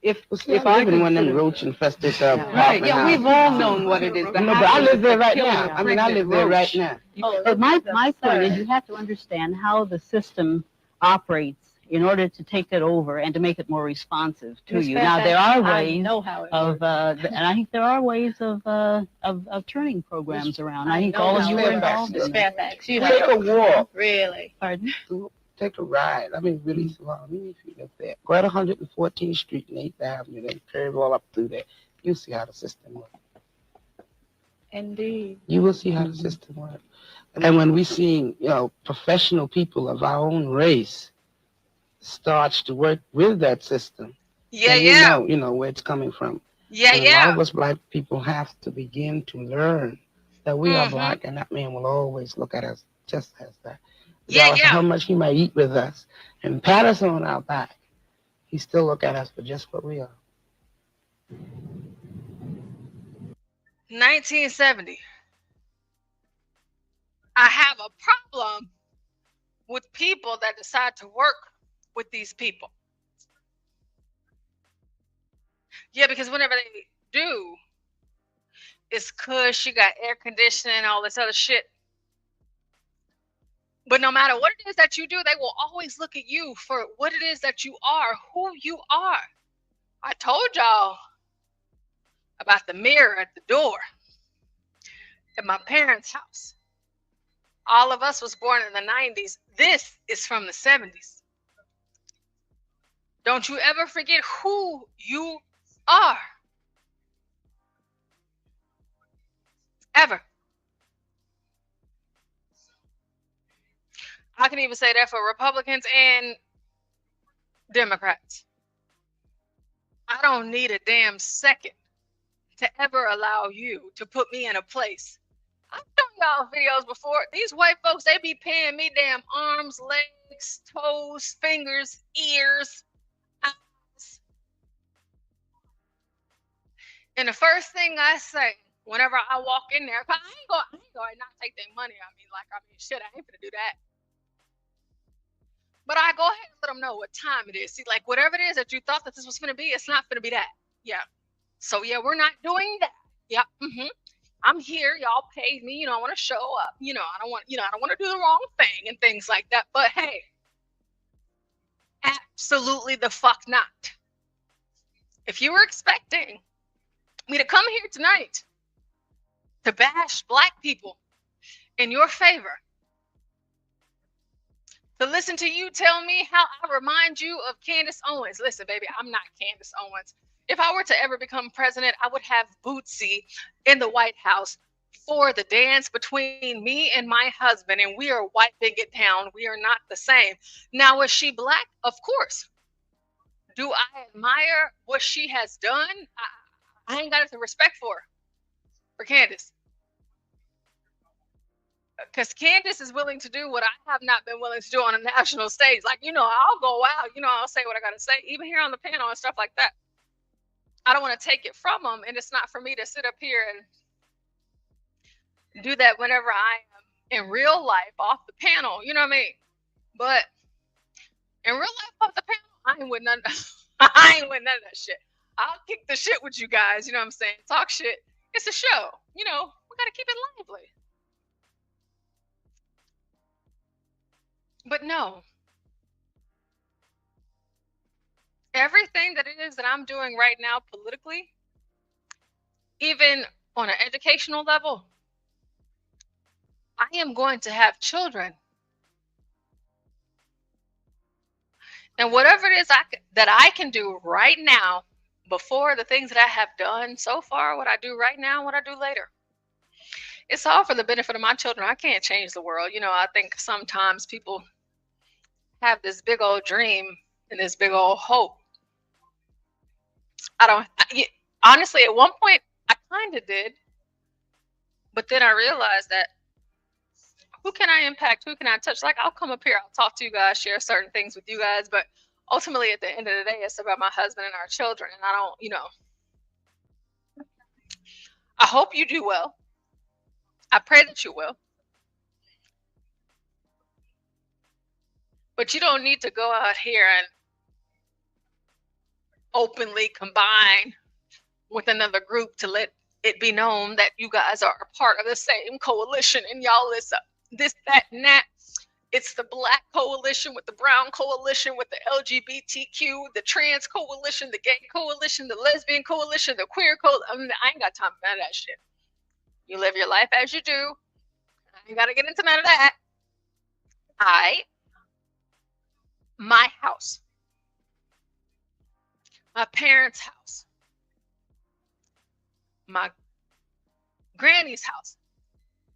If I've been one of them roach infested right, yeah, we've all known what it is. No, but I live there right now. I mean, I live there right now. But my point is, you have to understand how the system operates in order to take it over and to make it more responsive to you. Now, there are ways of, and I think there are ways of turning programs around. I think all of you are involved in that. Fairfax, you take a walk. Really? Pardon? Take a ride. I mean, really slow. I mean, if you live there, go at 114th Street and 8th Avenue, then curve all up through there. You'll see how the system works. Indeed. You will see how the system works. And when we see, you know, professional people of our own race starts to work with that system, we know, you know, where it's coming from. And a lot of us black people have to begin to learn that we are black, and that man will always look at us just as that. Regardless of how much he might eat with us and pat us on our back, he still look at us for just what we are. 1970. I have a problem with people that decide to work with these people. Yeah, because whenever they do, it's cush, you got air conditioning, all this other shit. But no matter what it is that you do, they will always look at you for what it is that you are, who you are. I told y'all about the mirror at the door at my parents' house. All of us was born in the 90s. This is from the 70s. Don't you ever forget who you are. Ever. I can even say that for Republicans and Democrats. I don't need a damn second to ever allow you to put me in a place. I'm showing about videos before. These white folks, they be paying me damn arms, legs, toes, fingers, ears, eyes. And the first thing I say whenever I walk in there, 'cause I ain't gonna not take their money. I mean, shit, I ain't gonna do that. But I go ahead and let them know what time it is. See, like, whatever it is that you thought that this was gonna be, it's not gonna be that. Yeah. So yeah, we're not doing that. Yep. I'm here. Y'all paid me. You know, I want to show up. You know, I don't want to do the wrong thing and things like that. But hey, absolutely the fuck not. If you were expecting me to come here tonight to bash black people in your favor, to listen to you tell me how I remind you of Candace Owens. Listen, baby, I'm not Candace Owens. If I were to ever become president, I would have Bootsy in the White House for the dance between me and my husband, and we are wiping it down. We are not the same. Now, is she black? Of course. Do I admire what she has done? I ain't got nothing respect for Candace. Because Candace is willing to do what I have not been willing to do on a national stage. Like, you know, I'll go out, you know, I'll say what I got to say, even here on the panel and stuff like that. I don't want to take it from them, and it's not for me to sit up here and do that whenever I am in real life off the panel, you know what I mean? But in real life off the panel, I ain't with none of that shit. I'll kick the shit with you guys, you know what I'm saying? Talk shit. It's a show, you know, we got to keep it lively. But no, everything that it is that I'm doing right now politically, even on an educational level, I am going to have children. And whatever it is that I can do right now, before the things that I have done so far, what I do right now, what I do later, it's all for the benefit of my children. I can't change the world. You know, I think sometimes people have this big old dream and this big old hope. Honestly, at one point, I kind of did. But then I realized that who can I impact? Who can I touch? Like, I'll come up here, I'll talk to you guys, share certain things with you guys. But ultimately, at the end of the day, it's about my husband and our children. And I don't, you know, I hope you do well. I pray that you will. But you don't need to go out here and openly combine with another group to let it be known that you guys are a part of the same coalition, and y'all is this, that, and that. It's the Black coalition with the Brown coalition with the LGBTQ, the trans coalition, the gay coalition, the lesbian coalition, the queer coalition. I mean, I ain't got time for none of that shit. You live your life as you do. I ain't got to get into none of that. My house, my parents' house, my granny's house,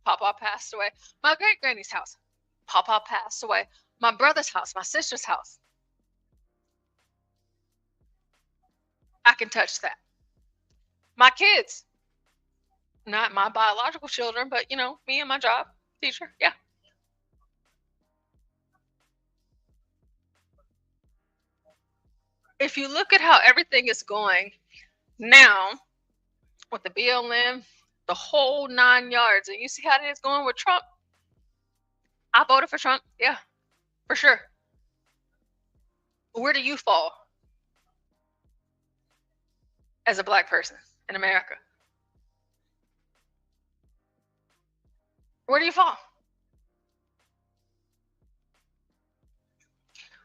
Papa passed away, my great granny's house, Papa passed away, my brother's house, my sister's house. I can touch that. My kids, not my biological children, but, you know, me and my job, teacher, yeah. If you look at how everything is going now with the BLM, the whole 9 yards, and you see how it is going with Trump, I voted for Trump. Yeah, for sure. Where do you fall as a Black person in America? Where do you fall?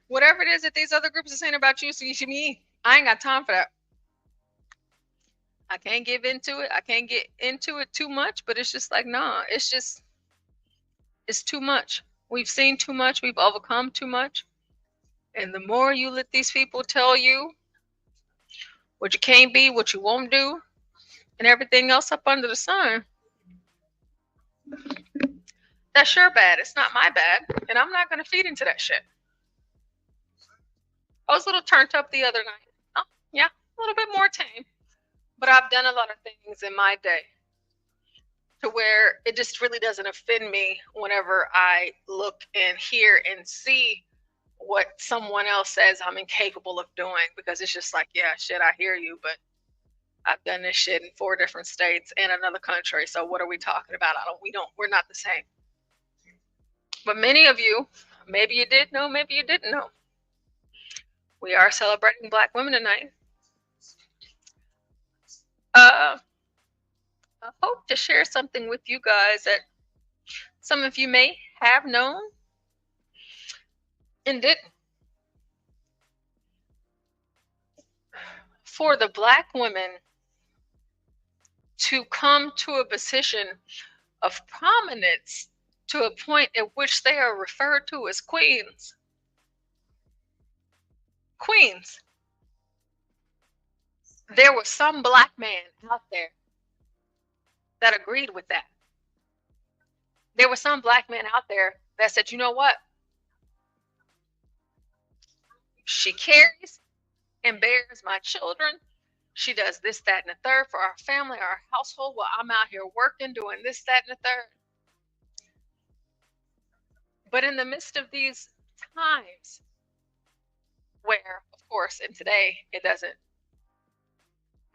Whatever it is that these other groups are saying about you, so you should me, I ain't got time for that. I can't give into it. I can't get into it too much, but it's just like, nah, it's too much. We've seen too much. We've overcome too much. And the more you let these people tell you what you can't be, what you won't do, and everything else up under the sun, that's your bad. It's not my bad. And I'm not going to feed into that shit. I was a little turned up the other night. Oh, yeah, a little bit more tame. But I've done a lot of things in my day to where it just really doesn't offend me whenever I look and hear and see what someone else says I'm incapable of doing, because it's just like, yeah, shit, I hear you, but I've done this shit in 4 different states and another country. So what are we talking about? We're not the same. But many of you, maybe you did know, maybe you didn't know, we are celebrating Black women tonight. I hope to share something with you guys that some of you may have known and didn't. For the Black women to come to a position of prominence to a point at which they are referred to as queens. Queens. There was some Black man out there that agreed with that. There was some Black man out there that said, you know what? She carries and bears my children. She does this, that, and the third for our family, our household, while I'm out here working, doing this, that, and the third. But in the midst of these times where, of course, and today it doesn't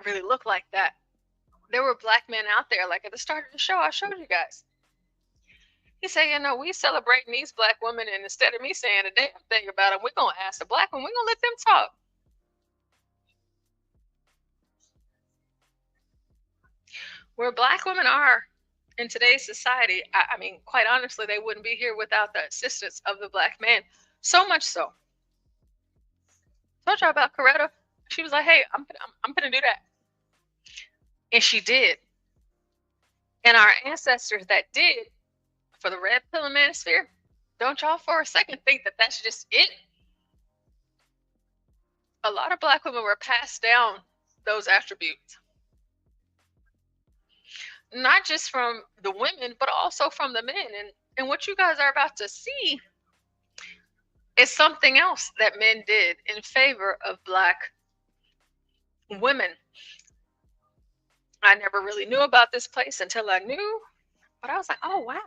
really look like that, there were Black men out there, like at the start of the show, I showed you guys. He said, you know, we celebrating these Black women, and instead of me saying a damn thing about them, we're going to ask the Black women, we're going to let them talk. Where Black women are in today's society, I mean, quite honestly, they wouldn't be here without the assistance of the Black man. So much so. Told y'all about Coretta. She was like, hey, I'm gonna do that. And she did. And our ancestors that did for the red pill and manosphere, don't y'all for a second think that that's just it. A lot of Black women were passed down those attributes. Not just from the women, but also from the men. And what you guys are about to see is something else that men did in favor of Black women. I never really knew about this place until I knew, but I was like, oh, wow.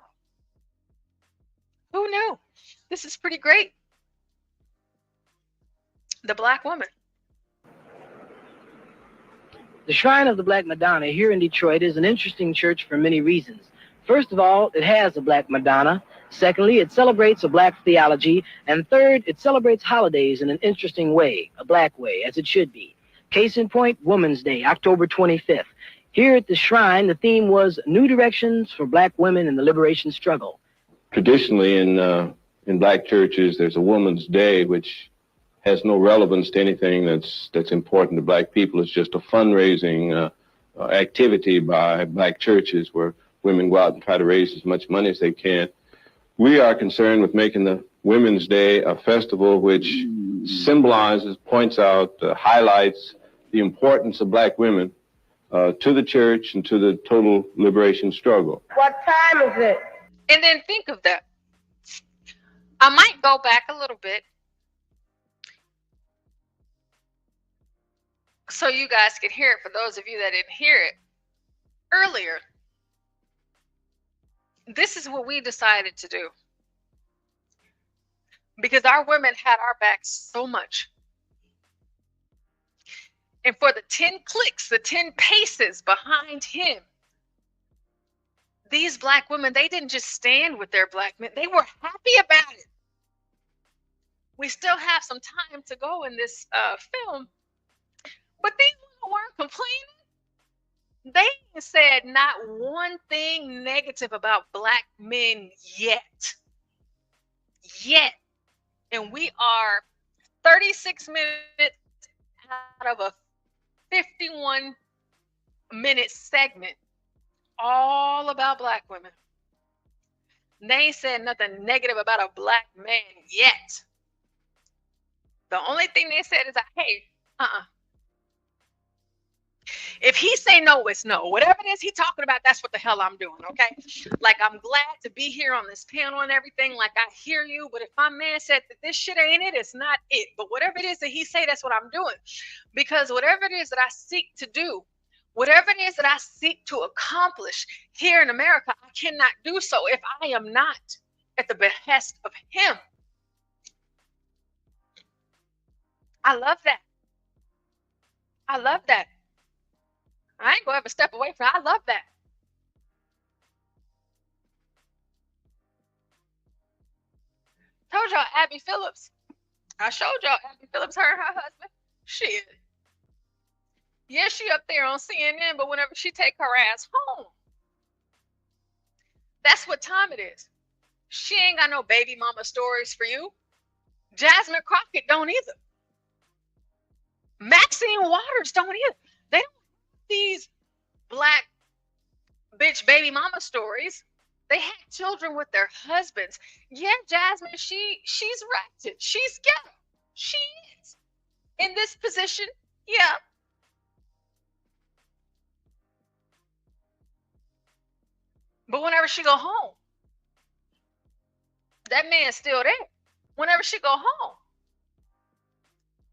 Who knew? This is pretty great. The Black woman. The Shrine of the Black Madonna here in Detroit is an interesting church for many reasons. First of all, it has a Black Madonna. Secondly, it celebrates a Black theology. And third, it celebrates holidays in an interesting way, a Black way, as it should be. Case in point, Women's Day, October 25th. Here at the shrine, the theme was New Directions for Black Women in the Liberation Struggle. Traditionally in Black churches, there's a Women's Day, which has no relevance to anything that's important to Black people. It's just a fundraising activity by Black churches where women go out and try to raise as much money as they can. We are concerned with making the Women's Day a festival which symbolizes, points out, highlights the importance of Black women to the church and to the total liberation struggle. What time is it? And then think of that. I might go back a little bit so you guys can hear it, for those of you that didn't hear it earlier. This is what we decided to do, because our women had our backs so much. And for the 10 clicks, the 10 paces behind him, these Black women, they didn't just stand with their Black men. They were happy about it. We still have some time to go in this film. But these women weren't complaining. They said not one thing negative about Black men yet. Yet. And we are 36 minutes out of a 51-minute segment all about Black women. They ain't said nothing negative about a Black man yet. The only thing they said is, hey, if he say no, it's no. Whatever it is he talking about, that's what the hell I'm doing, okay? Like, I'm glad to be here on this panel and everything. Like, I hear you, but if my man said that this shit ain't it, it's not it. But whatever it is that he say, that's what I'm doing. Because whatever it is that I seek to do Whatever it is that I seek to accomplish here in America, I cannot do so if I am not at the behest of him. I love that. I love that. I ain't gonna ever step away from it. I love that. Told y'all Abby Phillips. I showed y'all Abby Phillips, her and her husband. Shit. Yeah, she up there on CNN, but whenever she take her ass home, that's what time it is. She ain't got no baby mama stories for you. Jasmine Crockett don't either. Maxine Waters don't either. They don't have these black bitch baby mama stories. They had children with their husbands. Yeah, Jasmine, she's ratchet. She's ghetto. She is. In this position, yeah. But whenever she go home, that man's still there. Whenever she go home,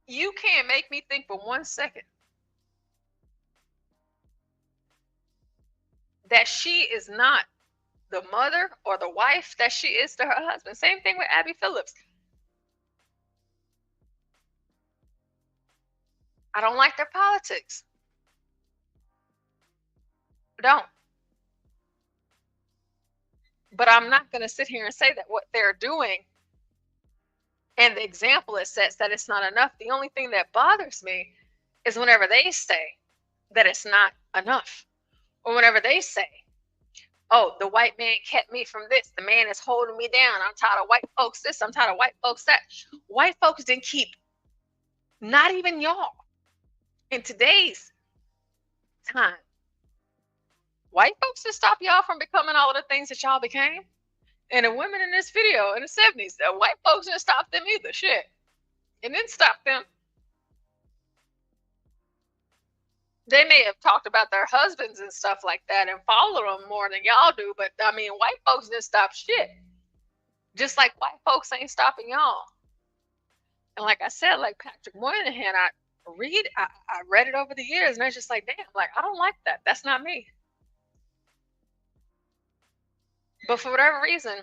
you can't make me think for 1 second that she is not the mother or the wife that she is to her husband. Same thing with Abby Phillips. I don't like their politics. I don't. But I'm not going to sit here and say that what they're doing and the example it sets, that it's not enough. The only thing that bothers me is whenever they say that it's not enough, or whenever they say, oh, the white man kept me from this, the man is holding me down, I'm tired of white folks this, I'm tired of white folks that. White folks didn't keep not even y'all in today's time. White folks didn't stop y'all from becoming all of the things that y'all became. And the women in this video in the 70s, the white folks didn't stop them either. Shit. It didn't stop them. They may have talked about their husbands and stuff like that and followed them more than y'all do, but I mean, white folks didn't stop shit. Just like white folks ain't stopping y'all. And like I said, like Patrick Moynihan, I read it over the years, and I was just like, damn, like, I don't like that. That's not me. But for whatever reason,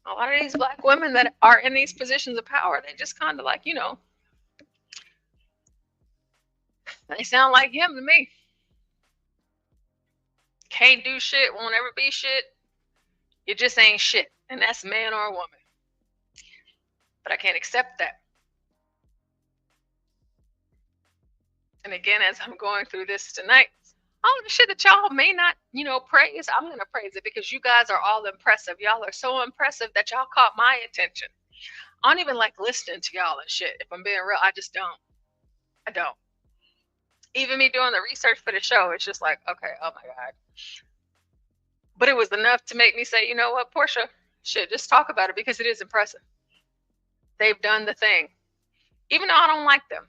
a lot of these black women that are in these positions of power, they just kind of like, you know, they sound like him to me. Can't do shit, won't ever be shit. You just ain't shit. And that's a man or a woman. But I can't accept that. And again, as I'm going through this tonight, all the shit that y'all may not, you know, praise, I'm going to praise it because you guys are all impressive. Y'all are so impressive that y'all caught my attention. I don't even like listening to y'all and shit. If I'm being real, I just don't. I don't. Even me doing the research for the show, it's just like, okay, oh my God. But it was enough to make me say, you know what, Portia, shit, just talk about it because it is impressive. They've done the thing. Even though I don't like them,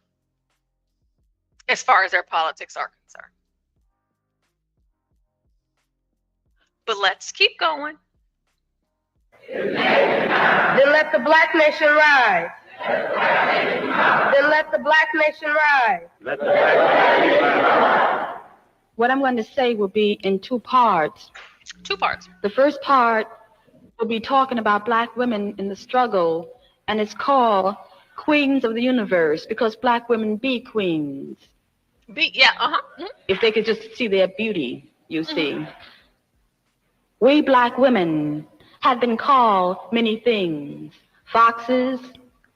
as far as their politics are concerned. But let's keep going. Then let the black nation rise. Then let the black nation rise. Let the black nation rise. What I'm going to say will be in two parts. Two parts. The first part will be talking about black women in the struggle, and it's called Queens of the Universe, because black women be queens. Yeah, mm-hmm. If they could just see their beauty, you see. We black women have been called many things: foxes,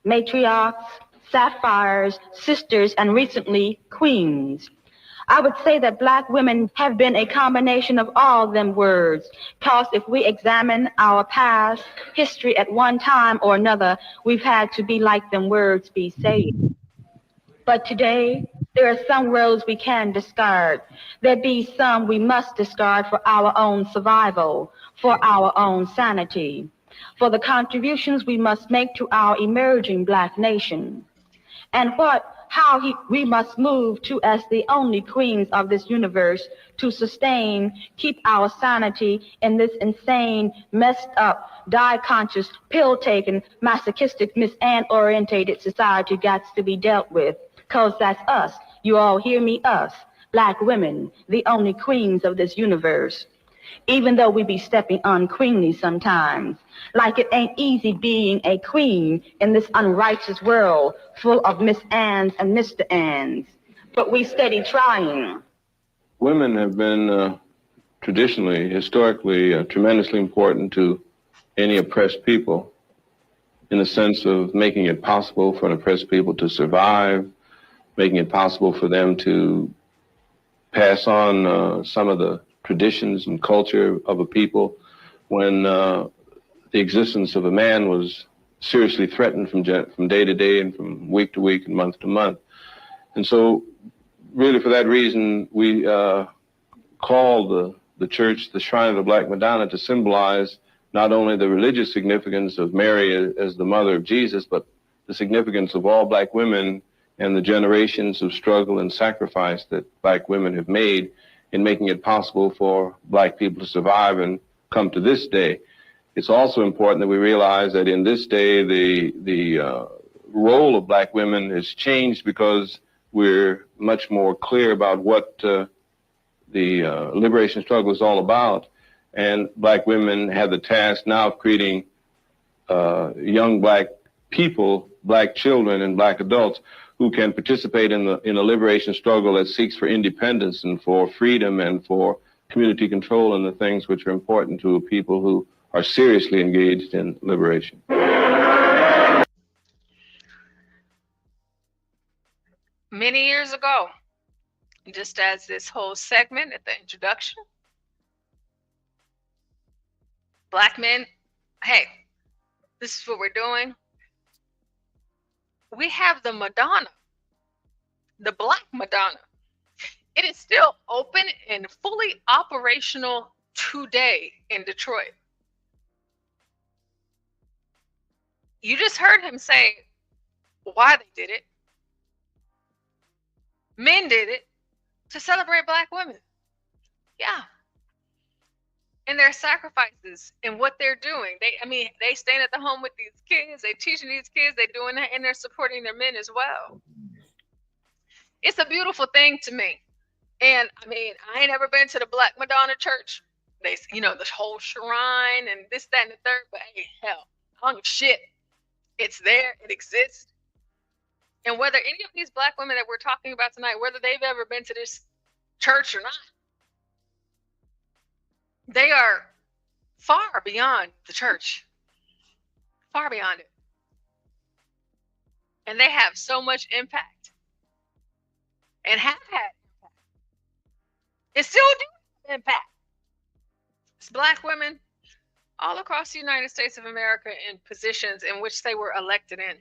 matriarchs, sapphires, sisters, and recently queens. I would say that black women have been a combination of all them words, because if we examine our past history at one time or another, we've had to be like them words be saying. But today, there are some words we can discard. There be some we must discard for our own survival, for our own sanity, for the contributions we must make to our emerging black nation, and we must move to as the only queens of this universe to sustain, keep our sanity in this insane, messed up, die-conscious, pill-taking, masochistic, misan-orientated society got to be dealt with. Because that's us. You all hear me? Us. Black women, the only queens of this universe. Even though we be stepping unqueenly sometimes, like it ain't easy being a queen in this unrighteous world full of Miss Anns and Mr. Anns. But we steady trying. Women have been traditionally, historically, tremendously important to any oppressed people in the sense of making it possible for an oppressed people to survive, making it possible for them to pass on some of the traditions and culture of a people when the existence of a man was seriously threatened from day to day and from week to week and month to month. And so really for that reason, we call the church the Shrine of the Black Madonna to symbolize not only the religious significance of Mary as the mother of Jesus, but the significance of all Black women and the generations of struggle and sacrifice that Black women have made in making it possible for Black people to survive and come to this day. It's also important that we realize that in this day, the role of Black women has changed because we're much more clear about what the liberation struggle is all about. And Black women have the task now of creating young Black people, Black children, and Black adults who can participate in a liberation struggle that seeks for independence and for freedom and for community control and the things which are important to people who are seriously engaged in liberation. Many years ago, just as this whole segment at the introduction, Black men, hey, this is what we're doing. We have the Madonna, the Black Madonna. It is still open and fully operational today in Detroit. You just heard him say why they did it. Men did it to celebrate Black women. Yeah. And their sacrifices and what they're doing. They stand at the home with these kids, they teaching these kids, they're doing that, and they're supporting their men as well. It's a beautiful thing to me. And I ain't ever been to the Black Madonna church. They, the whole shrine and this, that, and the third, but hey, hell, I don't give a shit. It's there, it exists. And whether any of these Black women that we're talking about tonight, whether they've ever been to this church or not, they are far beyond the church, far beyond it. And they have so much impact and have had impact. And still do have impact. It's Black women all across the United States of America in positions in which they were elected in.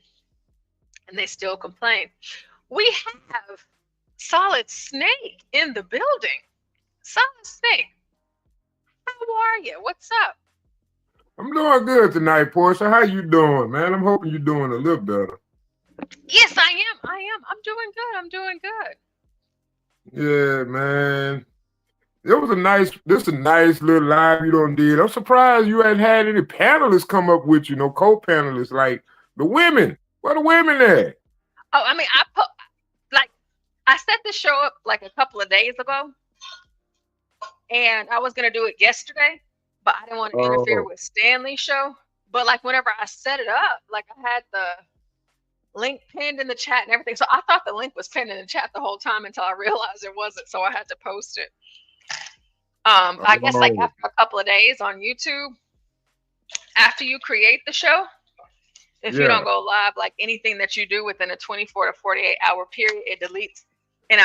And they still complain. We have Solid Snake in the building. Solid Snake. How are you? What's up? I'm doing good tonight, Portia. How you doing, man? I'm hoping you're doing a little better. Yes, I am. I'm doing good. Yeah, man. It was a nice little live you done did. I'm surprised you hadn't had any panelists come up with you, co-panelists like the women. Where the women at? Oh, I set the show up like a couple of days ago. And I was gonna do it yesterday, but I didn't want to interfere with Stanley's show. But whenever I set it up, I had the link pinned in the chat and everything. So I thought the link was pinned in the chat the whole time until I realized it wasn't. So I had to post it. I guess after a couple of days on YouTube, after you create the show, if you don't go live, anything that you do within a 24 to 48 hour period, it deletes. And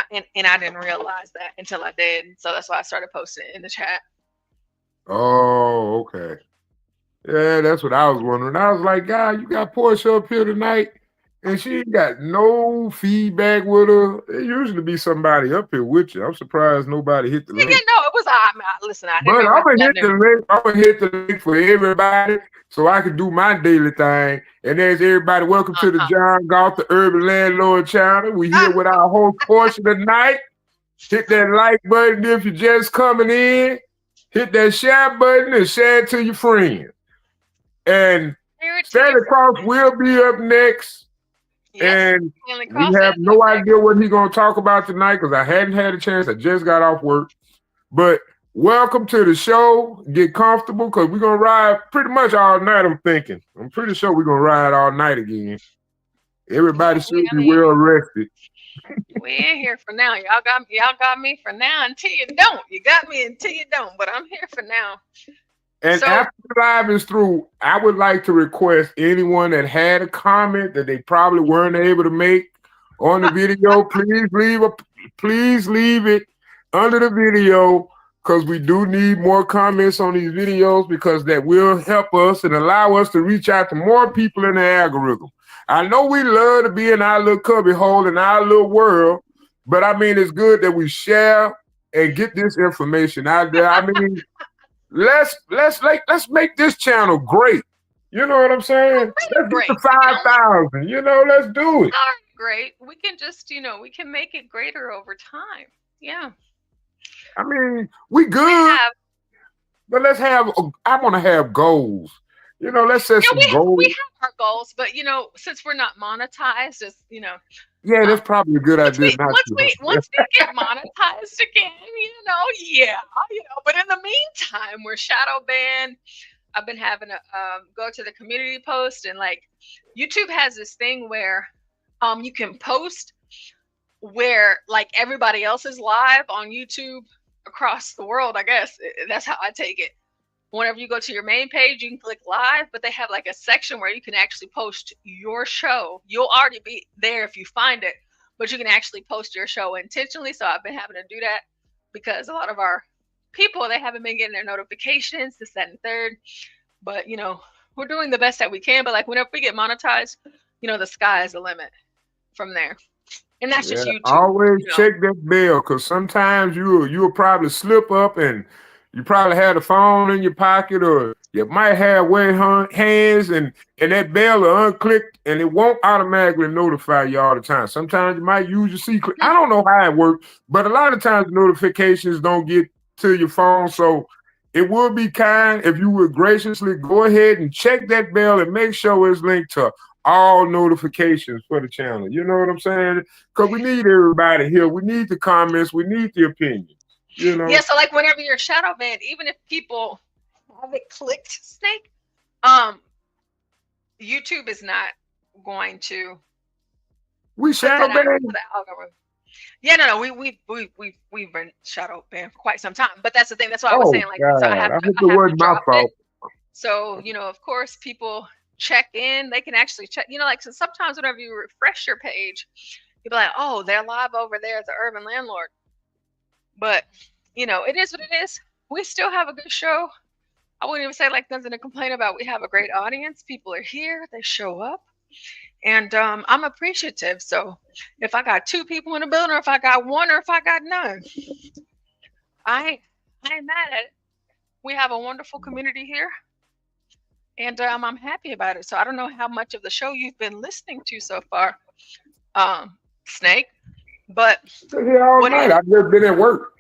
I didn't realize that until I did. So that's why I started posting it in the chat. Oh, okay. Yeah, that's what I was wondering. I was like, God, you got Portia up here tonight, and she ain't got no feedback with her. There usually be somebody up here with you. I'm surprised nobody hit the link. Yeah, no, it was listen, I didn't But I'm gonna hit the link. I'm gonna hit the link for everybody so I can do my daily thing. And there's everybody. Welcome to the John Galt, the Urban Landlord channel. We're here with our host Portia tonight. Hit that like button if you're just coming in. Hit that share button and share it to your friends. And Stanley Cross will be up next. And Stanley we Cross have is no up there. idea what he's going to talk about tonight because I hadn't had a chance. I just got off work. But welcome to the show. Get comfortable because we're going to ride pretty much all night, I'm thinking. I'm pretty sure we're going to ride all night again. Everybody should be well rested. We ain't here for now. Y'all got me for now until you don't. You got me until you don't, but I'm here for now. And after the live is through, I would like to request anyone that had a comment that they probably weren't able to make on the video, please leave it under the video because we do need more comments on these videos because that will help us and allow us to reach out to more people in the algorithm. I know we love to be in our little cubby hole in our little world, but I mean, it's good that we share and get this information out there. I mean, let's make this channel great. You know what I'm saying? Let's get to 5,000. You know, let's do it. Great. We can just, we can make it greater over time. Yeah. I mean, we good, but let's have. I want to have goals. Let's set some goals. We have our goals, but since we're not monetized, as yeah, that's probably a good idea. Once we get monetized again, But in the meantime, we're shadow banned. I've been having to go to the community post, and like YouTube has this thing where you can post where like everybody else is live on YouTube across the world. I guess that's how I take it. Whenever you go to your main page, you can click live, but they have like a section where you can actually post your show. You'll already be there if you find it, but you can actually post your show intentionally. So I've been having to do that because a lot of our people, they haven't been getting their notifications, this, that, and third. But, we're doing the best that we can. But like whenever we get monetized, the sky is the limit from there. And that's just YouTube. Always check that bell because sometimes you'll probably slip up and you probably have the phone in your pocket, or you might have wet hands, and that bell will unclick, and it won't automatically notify you all the time. Sometimes you might use your secret. I don't know how it works, but a lot of times notifications don't get to your phone. So it would be kind if you would graciously go ahead and check that bell and make sure it's linked to all notifications for the channel. You know what I'm saying? Because we need everybody here. We need the comments. We need the opinions. Yeah, so like whenever you're shadow banned, even if people have it clicked, Snake, YouTube is not going to. We shadow banned. Yeah, no, we've been shadow banned for quite some time. But that's the thing. That's why I was saying like so I have to drop it. So of course, people check in. They can actually check. Like so sometimes whenever you refresh your page, you'll be like, oh, they're live over there at the Urban Landlord. But, it is what it is. We still have a good show. I wouldn't even say like nothing to complain about. We have a great audience. People are here. They show up. And I'm appreciative. So if I got 2 people in the building, or if I got 1, or if I got none, I ain't mad at it. We have a wonderful community here. And I'm happy about it. So I don't know how much of the show you've been listening to so far, Snake. But all night. I've just been at work.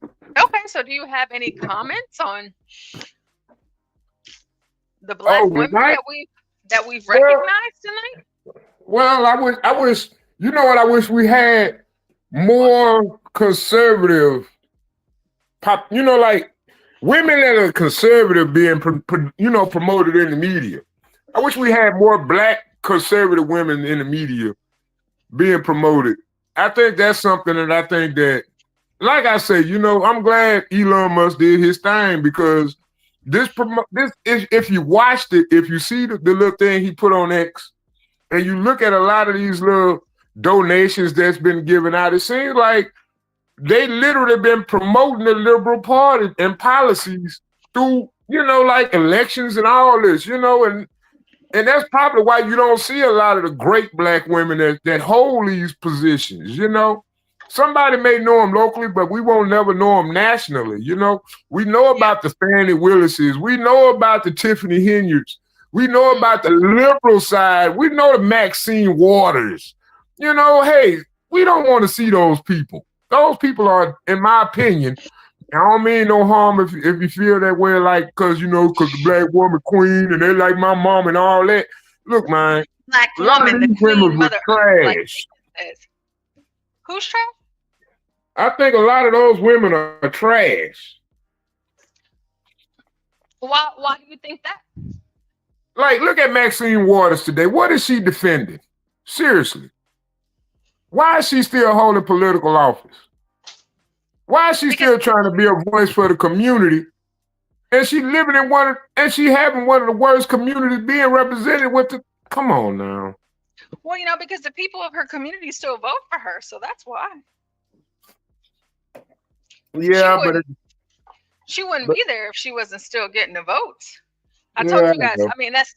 Okay, so do you have any comments on the black women that we've recognized tonight? Well, I wish I wish we had more conservative like women that are conservative being promoted in the media. I wish we had more black conservative women in the media being promoted. I think that's something that I think that, like I say, I'm glad Elon Musk did his thing because if you watched it, if you see the little thing he put on X, and you look at a lot of these little donations that's been given out, it seems like they literally been promoting the Liberal Party and policies through, like elections and all this, and that's probably why you don't see a lot of the great black women that hold these positions, Somebody may know them locally, but we won't never know them nationally, We know about the Fannie Willises. We know about the Tiffany Henyards. We know about the liberal side. We know the Maxine Waters. Hey, we don't want to see those people. Those people are, in my opinion, I don't mean no harm if you feel that way, like, because the black woman queen and they like my mom and all that. Look, man, black A lot of woman, the these queen women were mother, like trash. says. Who's trash? I think a lot of those women are trash. Why do you think that? Like, look at Maxine Waters today. What is she defending? Seriously. Why is she still holding political office? Why is she still trying to be a voice for the community? And she living in she having one of the worst communities being represented with the, come on now. Well, because the people of her community still vote for her, so that's why. Yeah, she wouldn't be there if she wasn't still getting the votes. I Yeah, told you guys. I know. I mean, that's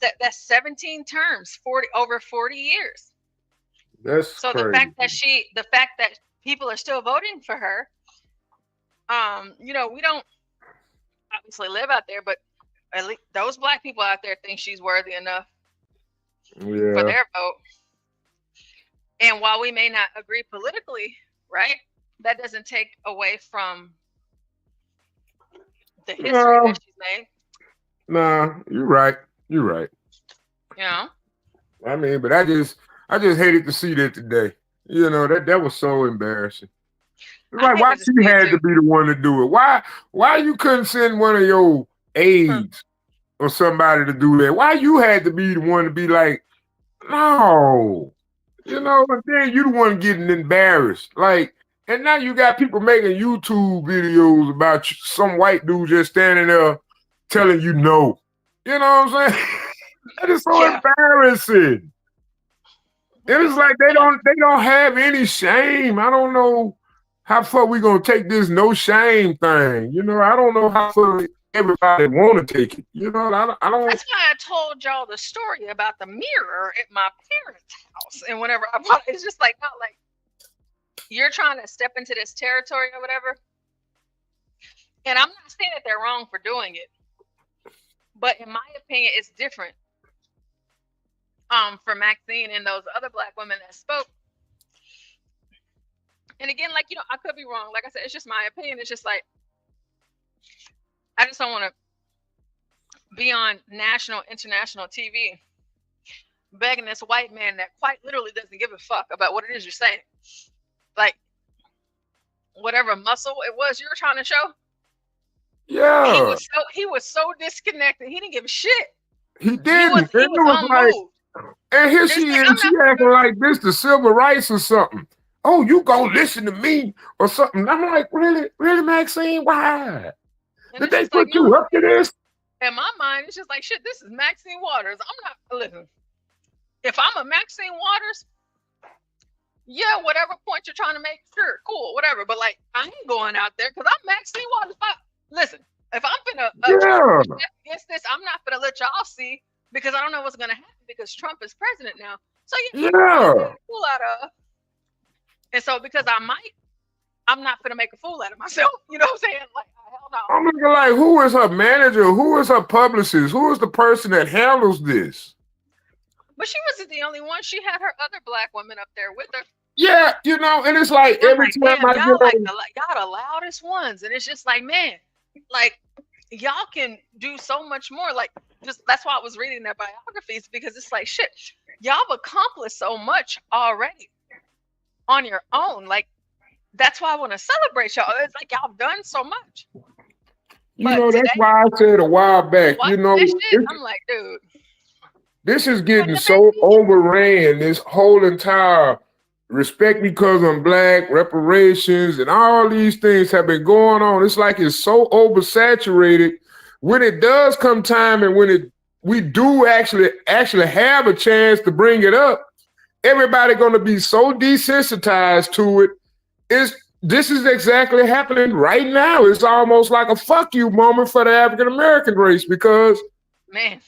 17 terms, over 40 years. That's So crazy. the fact that people are still voting for her, we don't obviously live out there, but at least those black people out there think she's worthy enough for their vote. And while we may not agree politically, right, that doesn't take away from the history that she's made. Nah, you're right. You're right. I mean, but I just hated to see that today. That was so embarrassing. Like, why she had to be the one to do it? Why you couldn't send one of your aides or somebody to do that? Why you had to be the one to be like, no, and then you the one getting embarrassed. Like, and now you got people making YouTube videos about some white dude just standing there telling you no. You know what I'm saying? That is so embarrassing. It is like they don't have any shame. I don't know how far we gonna take this no shame thing. I don't know how far everybody want to take it. I don't. That's why I told y'all the story about the mirror at my parents' house, and whenever I bought it, it's just like not like you're trying to step into this territory or whatever. And I'm not saying that they're wrong for doing it, but in my opinion, it's different. For Maxine and those other black women that spoke. And again, like, I could be wrong. Like I said, it's just my opinion. It's just like, I just don't want to be on national, international TV begging this white man that quite literally doesn't give a fuck about what it is you're saying. Like, whatever muscle it was you were trying to show. Yeah. He was so disconnected. He didn't give a shit. He didn't. He was unmoved. And here she is, she acting like this the civil rights or something. Oh, you gonna listen to me or something. I'm like, really, Maxine? Why? Did they put you up to this? In my mind, it's just like, shit, this is Maxine Waters. Listen, if I'm a Maxine Waters, yeah, whatever point you're trying to make, sure, cool, whatever. But like, I ain't going out there because I'm Maxine Waters. Listen, if I'm gonna against this, I'm not gonna let y'all see. Because I don't know what's going to happen because Trump is president now. So you make a fool out of. And so because I'm not going to make a fool out of myself. You know what I'm saying? Like, hell no. I'm looking like, who is her manager? Who is her publicist? Who is the person that handles this? But she wasn't the only one. She had her other black women up there with her. Yeah, and it's like every time I get y'all the loudest ones. And it's just like, man, like, y'all can do so much more. Like, just that's why I was reading their biographies, because it's like, shit, y'all have accomplished so much already on your own. Like, that's why I want to celebrate y'all. It's like y'all have done so much. That's why I said a while back, I'm like, dude, this is getting so overran, this whole entire respect because I'm black, reparations, and all these things have been going on. It's like it's so oversaturated. When it does come time and when we do actually have a chance to bring it up, everybody going to be so desensitized to it. This is exactly happening right now. It's almost like a fuck you moment for the African American race because, man,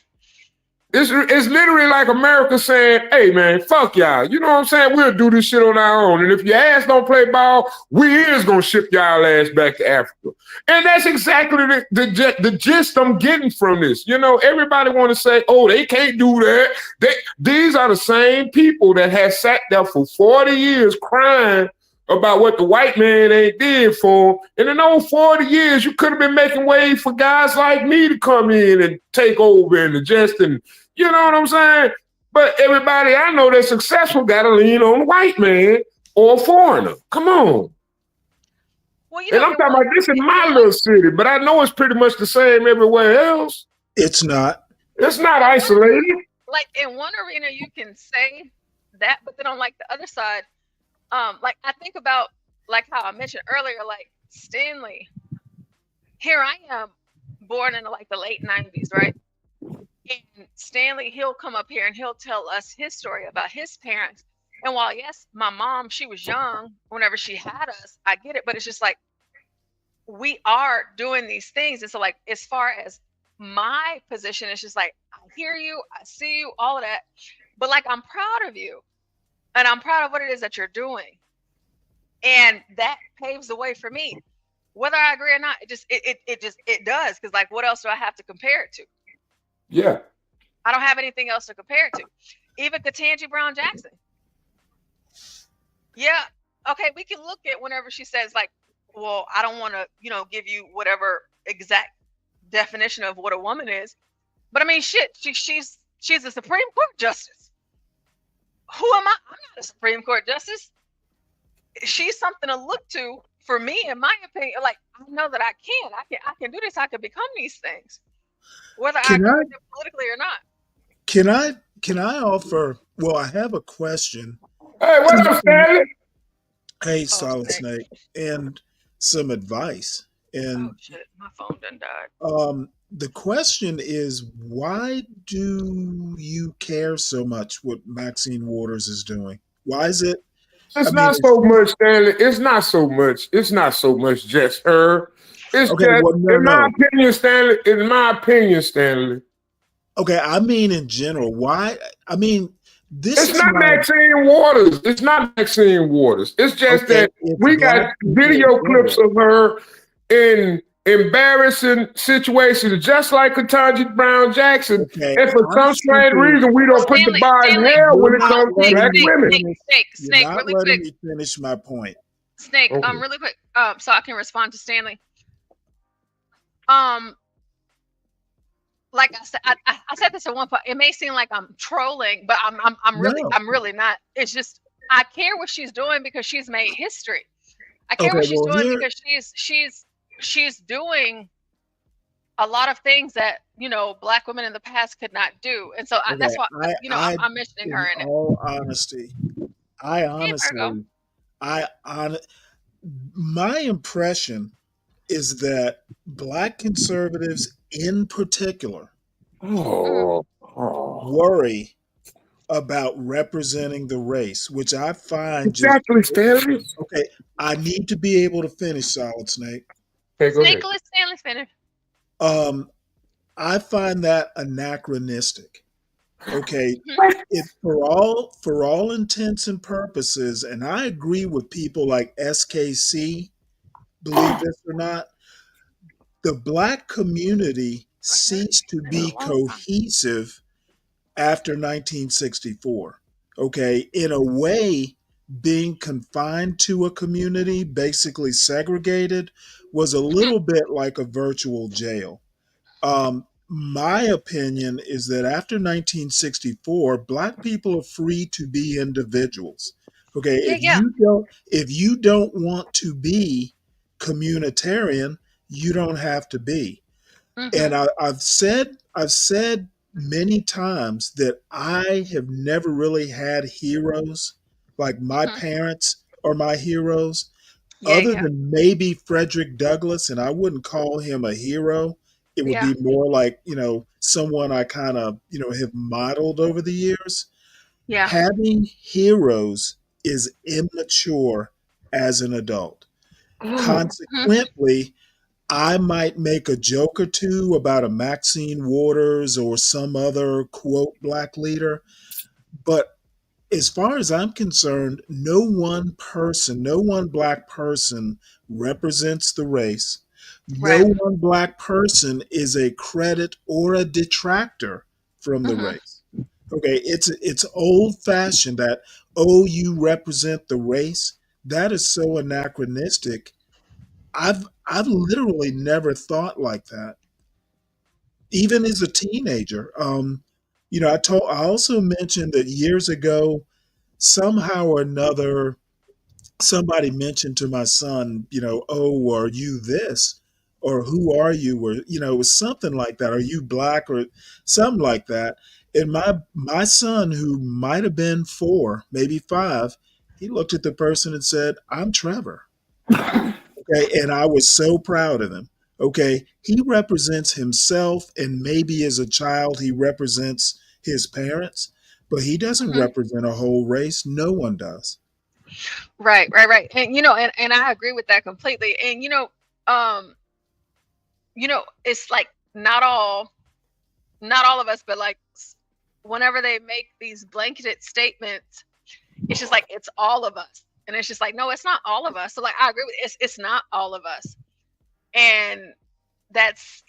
it's literally like America saying, hey, man, fuck y'all. You know what I'm saying? We'll do this shit on our own. And if your ass don't play ball, we is going to ship y'all ass back to Africa. And that's exactly the gist I'm getting from this. Everybody want to say, oh, they can't do that. These are the same people that have sat there for 40 years crying about what the white man ain't did for them. And in those 40 years, you could have been making way for guys like me to come in and take over and adjust and, you know what I'm saying? But everybody I know that's successful got to lean on a white man or a foreigner. Come on. Well, and I'm talking about this in my little city, but I know it's pretty much the same everywhere else. It's not. It's not isolated. Like in one arena, you can say that, but then on like the other side, like I think about like how I mentioned earlier, like Stanley. Here I am, born in like the late 90s, right? And Stanley, he'll come up here and he'll tell us his story about his parents. And while yes, my mom, she was young whenever she had us, I get it, but it's just like we are doing these things. And so like as far as my position, it's just like I hear you, I see you, all of that. But like I'm proud of you. And I'm proud of what it is that you're doing. And that paves the way for me. Whether I agree or not, it does. Because like what else do I have to compare it to? Yeah. I don't have anything else to compare it to. Even Ketanji Brown Jackson. Yeah. Okay, we can look at whenever she says like, well, I don't want to, give you whatever exact definition of what a woman is. But I mean, shit, she's a Supreme Court justice. Who am I? I'm not a Supreme Court justice. She's something to look to for me, in my opinion. Like, I know that I can do this. I can become these things, whether I agree with them politically or not. Can I offer? Well, I have a question. Hey, what up, Stanley? Hey, Solid Snake, and some advice. And oh shit, my phone done died. The question is, why do you care so much what Maxine Waters is doing? Why is it? It's not so much, Stanley. It's not so much. It's not so much just her. It's okay, just, well, in my opinion, Stanley. In my opinion, Stanley. Okay, I mean in general. Why? I mean, it's not Maxine Waters. It's not Maxine Waters. It's just that we got video clips of her in embarrassing situations, just like Ketanji Brown Jackson. Okay. And for some strange reason, we don't put the bar in hell when it comes to black women. Snake, not really letting quick. me finish my point. Snake, really quick, so I can respond to Stanley. Like I said, I said this at one point. It may seem like I'm trolling, but I'm really not. It's just I care what she's doing because she's made history. I care what she's doing because she's doing a lot of things that Black women in the past could not do, and so that's why I'm mentioning her in it. All honesty, my impression is that Black conservatives in particular worry about representing the race, which I find Stanley. Okay, I need to be able to finish, Solid Snake. Snake, let Stanley finish. I find that anachronistic. Okay, for all intents and purposes, and I agree with people like SKC, believe this or not, the Black community ceased to be cohesive after 1964. Okay, in a way, being confined to a community, basically segregated, was a little bit like a virtual jail. My opinion is that after 1964, Black people are free to be individuals. Okay, if you don't want to be communitarian, you don't have to be. And I've said many times that I have never really had heroes. Like my parents are my heroes, other than maybe Frederick Douglass, and I wouldn't call him a hero. It would be more like, someone I kind of, have modeled over the years. Yeah. Having heroes is immature as an adult. Consequently, I might make a joke or two about a Maxine Waters or some other quote Black leader, but as far as I'm concerned, no one Black person represents the race. No one Black person is a credit or a detractor from the race. Okay, it's old fashioned that, you represent the race. That is so anachronistic. I've literally never thought like that. Even as a teenager, I also mentioned that years ago, somehow or another, somebody mentioned to my son, oh, are you this? Or who are you? Or, it was something like that. Are you black or something like that? And my son, who might have been 4, maybe 5, he looked at the person and said, I'm Trevor. Okay. And I was so proud of him. Okay. He represents himself, and maybe as a child, he represents his parents, but he doesn't represent a whole race. No one does. Right. And and I agree with that completely. And it's like not all of us, but like whenever they make these blanketed statements, it's just like it's all of us. And it's just like, no, it's not all of us. So like I agree with it's not all of us. And that's,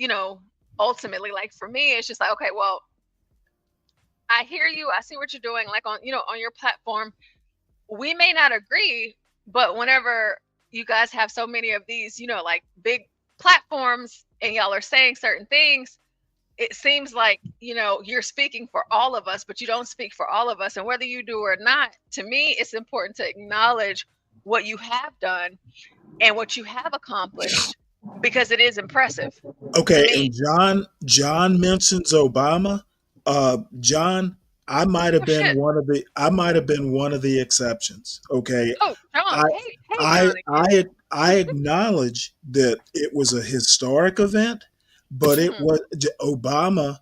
ultimately, like for me, it's just like, okay, well, I hear you, I see what you're doing, like on your platform. We may not agree, but whenever you guys have so many of these, like big platforms and y'all are saying certain things, it seems like, you're speaking for all of us, but you don't speak for all of us. And whether you do or not, to me, it's important to acknowledge what you have done and what you have accomplished, because it is impressive. Okay, and John mentions Obama. John, I might have been one of the exceptions. Okay. Oh, John, I acknowledge that it was a historic event, but it was Obama.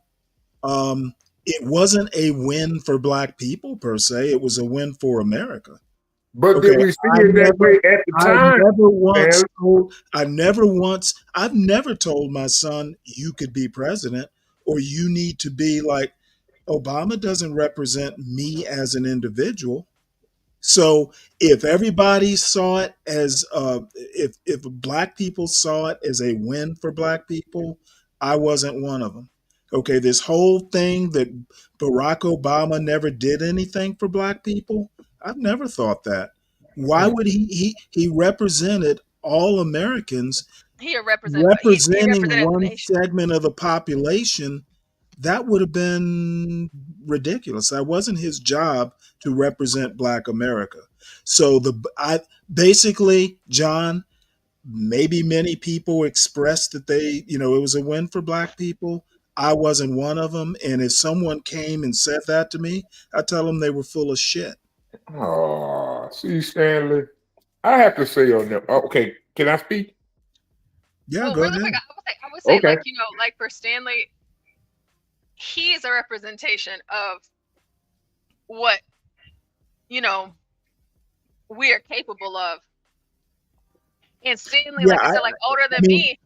It wasn't a win for Black people per se. It was a win for America. But did we see it that way at the time? I've never told my son, you could be president, or you need to be like, Obama doesn't represent me as an individual. So if everybody saw it as, if Black people saw it as a win for Black people, I wasn't one of them. Okay, this whole thing that Barack Obama never did anything for Black people, I've never thought that. Why would he represented all Americans, representing one segment of the population? That would have been ridiculous. That wasn't his job to represent Black America. So basically, John, maybe many people expressed that it was a win for Black people. I wasn't one of them. And if someone came and said that to me, I tell them they were full of shit. Oh, see, Stanley, I have to say on them. Okay, can I speak? Yeah, go ahead. Quick, I would say, okay. Like for Stanley, he is a representation of what we are capable of. And Stanley, like I said, like older than me,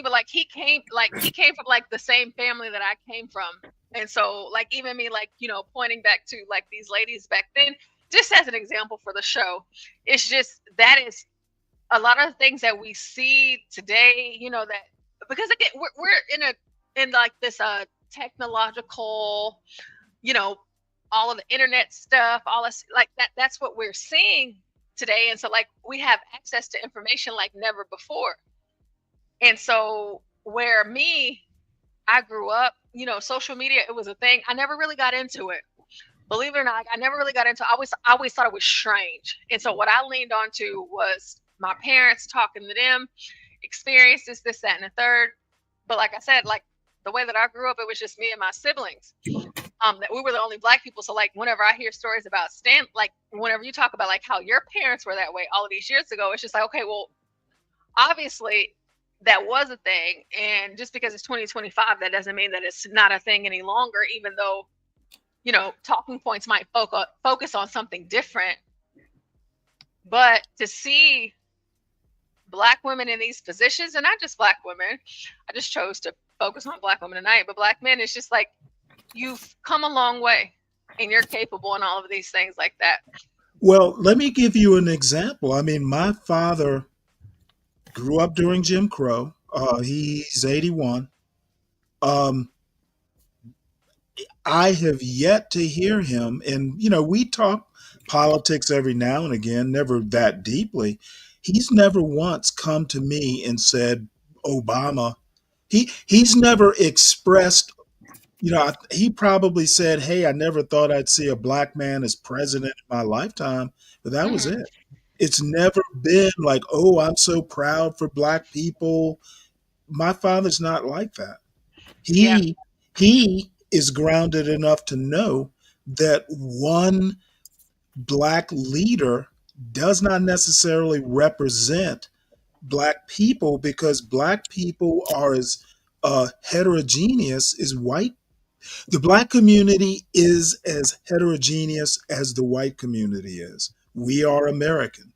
but like he came from like the same family that I came from. And so like even me, like, pointing back to like these ladies back then, just as an example for the show, it's just that is a lot of things that we see today, that because again, we're in like this technological, all of the internet stuff, all this like that's what we're seeing today. And so like we have access to information like never before. And so where I grew up, social media, it was a thing. I never really got into it. Believe it or not, I never really got into it. I always thought it was strange. And so what I leaned onto was my parents, talking to them, experiences, this, that, and the third. But like I said, like the way that I grew up, it was just me and my siblings. That we were the only Black people. So like whenever I hear stories about like whenever you talk about like how your parents were that way all of these years ago, it's just like, okay, well, obviously that was a thing. And just because it's 2025, that doesn't mean that it's not a thing any longer, even though, talking points might focus on something different. But to see Black women in these positions, and not just Black women, I just chose to focus on Black women tonight, but Black men, it's just like, you've come a long way and you're capable and all of these things like that. Well, let me give you an example. I mean, my father grew up during Jim Crow. He's 81. I have yet to hear him, and we talk politics every now and again, never that deeply. He's never once come to me and said Obama. He's never expressed he probably said, "Hey, I never thought I'd see a black man as president in my lifetime," but that was it. It's never been like, "Oh, I'm so proud for black people." My father's not like that. He is grounded enough to know that one black leader does not necessarily represent black people, because black people are as heterogeneous as white. The black community is as heterogeneous as the white community is. We are American.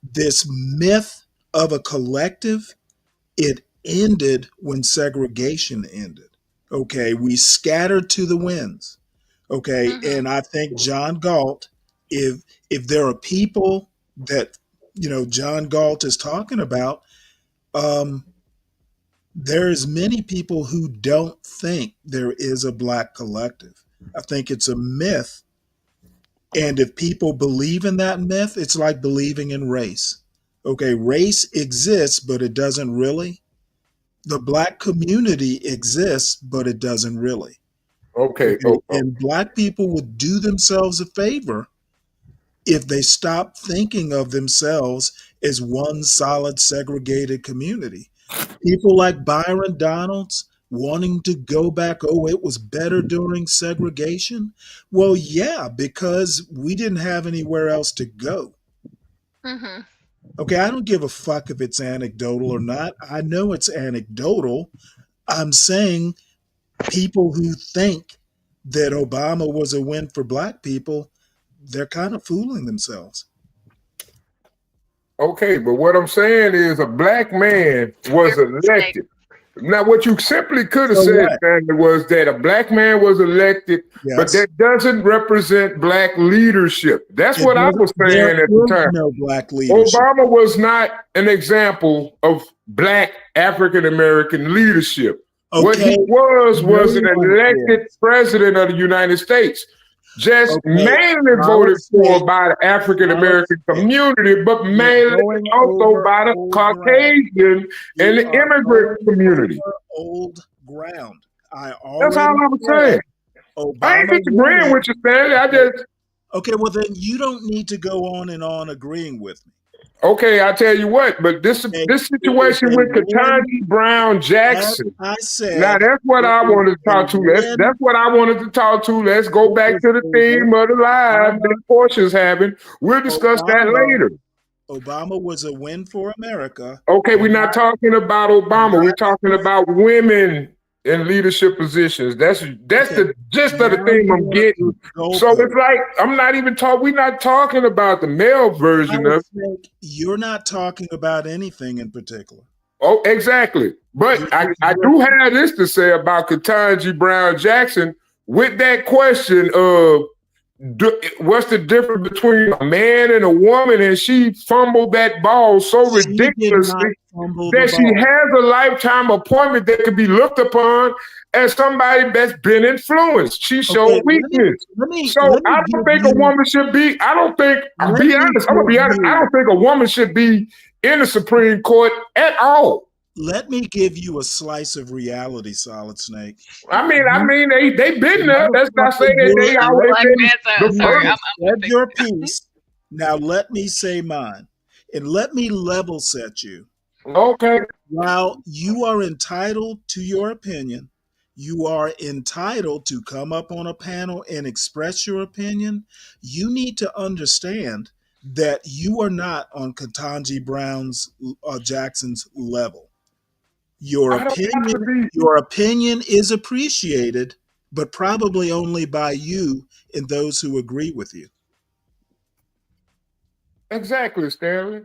This myth of a collective, it ended when segregation ended. Okay, we scattered to the winds. Okay, and I think John Galt, if there are people that John Galt is talking about, there's many people who don't think there is a black collective. I think it's a myth. And if people believe in that myth, it's like believing in race. Okay, race exists, but it doesn't really. The black community exists, but it doesn't really. Okay. And black people would do themselves a favor if they stop thinking of themselves as one solid segregated community. People like Byron Donalds wanting to go back, oh, it was better during segregation. Well, yeah, because we didn't have anywhere else to go. Okay, I don't give a fuck if it's anecdotal or not. I know it's anecdotal. I'm saying people who think that Obama was a win for black people, they're kind of fooling themselves. Okay, but what I'm saying is a black man was elected. Now, what you simply could have said, Stanley, was that a black man was elected, but that doesn't represent black leadership. That's what I was saying at the time. No black leadership. Obama was not an example of black African-American leadership. Okay. What he was an elected president of the United States. Just mainly voted for by the African-American community, but mainly also by the Caucasian and the immigrant community. Old ground. That's all I'm saying. I ain't disagreeing with you, Stanley. Okay, well then you don't need to go on and on agreeing with me. Okay, I tell you what, but this situation with Ketanji Brown Jackson. I said. Now that's what I wanted to talk to. That's what I wanted to talk to. Let's go back to the theme of the live that Portia's having. We'll discuss that later. Obama was a win for America. Okay, we're not talking about Obama. We're talking about women in leadership positions. That's the gist of the thing I'm getting. So it's like we're not talking about the male version of it. You're not talking about anything in particular. Oh, exactly. But I do have this to say about Ketanji Brown Jackson with that question of what's the difference between a man and a woman, and she fumbled that ball so ridiculously that she has a lifetime appointment that could be looked upon as somebody that's been influenced. She showed weakness. I don't think a woman should be, I'm gonna be honest, I don't think a woman should be in the Supreme Court at all. Let me give you a slice of reality, Solid Snake. I mean, they've been there. That's not saying that they always been your piece. Now let me say mine, and let me level set you. Okay. While you are entitled to your opinion, you are entitled to come up on a panel and express your opinion. You need to understand that you are not on Ketanji Brown's Jackson's level. Your opinion is appreciated, but probably only by you and those who agree with you. Exactly, Stanley.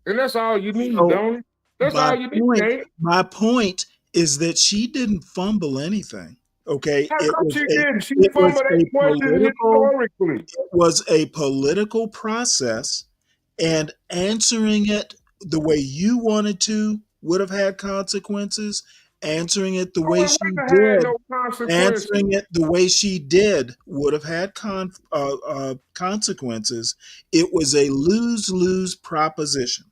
And that's all you need, don't it? That's all you need. My point is that she didn't fumble anything. Okay. How come she didn't? She fumbled that question historically. It was a political process, and answering it the way you wanted to would have had consequences. Answering it the way she did, answering it the way she did would have had consequences. It was a lose-lose proposition.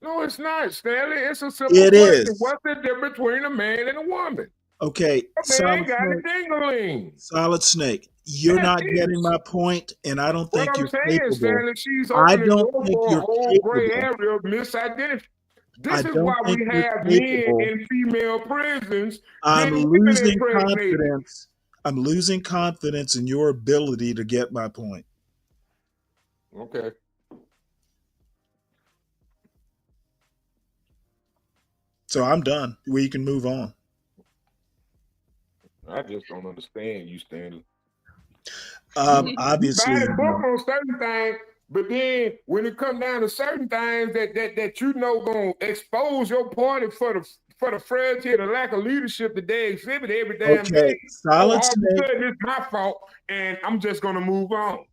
No, it's not, Stanley. It's a simple question. What's the difference between a man and a woman? Okay, Man got a dingling. Solid Snake. You're not getting my point, and I don't think What I'm you're saying, capable. Stanley, she's I opening the don't door think for a you're whole gray capable. area of misidentity. This I is don't why think we you're have men capable. in female prisons I'm getting women losing impregnated. confidence. I'm losing confidence in your ability to get my point. Okay. So I'm done. We can move on. I just don't understand you, Stanley. Obviously, you buy the book on certain things, but then when it comes down to certain things that you know gonna expose your party for the frailty and the lack of leadership that they exhibit every damn day. Solid all of a Snake. sudden it's my fault, and I'm just gonna move on.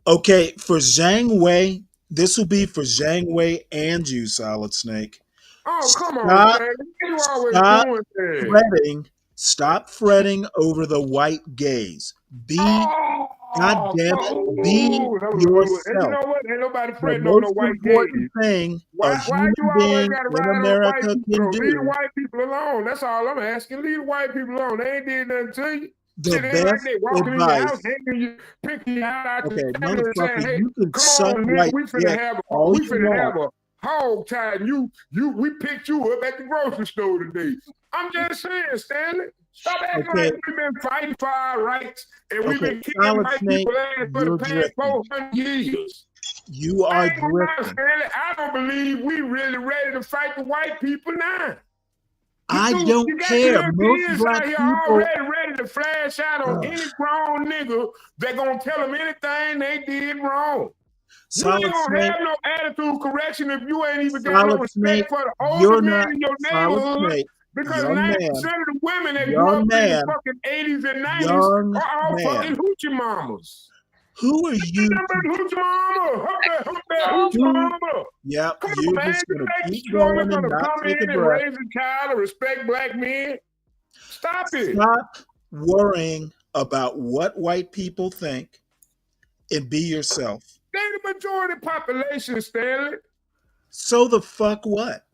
Okay, for Zhang Wei, this will be for Zhang Wei and you, Solid Snake. Oh, come on, Stanley. You always doing that. fretting. Stop fretting over the white gaze. Be, God damn it, be yourself. And you know what? Ain't nobody The fretting on no most white important gaze. thing Why a human you always being gotta in ride on America white people? can Leave the do. white people alone. That's all I'm asking. Leave the white people alone. They ain't did nothing to you. The Shit ain't like best they walking in your house, advice. hanging you, picking you out Okay, the camera and saying, motherfucker, hey, you can come suck on, nigga, white we finna dick have all you want. a hog tie. We picked you up at the grocery store today. I'm just saying, Stanley. Stop acting like we've been fighting for our rights and we've been kicking Solid white Snake, people ass for the you're past drifting. 400 years. You are I ain't gonna lie, drifting. Stanley. I don't believe we really ready to fight the white people now. I You don't got care. your Most kids black out here people. already ready to flash out on any grown nigga that gonna tell them anything they did wrong. Solid you ain't gonna Snake. have no attitude correction if you ain't even got no Solid respect Snake, for the older you're men not in your Solid neighborhood. Snake. Because Young 90% man. of the women that grew Young up in man. the fucking 80s and 90s Young are all man. fucking hoochie mamas. Who are you? Hoochie mama. Hook that hoochie mama. Yep, Come you're on, man. just gonna You keep think woman going and gonna not come take in a and breath. raise a child and respect black men? Stop it. Stop worrying about what white people think and be yourself. They the majority population, Stanley. So the fuck what?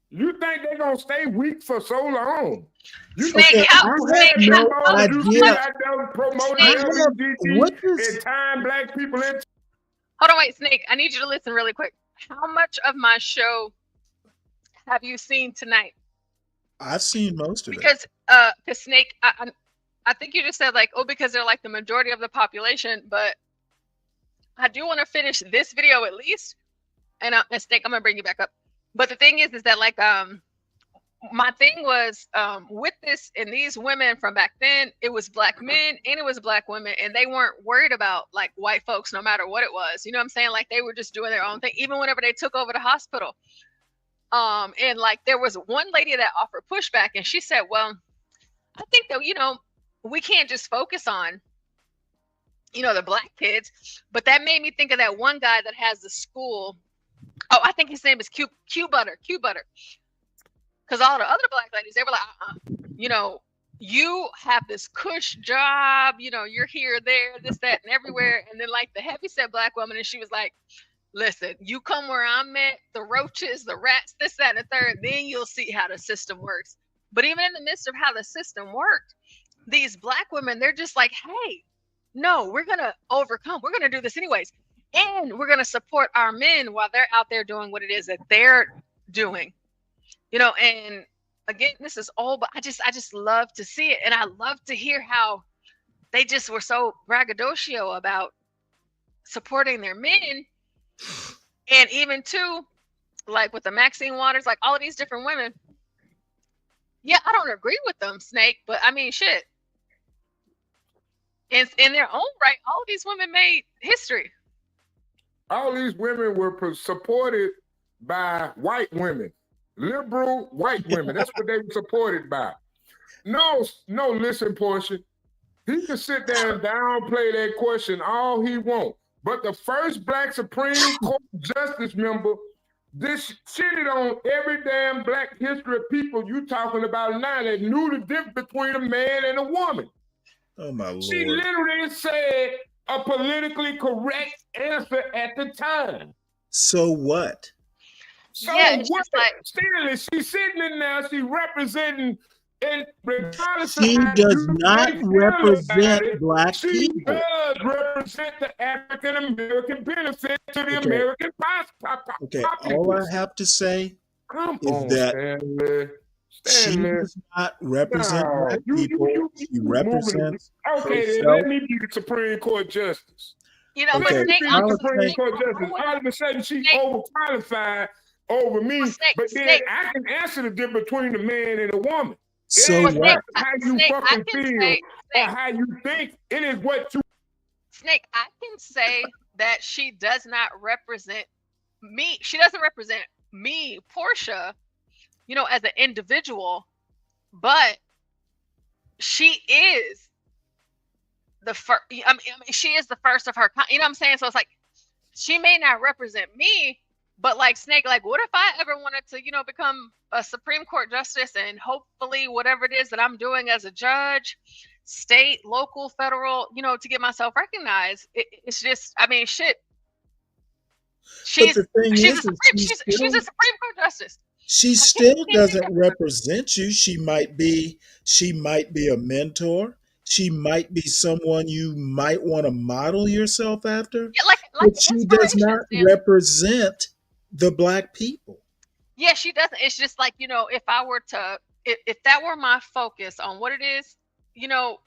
You think they're gonna stay weak for so long? You Snake, think how- you Snake, have how- no hold on, you idea. see out there promoting LGBT and tying black people into. Hold on, wait, Snake. I need you to listen really quick. How much of my show have you seen tonight? I've seen most of it. Because Snake, I think you just said like, oh, because they're like the majority of the population, but I do want to finish this video at least. And Snake, I'm gonna bring you back up. But the thing is that like my thing was with this and these women from back then, it was black men and it was black women, and they weren't worried about like white folks no matter what it was. You know what I'm saying? Like they were just doing their own thing, even whenever they took over the hospital. And like there was one lady that offered pushback, and she said, well, I think that, you know, we can't just focus on, you know, the black kids. But that made me think of that one guy that has the school. Oh, I think his name is Q Butter. Because all the other black ladies, they were like, you know, you have this cush job, you know, you're here, there, this, that, and everywhere. And then like the heavyset black woman, and she was like, listen, you come where I'm at, the roaches, the rats, this, that, and the third, then you'll see how the system works. But even in the midst of how the system worked, these black women, they're just like, hey, no, we're going to overcome. We're going to do this anyways. And we're going to support our men while they're out there doing what it is that they're doing. You know, and again, this is all, but I just love to see it. And I love to hear how they just were so braggadocio about supporting their men. And even too, like with the Maxine Waters, like all of these different women. Yeah, I don't agree with them, Snake, but I mean, shit. In their own right, all of these women made history. All these women were supported by white women. Liberal white women. That's what they were supported by. No, listen, Portia. He can sit there and downplay that question all he wants. But the first black Supreme Court justice member, this shitted on every damn black history of people you talking about now that knew the difference between a man and a woman. Oh my Lord. She literally said a politically correct answer at the time. So what? So yeah, what? Like, Stanley, she's sitting in there, she's representing And regardless of She how does you not may feel represent about it, black she people. does represent the African American benefit to the Okay. American Okay, all I populace. have to say Come is on, that Stanley. she Stanley. does not represent No, black you people. She moving. represents Okay, then herself. let me be the Supreme Court Justice. You know, Let Okay, me be the Silent Supreme Snake. Court Justice. All of a sudden, she's overqualified over me, but then I can answer the difference between the man and the woman. So It ain't what? how you fucking feel or how you think. It is what you. Snake, I can say that she does not represent me. She doesn't represent me, Portia, you know, as an individual, but she is the first. I mean, she is the first of her kind. You know what I'm saying? So it's like she may not represent me, but like Snake, like what if I ever wanted to, you know, become a Supreme Court justice and hopefully whatever it is that I'm doing as a judge, state, local, federal, you know, to get myself recognized. It's just, I mean, shit. She's a Supreme Court justice. She still doesn't represent you. She might be a mentor. She might be someone you might want to model yourself after. Yeah, but she does not represent the black people. Yeah, she doesn't. It's just like, you know, if I were to, if that were my focus on what it is, you know,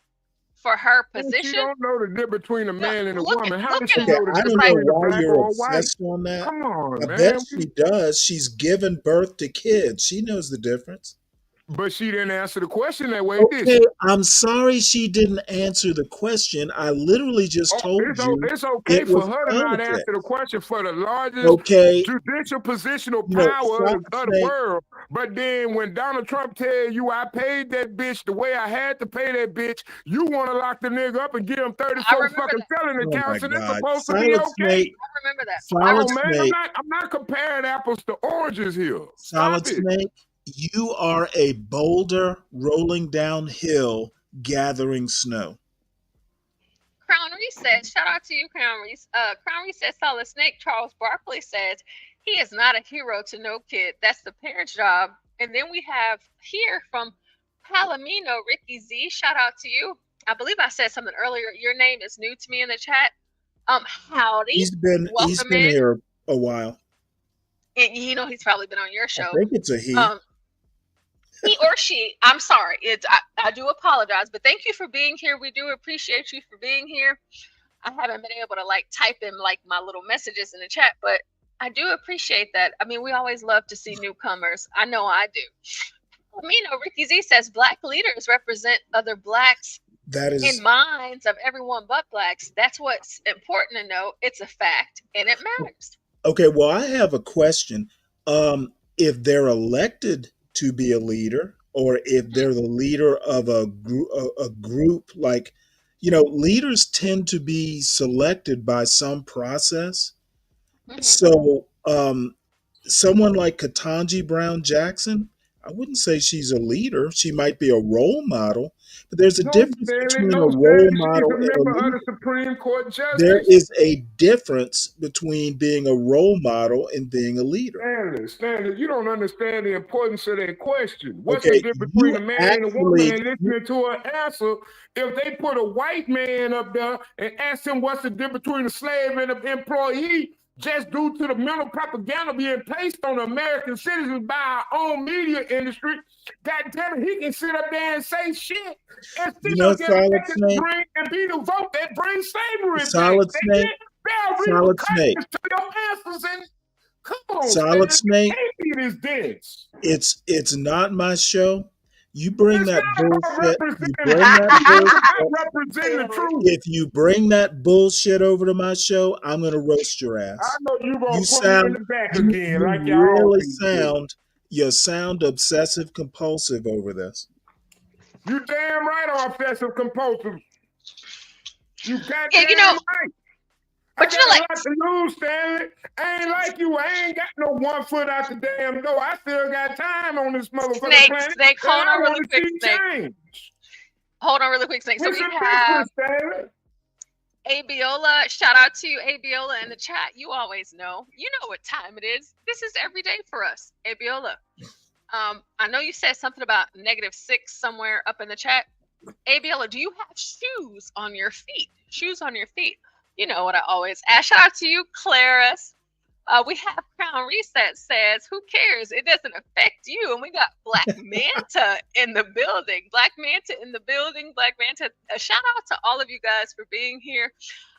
for her position. She don't know the difference between a man and a woman. How does she Okay, know the I difference don't know between a why black you're or a white? obsessed on that. Come on, I man. bet she does. She's given birth to kids. She knows the difference. But she didn't answer the question that way, did Okay, she? I'm sorry she didn't answer the question. I literally just told you It's okay it for was her to not answer politics. the question for the largest Okay. judicial positional You know, power of the Snake- world. But then when Donald Trump tell you I paid that bitch the way I had to pay that bitch, you want to lock the nigga up and give him 34 fucking felony counts, and it's supposed to be Silent okay. Snake. I remember that. Silent Man, Snake. I'm not comparing apples to oranges here. Silent Stop it. Snake, you are a boulder rolling downhill gathering snow. Crown Reese says, shout out to you, Crown Reese. Crown Reese says, Solid Snake. Charles Barkley says, he is not a hero to no kid. That's the parent's job. And then we have here from Palomino, Ricky Z. Shout out to you. I believe I said something earlier. Your name is new to me in the chat. Howdy. He's been here a while. And you know he's probably been on your show. I think it's a he. He or she. I'm sorry. I do apologize, but thank you for being here. We do appreciate you for being here. I haven't been able to like type in like my little messages in the chat, but I do appreciate that. I mean, we always love to see newcomers. I know I do. Ricky Z says black leaders represent other blacks in minds of everyone but blacks. That's what's important to know. It's a fact and it matters. Okay, well, I have a question. If they're elected to be a leader, or if they're the leader of a group, like, you know, leaders tend to be selected by some process. So someone like Ketanji Brown Jackson, I wouldn't say she's a leader. She might be a role model, but there's a difference between a role model and a leader. Supreme Court justice. There is a difference between being a role model and being a leader. Stanley, you don't understand the importance of that question. What's Okay, the difference between a man and a woman, and listening to her answer? If they put a white man up there and ask him what's the difference between a slave and an employee, just due to the mental propaganda being placed on American citizens by our own media industry, God damn it, he can sit up there and say shit and still get elected to bring and be the vote that brings slavery back. Solid Snake. Solid Snake. To your answers and come on, Solid Snake. It's not my show. You bring that bullshit. If you bring that bullshit over to my show, I'm gonna roast your ass. I know you gonna put me in the back again, like y'all really you sound obsessive compulsive over this. You damn right I'm obsessive compulsive. You got right. But you know, like, to lose, Stanley. I ain't like you. I ain't got no 1 foot out the damn door. I still got time on this motherfucking planet. Snake, hold on really quick, Snake. Hold on really quick, Snake. So we have Abiola. Shout out to you, Abiola, in the chat. You always know. You know what time it is. This is every day for us. Abiola. I know you said something about -6 somewhere up in the chat. Abiella, do you have shoes on your feet? Shoes on your feet. You know what I always ask. Shout out to you, Claris. We have Crown Reset says, who cares? It doesn't affect you. And we got Black Manta in the building. Black Manta in the building. Black Manta. A shout out to all of you guys for being here.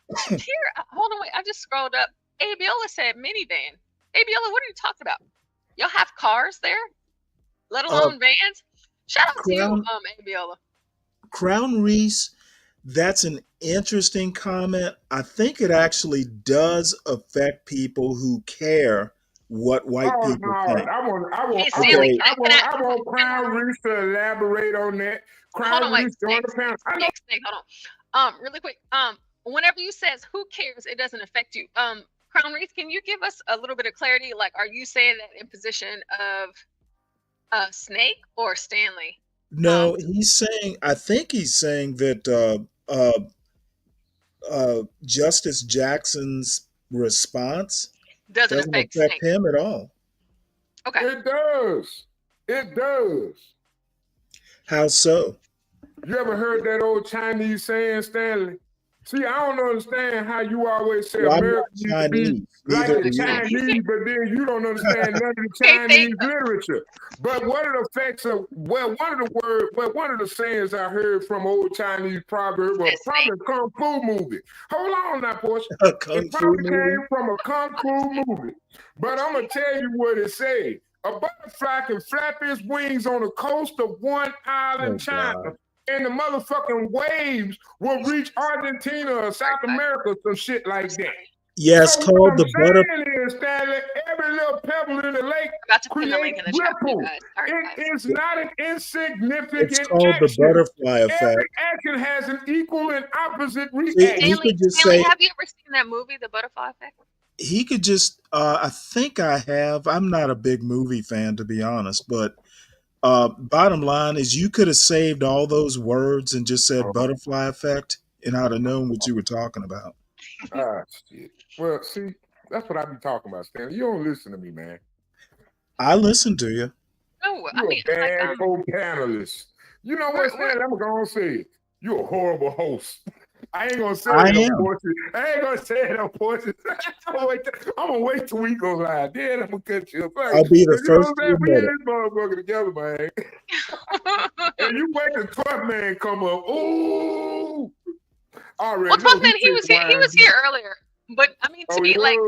Hold on, wait. I just scrolled up. Abiola said minivan. Abiola, what are you talking about? Y'all have cars there? Let alone vans? Shout out to you, Abiola. Crown Reese, that's an interesting comment. I think it actually does affect people who care what white people think. I want Crown Reese to elaborate on that. Crown Reese, join the panel. Hold on. Really quick. Whenever you says who cares, it doesn't affect you. Crown Reese, can you give us a little bit of clarity? Like, are you saying that in position of Snake or Stanley? No, I think he's saying that Justice Jackson's response doesn't affect him at all. Okay. It does. It does. How so? You ever heard that old Chinese saying, Stanley? See, I don't understand how you always say America needs to be like the Chinese, but then you don't understand none of the Chinese literature. But one of the facts of one of the sayings I heard from old Chinese proverb was probably a kung fu movie. Hold on now, Portia. It probably came from a kung fu movie. But I'm gonna tell you what it said. A butterfly can flap its wings on the coast of one island, China. And the motherfucking waves will reach Argentina or South America, some shit like that. Yeah, it's called the butterfly. Stanley, every little pebble in the lake creates ripple. It is not an insignificant It's called the butterfly effect. Every action has an equal and opposite reaction. Stanley, have you ever seen that movie, The Butterfly Effect? He could just, I think I have. I'm not a big movie fan, to be honest, but bottom line is you could have saved all those words and just said butterfly effect, and I'd have known what you were talking about. Shit. Well, see, that's what I be talking about, Stanley. You don't listen to me, man. I listen to you. No, You're a bad co-panelist. You know what, Stanley? I'm going to say it. You're a horrible host. I ain't gonna say it no portion. I ain't gonna say it no portion. I'm gonna wait till we go live. Then I'm gonna cut you up. I'll be the first to admit it. We get this motherfucker together, man. And you wait till 12 man come up. Ooh. Already. Well, 12 man, he was here earlier. But I mean, to me, like,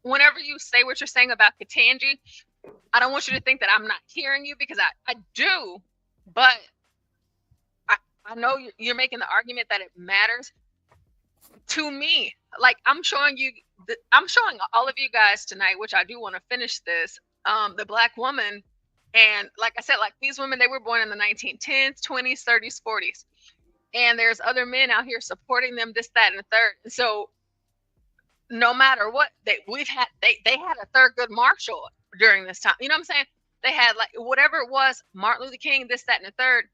whenever you say what you're saying about Ketanji, I don't want you to think that I'm not hearing you, because I do, but I know you're making the argument that it matters to me. Like, I'm showing all of you guys tonight, which I do want to finish this, the Black woman. And like I said, like, these women, they were born in the 1910s, 20s, 30s, 40s. And there's other men out here supporting them, this, that, and the third. And so no matter what, they had a Thurgood Marshall during this time. You know what I'm saying? They had, like, whatever it was, Martin Luther King, this, that, and the third.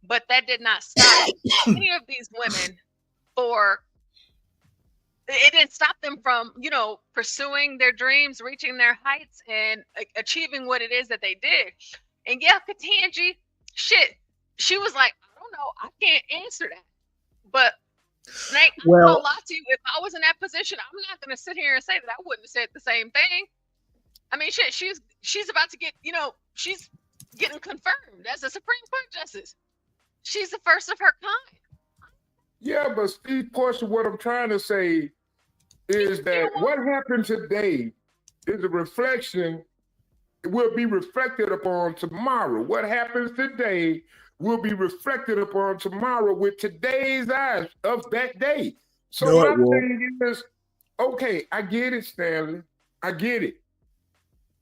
But that did not stop any of these women it didn't stop them from, pursuing their dreams, reaching their heights, and achieving what it is that they did. And yeah, Ketanji, shit, she was like, I don't know, I can't answer that. But Snake, I'm not gonna lie to you, if I was in that position, I'm not gonna sit here and say that I wouldn't have said the same thing. I mean, shit, she's about to get, she's getting confirmed as a Supreme Court justice. She's the first of her kind. Yeah, but Steve, Portia, what I'm trying to say is that what happened today is a reflection, it will be reflected upon tomorrow. What happens today will be reflected upon tomorrow with today's eyes of that day. So my thing is, okay, I get it, Stanley. I get it.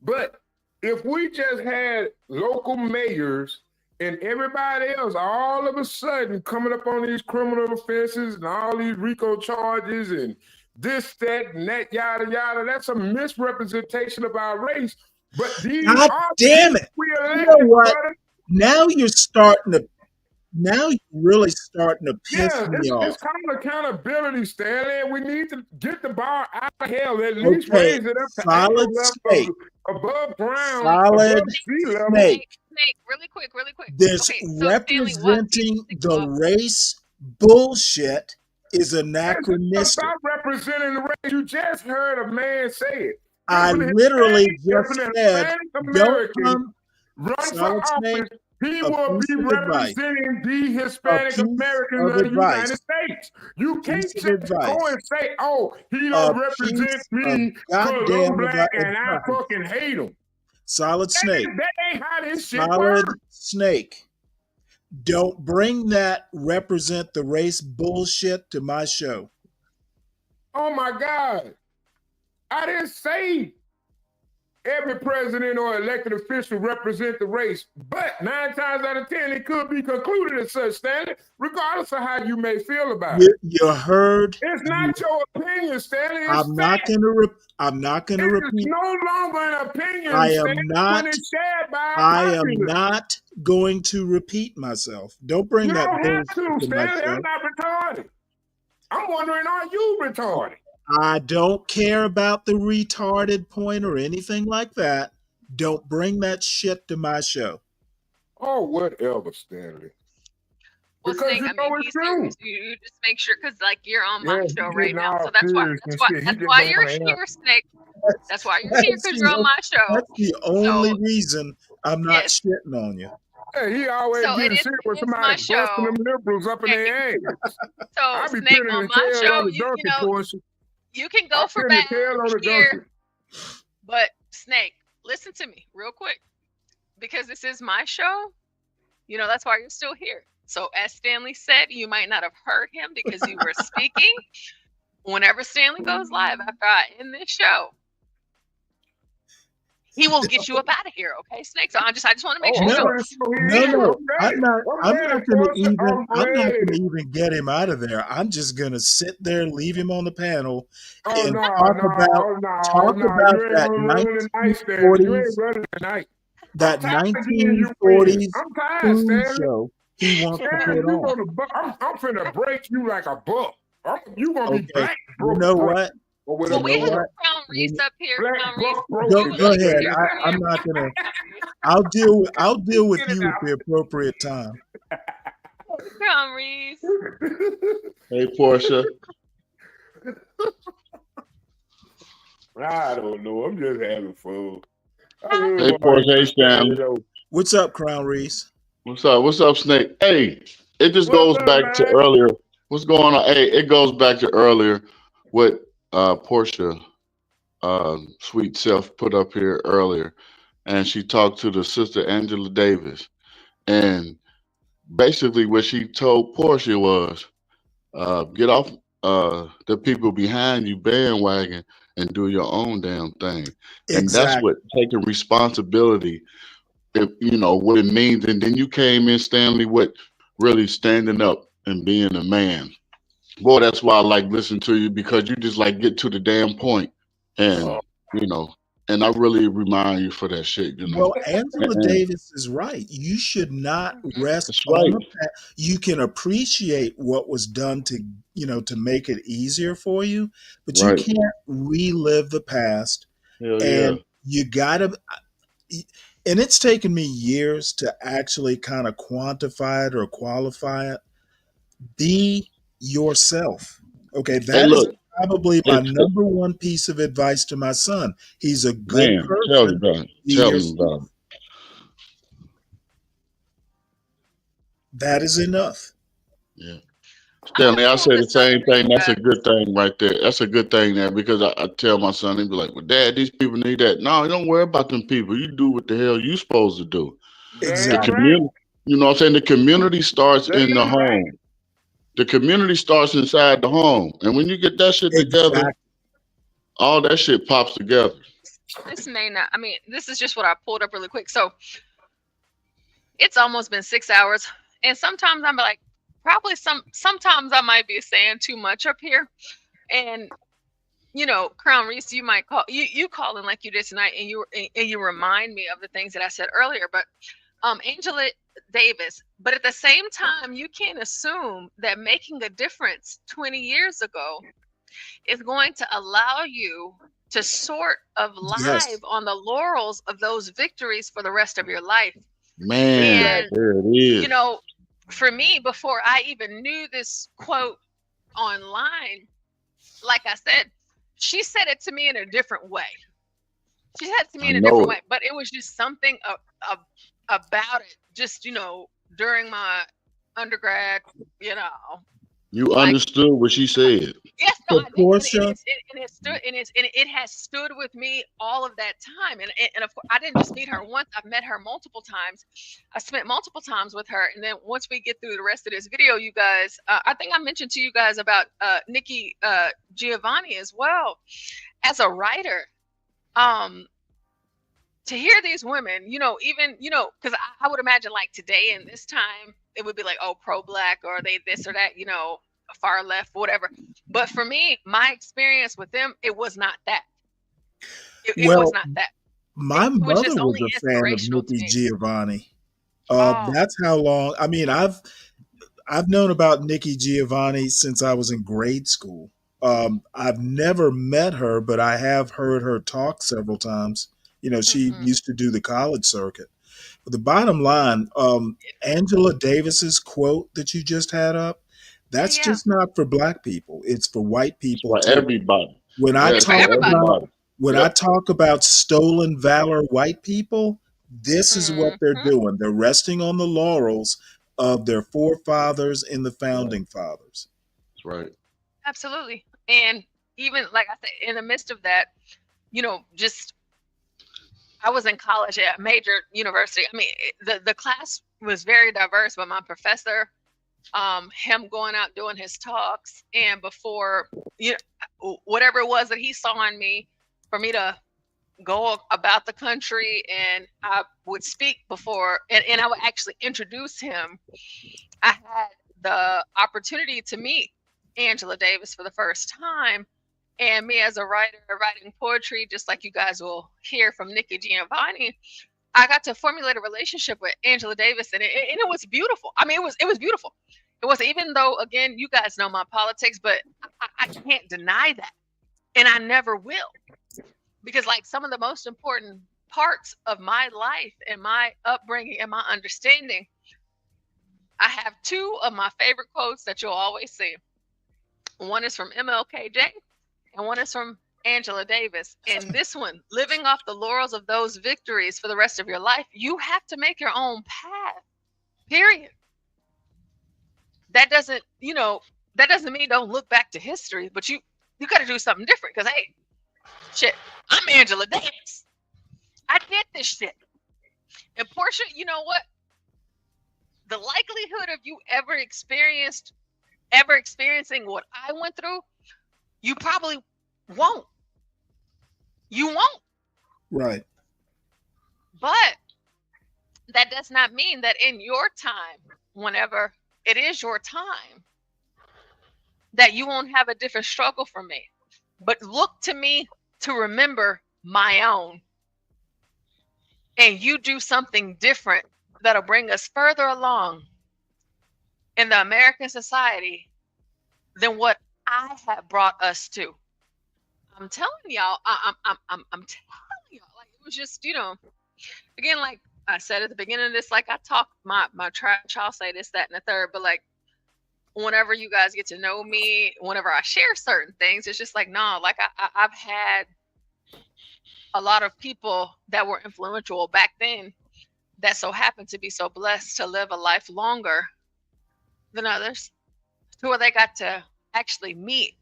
But if we just had local mayors and everybody else all of a sudden coming up on these criminal offenses and all these RICO charges and this, that, and that, yada, yada, that's a misrepresentation of our race. But these God damn it. You know what? Now you're really starting to piss me off. It's kind of accountability, Stanley. We need to get the bar out of hell, at least raise it up to solid state. above ground, Solid above sea level. snake. Snake, really quick. This Okay, so Stanley, what representing the race bullshit is Listen, anachronistic. stop representing the race. You just heard a man say it. I If an literally Hispanic- just if an said, Hispanic don't American come, run for Solid Snake, office, he a will piece be of advice. representing the A Hispanic piece Americans of of the United advice. States. You can't Piece of just advice. go and say, "Oh, he A don't represent piece me of because goddamn I'm black and I advice. fucking hate him." Solid Snake. That ain't how this shit Solid works. Snake. Don't bring that represent the race bullshit to my show. Oh my God. I didn't say every president or elected official represent the race, but 9 times out of 10, it could be concluded as such, Stanley, regardless of how you may feel about it. You heard. It's not your opinion, Stanley. It's I'm not fact. gonna repeat. It's no longer an opinion, I am Stanley, not. when it's shared by I am populace. not going to repeat myself. Don't bring You that don't have bullshit to, to my Stanley. show. I'm not retarded. I'm wondering, are you retarded? I don't care about the retarded point or anything like that. Don't bring that shit to my show. Oh, whatever, Stanley. Well, Because Snake, you I know mean, it's he's true. here to you just make sure, because like you're on my Yeah, show he's right getting now, all so that's why serious and shit. He just don't you're wanna here, answer. Snake. That's why you're here, because you're on my show. That's the only So reason I'm not shitting on you. Hey, he always So getting it shit is with somebody my busting show. them nipples up in their ass. So I be Snake, pinning on the my tail show, on the donkey portion. you can go I for pin the bad tail on the here, donkey. but Snake, listen to me real quick, because this is my show. You know, that's why you're still here. So as Stanley said, you might not have heard him because you were speaking. Whenever Stanley goes live after I end this show, he will get you up out of here, okay, Snake? So I just want to make sure. No. I'm not gonna even get him out of there. I'm just gonna sit there, leave him on the panel, and talk about that 1940s that 1940s food show he wants to put on. I'm finna break you like a buck. You gonna be black. You know what? Well, we have Crown Reese up here. Crown Reese. Go ahead. I'm not gonna. I'll deal with you at the appropriate time. Crown Reese. Hey, Portia. I don't know. I'm just having fun. Hey, Portia. Hey, Stanley. What's up, Crown Reese? What's up? What's up, Snake? Hey, it just goes back to earlier. What's going on? Hey, it goes back to earlier what Portia, sweet self, put up here earlier, and she talked to the sister Angela Davis, and basically what she told Portia was, get off the people behind you bandwagon and do your own damn thing. And that's what taking responsibility, if you know what it means. And then you came in, Stanley, with really standing up and being a man. Boy, that's why I like listening to you, because you just like get to the damn point. And you know, and I really remind you for that shit, you know. Well, Angela Davis is right. You should not rest on the past. You can appreciate what was done to, you know, to make it easier for you, but you can't relive the past. And you gotta, and it's taken me years to actually kind of quantify it or qualify it. Be yourself. Okay, that is probably my number one piece of advice to my son. He's a good person. Tell me about it. That is enough. Yeah. Stanley, I say the same thing. That's a good thing right there. That's a good thing there, because I tell my son, he'd be like, well, Dad, these people need that. No, don't worry about them people. You do what the hell you supposed to do. Exactly. The community, you know what I'm saying? The community starts in the home. The community starts inside the home. And when you get that shit together, all that shit pops together. This may not, I mean, this is just what I pulled up really quick. So it's almost been 6 hours. And sometimes I'm like, sometimes I might be saying too much up here. And, you know, Crown Reese, you might call, you call in like you did tonight, and you remind me of the things that I said earlier. But Angela Davis, but at the same time, you can't assume that making a difference 20 years ago is going to allow you to sort of Yes. live on the laurels of those victories for the rest of your life. Man, And, there it is. you know, for me, before I even knew this quote online, like I said, she said it to me in a different way. She said it to me in a different way, but it was just something about it. Just, you know, during my undergrad, you know. You understood what she said. Yes, So no, I did. Portia, It has stood with me all of that time. And of course, I didn't just meet her once. I've met her multiple times. I spent multiple times with her. And then once we get through the rest of this video, you guys, I think I mentioned to you guys about Nikki Giovanni as well. As a writer, to hear these women, you know, even, you know, because I would imagine like today in this time, it would be like, oh, pro-Black, or they this or that, you know, far left, whatever. But for me, my experience with them, it was not that. It was not that. My It was just mother was only a fan of inspirational to Nikki me. Giovanni. Oh. That's how long. I mean, I've known about Nikki Giovanni since I was in grade school. I've never met her, but I have heard her talk several times. You know, she used to do the college circuit. But the bottom line, Angela Davis's quote that you just had up, that's just not for Black people. It's for white people For too. everybody. When I talk about stolen valor, white people, this is what they're doing. They're resting on the laurels of their forefathers and the founding fathers. That's right. Absolutely. And even like I said, in the midst of that, you know, just I was in college at a major university. I mean, the class was very diverse, but my professor, him going out doing his talks, and before, you know, whatever it was that he saw in me, for me to go about the country, and I would speak before, and I would actually introduce him. I had the opportunity to meet Angela Davis for the first time. And me as a writer, writing poetry, just like you guys will hear from Nikki Giovanni, I got to formulate a relationship with Angela Davis, and it was beautiful. I mean, it was beautiful. It was, even though, again, you guys know my politics, but I can't deny that. And I never will. Because like some of the most important parts of my life and my upbringing and my understanding, I have two of my favorite quotes that you'll always see. One is from MLKJ, and one is from Angela Davis. And this one, living off the laurels of those victories for the rest of your life, you have to make your own path, period. That doesn't, you know, that doesn't mean don't look back to history, but you got to do something different. Because, hey, shit, I'm Angela Davis. I did this shit. And Portia, you know what? The likelihood of you ever experiencing what I went through, you probably won't. You won't. Right. But that does not mean that in your time, whenever it is your time, that you won't have a different struggle from me. But look to me to remember my own. And you do something different that'll bring us further along in the American society than what I have brought us to. I'm telling y'all, I'm telling y'all, like, it was just, you know, again, like I said at the beginning of this, like I talk my child say this, that, and the third, but like whenever you guys get to know me, whenever I share certain things, it's just like, no, like I've had a lot of people that were influential back then that so happened to be so blessed to live a life longer than others, to where they got to actually meet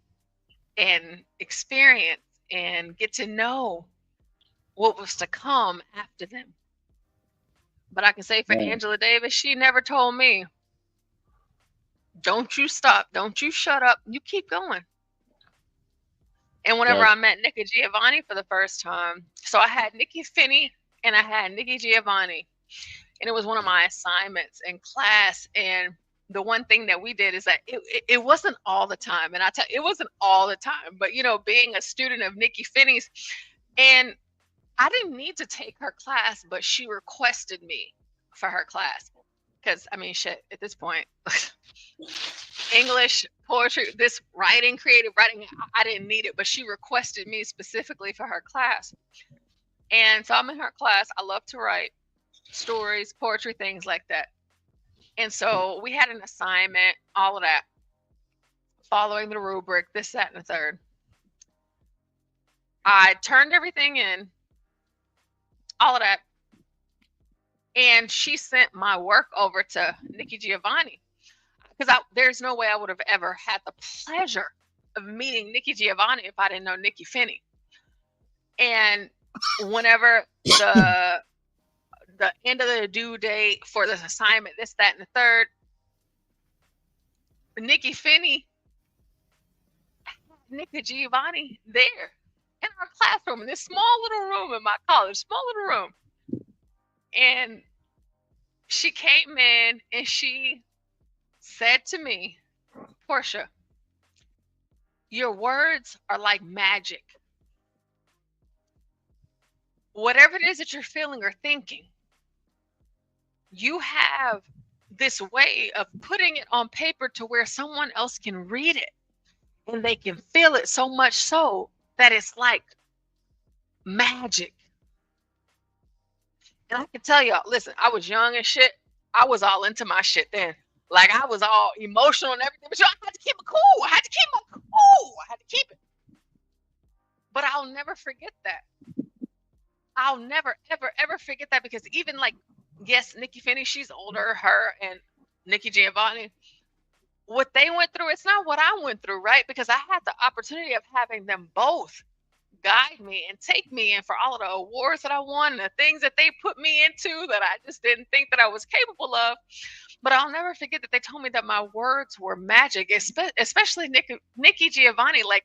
and experience and get to know what was to come after them. But I can say for Angela Davis, she never told me, don't you stop, don't you shut up, you keep going. And whenever I met Nikki Giovanni for the first time, so I had Nikki Finney and I had Nikki Giovanni, and it was one of my assignments in class. And the one thing that we did is that it wasn't all the time. And it wasn't all the time, but you know, being a student of Nikki Finney's, and I didn't need to take her class, but she requested me for her class. because I mean, shit, at this point, English, poetry, this writing, creative writing, I didn't need it, but she requested me specifically for her class. And so I'm in her class. I love to write stories, poetry, things like that. And so we had an assignment, all of that, following the rubric, this, that, and the third. I turned everything in, all of that. And she sent my work over to Nikki Giovanni, because there's no way I would have ever had the pleasure of meeting Nikki Giovanni if I didn't know Nikki Finney. And whenever the end of the due date for this assignment, this, that, and the third, Nikki Finney had Nikki Giovanni there in our classroom, in this small little room in my college, small little room. And she came in and she said to me, Portia, your words are like magic. Whatever it is that you're feeling or thinking, you have this way of putting it on paper to where someone else can read it and they can feel it so much so that it's like magic. And I can tell y'all, listen, I was young and shit. I was all into my shit then. Like, I was all emotional and everything, but I had to keep it cool. I had to keep my cool. I had to keep it. But I'll never forget that. I'll never, ever, ever forget that, because even like, yes, Nikki Finney, she's older, her and Nikki Giovanni, what they went through, it's not what I went through, right? Because I had the opportunity of having them both guide me and take me in for all of the awards that I won and the things that they put me into that I just didn't think that I was capable of. But I'll never forget that they told me that my words were magic, especially Nikki Giovanni. Like,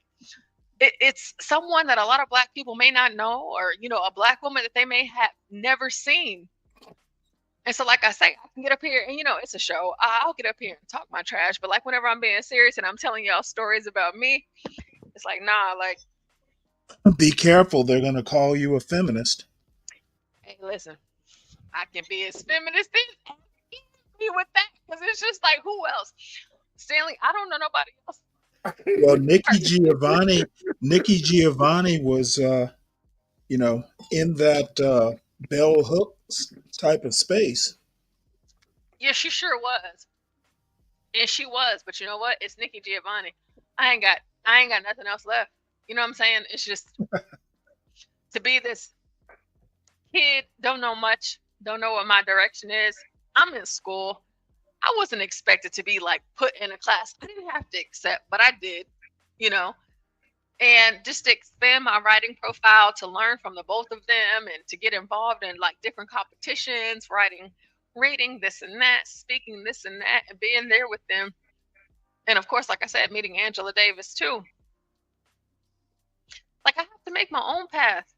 it's someone that a lot of Black people may not know, or, you know, a Black woman that they may have never seen. And so, like I say, I can get up here and, you know, it's a show. I'll get up here and talk my trash. But like, whenever I'm being serious and I'm telling y'all stories about me, it's like, nah, like, be careful. They're going to call you a feminist. hey, listen, I can be as feminist as be with that, because it's just like, who else? Stanley, I don't know nobody else. Well, Nikki Giovanni was, you know, in that bell hooks type of space. Yeah, she sure was. And she was, but you know what? It's Nikki Giovanni. I ain't got nothing else left. You know what I'm saying? It's just to be this kid, don't know much, don't know what my direction is. I'm in school. I wasn't expected to be like put in a class. I didn't have to accept, but I did, you know. And just to expand my writing profile, to learn from the both of them, and to get involved in like different competitions, writing, reading this and that, speaking this and that, and being there with them. And of course, like I said, meeting Angela Davis too. Like, I have to make my own path,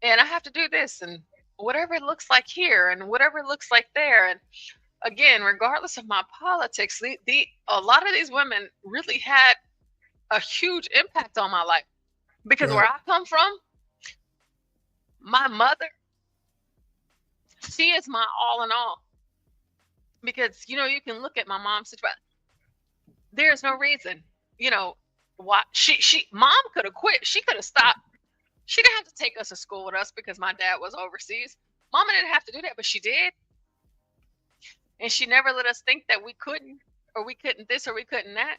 and I have to do this, and whatever it looks like here, and whatever it looks like there. And again, regardless of my politics, a lot of these women really had a huge impact on my life, because where I come from, my mother, she is my all in all. Because, you know, you can look at my mom's situation. There's no reason, you know, why mom could have quit. She could have stopped. She didn't have to take us to school with us because my dad was overseas. Mama didn't have to do that, but she did. And she never let us think that we couldn't, or we couldn't this, or we couldn't that.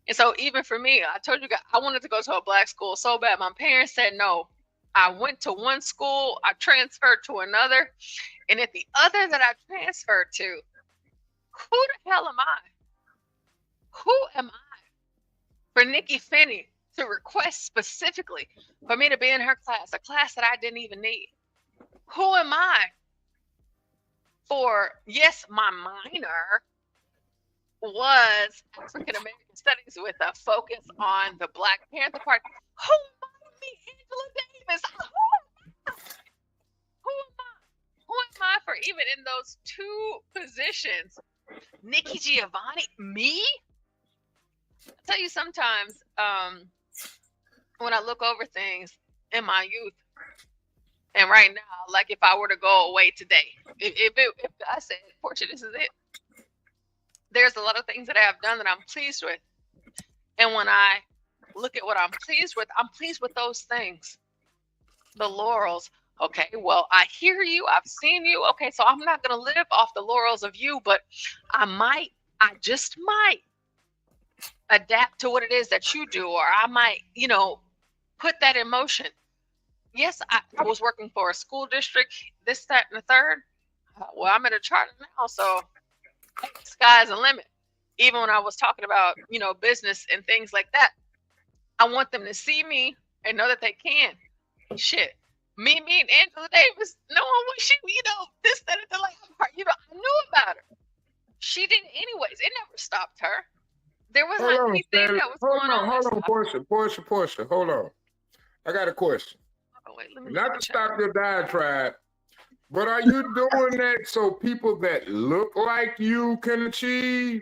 And so even for me, I told you guys, I wanted to go to a Black school so bad. My parents said no. I went to one school, I transferred to another. And at the other that I transferred to, who the hell am I? Who am I for Nikki Finney to request specifically for me to be in her class, a class that I didn't even need? Who am I for, yes, my minor was African American Studies with a focus on the Black Panther Party. Who am I to meet Angela Davis? Who am I? Who am I for even in those two positions? Nikki Giovanni, me? I tell you, sometimes when I look over things in my youth, And right now, like if I were to go away today, if I said, Portia, this is it. There's a lot of things that I have done that I'm pleased with. And when I look at what I'm pleased with those things. The laurels. Okay, well, I hear you. I've seen you. Okay, so I'm not going to live off the laurels of you, but I just might adapt to what it is that you do, or I might, put that in motion. Yes, I was working for a school district, this, that, and the third. Well, I'm in a charter now, so sky's the limit. Even when I was talking about, business and things like that, I want them to see me and know that they can. Shit. Me and Angela Davis, no one wish she, this, that, and the like. I knew about her. She didn't anyways. It never stopped her. There wasn't anything that was going on. Hold on, Portia. Hold on. I got a question. Oh, wait, let me Not to stop your diatribe, but are you doing that so people that look like you can achieve,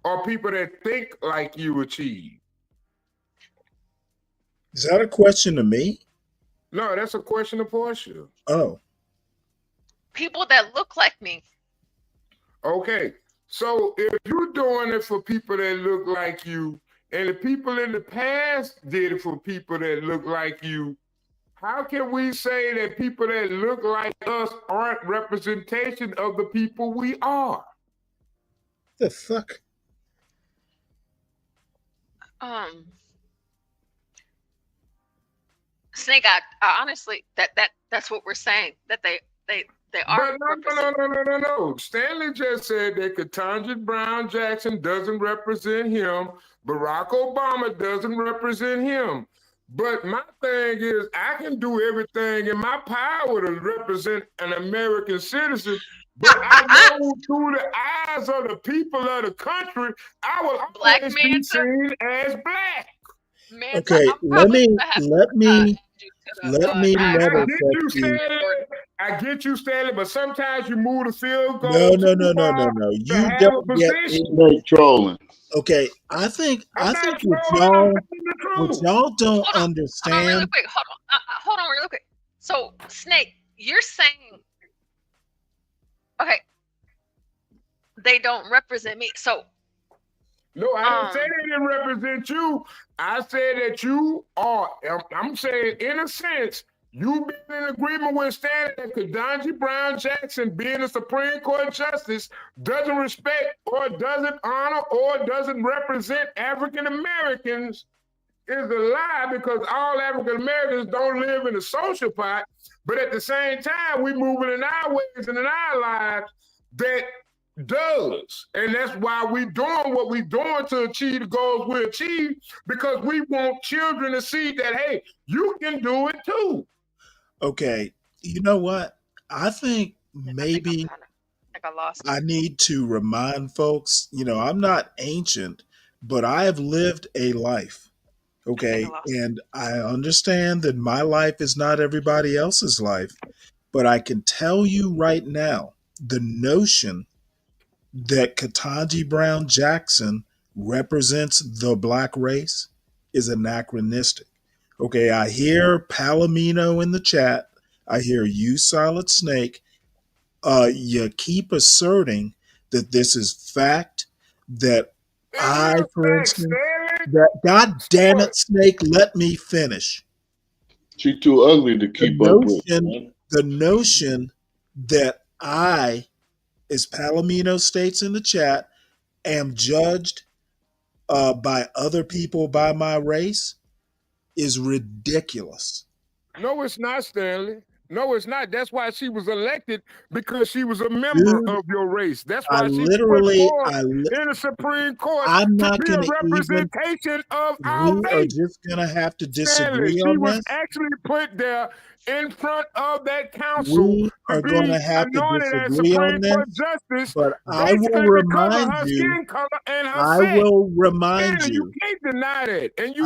or people that think like you achieve? Is that a question to me? No, that's a question to Portia. Oh. People that look like me. Okay. So if you're doing it for people that look like you, and the people in the past did it for people that look like you, how can we say that people that look like us aren't representation of the people we are? The fuck? Snake, I honestly, that's what we're saying, that they are. But no. Stanley just said that Ketanji Brown Jackson doesn't represent him. Barack Obama doesn't represent him. But my thing is, I can do everything in my power to represent an American citizen. But I know through the eyes of the people of the country, I will always be seen as black. Okay, let me level set you. I get you, Stanley, but sometimes you move the field goal. No. You don't get it. Trolling. Okay, I think what y'all don't understand. Hold on really quick. Hold on really quick. So, Snake, you're saying, okay, they don't represent me. So, no, I didn't say they didn't represent you. I said that you are. I'm saying, in a sense, you've been in agreement with Stanley that Ketanji Brown Jackson, being a Supreme Court justice, doesn't respect or doesn't honor or doesn't represent African Americans is a lie, because all African Americans don't live in a social pot. But at the same time, we're moving in our ways and in our lives that does. And that's why we're doing what we're doing to achieve the goals we achieve, because we want children to see that, hey, you can do it too. Okay, you know what? I think maybe I need to remind folks, I'm not ancient, but I have lived a life. Okay, and I understand that my life is not everybody else's life, but I can tell you right now, the notion that Ketanji Brown Jackson represents the black race is anachronistic. Okay, I hear Palomino in the chat. I hear you, Solid Snake. You keep asserting that this is fact, that for instance, that God damn it, Snake, let me finish. She's too ugly to keep up with. The notion that I, as Palomino states in the chat, am judged by other people by my race is ridiculous. No, it's not, Stanley. No, it's not. That's why she was elected, because she was a member of your race. That's why she was in the Supreme Court to be a representation of our race. We are just going to have to disagree Stanley, on she was this. actually put there in front of that council. We are going to have to disagree on this, justice, but I will remind you. You can't deny that. And you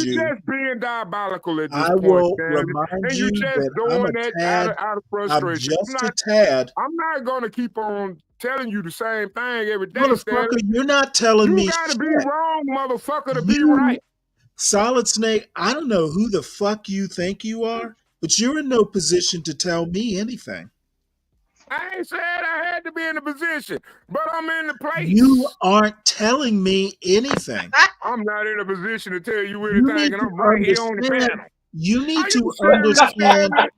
just being diabolical at this point. I will remind you that I'm just a tad. I'm not going to keep on telling you the same thing every day. Motherfucker, you're not telling me shit. You got to be wrong, motherfucker, to be you right. Solid Snake, I don't know who the fuck you think you are, but you're in no position to tell me anything. I ain't said I had to be in a position, but I'm in the place. You aren't telling me anything. I'm not in a position to tell you You anything, need and to I'm right here on the understand. panel. You need Are to you serious, understand. Stanley?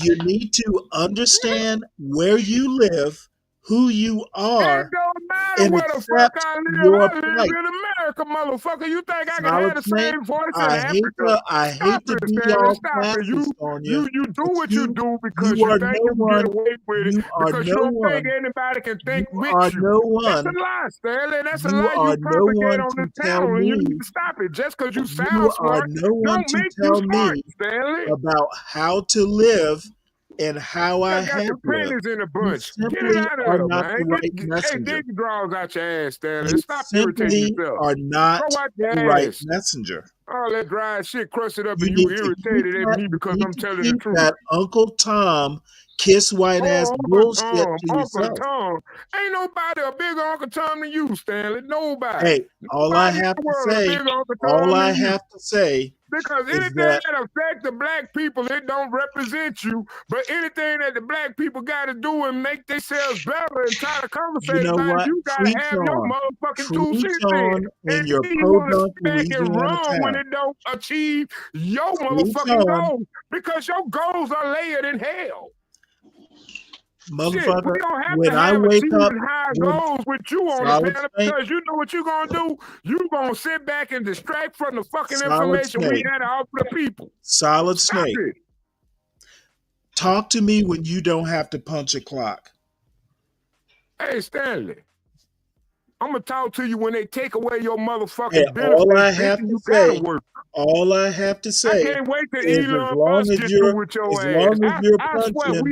You need to understand where you live, who you are, It don't matter and where the fuck accept I live. your I live plight. in America, motherfucker. You think I can Solid have the Snake, same voice in I Africa? hate to be Stanley. all Stop it. classist on you. You do but what you do because you you are think no you can get one. away with it You are because you no don't think one. anybody can think You with are you. no That's a one. lie, Stanley. That's a You lie are you no propagate one on this to tell panel, and you need me. to stop it. Just because you You sound are smart, no one don't to make you tell smart, me Stanley. about how to live and how I I got have the lived. panties in a You bunch. Get it simply out of are there, not man. the right Hey, messenger. dig your drawers out your ass, Stanley. You Stop irritating simply yourself. are not Go out your the right ass. messenger. All that dry shit, crush it up, You and you need to keep irritated at that. me because You need I'm to telling the keep truth. that Uncle Tom kiss white ass Oh, bullshit to Uncle yourself. Tom. Ain't nobody a bigger Uncle Tom than you, Stanley. Nobody. Hey, all I Nobody in have the to world a say, bigger Uncle all Tom I than you. have to say Because is anything that that affects the black people, it don't represent you. But anything that the black people got to do and make themselves better and try to you conversate know about it, what? you got to have your motherfucking 2 Preach cents in. on in And your then you want to podunk sit back and Louisiana run when town. it don't achieve your Preach motherfucking on, goals. Because your goals are layered in hell. Shit, motherfucker. we don't have When to I have wake up, achieving high when goals with you on the Solid panel Snake, because you know what you're gonna do. You're gonna sit back and distract from the fucking Solid information we Snake, had to offer the people. Solid Stop Snake. it. Talk to me when you don't have to punch a clock. Hey, Stanley, I'm gonna talk to you when they take away your motherfucking Hey, benefits. all I Bitch, have and to you gotta say, work. all I have to I say can't wait till is Elon Musk get through with your ass. I swear punching,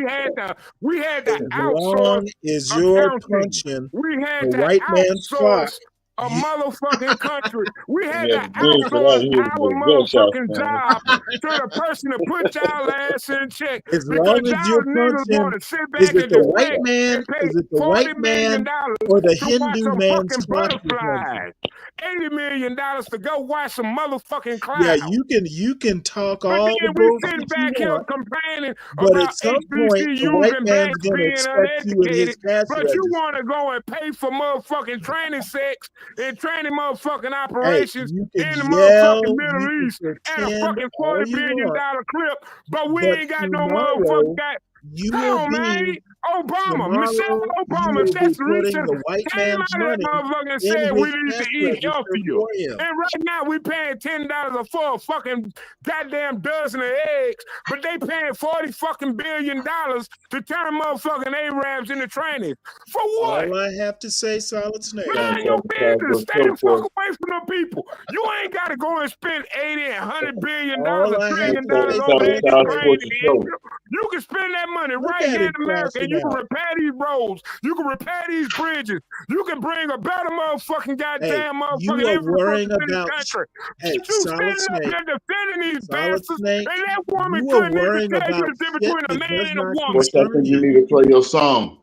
we had to as outsource long as you're accounting. punching We had the to white man's clock, outsource a motherfucking country. We had Yeah, to the bridge for that outsource here our is a gunshot, motherfucking man. job to the person to put y'all ass in check as because long as y'all you're niggas punching, want to sit is back it and the white distract man, and pay is it the white $40 million man, or the to watch Hindu some man's fucking clock you're punching? butterflies. $80 million to go watch some motherfucking Yeah, clouds. you can talk But all the then we sitting bullshit you back here want, complaining but at about some point, the HBCUs white and man's blacks gonna being expect you at his uneducated, cash but you register. want to go and pay for motherfucking training sex and training motherfucking Hey, operations you can in the yell, motherfucking you Middle can East at a pretend fucking all $40 you billion want, clip, but we but ain't got no motherfucking got. you Come will on, man. be Obama, Michelle tomorrow. You Obama, will be that's the putting reason the white came man's out of that money motherfucker and in said we his need to cash eat register healthier. for him. And right now we paying $10 for a fucking goddamn dozen of eggs, but they paying $40 fucking billion to turn motherfucking Arabs into trainees. For what? All I have to say, Solid Snake. Mind your business. Stay the fuck away from the people. You ain't got to go and spend $80 and $100 billion, All $1 I have trillion to say, over there Solid to Snake. train in. You can spend that money Look right at here it in America, and crashing you can out. repair these roads. You can repair these bridges. You can bring a better motherfucking goddamn You motherfucking are infrastructure worrying to this about. country. Hey, But you Solid standing up Snake. there defending these Solid bastards, Snake. and that woman You are couldn't even worrying tell you about the difference shit between a that does man and a not woman. Coach, I concern think you you. need to play your song.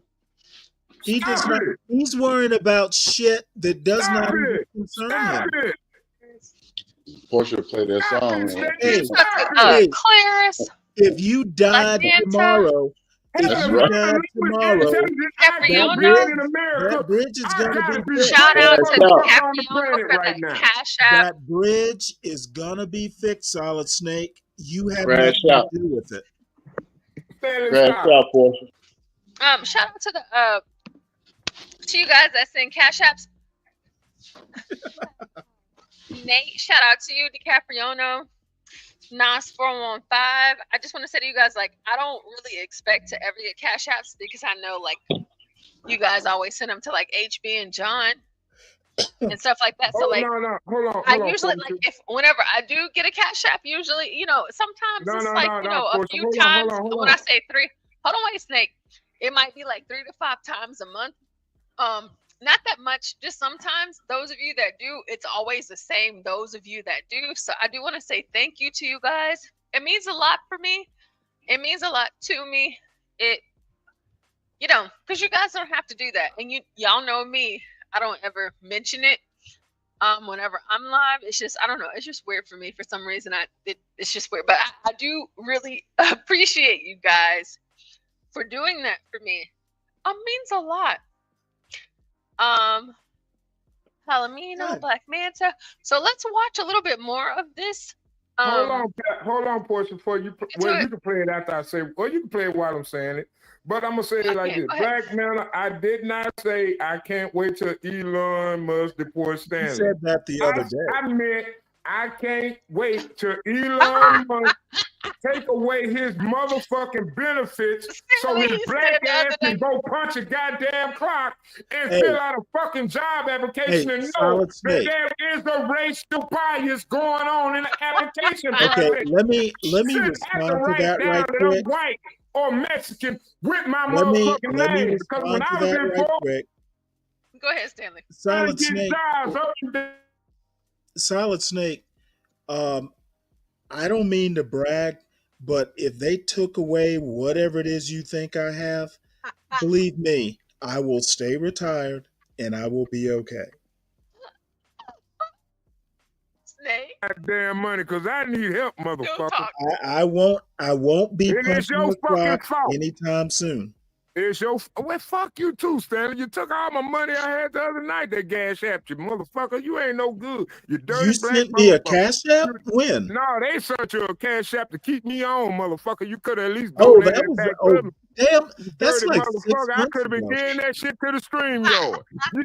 He does Stop not. it. He's worrying about shit that does Stop not even it. concern Stop him. it. Portia play that Stop song. it, Man. Stanley. Hey, Stop hey, it. Clarence, if you died Atlanta, tomorrow, if That's you right. died tomorrow, Intelligent that IQ Capriano. man bridge, in America, that bridge is I gonna gotta be be fixed. Shout right out the to motherfucker on the Capriano planet for right that now. cash app. That bridge is gonna be fixed, Solid Snake. You have Crash nothing out. to do with it. Stanley, Crash stop. out, Portia. Shout out to you guys that send cash apps. Nate, shout out to you, DiCapriono. Nas 415. I just want to say to you guys, like, I don't really expect to ever get cash apps because I know, like, you guys always send them to like HB and John and stuff like that. So, like, Hold on, I usually like if whenever I do get a cash app, usually, you know, sometimes it's like, you know, a Portia. few Hold times. on. When I say three, hold on, wait, Snake. It might be like 3 to 5 times a month. Not that much, just sometimes. Those of you that do, it's always the same. Those of you that do. So I do want to say thank you to you guys. It means a lot for me. It means a lot to me. It, you know, because you guys don't have to do that. And y'all know me. I don't ever mention it. whenever I'm live, it's just, I don't know, it's just weird for me for some reason. It's just weird, but I do really appreciate you guys for doing that for me. Means a lot. Palomino, Black Manta. So let's watch a little bit more of this. Hold on, Portia, before you. Well, you can play it after I say. Well, you can play it while I'm saying it. But I'm gonna say it like this: Black man, I did not say I can't wait till Elon Musk deport Stanley. You said that the other day. I meant I can't wait till Elon Musk take away his motherfucking benefits so his black ass can go punch a goddamn clock and fill out a fucking job application and know that there is a racial bias going on in the application process. Okay, let me respond to that right quick. I'm white or Mexican with my let me motherfucking name. Because when I was in Go ahead, Stanley. Solid Snake. Solid Snake. I don't mean to brag, but if they took away whatever it is you think I have, believe me, I will stay retired and I will be okay. Snake. Goddamn money, because I need help, motherfucker. I won't be punching the clock fault anytime soon. It's your well, fuck you too, Stanley. You took all my money I had the other night. That Cash App, you motherfucker. You ain't no good. You dirty You black sent me a motherfucker. Cash App? When? No, they sent you a Cash App to keep me on, motherfucker. You could have at least Oh, donated that was back oh to me. damn. That's Dirty like 6 motherfucker. I months could have been ago. getting that shit to the stream yard.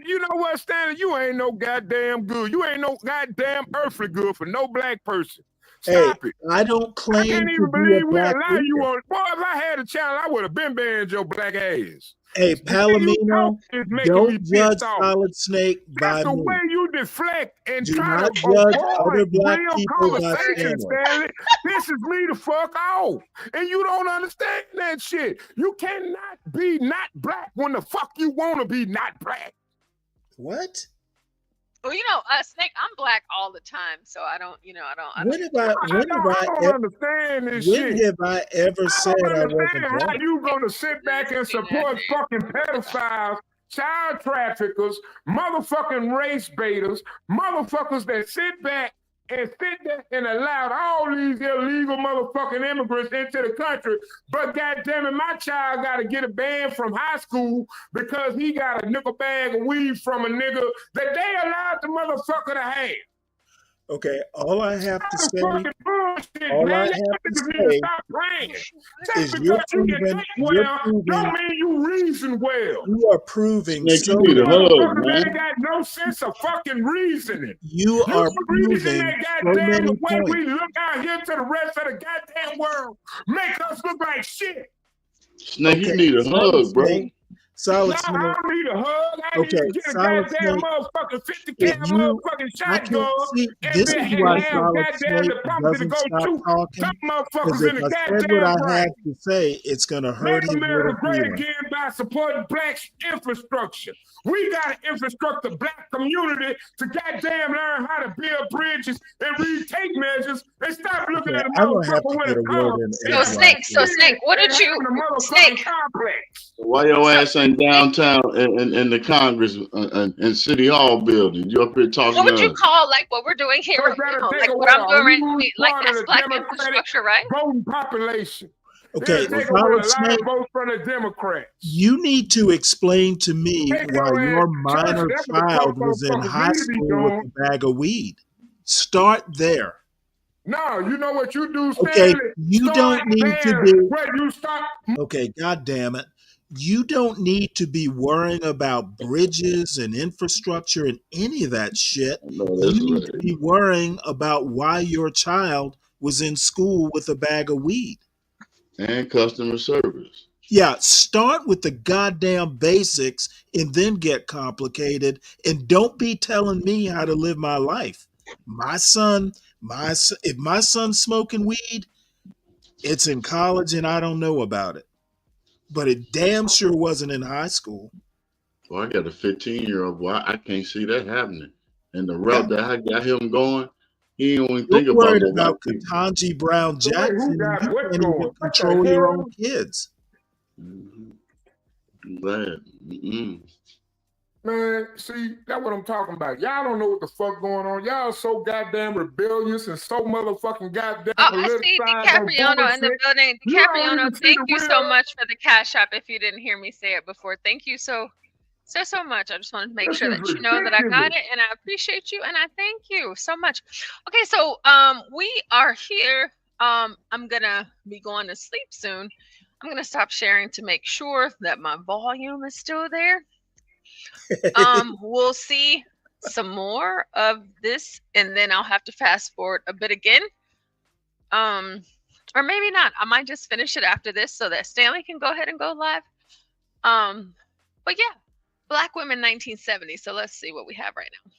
You know what, Stanley? You ain't no goddamn good. You ain't no goddamn earthly good for no black person. Stop it. I don't claim I can't to even be a believe we black allow you leader. on. Boy, if I had a channel, I would have been banned your black ass. Hey, Palomino, don't judge Solid Snake by That's the me. way you deflect and Do try not to judge avoid other black real people by conversation, Stanley. Stanley. This is me the fuck off. And you don't understand that shit. You cannot be not black when the fuck you want to be not black. What? Well, Snake, I'm black all the time, so I don't. When have I understand this when shit. have I ever said I wasn't How black? you gonna sit back and support fucking pedophiles, child traffickers, motherfucking race baiters, motherfuckers that sit back and sit there and allowed all these illegal motherfucking immigrants into the country, but goddamn it, my child got to get a ban from high school because he got a nickel bag of weed from a nigga that they allowed the motherfucker to have. Okay, all I have to say, bullshit, all I man. have to Y'all need say stop playing. is Just you're because you can proving, think well, don't mean you reason well. you are proving Snake, so you need a hug, Motherfuckers ain't man. got no sense of fucking reasoning. you are reason proving that so goddamn many the way points. we look out here to the rest of the goddamn world make us look like shit. Snake, you Okay, need a Solid hug, bro. Snake. Solid No, Snake. I don't need a hug. I need Okay, to get a Solid goddamn Snake. motherfucking 50 If cal you, motherfucking I can't shotgun see. and This is why have Solid goddamn Snake the property to doesn't go stop shoot talking. some Because motherfuckers if in the I said what goddamn I brain. have to say, it's gonna hurt Make his America little great feelings. again by supporting black infrastructure. We got to infrastructure the black community to goddamn learn how to build bridges and retake measures and stop looking Okay, at a I'm gonna have motherfucker to with get a a word collar. in So Snake, what did you, Snake? Complex. Why your ass ain't downtown in the Congress and City Hall building? You up here talking What would to you us? call like what we're doing here? Like what I'm doing right now, like that's black infrastructure, right? Voting population. Okay, They'll take Solid away a lot Snake, of votes from the Democrats. you need to explain to me Take why your your ass to church. minor That's what the child fuck was in motherfuckers high need to be school with doing. a bag of weed. Start there. No, you know what you do, Okay, Stanley? you Start don't need to there be. where you stop. Okay, God damn it. You don't need to be worrying about bridges and infrastructure and any of that shit. No, You that's need to right. be worrying about why your child was in school with a bag of weed. And customer service. Yeah, start with the goddamn basics and then get complicated. And don't be telling me how to live my life. If my son's smoking weed, it's in college and I don't know about it. But it damn sure wasn't in high school. Well, I got a 15-year-old boy. I can't see that happening. And the route that I got him going, he ain't even think You're about worried no about white people. Ketanji Brown So wait, who Jackson and got you what can't going? even What the control your hell? own kids. I'm glad. Man, see, that's what I'm talking about. Y'all don't know what the fuck going on. Y'all so goddamn rebellious and so motherfucking goddamn Oh, I see politicized on DiCapriono in the bullshit. building. You don't DiCapriono, even see thank the you real. so much for the cash app. If you didn't hear me say it before, thank you so much. I just wanted to make This sure is that you know that I got ridiculous. it, and I appreciate you, and I thank you so much. Okay, so we are here. I'm gonna be going to sleep soon. I'm gonna stop sharing to make sure that my volume is still there. We'll see some more of this, and then I'll have to fast forward a bit again. Or maybe not. I might just finish it after this so that Stanley can go ahead and go live. But yeah, Black women 1970. So let's see what we have right now.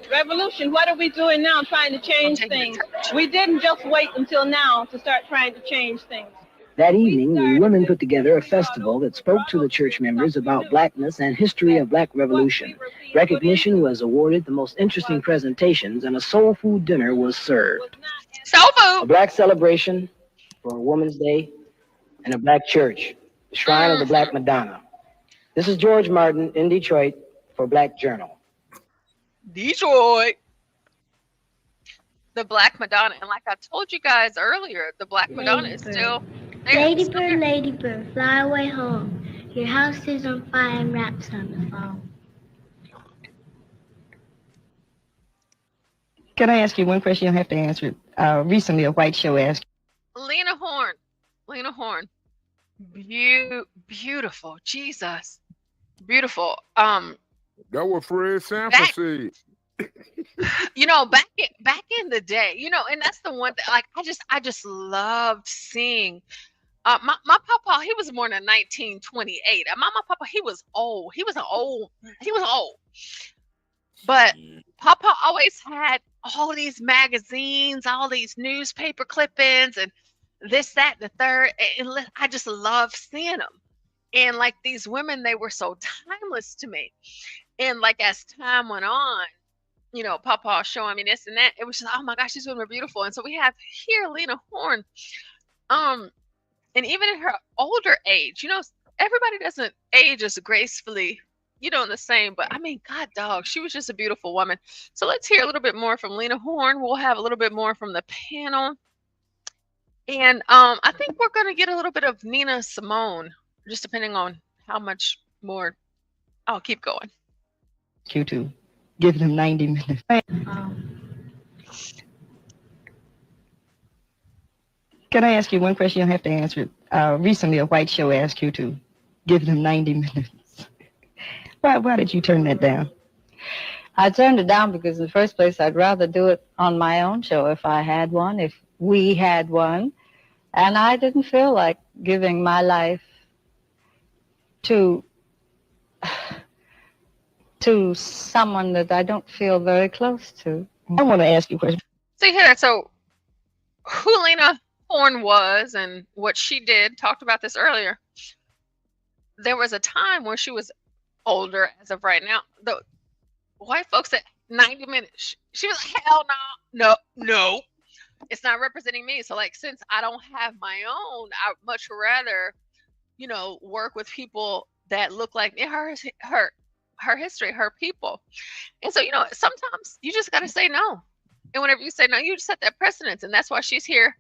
Revolution, what are we doing now trying to change things? We didn't just wait until now to start trying to change things. That evening, the women put together a festival that spoke to the church members about blackness and history of black revolution. Recognition was awarded the most interesting presentations, and a soul food dinner was served. Soul food! A black celebration for a Women's Day and a black church, the Shrine of the Black Madonna. This is George Martin in Detroit for Black Journal. Detroit. The Black Madonna, and like I told you guys earlier, the Black Madonna is still there. Ladybird, ladybird, fly away home. Your house is on fire and raps on the phone. Can I ask you one question? You don't have to answer it. Recently, a white show asked. Lena Horne. Beautiful. Jesus. Beautiful. That what Fred Sanford said. You know, back in the day, you know, and that's the one that, like, I just loved seeing. My papa, he was born in 1928. And my papa, he was old. He was old. But Papa always had all these magazines, all these newspaper clippings, and this, that, and the third. And I just love seeing them. And like these women, they were so timeless to me. And like as time went on, you know, Papa showing me this and that, it was just, oh my gosh, these women are beautiful. And so we have here Lena Horne. And even in her older age, you know, everybody doesn't age as gracefully, you know, in the same, but I mean, God dog, she was just a beautiful woman. So let's hear a little bit more from Lena Horne. We'll have a little bit more from the panel. And I think we're going to get a little bit of Nina Simone, just depending on how much more. I'll keep going. Q2. Give them 90 minutes. Can I ask you one question? You don't have to answer it. Recently, a white show asked you to give them 90 minutes. Why did you turn that down? I turned it down because in the first place, I'd rather do it on my own show if I had one, if we had one. And I didn't feel like giving my life to someone that I don't feel very close to. I want to ask you a question. See here, so who Lena Horne was and what she did, talked about this earlier. There was a time when she was older, as of right now. The white folks said 90 minutes. She was like, hell no. It's not representing me. So like, since I don't have my own, I'd much rather, you know, work with people that look like her history, her people. And so, you know, sometimes you just got to say no. And whenever you say no, you just set that precedence. And that's why she's here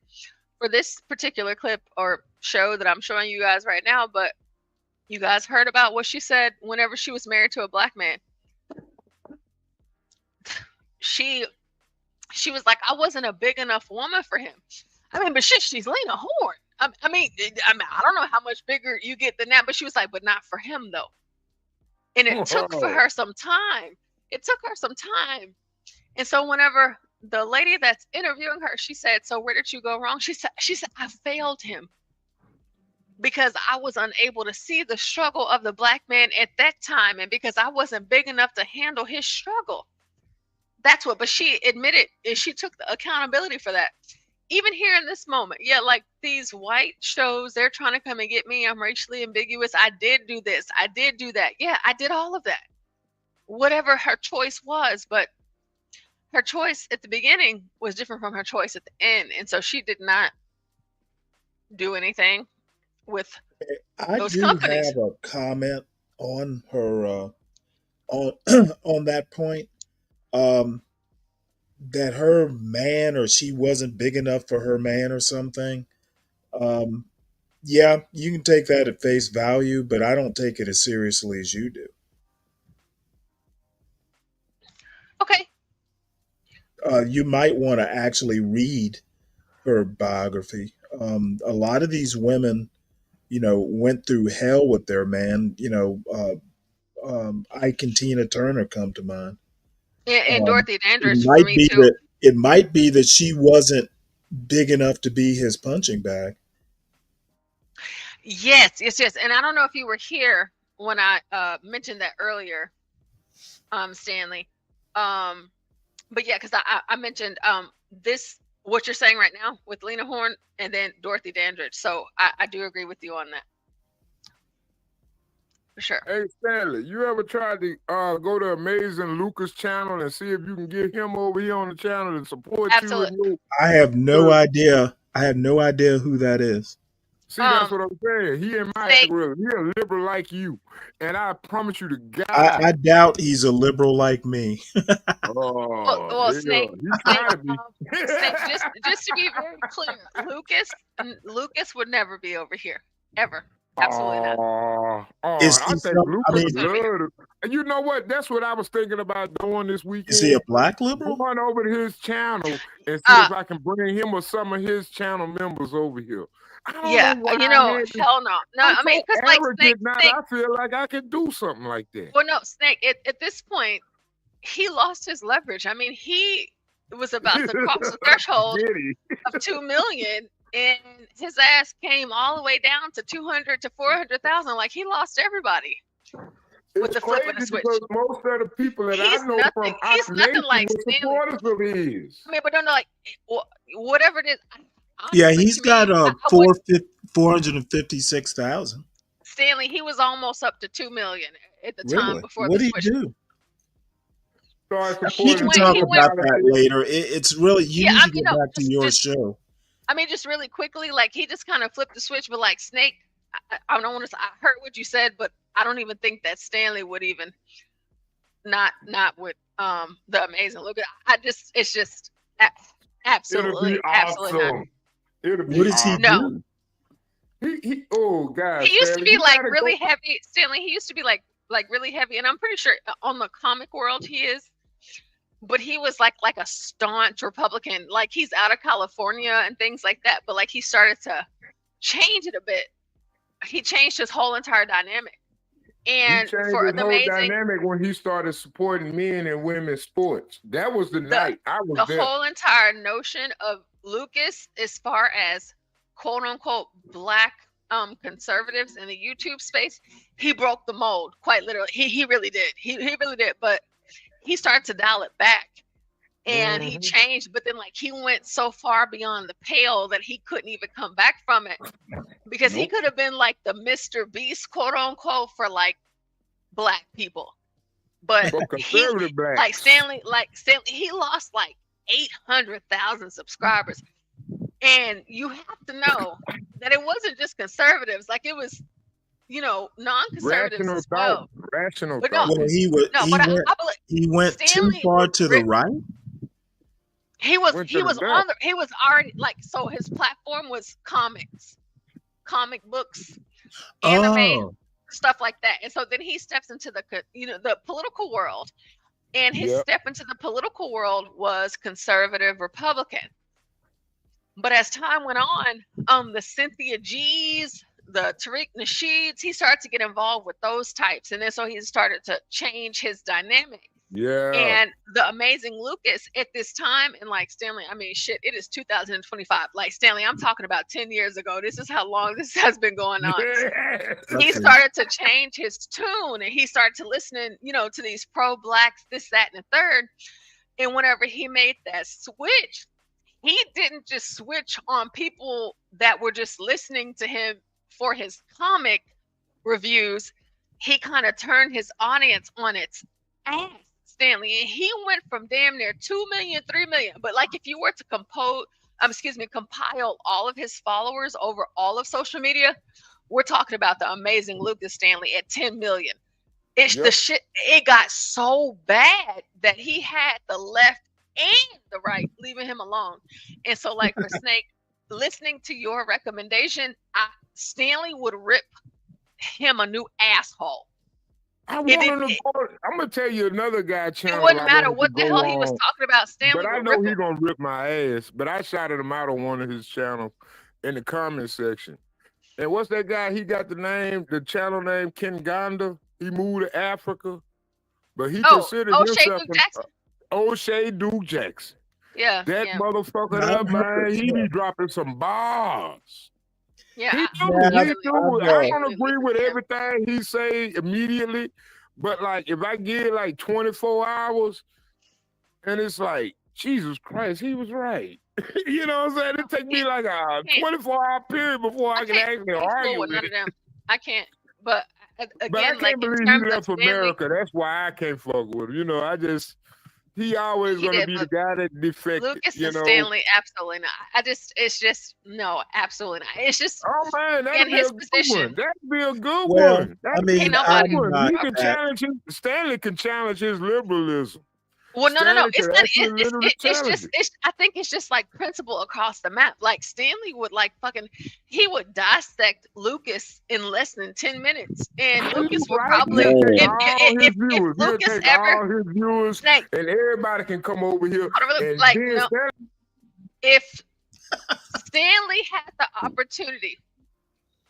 for this particular clip or show that I'm showing you guys right now. But you guys heard about what she said whenever she was married to a black man. She was like, I wasn't a big enough woman for him. I mean, but she's Lena Horne. I mean, I don't know how much bigger you get than that, but she was like, but not for him though. And it took for her some time. And so whenever the lady that's interviewing her, she said, so where did you go wrong? She said, I failed him because I was unable to see the struggle of the black man at that time. And because I wasn't big enough to handle his struggle. That's what, but she admitted, she took the accountability for that. Even here in this moment, yeah, like these white shows, they're trying to come and get me. I'm racially ambiguous. I did do this. I did do that. Yeah, I did all of that. Whatever her choice was, but her choice at the beginning was different from her choice at the end. And so she did not do anything with I those do companies. have a comment on her on on that point. Um, that her man or she wasn't big enough for her man or something. Um, yeah, you can take that at face value, but I don't take it as seriously as you do. Okay. You might want to actually read her biography. A lot of these women, went through hell with their man. Ike and Tina Turner come to mind. And Um, Dorothy it Dandridge for might me be too. that it might be that she wasn't big enough to be his punching bag. Yes, yes, yes. And I don't know if you were here when I mentioned that earlier, Stanley. But yeah, because I mentioned this what you're saying right now with Lena Horne and then Dorothy Dandridge. So I do agree with you on that. For sure. Hey Stanley, you ever tried to go to Amazing Lucas channel and see if you can get him over here on the channel to support Absolutely. you? I have no idea. I have no idea who that is. See, that's what I'm saying. He ain't my algorithm. He a liberal like you, and I promise you to God. I doubt he's a liberal like me. Oh, Well, Snake, he's trying to be. Snake, just to be very clear, Lucas would never be over here ever. Absolutely not. Is I he think some, I Lucas mean, would love to. And you know what? That's what I was thinking about doing this weekend. is he a black liberal? Going over to his channel and see if I can bring him or some of his channel members over here. I don't know why. Hell no. No, I'm I mean, because so like arrogant now. Snake, I feel like I could do something like that. well, no, Snake, at this point, he lost his leverage. I mean, he was about to cross the threshold of 2 million, and his ass came all the way down to 200 to 400,000. Like, he lost everybody with the flip of the switch. Because most of the people that He's I know from he's nothing like were Stanley. supporters of his. I mean, but don't know, like, whatever it is. Yeah, honestly, he's to got me, I would- 456,000. Stanley, he was almost up to 2 million at the time Really? before What the did switch. he do? Started We can supporting talk he about went- that later. It's really you Yeah, need I to mean, get no, back to your show. I mean, just really quickly, like, he just kind of flipped the switch, but like Snake, I don't want to. I heard what you said, but I don't even think that Stanley would even not with the amazing look. It's just absolutely absolutely not. It'll be What does he awesome. do? Oh God, He used to Stanley, be you like gotta really go- heavy. Stanley, he used to be like really heavy, and I'm pretty sure on the comic world he is. But he was like a staunch Republican. Like, he's out of California and things like that. But like, he started to change it a bit. He changed his whole entire dynamic. And he changed for his the whole amazing, dynamic when he started supporting men and women's sports. That was the night I was the there. whole entire notion of Lucas, as far as quote unquote black conservatives in the YouTube space, he broke the mold quite literally. He really did. He really did. But he started to dial it back, and he changed. But then, like, he went so far beyond the pale that he couldn't even come back from it, because he could have been like the Mr. Beast, quote unquote, for like black people. But he, like Stanley, he lost like 800,000 subscribers, and you have to know that it wasn't just conservatives. Like, it was, non-conservatives as well. Rational But thought. Well, he went too far to the right. He was already like, so his platform was comic books, anime, stuff like that. And so then he steps into the political world, and his step into the political world was conservative Republican. But as time went on, the Cynthia G's, the Tariq Nasheeds, he started to get involved with those types. And then so he started to change his dynamic. Yeah. And the amazing Lucas at this time, and like Stanley, I mean, shit, it is 2025. Like, Stanley, I'm talking about 10 years ago. This is how long this has been going on. Yeah. He started to change his tune, and he started to listen, to these pro-blacks, this, that, and the third. And whenever he made that switch, he didn't just switch on people that were just listening to him for his comic reviews. He kind of turned his audience on its ass, Stanley, and he went from damn near 2 million, 3 million. But like, if you were to compile all of his followers over all of social media, We're talking about the amazing Lucas Stanley at 10 million. It's Yep. the shit. It got so bad that he had the left and the right leaving him alone. And so, like for Snake, listening to your recommendation, Stanley would rip him a new asshole. I'm gonna tell you another guy channel. It wouldn't matter what the hell he was talking about. Stanley but I would know rip he's him. gonna rip my ass. But I shouted him out on one of his channels in the comment section. And what's that guy? He got the channel name Ken Ganda. He moved to Africa, but he considered himself O'Shea Duke Jackson. Yeah, that motherfucker up, man. He be dropping some bars. Yeah, I don't agree with everything he say immediately, but like if I give like 24 hours, and it's like Jesus Christ, he was right. You know what I'm saying? It take me like a 24-hour period before I can actually argue with it. I can't. But again, but I can't believe he left America. That's why I can't fuck with him. You know, he always gonna be the guy that defected. Lucas and Stanley, absolutely not. It's just no, absolutely not. It's just that'd be his a good position. one. That'd be a good Well, one. I mean, I'm not He can that- challenge Stanley can challenge his liberalism. Well, no. Stanley It's can not. actually literally challenge it. I think it's just like principle across the map. Like Stanley would he would dissect Lucas in less than 10 minutes, and Lucas would probably if Lucas ever all his viewers Snake, and everybody can come over here and like then no, if Stanley had the opportunity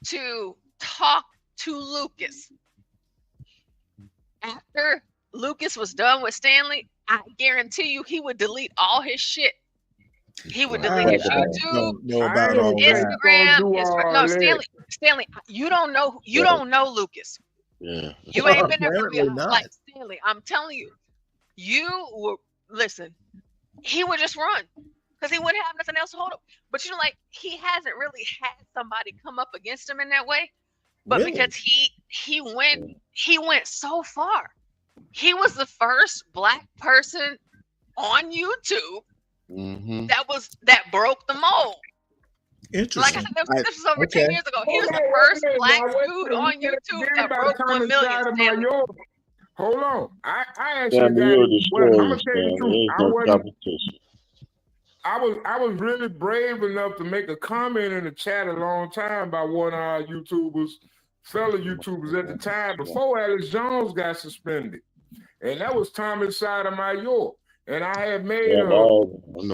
to talk to Lucas after Lucas was done with Stanley, I guarantee you he would delete all his shit. He would delete his YouTube, Instagram. No, Stanley, you don't know Lucas. Yeah. You ain't been there for Apparently me. not. Like Stanley, I'm telling you, you would listen. He would just run because he wouldn't have nothing else to hold up. But you know, like he hasn't really had somebody come up against him in that way. But Really? because he went so far. He was the first Black person on YouTube that broke the mold. Interesting. Like I said, this was over 10 years ago. He was the first Black dude on YouTube that broke 1 million. Hold on. I actually Stanley, got you're it. Well, I'm gonna destroyed, tell you the Stanley. truth. There's no competition. I was really brave enough to make a comment in the chat a long time by one of our fellow YouTubers at the time before Alex Jones got suspended. And that was Tommy Sotomayor. And I had made I know all of them.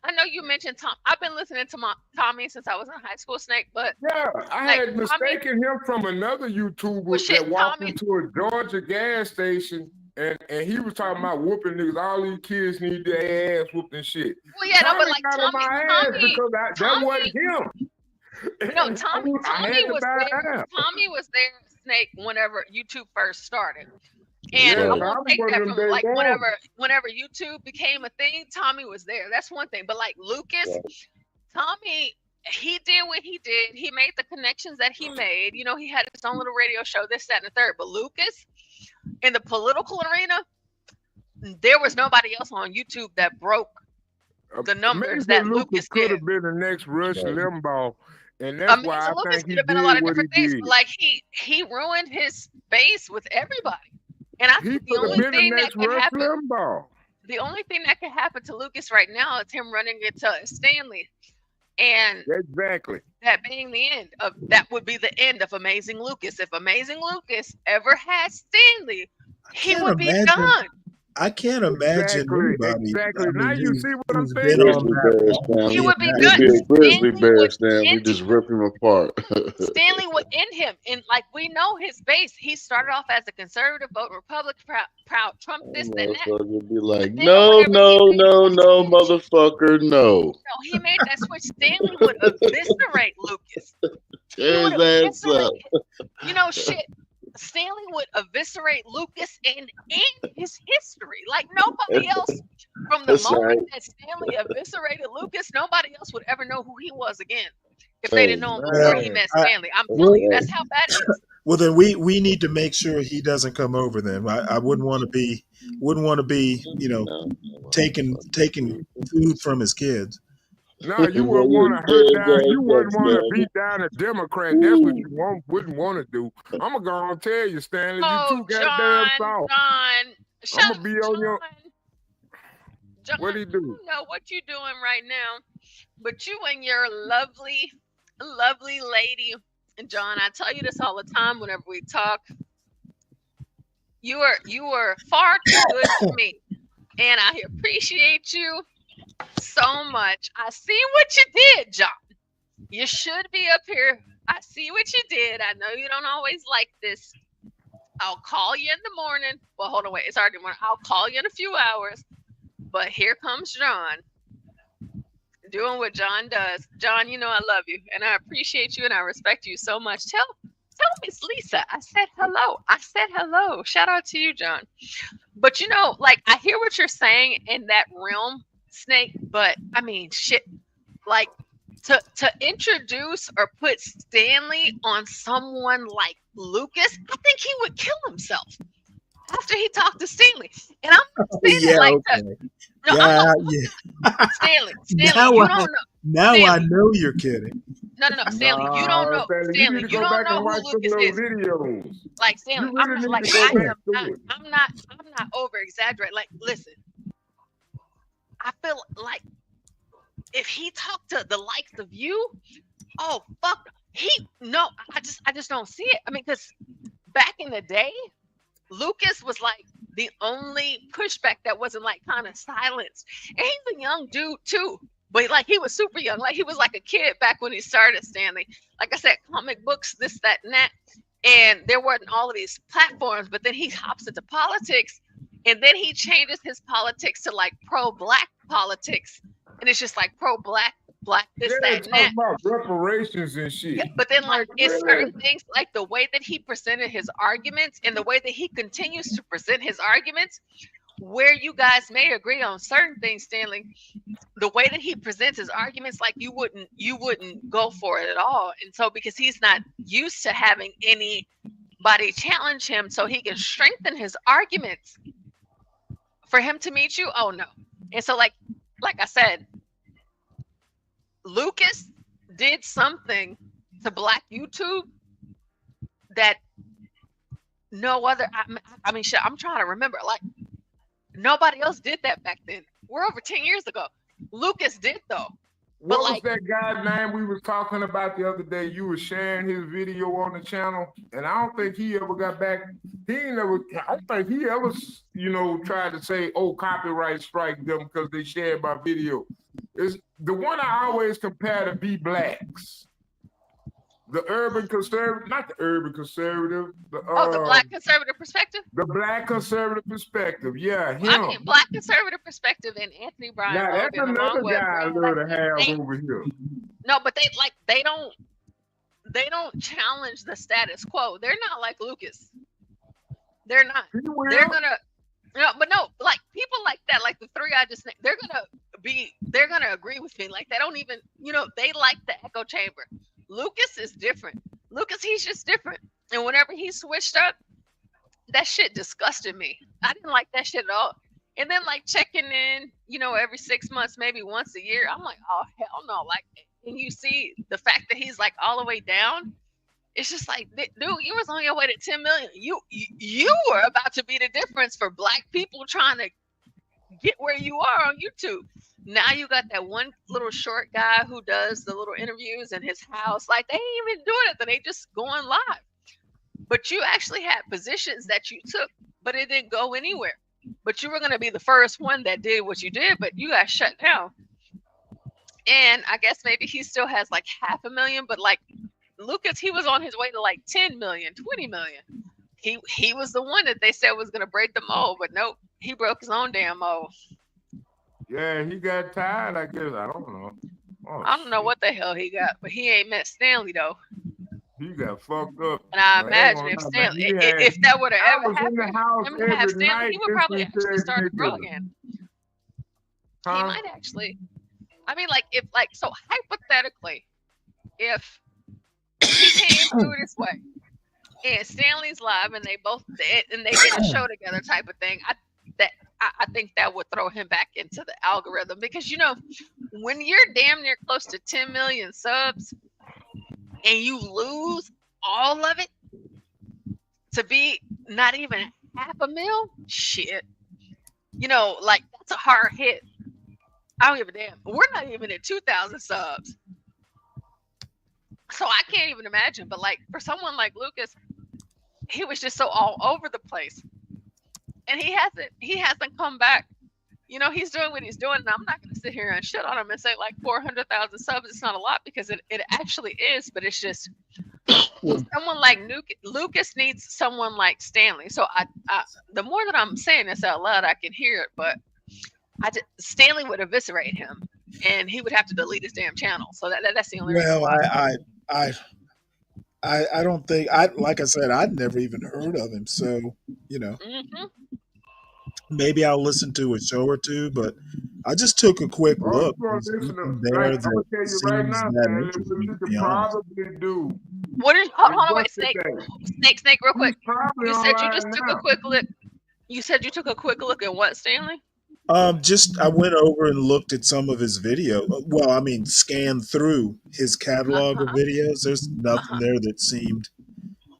I know you mentioned Tom. I've been listening to Tommy since I was in high school, Snake. But yeah, I had mistaken him from another YouTuber that walked into a Georgia gas station, and he was talking about whooping niggas. All these kids need their ass whooped and shit. Well, yeah, Tommy no, but like got on my ass because that wasn't him. No, Tommy was there. Tommy was there, Snake, whenever YouTube first started. And I won't take that from like whenever YouTube became a thing, Tommy was there. That's one thing. But like Lucas, Tommy, he did what he did. He made the connections that he made. You know, he had his own little radio show, this, that, and the third. But Lucas, in the political arena, there was nobody else on YouTube that broke the numbers that Lucas could have been the next Rush Limbaugh. And that's why I Lucas think he could have been did a lot of what he different things. did. But like he ruined his base with everybody. And I think the only thing that could happen, the only thing that could happen to Lucas right now is him running into Stanley, and that being the end of that would be the end of Amazing Lucas. If Amazing Lucas ever had Stanley, he would be done. I can't imagine anybody. Now you see what I'm saying? He would be He'd done. be a grizzly bear, Stanley. Just rip him apart. Stanley would end him. And like we know his base, he started off as a conservative, vote Republican, proud Trump, this, and that. Motherfucker be like, no, motherfucker, no. No, he made that switch. Stanley would eviscerate Lucas. Tear his ass up. You know, shit. Stanley would eviscerate Lucas and end his history. Like nobody else, from the moment that Stanley eviscerated Lucas, nobody else would ever know who he was again if they didn't know him before he met Stanley. I'm telling you, that's how bad it is. Well, then we need to make sure he doesn't come over. Then I wouldn't want to be taking food from his kids. No, you Boy, wouldn't you want to hurt dead down. You wouldn't nuts, want to man. beat down a Democrat. That's what you wouldn't want to do. I'm gonna go and tell you, Stanley. You Oh, too goddamn soft. John, shut I'm up, gonna be on your. John. What he I do? don't know what you doing right now, but you and your lovely, lovely lady, and John, I tell you this all the time whenever we talk. You are far too good for me, and I appreciate you so much. I see what you did, John. You should be up here. I see what you did. I know you don't always like this. I'll call you in the morning. Well, hold on, wait. It's already morning. I'll call you in a few hours. But here comes John, doing what John does. John, you know I love you, and I appreciate you, and I respect you so much. Tell Miss Lisa I said hello. I said hello. Shout out to you, John. But you know, like, I hear what you're saying in that realm, Snake, but I mean, shit, like, to introduce or put Stanley on someone like Lucas, I think he would kill himself after he talked to Stanley. And I'm not saying Yeah, it like okay. no, Yeah, yeah. Stanley, Now you I don't know. now I Stanley, know you're kidding. no, Stanley, you don't know. Stanley, you Stanley, need to you go don't back know and who watch some Lucas of those is. videos. Like, Stanley, You I'm really not need like to go I back am. to it. I'm not over exaggerating. Like, listen, I feel like if he talked to the likes of you, oh fuck, I just don't see it. I mean, because back in the day, Lucas was like the only pushback that wasn't like kind of silenced. And he's a young dude too. But like he was super young. Like he was like a kid back when he started, Stanley. Like I said, comic books, this, that, and that. And there weren't all of these platforms, but then he hops into politics and then he changes his politics to like pro-black politics. And it's just like pro-black, this, Yeah, that, and that. talking about reparations and shit. Yeah, but then like it's really? certain things like the way that he presented his arguments and the way that he continues to present his arguments, where you guys may agree on certain things, Stanley, the way that he presents his arguments, like you wouldn't go for it at all. And so because he's not used to having anybody challenge him so he can strengthen his arguments, for him to meet you, oh no. And so like I said, Lucas did something to Black YouTube that no other, I mean, shit, I'm trying to remember, like nobody else did that back then. We're over 10 years ago. Lucas did though. What was that guy's name we was talking about the other day? You were sharing his video on the channel, and I don't think he ever got back. I don't think he ever, tried to say, oh, copyright strike them because they shared my video. It's the one I always compare to B Blacks. The urban conservative, not the urban conservative. The Black conservative perspective? The Black conservative perspective, yeah, him. I mean, Black conservative perspective and Anthony Bryan. Now, that's another guy I love to have over here. No, but they don't challenge the status quo. They're not like Lucas. They're not. They're gonna like people like that, like the three I just named, they're gonna agree with me. Like they don't even, they like the echo chamber. Lucas is different. Lucas, he's just different. And whenever he switched up, that shit disgusted me. I didn't like that shit at all. And then like checking in, every 6 months, maybe once a year, I'm like, oh hell no. Like, and you see the fact that he's like all the way down, it's just like, dude, you was on your way to 10 million. You were about to be the difference for Black people trying to get where you are on YouTube. Now you got that one little short guy who does the little interviews in his house. Like they ain't even doing it. They just going live. But you actually had positions that you took, but it didn't go anywhere. But you were going to be the first one that did what you did, but you got shut down. And I guess maybe he still has like 500,000, but like Lucas, he was on his way to like 10 million, 20 million. He was the one that they said was going to break the mold, but nope, he broke his own damn mold. Yeah, he got tired, I guess. I don't know. I don't know what the hell he got, but he ain't met Stanley though. He got fucked up. And I imagine if Stanley, if that would have ever happened, him to have Stanley, he would probably actually start to grow again. He might actually. I mean, like if so hypothetically, if he came through this way and Stanley's live and they get a show together type of thing, I think that would throw him back into the algorithm because when you're damn near close to 10 million subs and you lose all of it to be not even half a mil, shit. You know, like that's a hard hit. I don't give a damn. We're not even at 2,000 subs. So I can't even imagine. But like for someone like Lucas, he was just so all over the place. And he hasn't come back. You know, he's doing what he's doing. And I'm not going to sit here and shit on him and say like 400,000 subs. It's not a lot because it actually is. But it's just someone like Lucas needs someone like Stanley. So I the more that I'm saying this out loud, I can hear it. But Stanley would eviscerate him, and he would have to delete his damn channel. So that's the only reason why. I don't think like I said, I'd never even heard of him. So, you know, maybe I'll listen to a show or two, but I just took a quick look. I'm There gonna that tell you right seems now, that Stanley, what interesting, you to could be honest. probably do. What is hold on, wait, what's Snake, today? real quick. Probably You all said you right just took now. a quick look. You said you took a quick look at what, Stanley? Just I went over and looked at some of his video. Well, I mean, scanned through his catalog of videos. There's nothing there that seemed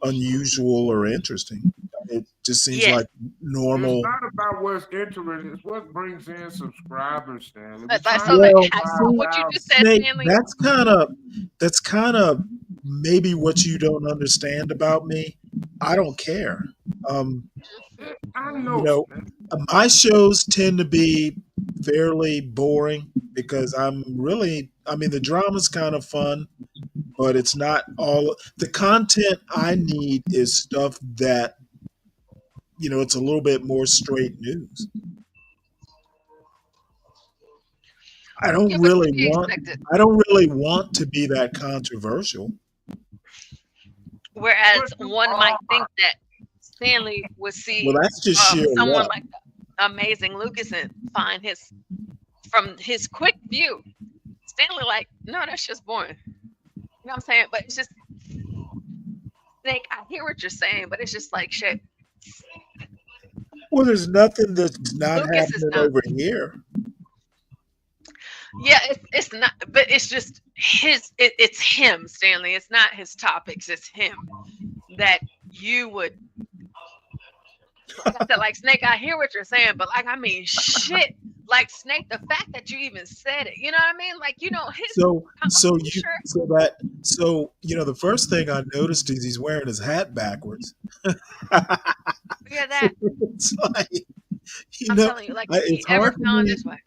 unusual or interesting. It just seems like normal. It's not about what's interesting. It's what brings in subscribers, Stanley. So what you just said, Snake, Stanley. that's kind of maybe what you don't understand about me. I don't care. I You know. know, my shows tend to be fairly boring because I mean, the drama's kind of fun, but it's not all the content I need is stuff that, you know, it's a little bit more straight news. I don't really want to be that controversial. Whereas one might think that Stanley would see Well, that's just sheer someone luck. like Amazing Lucas and find from his quick view, Stanley like, no, that's just boring. You know what I'm saying? But it's just, Snake, I hear what you're saying, but it's just like shit. Well, there's nothing that's not Lucas is happening not. over here. Yeah, it's not, but it's just it's him, Stanley. It's not his topics, it's him that you would. Like I said, like Snake, I hear what you're saying, but like I mean, shit, like Snake, the fact that you even said it, you know what I mean? Like you know his. So you know, the first thing I noticed is he's wearing his hat backwards. Look at that. It's like, I'm know, telling you, like it's he ever hard for found me. this way.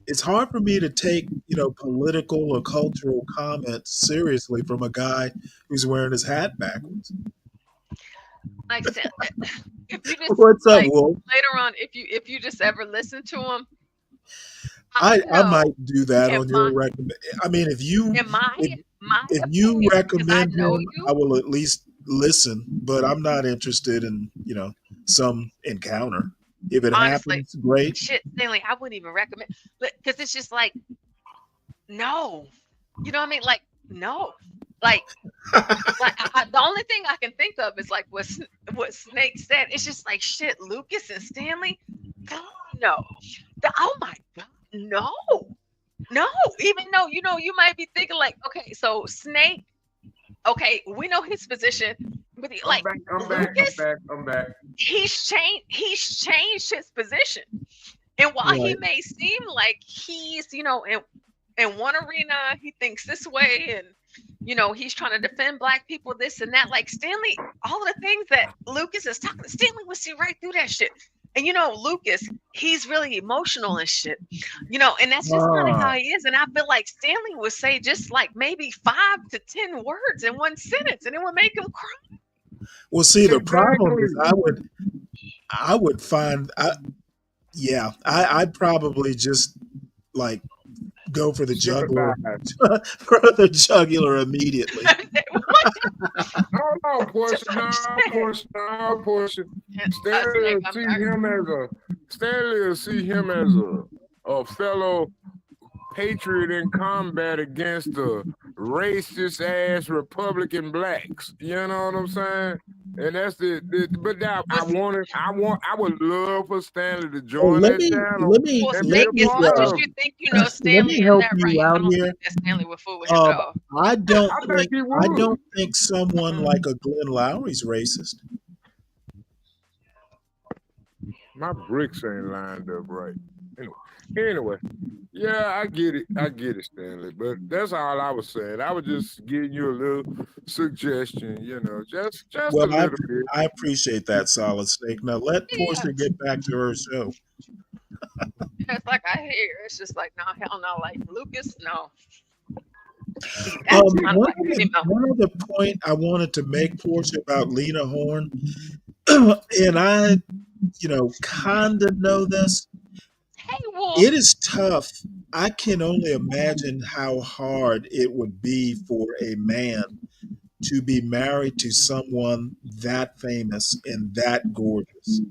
It's hard for me to take, you know, political or cultural comments seriously from a guy who's wearing his hat backwards. Like I said, if you just What's up, like Wolf? later on, if you just ever listen to him, I might do that on your recommend. I mean, if you recommend him, I will at least listen. But I'm not interested in, you know, some encounter. If it happens, great. Shit, Stanley, I wouldn't even recommend, because it's just like, no, you know what I mean? Like, no, like the only thing I can think of is like what Snake said. It's just like shit, Lucas and Stanley. God, no, oh my God, no. Even though you know you might be thinking like, okay, so Snake, okay, we know his position. But like Lucas, I'm back. He's changed his position, and while he may seem like he's, you know, in one arena he thinks this way, and you know he's trying to defend Black people, this and that. Like Stanley, all the things that Lucas is talking, Stanley would see right through that shit. And you know, Lucas, he's really emotional and shit, you know, and that's just kind of how he is. And I feel like Stanley would say just like maybe 5 to 10 words in one sentence, and it would make him cry. Well, see, the problem is I would find, I'd probably just like go for the jugular, immediately. Hold on, Portia. Stanley will see him as a fellow patriot in combat against the racist ass Republican blacks. You know what I'm saying? And that's it. But now I would love for Stanley to Oh, join that channel Well, and be a Snake, as part much as of you it. think you know let Stanley me in help that you right, I out don't here. think that Stanley would fool with him at all. I don't I think he I would. don't think someone like a Glenn Lowry's racist. My bricks ain't lined up right. Anyway, yeah, I get it, Stanley. But that's all I was saying. I was just giving you a little suggestion, just a Well, little bit. I appreciate that, Solid Snake. Now let Portia get back to her show. It's like I hear. It's just like, no, hell no. Like Lucas, no. One other point I wanted to make, Portia, about Lena Horne, and I, kind of know this. Hey, Wolf. It is tough. I can only imagine how hard it would be for a man to be married to someone that famous and that gorgeous.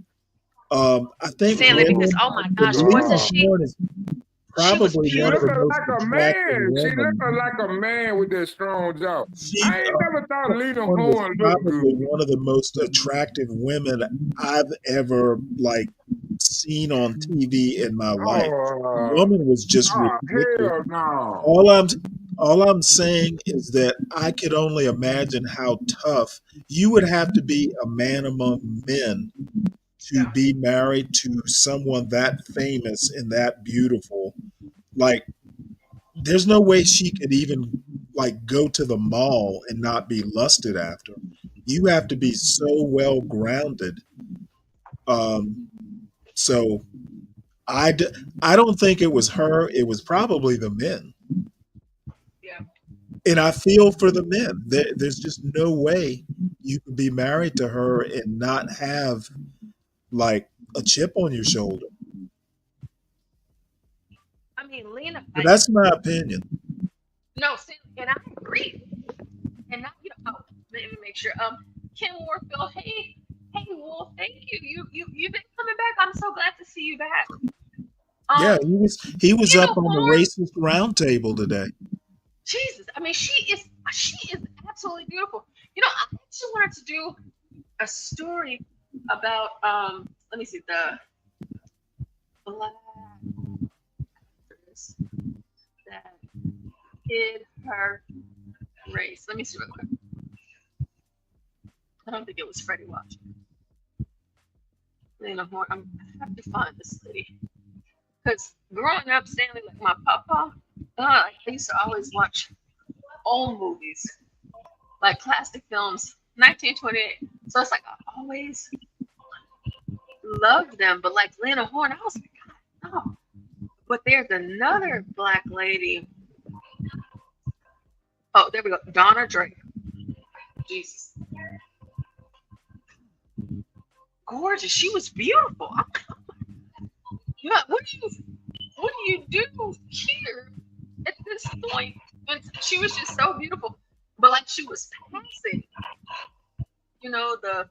I think Stanley, because oh my gosh, wasn't she? Horne is probably She one of the looking most like a attractive man. She women. looking like a man with that strong jaw. I ain't never thought Lena Horne was Horne looked probably good. one of the most attractive women I've ever seen on TV in my life. The woman was just ridiculous. Hell no. All I'm saying is that I could only imagine how tough you would have to be a man among men to be married to someone that famous and that beautiful. Like, there's no way she could even go to the mall and not be lusted after. You have to be so well grounded. So I don't think it was her. It was probably the men. Yeah. And I feel for the men. There's just no way you could be married to her and not have a chip on your shoulder. I mean, Lena. But that's my opinion. No, and I agree. And now, let me make sure. Ken Warfield, hey, Wolf, thank you. You've been coming back. I'm so glad to see you back. Yeah, he was up on the racist roundtable today. Jesus, I mean, she is absolutely beautiful. I actually wanted to do a story about let me see, the black actress that hid her race. Let me see real quick. I don't think it was Freddie Watch. Lena Horne. I have to find this lady. Because growing up, Stanley, like my papa, I used to always watch old movies, like classic films, 1928. So it's like I always loved them. But like Lena Horne, I was like, God, no. But there's another black lady. Oh, there we go. Donna Drake. Jesus. Gorgeous. She was beautiful. What do you do here at this point? And she was just so beautiful. But like she was passing. The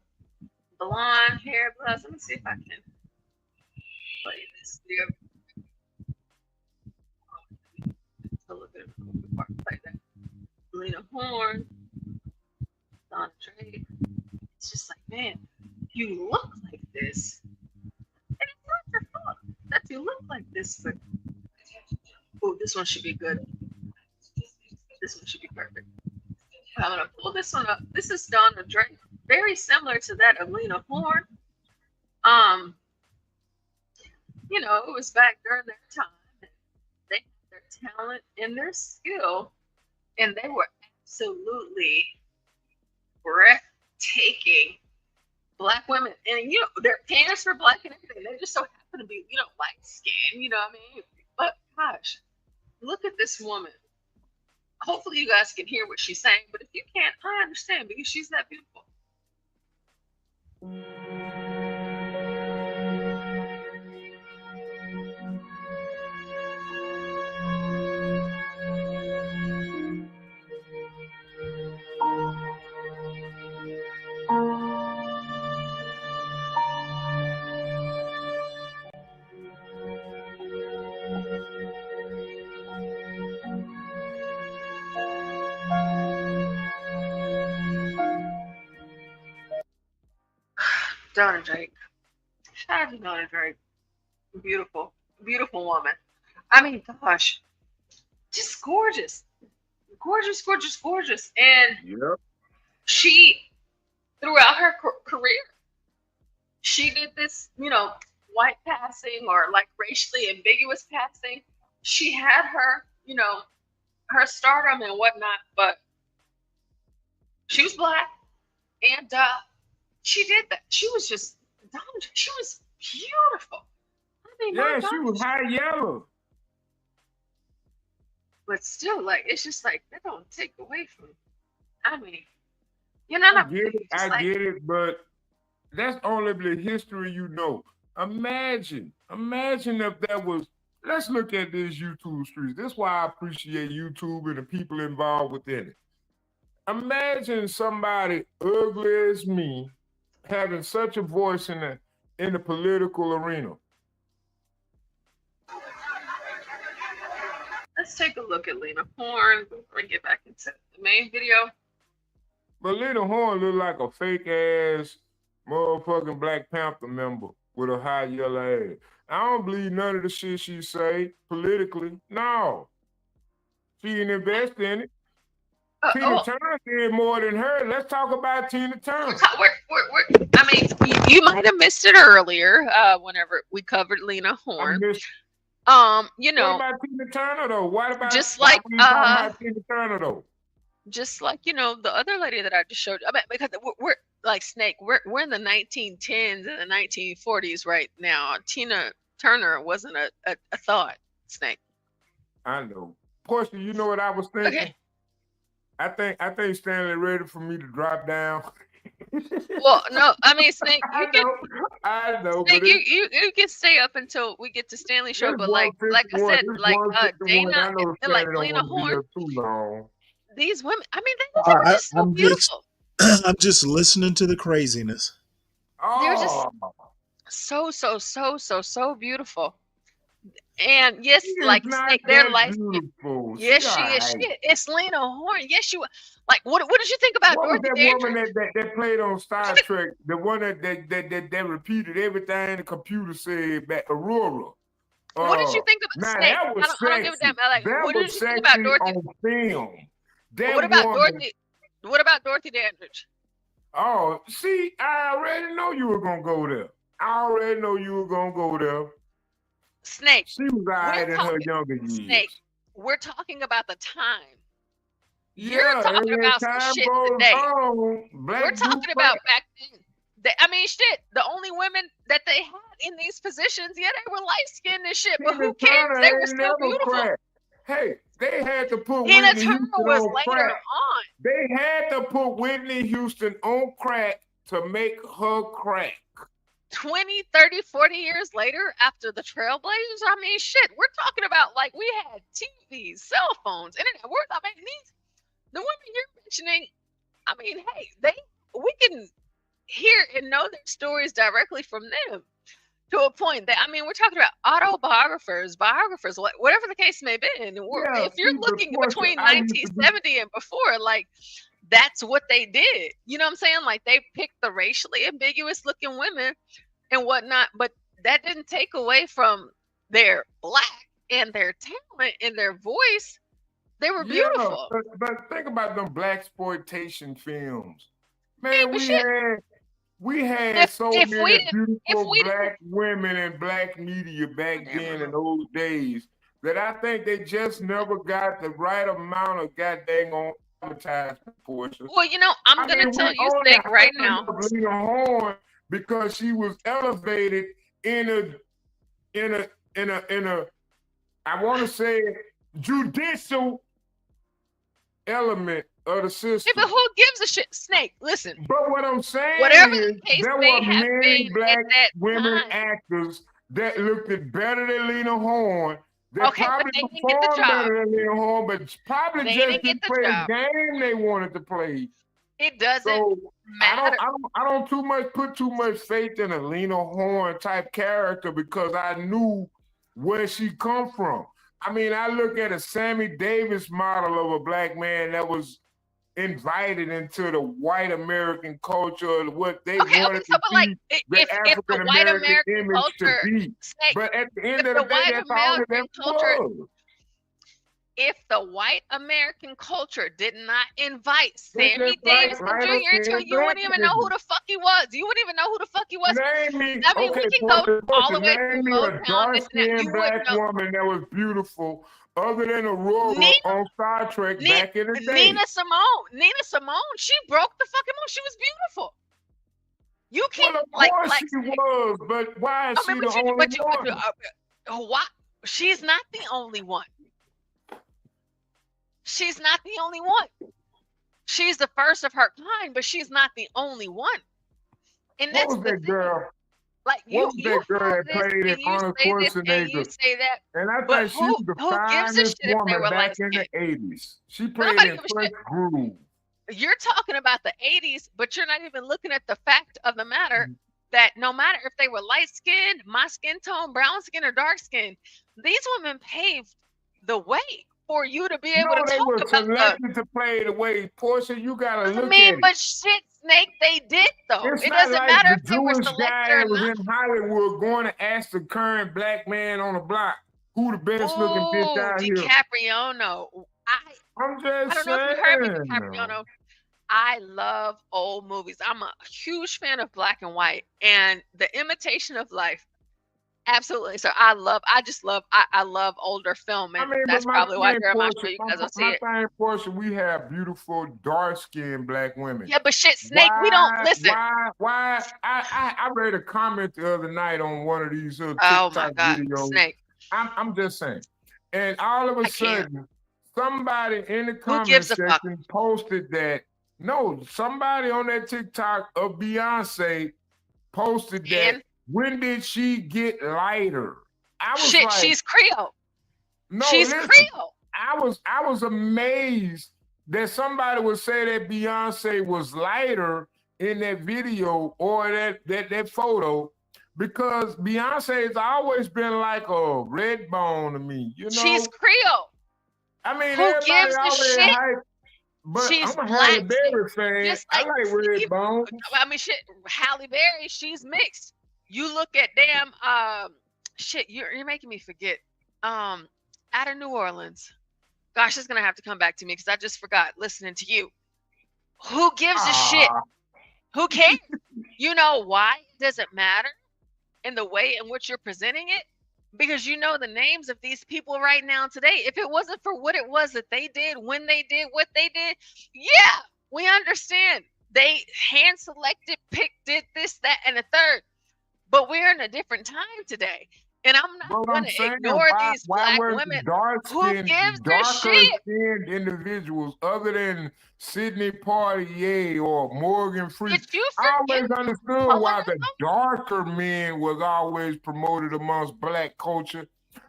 blonde hair plus. Let me see if I can play this here. A little bit before I play that. Lena Horne, Donna Drake. It's just like, man, you look like this. And it's not your fault that you look like this, but oh, this one should be good. This one should be perfect. I'm gonna pull this one up. This is Donna Drake, very similar to that of Lena Horne. It was back during their time. They had their talent and their skill, and they were absolutely breathtaking black women. And their parents were black and everything. They just so happen to be, light skinned, what I mean? But gosh, look at this woman. Hopefully you guys can hear what she's saying, but if you can't, I understand because she's that beautiful. Donna Drake. Shout out to Donna Drake. Beautiful, beautiful woman. I mean, gosh, just gorgeous, gorgeous, gorgeous, gorgeous. And she, throughout her career, she did this, white passing or like racially ambiguous passing. She had her, her stardom and whatnot, but she was Black, and she did that. She was just, she was beautiful. I mean, yeah, she was high yellow. But still, like, it's just like, that don't take away from, I mean, I get it, but that's only the history you know. Imagine if that was, let's look at this YouTube streets. That's why I appreciate YouTube and the people involved within it. Imagine somebody ugly as me having such a voice in the political arena. Let's take a look at Lena Horne before we get back into the main video. But Lena Horne look like a fake ass motherfucking Black Panther member with a high yellow ass. I don't believe none of the shit she say politically. No. She didn't invest in it. Tina Turner did more than her. Let's talk about Tina Turner. I mean, you might have missed it earlier whenever we covered Lena Horne. What about Tina Turner though? What about just like Tina Turner though? Just like the other lady that I just showed. I mean, because we're like Snake. We're in the 1910s and the 1940s right now. Tina Turner wasn't a thought, Snake. I know. Portia, you know what I was thinking? Okay. I think Stanley ready for me to drop down. Well, no, I mean, Snake, I know. Snake, you can stay up until we get to Stanley show, but like I said, like Dana and like Lena Horne, these women, I mean, they're just so beautiful. I'm just listening to the craziness. They're just so beautiful. And yes, like Snake, they're like, yes, she is. It's Lena Horne. Yes, you. Like, what did you think about Dorothy Dandridge? Woman that played on Star Trek? The one that repeated everything the computer said back Aurora. What did you think about Snake? That was I don't give a damn. Like, what did you think about Dorothy? On film. What about Dorothy? What about Dorothy Dandridge? Oh, see, I already know you were gonna go there. Snake. She was alright in her younger years. Snake. We're talking about the time. You're talking about some shit today. We're talking about back then. I mean, shit. The only women that they had in these positions, yeah, they were light skinned and shit, but who cares? They were still beautiful. Cracked. Hey, they had to put Tina Whitney Turner Houston was on later crack. on. They had to put Whitney Houston on crack to make her crack. 20, 30, 40 years later, after the Trailblazers, I mean, shit, we're talking about like we had TVs, cell phones, internet. I mean, the women you're mentioning, I mean, hey, we can hear and know their stories directly from them to a point that, I mean, we're talking about autobiographers, biographers, whatever the case may be. And if you're looking between 1970 and before, like, that's what they did. You know what I'm saying? Like, they picked the racially ambiguous looking women and whatnot, but that didn't take away from their Black and their talent and their voice. They were beautiful. But think about them Blaxploitation films. Man, we had so many beautiful Black women in Black media back then in those days that I think they just never got the right amount of goddamn on advertisement portion. Well, I'm gonna tell you, Snake, right now. Lena Horne, because she was elevated in a I want to say judicial element of the system. Yeah, but who gives a shit? Snake, listen. But what I'm saying whatever is, the case there may were have many been Black at that women time. actors that looked better than Lena Horne. They Okay, probably but they didn't get the performed job. better than Lena Horne, but probably They just didn't didn't get the play job. the game they wanted to play. It doesn't So matter. I don't put too much faith in a Lena Horne type character because I knew where she come from. I mean, I look at a Sammy Davis model of a Black man that was invited into the white American culture, what they Okay, wanted so to but like be if the if the African white American American image to culture, be. Snake, But at the end if of the the day, white that's all that American ever culture, was. if the white American culture did not invite It's Sammy just like Davis light Jr. into it, skinned you black wouldn't even know who niggas. the fuck he was. You wouldn't even know who the fuck he was. Name me, I mean, we okay, can go all the way name through me a Motown, this and that. dark-skinned You wouldn't black know. woman that was beautiful other than Aurora Nina, on Star Trek back in the day. Nina Simone, she broke the fucking moon. She was beautiful. You can't Well, of course she was, but why is she the only one? Why? She's not the only one. She's not the only one. She's the first of her kind, but she's not the only one. And What that's was the that thing. girl? Like What was that girl that played in Arnold and you Schwarzenegger? say that, And I but think she was the who gives a finest shit if they woman were back light in the skinned? 80s. She played Nobody in gives a Fresh shit. Groove. You're talking about the 80s, but you're not even looking at the fact of the matter that no matter if they were light skinned, my skin tone, brown skin, or dark skin, these women paved the way for you to be able No, to they talk were about selected to play the way. Portia, you gotta I look mean, at it. but shit, Snake, they did though. It's It not doesn't like matter the if they were Jewish selected guy or that was not. in Hollywood going to ask the current black man on the block who the best looking bitch Ooh, out here. DiCapriono. I'm I just don't know if you heard me, saying. DiCapriono. I love old movies. I'm a huge fan of black and white and The Imitation of Life. Absolutely. So I love older film, and I mean, that's but probably why thing, during my show Portia, you guys will see my it. thing, Portia, we have beautiful dark-skinned black women. Yeah, but shit, Snake, we don't listen. Why? I read a comment the other night on one of these Oh my TikTok God, videos. Snake. I'm just saying, and all of a sudden, somebody in the comment section posted that. No, somebody on that TikTok of Beyonce posted that. When did she get lighter? I was shit, like, she's Creole. No, she's listen, Creole. I was amazed that somebody would say that Beyonce was lighter in that video or that photo, because Beyonce has always been like a red bone to me. You know, she's Creole. I mean, who everybody gives a already shit? hype, but She's I'm a black. Halle Berry fan. I like red bones. I mean, shit, Halle Berry, she's mixed. You look at damn shit. You're making me forget. Out of New Orleans. Gosh, it's gonna have to come back to me because I just forgot listening to you. Who gives a shit? Who cares? You know why? Does it matter in the way in which you're presenting it? Because you know the names of these people right now today. If it wasn't for what it was that they did, when they did, what they did, yeah, we understand. They hand selected, picked, did this, that, and the third. But we're in a different time today. And I'm not going to ignore these black women. Who gives a shit? Skinned individuals other than Sidney Poitier or Morgan Freeman. I always understood why the darker men was always promoted amongst black culture,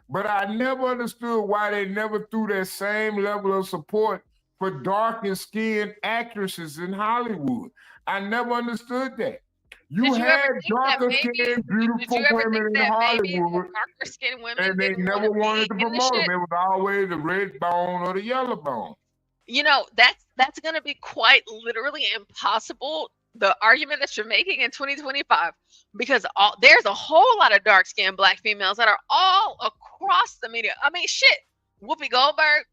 but I never understood why they never threw that same level of support for darker skinned actresses in Hollywood. I never understood that. You had darker skinned, beautiful women in Hollywood, and they never wanted to promote them. It was always the red bone or the yellow bone. You know, that's going to be quite literally impossible, the argument that you're making in 2025, because there's a whole lot of dark-skinned black females that are all across the media. I mean, shit, Whoopi Goldberg,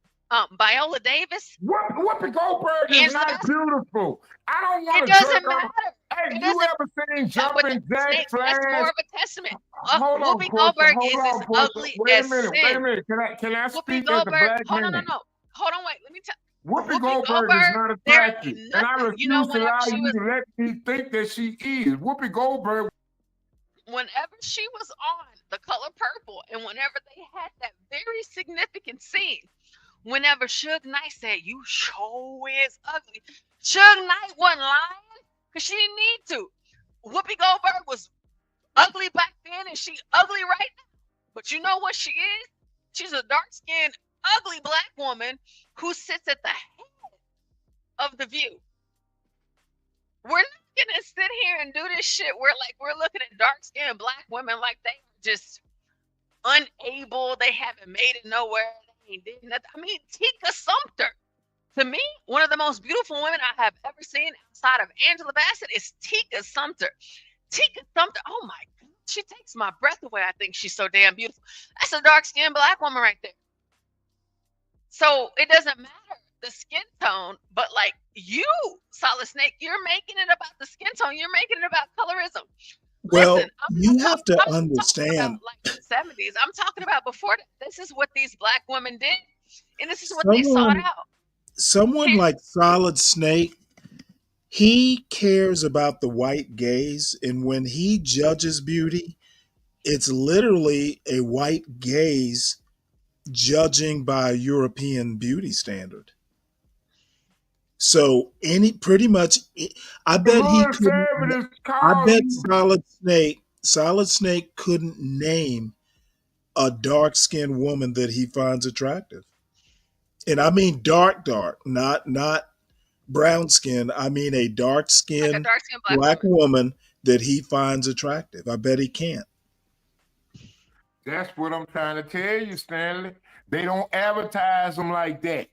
Viola Davis. Whoopi Goldberg is not beautiful. I don't want to. It doesn't matter. Hey, you ever seen Jumping Jack Flash? That's more of a testament. Whoopi Goldberg is as ugly wait as a minute, sin. Wait a minute. Can I speak Goldberg, as a black man? No. Hold on, wait. Let me tell. Whoopi Goldberg is not attractive, and I refuse to allow you to let me think that she is. Whoopi Goldberg. Whenever she was on The Color Purple, and whenever they had that very significant scene, whenever Suge Knight said, "You sure is ugly," Suge Knight wasn't lying because she didn't need to. Whoopi Goldberg was ugly back then, and she ugly right now. But you know what she is? She's a dark-skinned, ugly black woman who sits at the head of The View. We're not gonna sit here and do this shit. We're looking at dark-skinned black women like they are just unable. They haven't made it nowhere. They ain't did nothing. I mean, Tika Sumpter. To me, one of the most beautiful women I have ever seen outside of Angela Bassett is Tika Sumter. Tika Sumter, oh my God, she takes my breath away. I think she's so damn beautiful. That's a dark-skinned Black woman right there. So it doesn't matter the skin tone, but like you, Solid Snake, you're making it about the skin tone. You're making it about colorism. Well, Listen, you have to I'm understand. about like the 70s. I'm talking about before that. This is what these Black women did, and this is what they sought out. Someone like Solid Snake, he cares about the white gaze, and when he judges beauty, it's literally a white gaze judging by a European beauty standard. So pretty much, I bet he couldn't. I bet Solid Snake couldn't name a dark-skinned woman that he finds attractive, and I mean dark, not brown skin. I mean a dark-skinned black woman that he finds attractive. I bet he can't. That's what I'm trying to tell you, Stanley. They don't advertise them like that.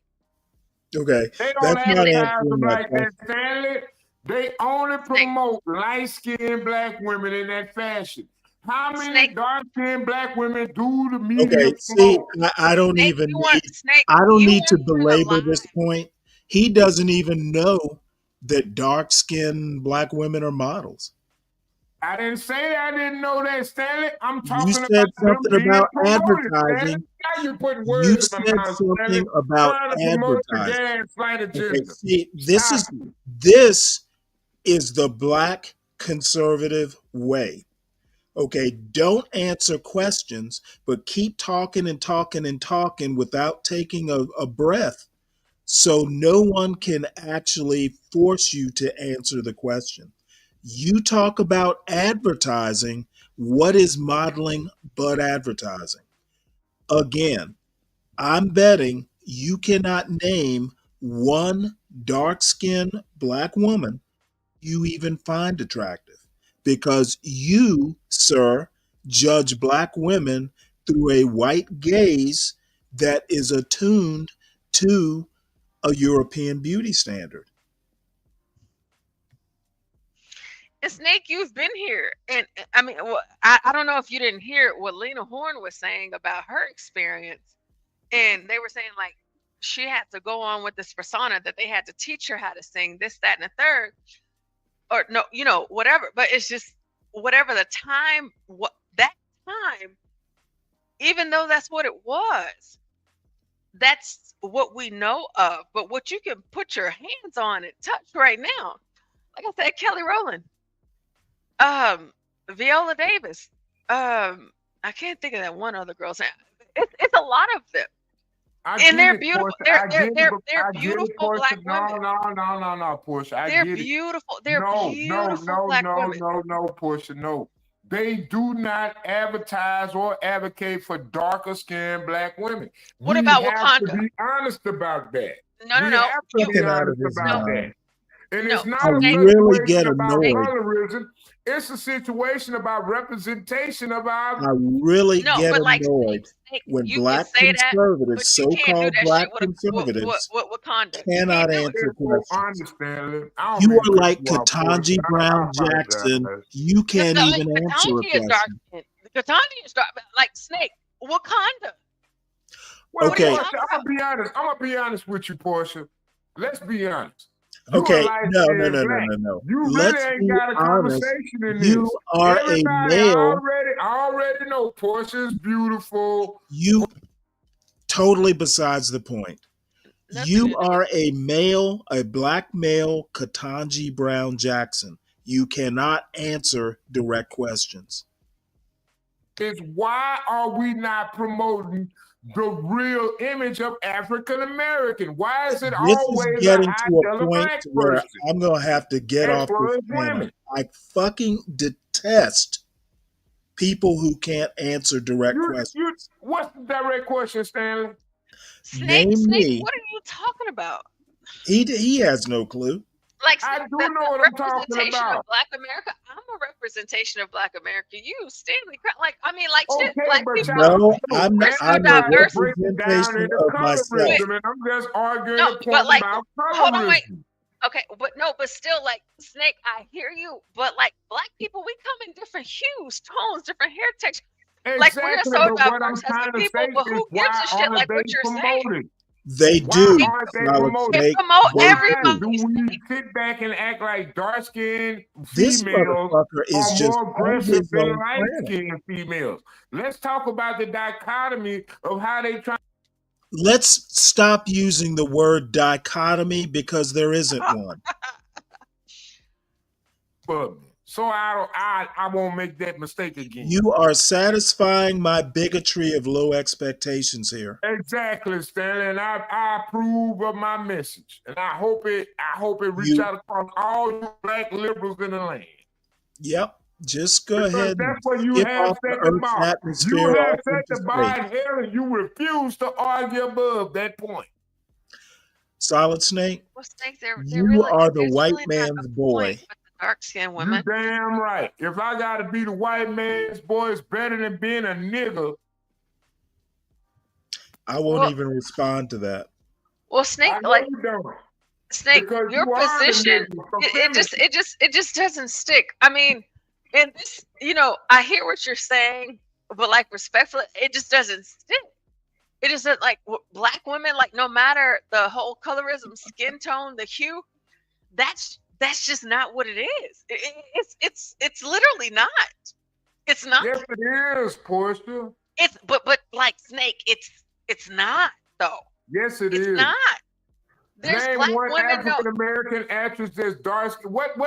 Okay. They don't advertise them like that, Stanley. They only promote light-skinned Black women in that fashion. How many dark-skinned Black women do the media Okay, see, I don't even need to belabor this point. He doesn't even know that dark-skinned Black women are models. I didn't say I didn't know that, Stanley. I'm talking You said about something about promoted, advertising. Now you're putting You words in my said mouth, something Stanley. about Trying to promote the advertising. gaslight agenda. Okay, see, this is the Black conservative way. Okay, don't answer questions, but keep talking and talking and talking without taking a breath, so no one can actually force you to answer the question. You talk about advertising. What is modeling but advertising? Again, I'm betting you cannot name one dark-skinned Black woman you even find attractive, because you, sir, judge Black women through a white gaze that is attuned to a European beauty standard. And Snake, you've been here, and I mean, I don't know if you didn't hear what Lena Horne was saying about her experience, and they were saying like she had to go on with this persona that they had to teach her how to sing this, that, and the third, or no, whatever. But it's just whatever the time, that time, even though that's what it was, that's what we know of. But what you can put your hands on and touch right now, like I said, Kelly Rowland. Viola Davis. I can't think of that one other girl's name. It's a lot of them. And they're beautiful. They're beautiful Black women. No, Portia. They're beautiful. They're beautiful Black women. No, Portia, no. They do not advertise or advocate for darker skinned Black women. What about Wakanda? We have to be honest about that. No. We have to be honest about that. And it's not a really get situation about annoyed. colorism. It's a situation about representation of our. I really get annoyed when Black conservatives, so-called Black conservatives, cannot answer questions. You are like Ketanji Brown Jackson. You can't even answer a question. Ketanji is dark, like Snake. Wakanda. Well, Okay. Portia, I'm gonna be honest with you, Portia. Let's be honest. Okay, no. You Let's really ain't be got a honest. conversation in this. You are Everybody a male. already know Portia's beautiful. You totally besides the point. You are a male, a Black male, Ketanji Brown Jackson. You cannot answer direct questions. Is why are we not promoting the real image of African American? Why is it This always is getting a to a point Black where person? I'm going to have to get As off far this as panel. women. I fucking detest people who can't answer direct questions. What's the direct question, Stanley? Snake, me. what are you talking about? He has no clue. Like I do know what I'm talking representation about. of Black America. I'm a representation of Black America. You, Stanley, like, I mean, like, shit, Okay, Black but people. No, I'm not. There's no I'm a diversity. break it down representation into of myself. colorism, and I'm just arguing No, the but point like, about hold on, wait. colorism. Okay, but no, but still, like, Snake, I hear you, but like, Black people, we come in different hues, tones, different hair textures. Like, we're Exactly, so but what I'm diverse as trying a to people, say but is who gives why a shit aren't like they what you're saying? promoted? They Why do, aren't they Solid promoted? They Snake. promote They everybody. Do we sit back and act like dark-skinned This females motherfucker is are just more on aggressive his than own planet. light-skinned females? Let's talk about the dichotomy of how they try. Let's stop using the word dichotomy because there isn't one. So I won't make that mistake again. You are satisfying my bigotry of low expectations here. Exactly, Stanley, and I approve of my message, and I hope it reach out across all you Black liberals in the land. Yep. Just go Because ahead and that's what you skip have off the set the Earth's bar. You atmosphere have off set into the bar space. in hell, and you refuse to argue above that point. Solid Snake, Well, Snake, they're you really, are the there's white really not man's a boy. point with the dark-skinned You women. damn right. If I got to be the white man's boy, it's better than being a nigga. I won't even respond to that. Well, Snake, I know like, you don't. Snake, Because your you are the position, nigga, so it just doesn't stick. I mean, and this, I hear what you're saying, but like, respectfully, it just doesn't stick. It isn't like Black women, like, no matter the whole colorism, skin tone, the hue, that's just not what it is. It's literally not. It's not. Yes, it is, Portia. It's but like, Snake, it's not though. Yes, it It's is. not. There's Name Black one women. African American actress that's dark skin. What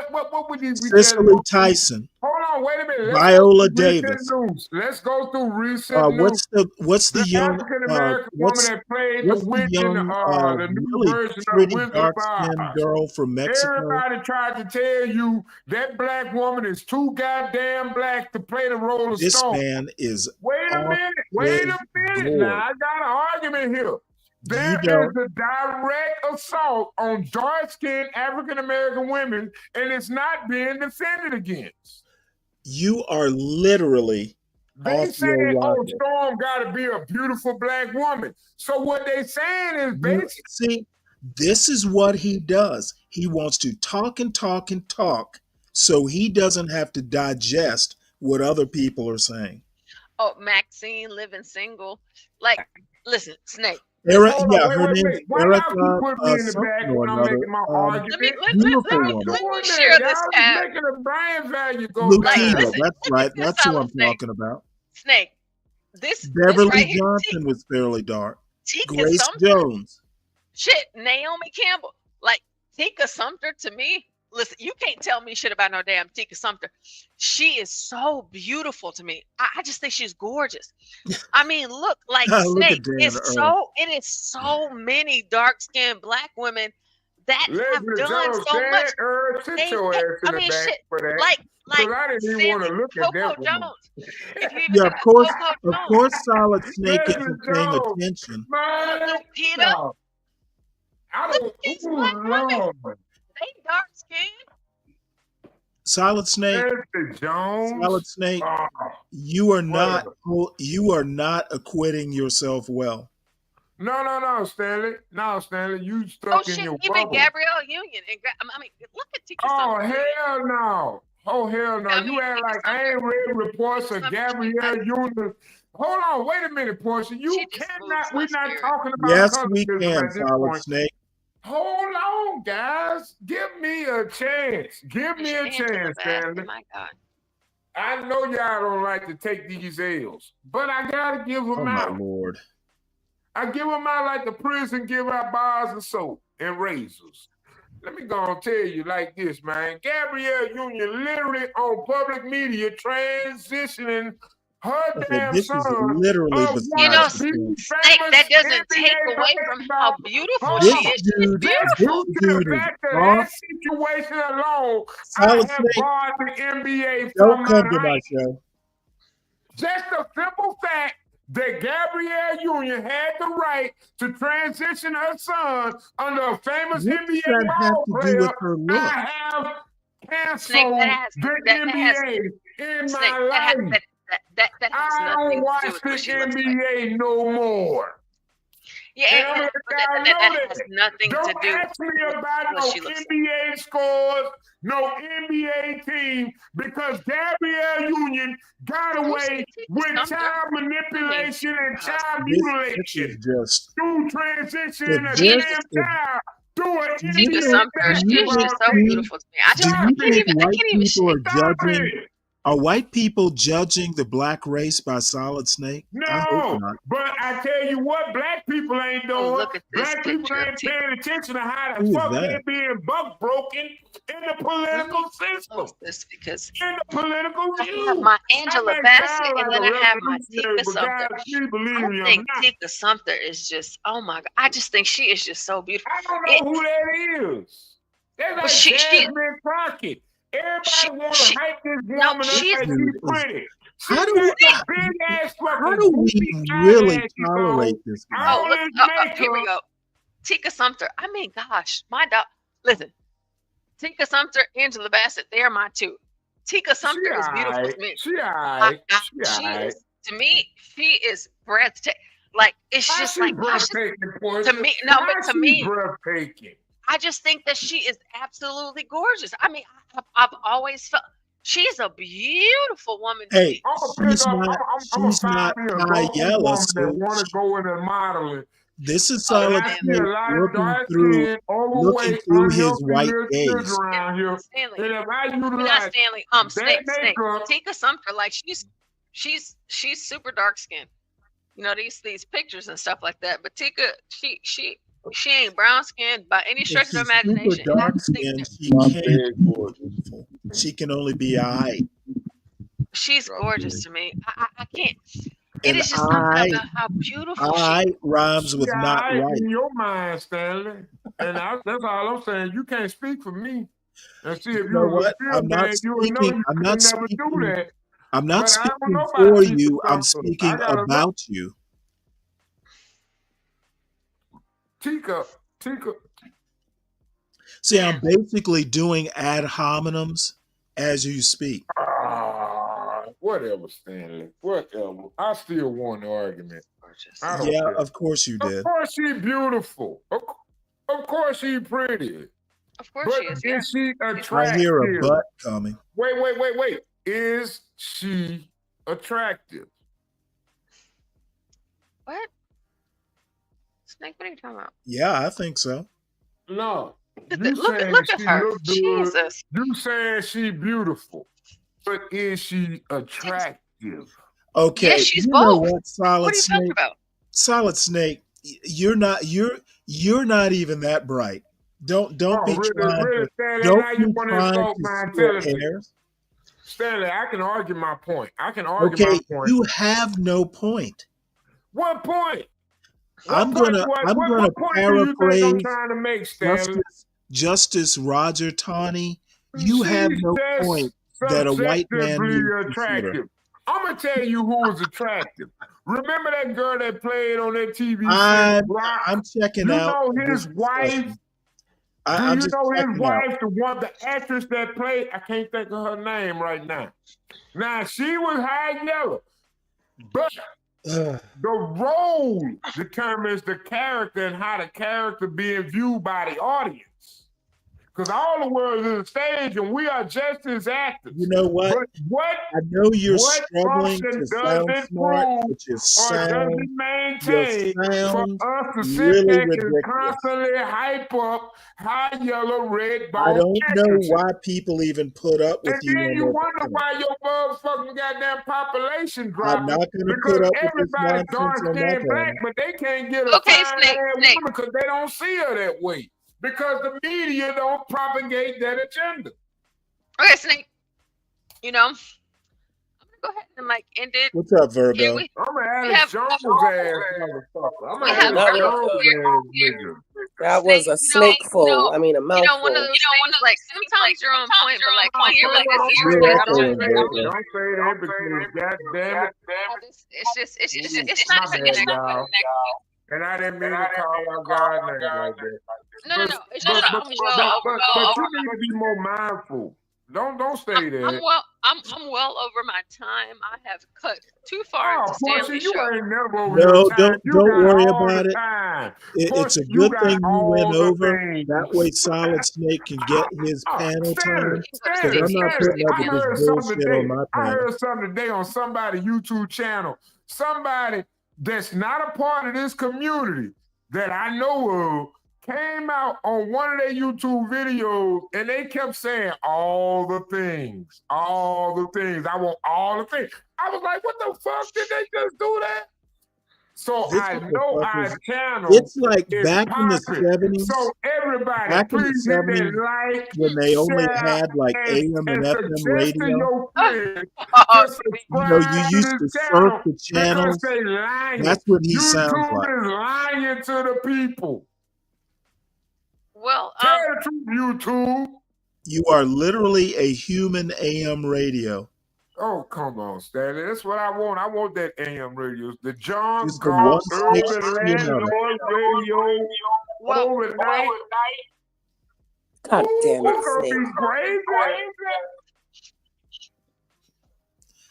would you be Cicely Tyson, Hold on, wait a minute. Viola Davis. Let's go through recent news. What's the young African American woman that played the what's the witch in young the new really version of pretty Wizard of dark-skinned Oz? girl from Mexico? Everybody tried to tell you that Black woman is too goddamn Black to play the role of This Stone. man is Wait a off minute his now. board. I got an argument here. There is don't. a direct assault on dark-skinned African American women, and it's not being defended against. You are literally They off say, your oh, rocker. Storm got to be a beautiful Black woman. So what they saying is basically, See, this is what he does. He wants to talk and talk and talk so he doesn't have to digest what other people are saying. Oh, Maxine living single. Like, listen, Snake. Her wait. Why Erica, y'all put me in the something back or when I'm another. making my argument? Beautiful woman. Let me share this Y'all tab. making the brand value go Lukita, down. that's right. That's who I'm talking about. Snake. This Beverly right here, Johnson was fairly dark. Tika Grace Sumter. Jones. Shit, Naomi Campbell. Like, Tika Sumter, to me, listen, you can't tell me shit about no damn Tika Sumter. She is so beautiful to me. I just think she's gorgeous. I mean, look, like, Look Snake, at Dan it is so many dark-skinned Black women that have done so much. Sit your ass in the back for that. Like I didn't even want to look at that Coco woman. Jones. Yeah, of course, Solid Snake isn't paying Jones. attention. Lupita. Look at these Black women. They dark skinned. Solid Snake. Jones. Solid Snake. You are not acquitting yourself well. No, Stanley. No, Stanley. You stuck in your even bubble. Gabrielle Union. I mean, look at Tika Oh, Sumter. hell no. Oh, hell no. You act like I ain't read reports of Gabrielle Union. Hold on. Wait a minute, Portia. You cannot. We're not talking about Yes, we colorism can, at this Solid point. Snake. Hold on, guys. Give me a chance. Give me a chance, Stanley. My God. I know y'all don't like to take these L's, but I gotta give them out. Oh my Lord. I give them out like the prison give out bars of soap and razors. Let me go and tell you like this, man. Gabrielle Union literally on public media transitioning her damn this son. is literally besides the point. Snake, that doesn't take away from how beautiful This she is. She's dude- beautiful. this dude is Back to off. that situation alone, Solid I have Snake. barred the NBA Don't from come my to my life. show. Just the simple fact that Gabrielle Union had the right to transition her son under a famous What does NBA that have ball to do player. with her look? I have cancel the NBA in Snake, my life. that has I nothing don't to do watch with the what she looks like. NBA no more. Yeah, And I'm gonna let y'all know that has that. nothing to Don't do ask me with about what no she looks like. NBA scores, no NBA team, because Gabrielle Union got away with child manipulation and child This mutilation. is just Through transition if a this damn if child through an do you NBA think she's just so team. beautiful to me. I Stop think it. white people are Stop judging? it. Are white people judging the black race by Solid Snake? I hope No, not. but I tell you what, black people ain't doing. Look at this Black people picture of ain't Tika. paying attention to how the Who is fuck that? they're being buck broken in the political system. Close this because In the political I have view. my I Angela may Bassett sound and like then a I have my revolutionary, Tika but Sumter. guys, please believe I me, I'm think not. Tika Sumter is just, oh my God. I just think she is just so beautiful. I don't know who that is. They're But like she Jasmine Crockett. Everybody want to hype this woman up she's like Dude, she's pretty. She how do got we, the big ass how fucking do we goofy really eyelashes tolerate on, this guy? all oh look this here we makeup. go. Tika Sumter. I mean, gosh, my dog. Listen, Tika Sumter, Angela Bassett, they are my two. Tika Sumter is beautiful to me. She alright. She is, to me, she is breathtaking. Like it's Why just she like breathtaking, to Portia? me. No, Why but to she me, breathtaking? I just think that she is absolutely gorgeous. I mean, I've always felt she's a beautiful woman to Hey, me. I'm she's gonna not find me a high gold yellow, woman that so want to go into modeling. this is And Solid I see Snake a lot of dark looking skinned, overweight, through his unhealthy white little kids gaze. around here. Stanley. And if I I mean, not utilize Stanley. that Snake. makeup, Tika Sumter, like she's super dark skinned. You know, these pictures and stuff like that. But Tika, she ain't brown skinned by any If stretch of she's imagination. super And I dark just think skinned, that she can't be beautiful. She can only be a height. she's gorgeous to me. I can't. It And is just something about how beautiful she I is. rhymes with yeah, not I right. in your mind, Stanley. And that's all I'm saying. You can't speak for me. And see, if You you know was what? a real I'm not man, you would know speaking. you I'm could not never do speaking. that. I'm not But I don't speaking know for about Tika you. I'm Sumter. speaking I gotta look. about you. Tika. See, I'm basically doing ad hominems as you speak. Whatever, Stanley. Whatever. I still won the argument. I don't Yeah, care. of course you did. Of course she beautiful. Of course she pretty. Of course But she is. Yeah. is she I attractive? hear a butt coming. Wait. Is she attractive? What? Snake, what are you talking about? Yeah, I think so. No. You Look saying at she her. look good. Jesus. You saying she beautiful. But is she attractive? Okay, Yes, she's you know both. what, Solid What are you Snake? talking about? Solid Snake, you're not even that bright. Don't be Really, trying Stanley, don't now you be want to trying insult to my split intelligence. hairs. Stanley, I can argue my point. My Okay, point. you have no point. What point? I'm gonna what point do you think I'm paraphrase trying to make, Stanley? Justice Roger Taney. You have no point that a white man Subjectively needs to consider. attractive. I'm gonna tell you who was attractive. Remember that girl that played on that TV show? I'm checking You out. know of this his wife. discussion. Do I'm you just know his checking out. wife, the actress that played? I can't think of her name right now. Now she was high yellow, but the role determines the character and how the character being viewed by the audience. Because all the world is a stage, and we are just as actors. You know what? I know you're struggling to sound smart, but your sound for us to sit really back and ridiculous. constantly hype up high yellow, red I bone don't know actresses. why people even put up with And you. then on you their wonder channel. why your motherfucking goddamn population I'm dropping. not going to Because put up with this everybody's nonsense dark on my skinned black, channel. but they can't get a Okay, fine Snake. woman because they don't see her that way. Because the media don't propagate that agenda. Okay, Snake. You know, I'm gonna go ahead and end it. What's up, Virgo? Yeah, I'm an Alex Jones ass motherfucker. I'm an Alex Jones ass nigga. That was a snakeful. I mean, a mouthful. One of those things, like sometimes you're on point, but like here, like You're echoing, Virgo. Don't say that because goddamn it. it's not connected. And I didn't mean to call out God's name like that. No. It's just But you need to be more mindful Don't stay there. I'm well over my time. I have cut too far into Portia, Stanley's you show. ain't never over No, your time. You don't got worry all about the it. time. It's Portia, a you good got thing you went all the over. things. That way Solid Snake can get his panel time. Because I'm not putting up I with this heard something bullshit on today. my I panel. heard something today on somebody's YouTube channel. Somebody that's not a part of this community that I know of came out on one of their YouTube videos and they kept saying all the things. I want all the things. I was like, what the fuck? Did they just do that? So This I is the know our fuckers. channel It's like is back in the popping. 70s. So everybody, Back in the please hit 70s that like, when they only share, had like AM and FM suggest to radio. your friends Oh, to You know, you subscribe to used this to surf channel the because channels. they lying. That's what he sounds YouTube like. is lying to the people. Well, Tell the truth, YouTube. You are literally a human AM radio. Oh, come on, Stanley. That's what I want. I want that AM radio. The John Just the Galt one Urban station of it. Landlord Radio overnight. God damn it, It's gonna Snake. be crazy.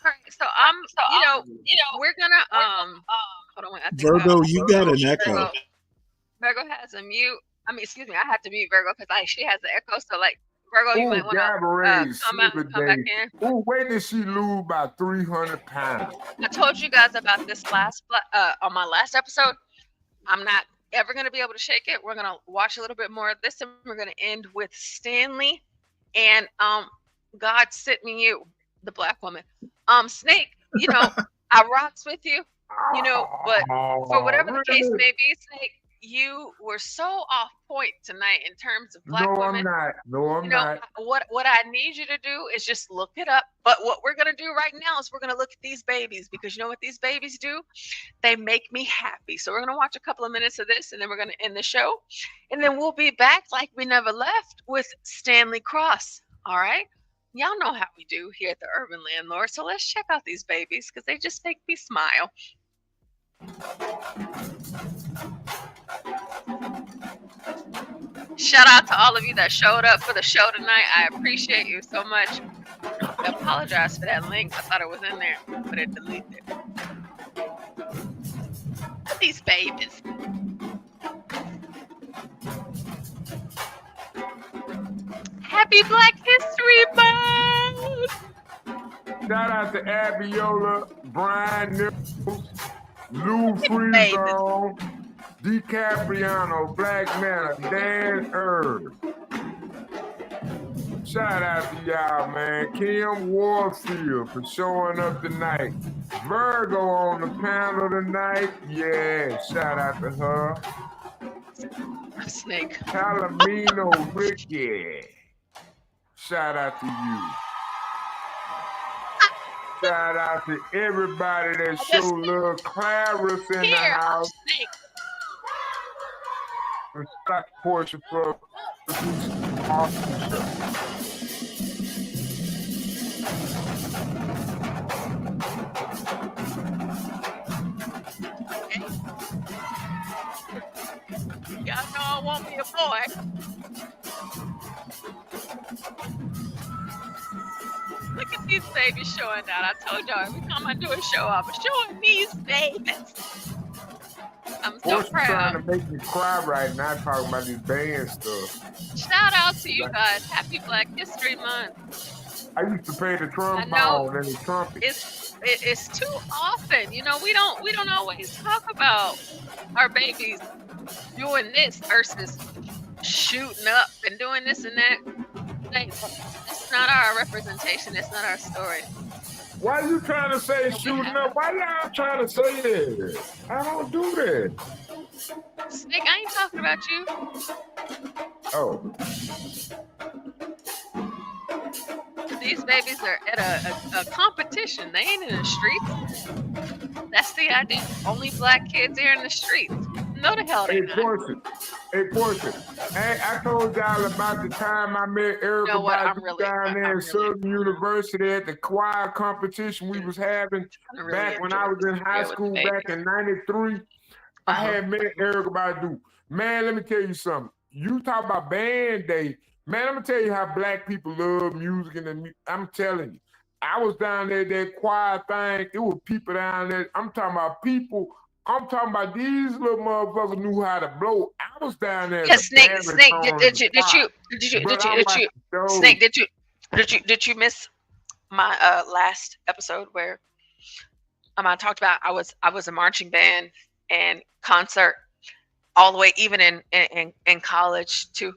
all right, so we're gonna hold on, I think Virgo, you got an echo. Virgo has a mute. I mean, excuse me, I have to mute Virgo because she has the echo. So like Virgo, you might want to come out and come back in. Oh, wait till she lose about 300 pounds. I told you guys about this on my last episode. I'm not ever going to be able to shake it. We're going to watch a little bit more of this, and we're going to end with Stanley and God sent me you, the black woman. Snake, I rocks with you, but for whatever the case may be, Snake, you were so off point tonight in terms of black women. No, I'm not. What I need you to do is just look it up. But what we're gonna do right now is we're gonna look at these babies, because you know what these babies do? They make me happy. So we're gonna watch a couple of minutes of this, and then we're gonna end the show, and then we'll be back like we never left with Stanley Cross. All right. Y'all know how we do here at the Urban Landlord. So let's check out these babies because they just make me smile. Shout out to all of you that showed up for the show tonight. I appreciate you so much. I apologize for that link. I thought it was in there, but it deleted it. Look at these babies. Happy Black History Month! Shout out to Abiola, Brian Nichols, Lou Freezone, DiCapriano, Black Manta, Dan Herb. Shout out to y'all, man. Kim Warfield for showing up tonight. Virgo on the panel tonight. Yeah, shout out to her. Snake. Palomino Ricky. Shout out to you. Shout out to everybody that showed love. Claris in the house. And shout out to Portia for producing awesome show. Y'all know I want me a boy. Look at these babies showing out. I told y'all every time I do a show, I'm showing these babies. I'm so Portia's trying proud. to make me cry right now talking about this band stuff. Shout out to you guys. Happy Black History Month. I used to play the trombone and the trumpet. It's too often. We don't always talk about our babies doing this versus shooting up and doing this and that. It's not our representation. It's not our story. Why you trying to say shooting up? Why y'all trying to say that? I don't do that. Snake, I ain't talking about you. Oh. These babies are at a competition. They ain't in the streets. That's the idea. Only black kids are in the streets. No, the hell they not. Hey, Portia. Hey, I told y'all about the time I met Erica down there at Southern University at the choir competition we was having back when I was in high school back in '93. I had met Erica Badu. Man, let me tell you something. You talk about band day. Man, I'm gonna tell you how black people love music, and I'm telling you, I was down there, that choir thing. It was people down there. I'm talking about people. I'm talking about these little motherfuckers knew how to blow. I was down there as Yes, a Snake. Snake. baritone. Snake? Did you miss my last episode where I talked about I was a marching band and concert all the way even in college too.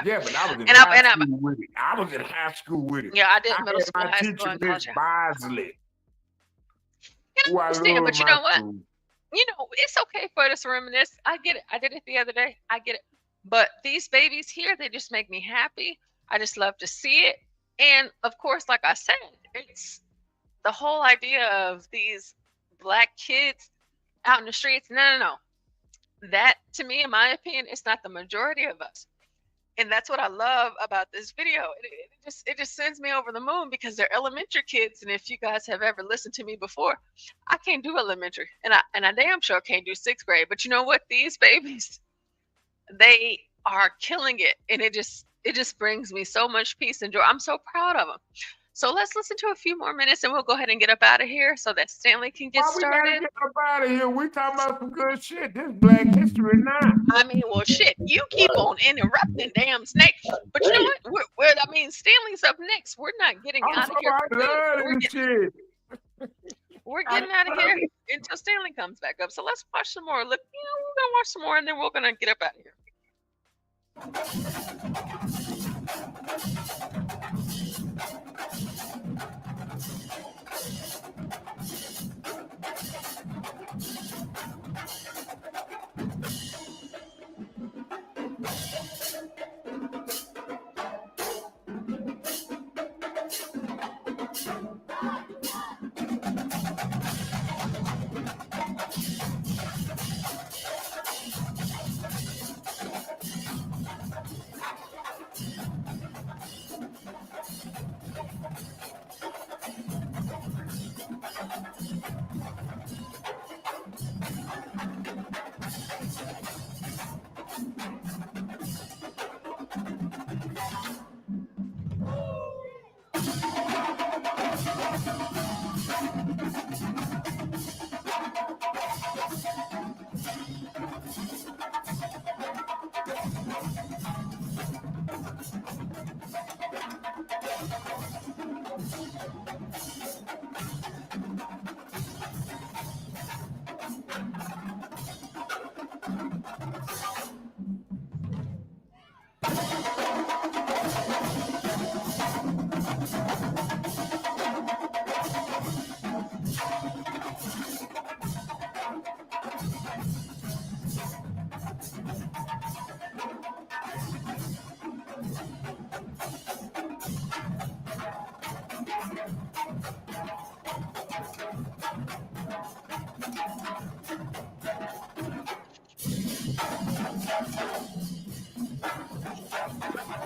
Yeah, but I was in high school with it. I was in high school with it. Yeah, I did I middle had school, my high school, teacher, and Miss college. Bosley. I understand, but you my know what? school. You know, it's okay for us to reminisce. I get it. I did it the other day. I get it. But these babies here, they just make me happy. I just love to see it. And of course, like I said, it's the whole idea of these black kids out in the streets. No. That, to me, in my opinion, is not the majority of us. And that's what I love about this video. It just sends me over the moon because they're elementary kids. And if you guys have ever listened to me before, I can't do elementary, and I damn sure can't do 6th grade. But you know what? These babies, they are killing it, and it just brings me so much peace and joy. I'm so proud of them. So let's listen to a few more minutes, and we'll go ahead and get up out of here so that Stanley can get Why we gotta started. get up out of here? We talking about some good shit. This Black History now. I mean, well, shit, you keep on interrupting, damn Snake. But you know what? I mean, Stanley's up next. We're not getting out of here. We're getting out of here until Stanley comes back up. So let's watch some more. Look, we're gonna watch some more, and then we're gonna get up out of here.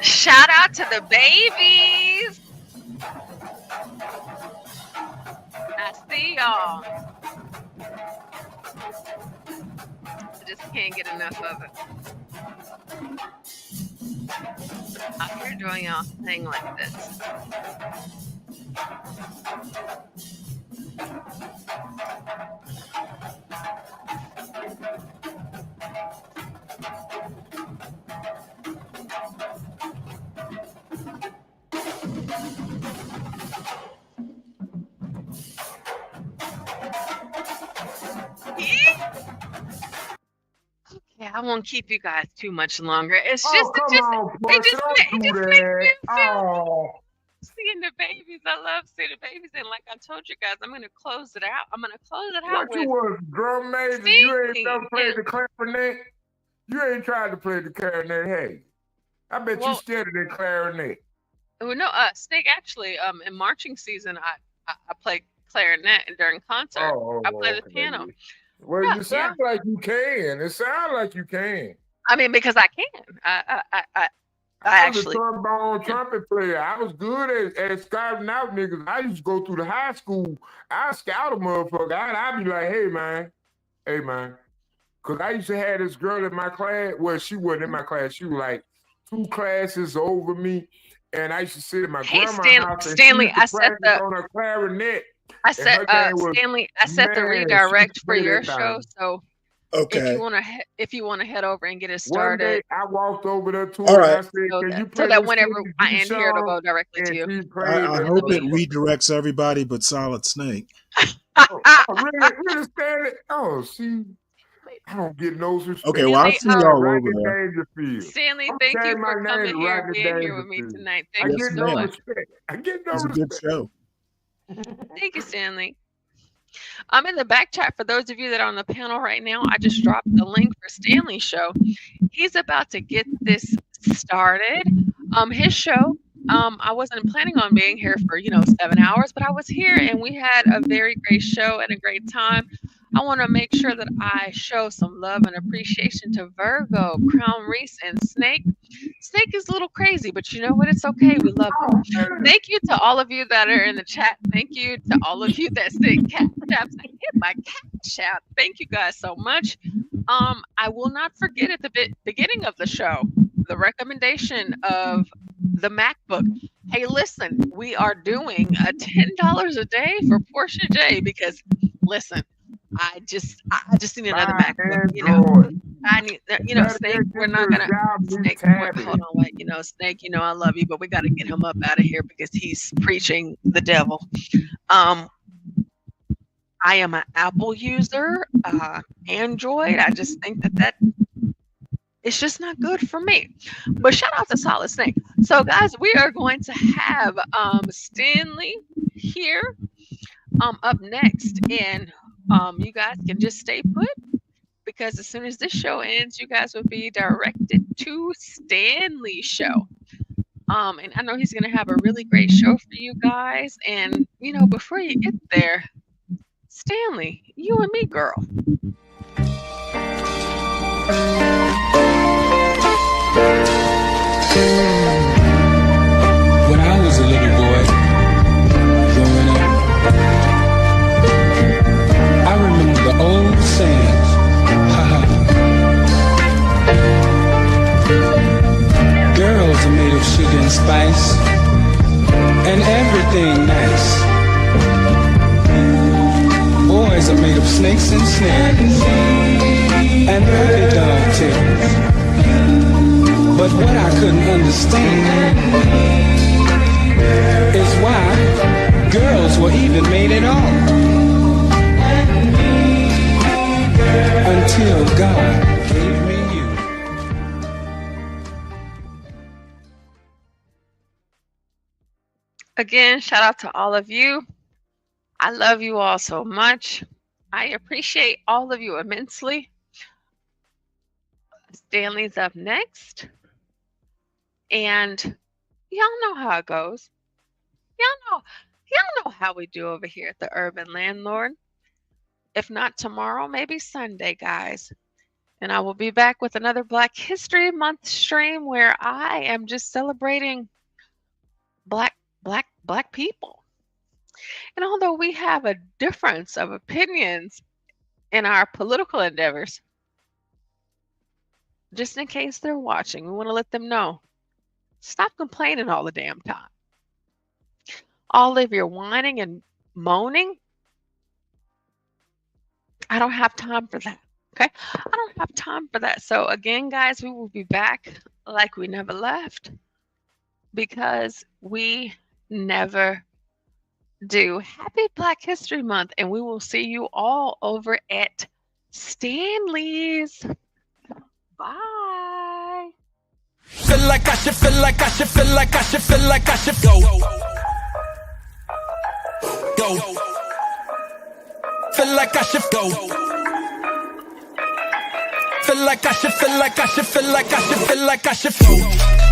Shout out to the babies. I see y'all. I just can't get enough of it. I hear doing y'all thing like this. Yeah, I won't keep you guys too much longer. It's just, it just makes me feel seeing the babies. I love seeing the babies, and like I told you guys, I'm gonna close it out. I'm gonna close it out What you was, drum major? You ain't never played the clarinet? You ain't tried to play the clarinet, hey? I bet you scared of that clarinet. Well, no, Snake, actually, in marching season, I play clarinet, and during concert, I play the piano. Well, you sound like you can. It sounds like you can. I mean, because I can. I actually. I was a trombone trumpet player. I was good at scouting out niggas. I used to go through the high school. I scout a motherfucker. I'd be like, hey, man. Because I used to have this girl in my class. Well, she wasn't in my class. She was like 2 classes over me, and I used to sit at my Hey, grandma's house and Stanley, she used to practice on her clarinet. I set And her name was, Stanley, I set the man, she used redirect to for play your that show. thing. So Okay. if you want to head over and get it One day started, I walked over there to All her and right. I said, so "Can you that, play this whenever Kenny I G end here, it'll song?" go directly to And you. she played I that hope it motherfucker. redirects everybody but Solid Snake. Really, Stanley? Oh, see, I don't get no respect. Okay, well, I'll see y'all over Rodney there. Dangerfield. Stanley, I'm thank you saying for my name coming is here and Rodney being here with me Dangerfield. tonight. I Thank you get so no much. respect. I get no It's a good respect. show. Thank you, Stanley. I'm in the back chat for those of you that are on the panel right now. I just dropped the link for Stanley's show. He's about to get this started. His show, I wasn't planning on being here for 7 hours, but I was here and we had a very great show and a great time. I want to make sure that I show some love and appreciation to Virgo, Crown Reese, and Snake. Snake is a little crazy, but you know what? It's okay. We love him. Thank you to all of you that are in the chat. Thank you to all of you that send cat taps. I hit my cat chat. Thank you guys so much. I will not forget at the beginning of the show the recommendation of the MacBook. Hey, listen, we are doing a $10 a day for Portia J because listen, I just need another MacBook. I need, Snake. We're not gonna. Snake, hold on, wait. Snake. I love you, but we got to get him up out of here because he's preaching the devil. I am an Apple user, Android. I just think that it's just not good for me. But shout out to Solid Snake. So, guys, we are going to have Stanley here up next, and you guys can just stay put. Because as soon as this show ends, you guys will be directed to Stanley's show. And I know he's going to have a really great show for you guys. And, before you get there, Stanley, you and me, girl. When I was a little boy, growing up, I remember the old saying. Girls are made of sugar and spice and everything nice. Boys are made of snakes and snares and puppy dog tails. But what I couldn't understand is why girls were even made at all. Until God gave me you. Again, shout out to all of you. I love you all so much. I appreciate all of you immensely. Stanley's up next. And y'all know how it goes. Y'all know how we do over here at the Urban Landlord. If not tomorrow, maybe Sunday, guys. And I will be back with another Black History Month stream where I am just celebrating black people. And although we have a difference of opinions in our political endeavors, just in case they're watching, we want to let them know, stop complaining all the damn time. All of your whining and moaning, I don't have time for that. Okay? I don't have time for that. So again, guys, we will be back like we never left because we never do. Happy Black History Month, and we will see you all over at Stanley's. Bye. Feel like I should, feel like I should, feel like I should, feel like I should go. Go. Feel like I should go. Feel like I should, feel like I should, feel like I should, feel like I should go.